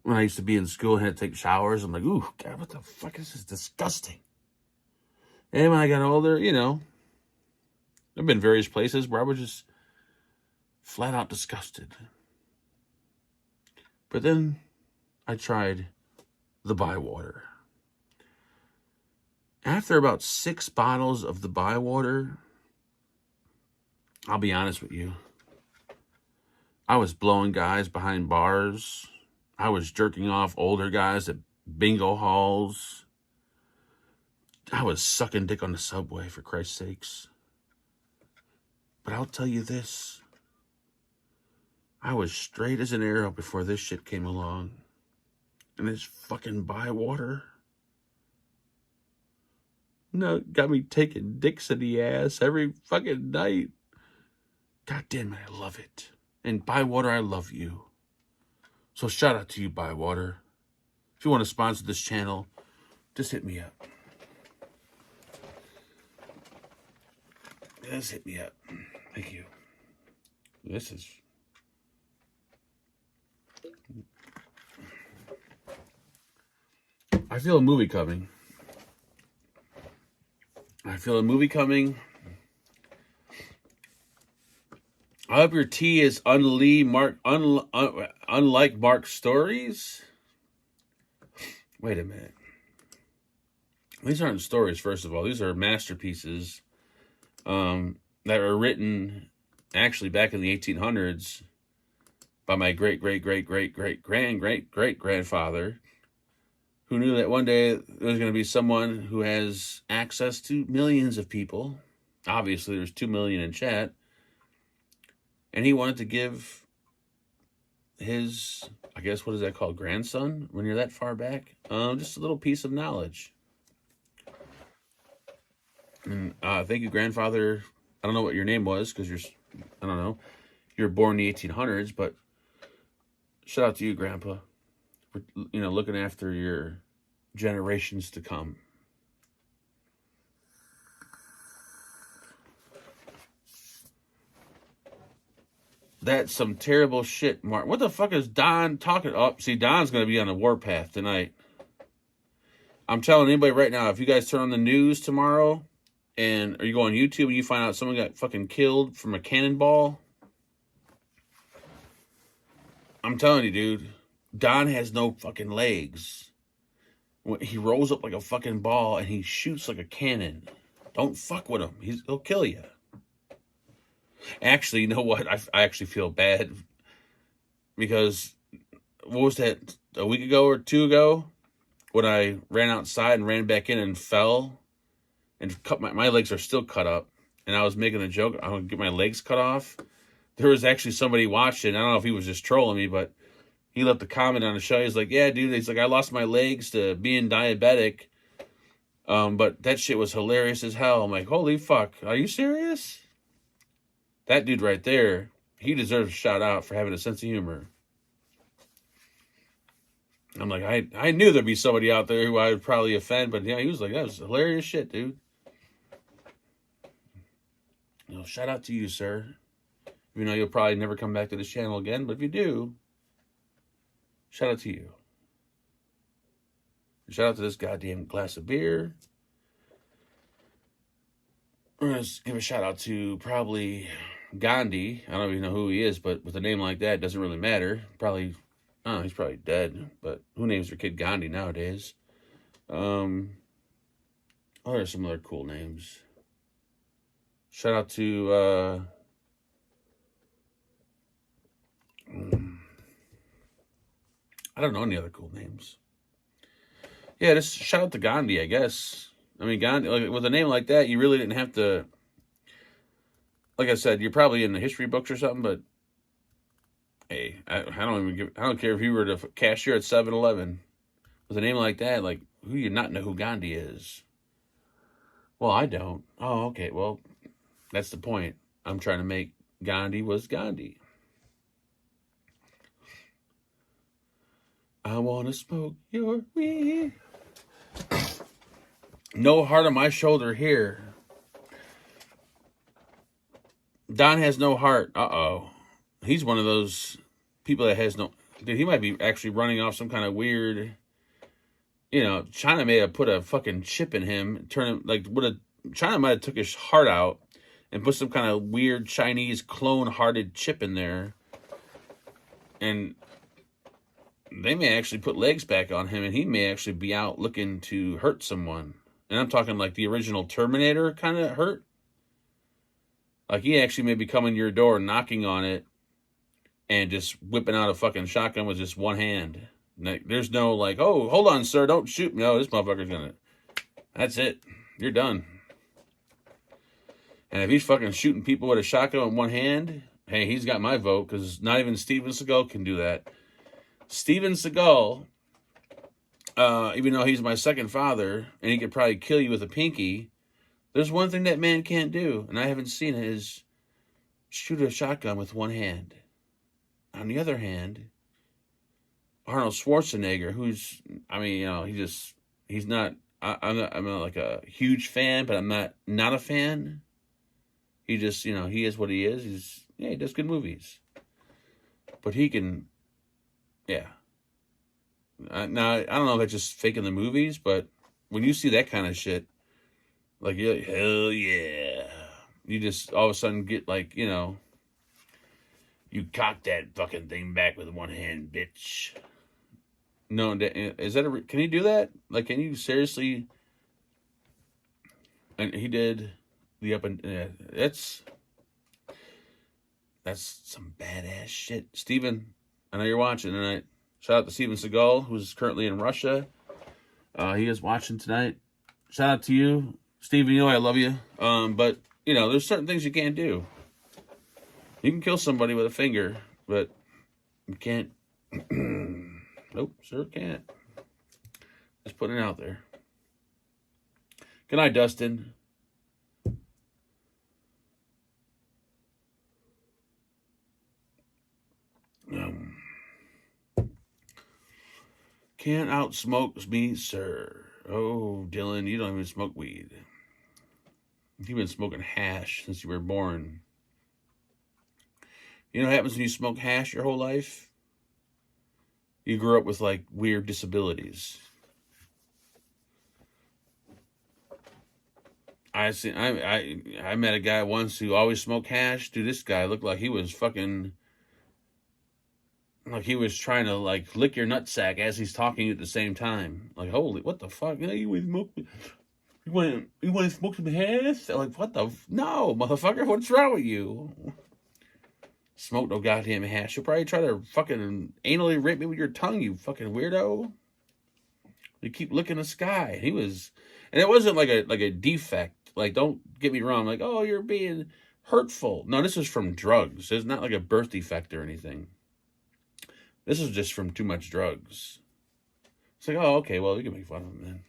When I used to be in school and had to take showers, I'm like, ooh, God, what the fuck is this? Disgusting. And when I got older, I've been various places where I was just flat out disgusted. But then I tried the Bywater. After about 6 bottles of the Bywater, I'll be honest with you, I was blowing guys behind bars. I was jerking off older guys at bingo halls. I was sucking dick on the subway, for Christ's sakes. But I'll tell you this. I was straight as an arrow before this shit came along. And this fucking Bywater got me taking dicks in the ass every fucking night. God damn it, I love it. And Bywater, I love you. So shout out to you, Bywater. If you want to sponsor this channel, just hit me up. Just hit me up. Thank you. This is... I feel a movie coming. I hope your tea is unlike Mark's stories. Wait a minute. These aren't stories, first of all. These are masterpieces that were written actually back in the 1800s by my great-great-great-great-great-great-great-grandfather, who knew that one day there was going to be someone who has access to millions of people. Obviously, there's 2 million in chat. And he wanted to give his, I guess, what is that called? Grandson? When you're that far back? Just a little piece of knowledge. And thank you, grandfather. I don't know what your name was, because I don't know. You're born in the 1800s, but shout out to you, Grandpa. For, looking after your generations to come. That's some terrible shit, Mark. What the fuck is Don talking? Oh, see, Don's going to be on the warpath tonight. I'm telling anybody right now, if you guys turn on the news tomorrow, or you go on YouTube and you find out someone got fucking killed from a cannonball, I'm telling you, dude, Don has no fucking legs. He rolls up like a fucking ball and he shoots like a cannon. Don't fuck with him. He'll kill you. Actually, you know what? I actually feel bad because what was that, a week ago or 2 ago, when I ran outside and ran back in and fell and cut my legs are still cut up, and I was making a joke, I'm gonna get my legs cut off. There was actually somebody watching. I don't know if he was just trolling me, but he left a comment on the show. He's like, yeah, dude, he's like, I lost my legs to being diabetic. But that shit was hilarious as hell. I'm like, holy fuck, are you serious? That dude right there, he deserves a shout out for having a sense of humor. I'm like, I knew there'd be somebody out there who I would probably offend, but yeah, he was like, that was hilarious shit, dude. Shout out to you, sir. Even though you'll probably never come back to this channel again, but if you do, shout out to you. And shout out to this goddamn glass of beer. We're going to give a shout out to probably Gandhi. I don't even know who he is, but with a name like that, it doesn't really matter. Probably, he's probably dead, but who names their kid Gandhi nowadays? What are some other cool names? Shout out to, I don't know any other cool names. Yeah, just shout out to Gandhi, I guess. I mean, Gandhi, like, with a name like that, you really didn't have to. Like I said, you're probably in the history books or something, but hey, I don't care if you were the cashier at 7-Eleven. With a name like that, like, who do you not know who Gandhi is? Well, I don't. Oh, okay, well, that's the point. I'm trying to make Gandhi was Gandhi. I want to smoke your weed. No heart on my shoulder here. Don has no heart. Uh-oh. He's one of those people that has no... Dude, he might be actually running off some kind of weird... China may have put a fucking chip in him. China might have took his heart out and put some kind of weird Chinese clone-hearted chip in there. And they may actually put legs back on him, and he may actually be out looking to hurt someone. And I'm talking like the original Terminator kind of hurt. Like he actually may be coming to your door, knocking on it, and just whipping out a fucking shotgun with just one hand. There's no like, oh, hold on, sir, don't shoot me. No, this motherfucker's gonna... That's it. You're done. And if he's fucking shooting people with a shotgun with one hand, hey, he's got my vote, because not even Steven Seagal can do that. Steven Seagal, even though he's my second father, and he could probably kill you with a pinky, there's one thing that man can't do, and I haven't seen it, is shoot a shotgun with one hand. On the other hand, Arnold Schwarzenegger, who's, I mean, he's not, I'm not like a huge fan, but I'm not a fan. He just, he is what he is. He does good movies. But he can, yeah. Now, I don't know if it's just faking the movies, but when you see that kind of shit, like, you're like, hell yeah. You just all of a sudden get like, you cock that fucking thing back with one hand, bitch. No, is that can he do that? Like, can you seriously? And he did the up and that's some badass shit. Steven, I know you're watching tonight. Shout out to Steven Seagal, who's currently in Russia. He is watching tonight. Shout out to you, Steven. I love you. But there's certain things you can't do. You can kill somebody with a finger, but you can't. Nope, sure can't. Just putting it out there. Good night, Dustin. Can't outsmoke me, sir. Oh, Dylan, you don't even smoke weed. You've been smoking hash since you were born. You know what happens when you smoke hash your whole life? You grew up with, like, weird disabilities. I met a guy once who always smoked hash. Dude, this guy looked like he was fucking... Like he was trying to, like, lick your nutsack as he's talking at the same time. Like, holy, what the fuck? You want to smoke some hash? Like, what the... No, motherfucker, what's wrong with you? Smoke no goddamn hash. You'll probably try to fucking anally rape me with your tongue, you fucking weirdo. You keep licking the sky. He was... And it wasn't like a defect. Like, don't get me wrong. Like, oh, you're being hurtful. No, this is from drugs. It's not like a birth defect or anything. This is just from too much drugs. It's like, oh, okay, well, you can make fun of him then.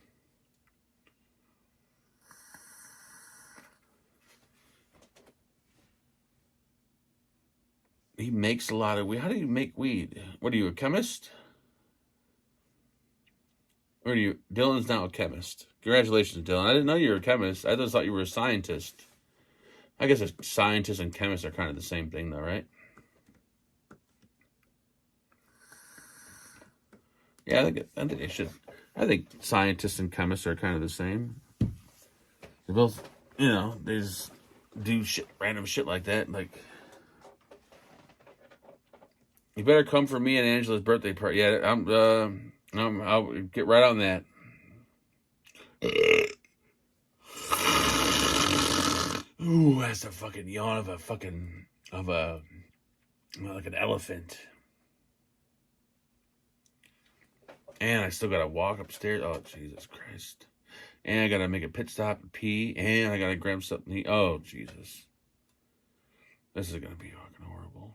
He makes a lot of weed. How do you make weed? What are you, a chemist? Or are you... Dylan's now a chemist. Congratulations, Dylan. I didn't know you were a chemist. I just thought you were a scientist. I guess a scientist and chemist are kind of the same thing, though, right? Yeah, I think they should. I think scientists and chemists are kind of the same. They both, they just do shit, random shit like that. Like, you better come for me and Angela's birthday party. Yeah, I'll get right on that. Ooh, that's a fucking yawn of like an elephant. And I still gotta walk upstairs. Oh, Jesus Christ. And I gotta make a pit stop and pee. And I gotta grab something to eat. Oh, Jesus. This is gonna be fucking horrible.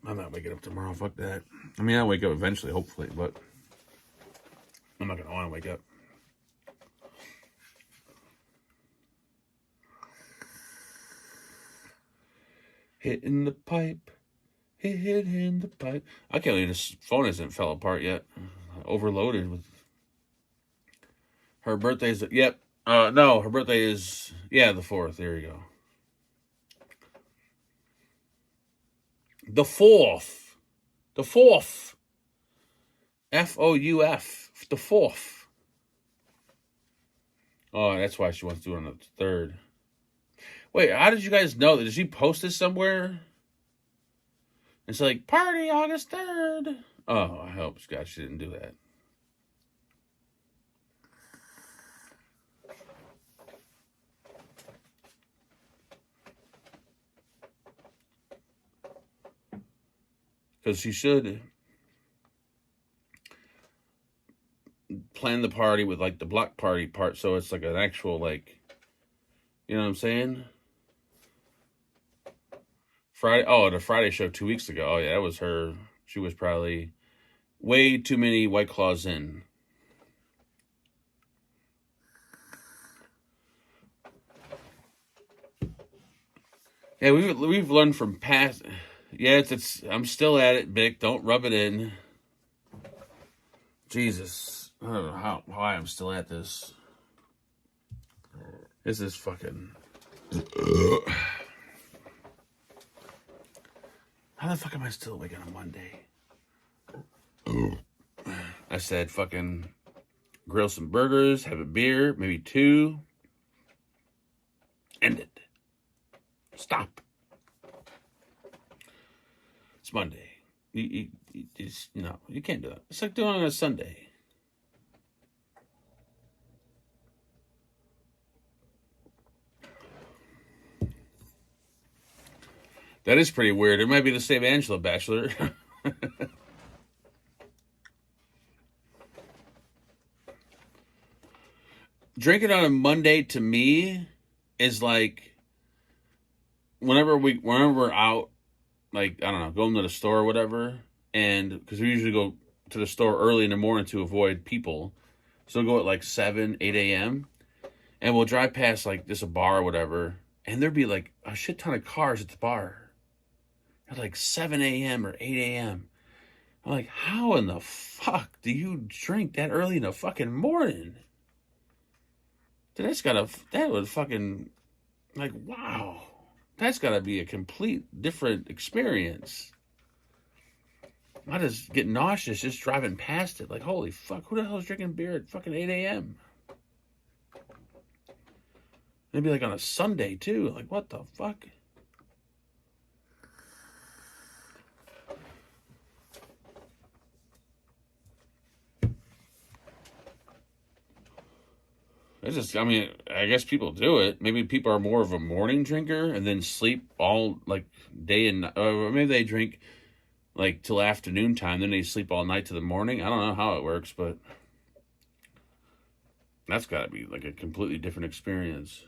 I'm not waking up tomorrow. Fuck that. I mean, I'll wake up eventually, hopefully, but I'm not gonna want to wake up. Hitting the pipe. Hitting the pipe. I can't believe this phone hasn't fell apart yet. Overloaded with... Her birthday's... Yep. No, her birthday is... Yeah, the 4th. There you go. The 4th. The 4th. F-O-U-F. The 4th. Oh, that's why she wants to do it on the 3rd. Wait, how did you guys know that? Did she post this somewhere? It's like, party August 3rd. Oh, I hope God she didn't do that. Because she should plan the party with, like, the block party part, so it's like an actual, like, you know what I'm saying? Friday. Oh, the Friday show 2 weeks ago. Oh, yeah, that was her. She was probably way too many White Claws in. Yeah, we've learned from past. Yeah, it's. I'm still at it, Vic. Don't rub it in. Jesus, I don't know why I'm still at this. This is fucking. How the fuck am I still awake on a Monday? I said fucking grill some burgers, have a beer, maybe 2. End it. Stop. It's Monday. You just, you can't do that. It's like doing it on a Sunday. That is pretty weird. It might be the same Angela Bachelor. Drinking on a Monday to me is like whenever we're out, like, I don't know, going to the store or whatever, and because we usually go to the store early in the morning to avoid people, so we'll go at like 7, 8 a.m., and we'll drive past like just a bar or whatever, and there'd be like a shit ton of cars at the bar at like 7 a.m. or 8 a.m. I'm like, how in the fuck do you drink that early in the fucking morning? That would fucking, like, wow. That's gotta be a complete different experience. I just get nauseous just driving past it. Like, holy fuck, who the hell is drinking beer at fucking 8 a.m.? Maybe like on a Sunday too. Like, what the fuck? It's just, I mean, I guess people do it. Maybe people are more of a morning drinker and then sleep all, like, day and night. Or maybe they drink, like, till afternoon time, then they sleep all night to the morning. I don't know how it works, but that's got to be, like, a completely different experience.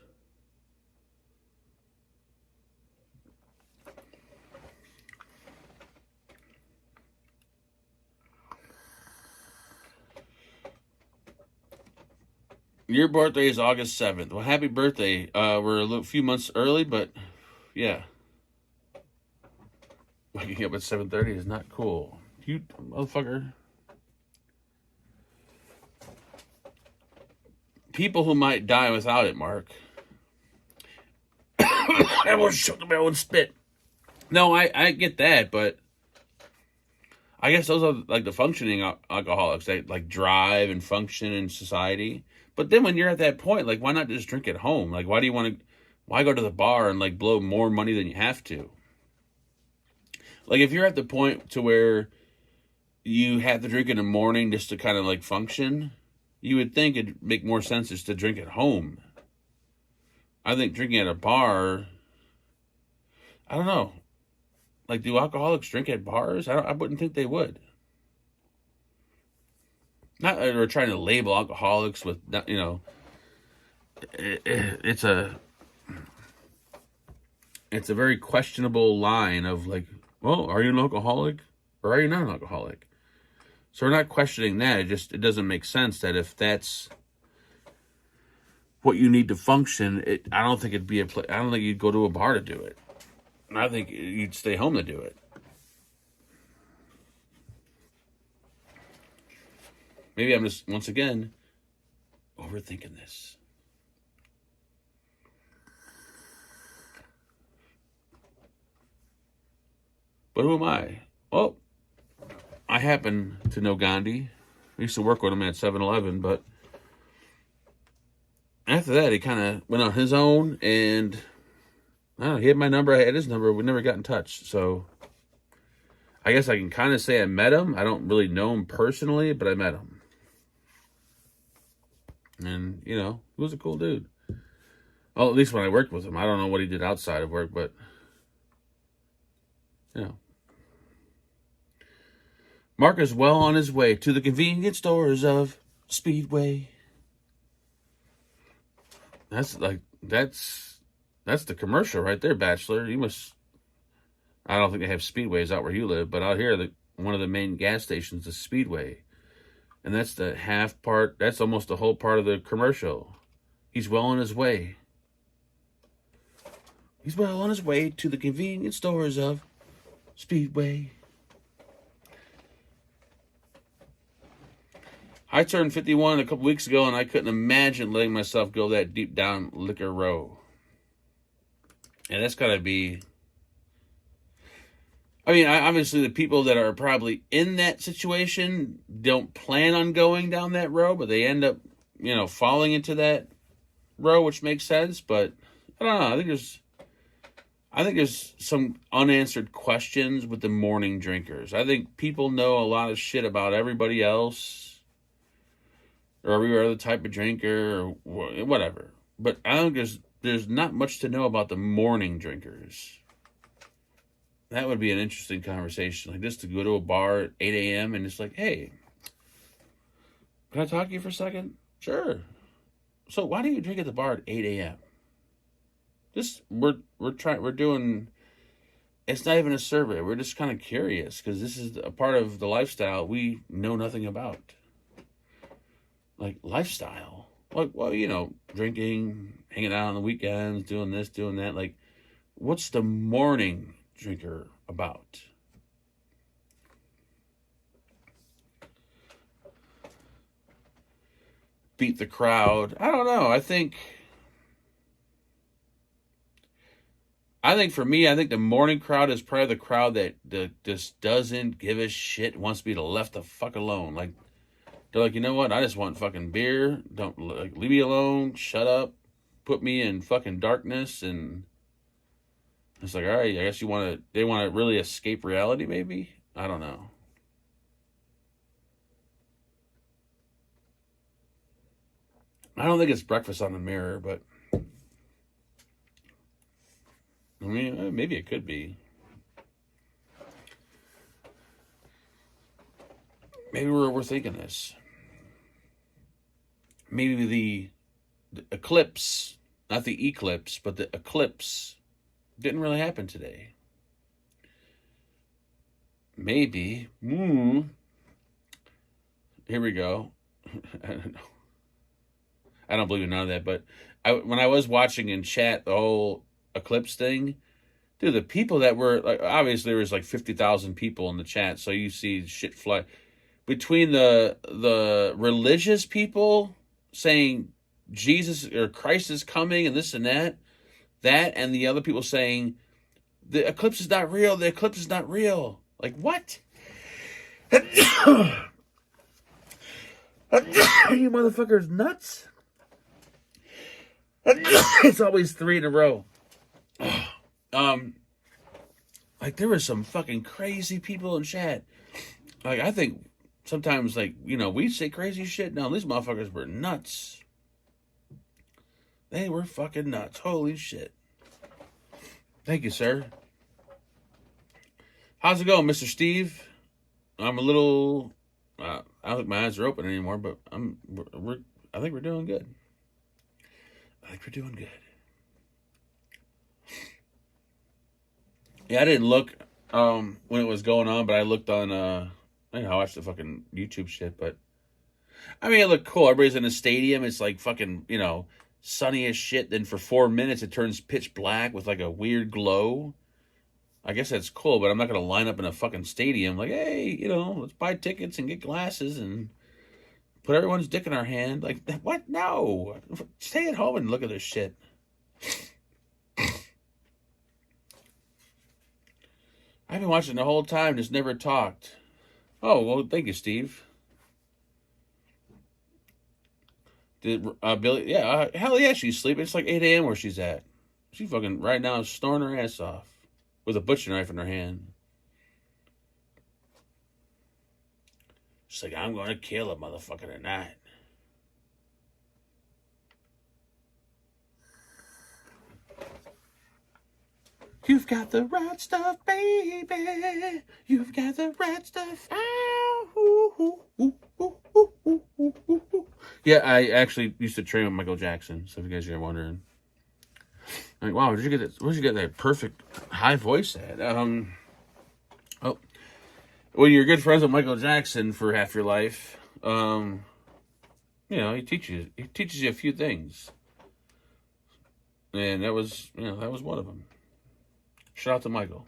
Your birthday is August 7th. Well, happy birthday. We're a few months early, but yeah. Waking up at 7:30 is not cool. You motherfucker. People who might die without it, Mark. I will shut my own spit. No, I get that, but I guess those are like the functioning alcoholics. They like drive and function in society. But then when you're at that point, like, why not just drink at home? Like, why go to the bar and, like, blow more money than you have to? Like, if you're at the point to where you have to drink in the morning just to kind of, like, function, you would think it'd make more sense just to drink at home. I think drinking at a bar, I don't know. Like, do alcoholics drink at bars? I wouldn't think they would. Not that we're trying to label alcoholics with, it's a very questionable line of like, well, are you an alcoholic or are you not an alcoholic? So we're not questioning that. It doesn't make sense that if that's what you need to function, I don't think it'd be I don't think you'd go to a bar to do it. I think you'd stay home to do it. Maybe I'm just, once again, overthinking this. But who am I? Well, I happen to know Gandhi. I used to work with him at 7-Eleven, but after that, he kind of went on his own, and I don't know, he had my number, I had his number, we never got in touch, so I guess I can kind of say I met him. I don't really know him personally, but I met him. And, he was a cool dude. Well, at least when I worked with him. I don't know what he did outside of work, but, Mark is well on his way to the convenience stores of Speedway. That's the commercial right there, Bachelor. I don't think they have Speedways out where you live, but out here, one of the main gas stations is Speedway. And that's the half part, that's almost the whole part of the commercial. He's well on his way. He's well on his way to the convenience stores of Speedway. I turned 51 a couple weeks ago, and I couldn't imagine letting myself go that deep down liquor row. And that's got to be... I mean, obviously the people that are probably in that situation don't plan on going down that row, but they end up, falling into that row, which makes sense. But I don't know. I think there's some unanswered questions with the morning drinkers. I think people know a lot of shit about everybody else, or every other type of drinker, or whatever. But I think there's not much to know about the morning drinkers. That would be an interesting conversation. Like, just to go to a bar at 8 a.m. and it's like, hey, can I talk to you for a second? Sure. So why do you drink at the bar at 8 a.m.? We're doing, it's not even a survey. We're just kind of curious because this is a part of the lifestyle we know nothing about. Like, lifestyle. Like, well, drinking, hanging out on the weekends, doing this, doing that. Like, what's the morning drinker about? Beat the crowd. I don't know. I think for me, I think the morning crowd is probably the crowd that just doesn't give a shit, wants to be left the fuck alone. Like, they're like, you know what? I just want fucking beer. Don't, like, leave me alone. Shut up. Put me in fucking darkness. And it's like, all right, I guess they want to really escape reality, maybe? I don't know. I don't think it's breakfast on the mirror, but I mean, maybe it could be. Maybe we're thinking this. Maybe the eclipse, not the eclipse, but the eclipse didn't really happen today. Maybe. Here we go. I don't know. I don't believe in none of that, but when I was watching in chat the whole eclipse thing, dude, the people that were, like, obviously there was like 50,000 people in the chat, so you see shit fly. Between the religious people saying Jesus or Christ is coming and this and that and the other people saying the eclipse is not real, the eclipse is not real. Like, what? You motherfuckers nuts? It's always 3 in a row. Like, there were some fucking crazy people in chat. Like, I think sometimes, like, we say crazy shit. No, these motherfuckers were nuts. They were fucking nuts. Holy shit. Thank you, sir. How's it going, Mr. Steve? I'm a little... I don't think my eyes are open anymore, but I think we're doing good. I think we're doing good. Yeah, I didn't look when it was going on, but I looked on... I watched the fucking YouTube shit, but... I mean, it looked cool. Everybody's in a stadium. It's like fucking, sunny as shit. Then for 4 minutes, it turns pitch black with like a weird glow. I guess that's cool, but I'm not going to line up in a fucking stadium like, hey, let's buy tickets and get glasses and put everyone's dick in our hand. Like, what? No. Stay at home and look at this shit. I've been watching the whole time, just never talked. Oh, well, thank you, Steve. Did Billy? Yeah, hell yeah, she's sleeping. It's like 8 a.m. where she's at. She fucking right now is snoring her ass off with a butcher knife in her hand. She's like, I'm going to kill a motherfucker tonight. You've got the right stuff, baby. You've got the right stuff. Ow. Ooh, ooh, ooh, ooh, ooh, ooh, ooh, ooh. Yeah, I actually used to train with Michael Jackson. So if you guys are wondering, like, wow, where'd you get that perfect high voice at? When you're good friends with Michael Jackson for half your life, he teaches you a few things, and that was one of them. Shout out to Michael.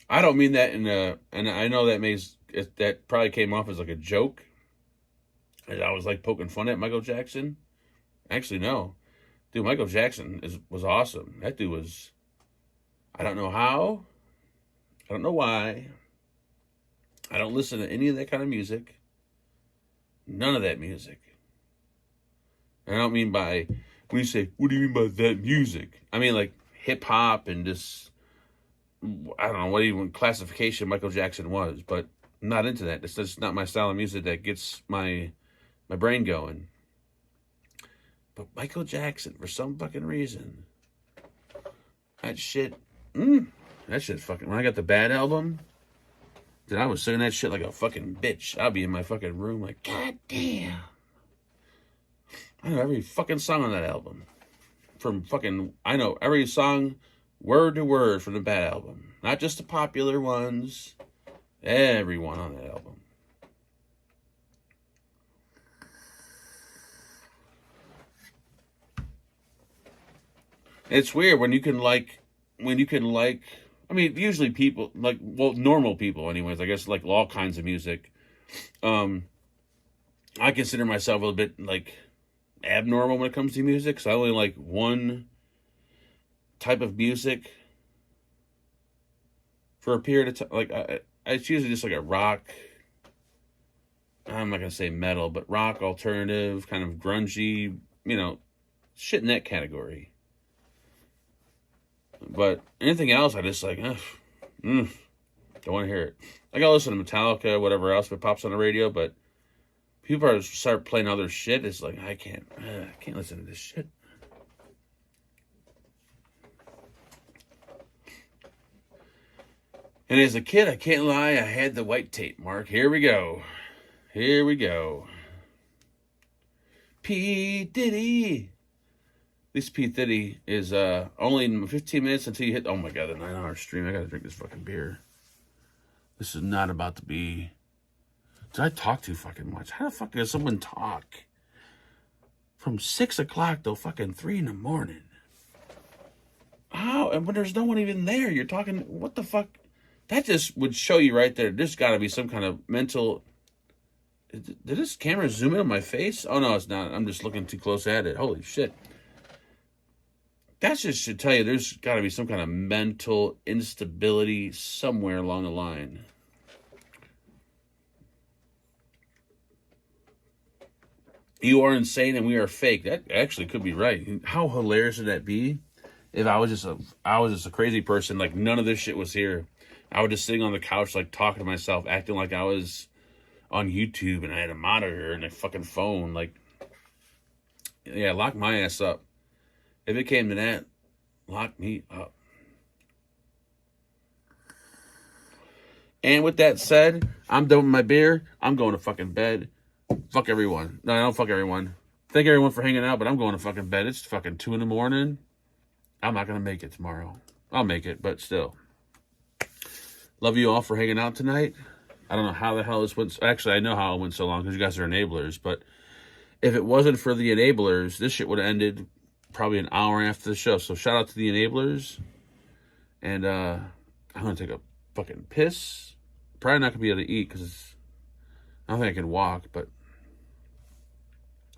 I don't mean that and I know that probably came off as like a joke. And I was like poking fun at Michael Jackson. Actually, no. Dude, Michael Jackson was awesome. That dude was, I don't know how. I don't know why. I don't listen to any of that kind of music. None of that music. And I don't mean by, when you say, what do you mean by that music? I mean like hip hop and just, I don't know what even classification Michael Jackson was, but I'm not into that. It's just not my style of music that gets my brain going. But Michael Jackson, for some fucking reason, that shit fucking, when I got the Bad album, dude, I was singing that shit like a fucking bitch. I'd be in my fucking room like, God damn. I know every fucking song on that album. I know every song word to word from the Bad album. Not just the popular ones. Every one on that album. It's weird when you can like, I mean, usually people, like, well, normal people anyways, I guess, like, all kinds of music. I consider myself a little bit, like, abnormal when it comes to music, so I only like one type of music for a period of time. Like, it's usually just like a rock, I'm not going to say metal, but rock, alternative, kind of grungy, shit in that category. But anything else, I just like, don't want to hear it. I gotta listen to Metallica, whatever else that pops on the radio, but people start playing other shit. It's like, I can't listen to this shit. And as a kid, I can't lie, I had the white tape, Mark. Here we go. P. Diddy. This P. Diddy is only 15 minutes until you hit, oh my God, the 9-hour stream. I gotta drink this fucking beer. This is not about to be, did I talk too fucking much? How the fuck does someone talk from 6 o'clock till fucking 3 in the morning? How? And when there's no one even there, you're talking, what the fuck? That just would show you right there, there's gotta be some kind of mental, did this camera zoom in on my face? Oh no, it's not. I'm just looking too close at it. Holy shit. That just should tell you there's got to be some kind of mental instability somewhere along the line. You are insane and we are fake. That actually could be right. How hilarious would that be if I was just a crazy person, like none of this shit was here. I was just sitting on the couch, like talking to myself, acting like I was on YouTube and I had a monitor and a fucking phone. Like, yeah, lock my ass up. If it came to that, lock me up. And with that said, I'm done with my beer. I'm going to fucking bed. Fuck everyone. No, I don't fuck everyone. Thank everyone for hanging out, but I'm going to fucking bed. It's fucking 2 in the morning. I'm not going to make it tomorrow. I'll make it, but still. Love you all for hanging out tonight. I don't know how the hell this went. Actually, I know how it went so long because you guys are enablers, but if it wasn't for the enablers, this shit would have ended probably an hour after the show. So shout out to the enablers. And I'm going to take a fucking piss. Probably not going to be able to eat because I don't think I can walk, but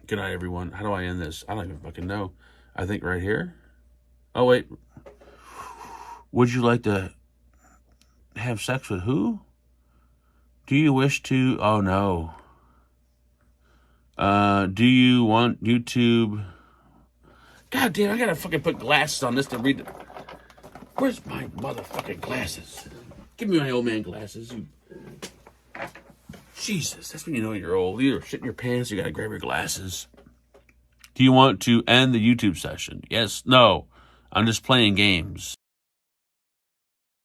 good night, everyone. How do I end this? I don't even fucking know. I think right here. Oh, wait. Would you like to have sex with who? Do you wish to? Oh, no. Do you want YouTube? God damn, I gotta fucking put glasses on this to read. Where's my motherfucking glasses? Give me my old man glasses. Jesus, that's when you know you're old. You're shitting your pants, you gotta grab your glasses. Do you want to end the YouTube session? Yes, no. I'm just playing games.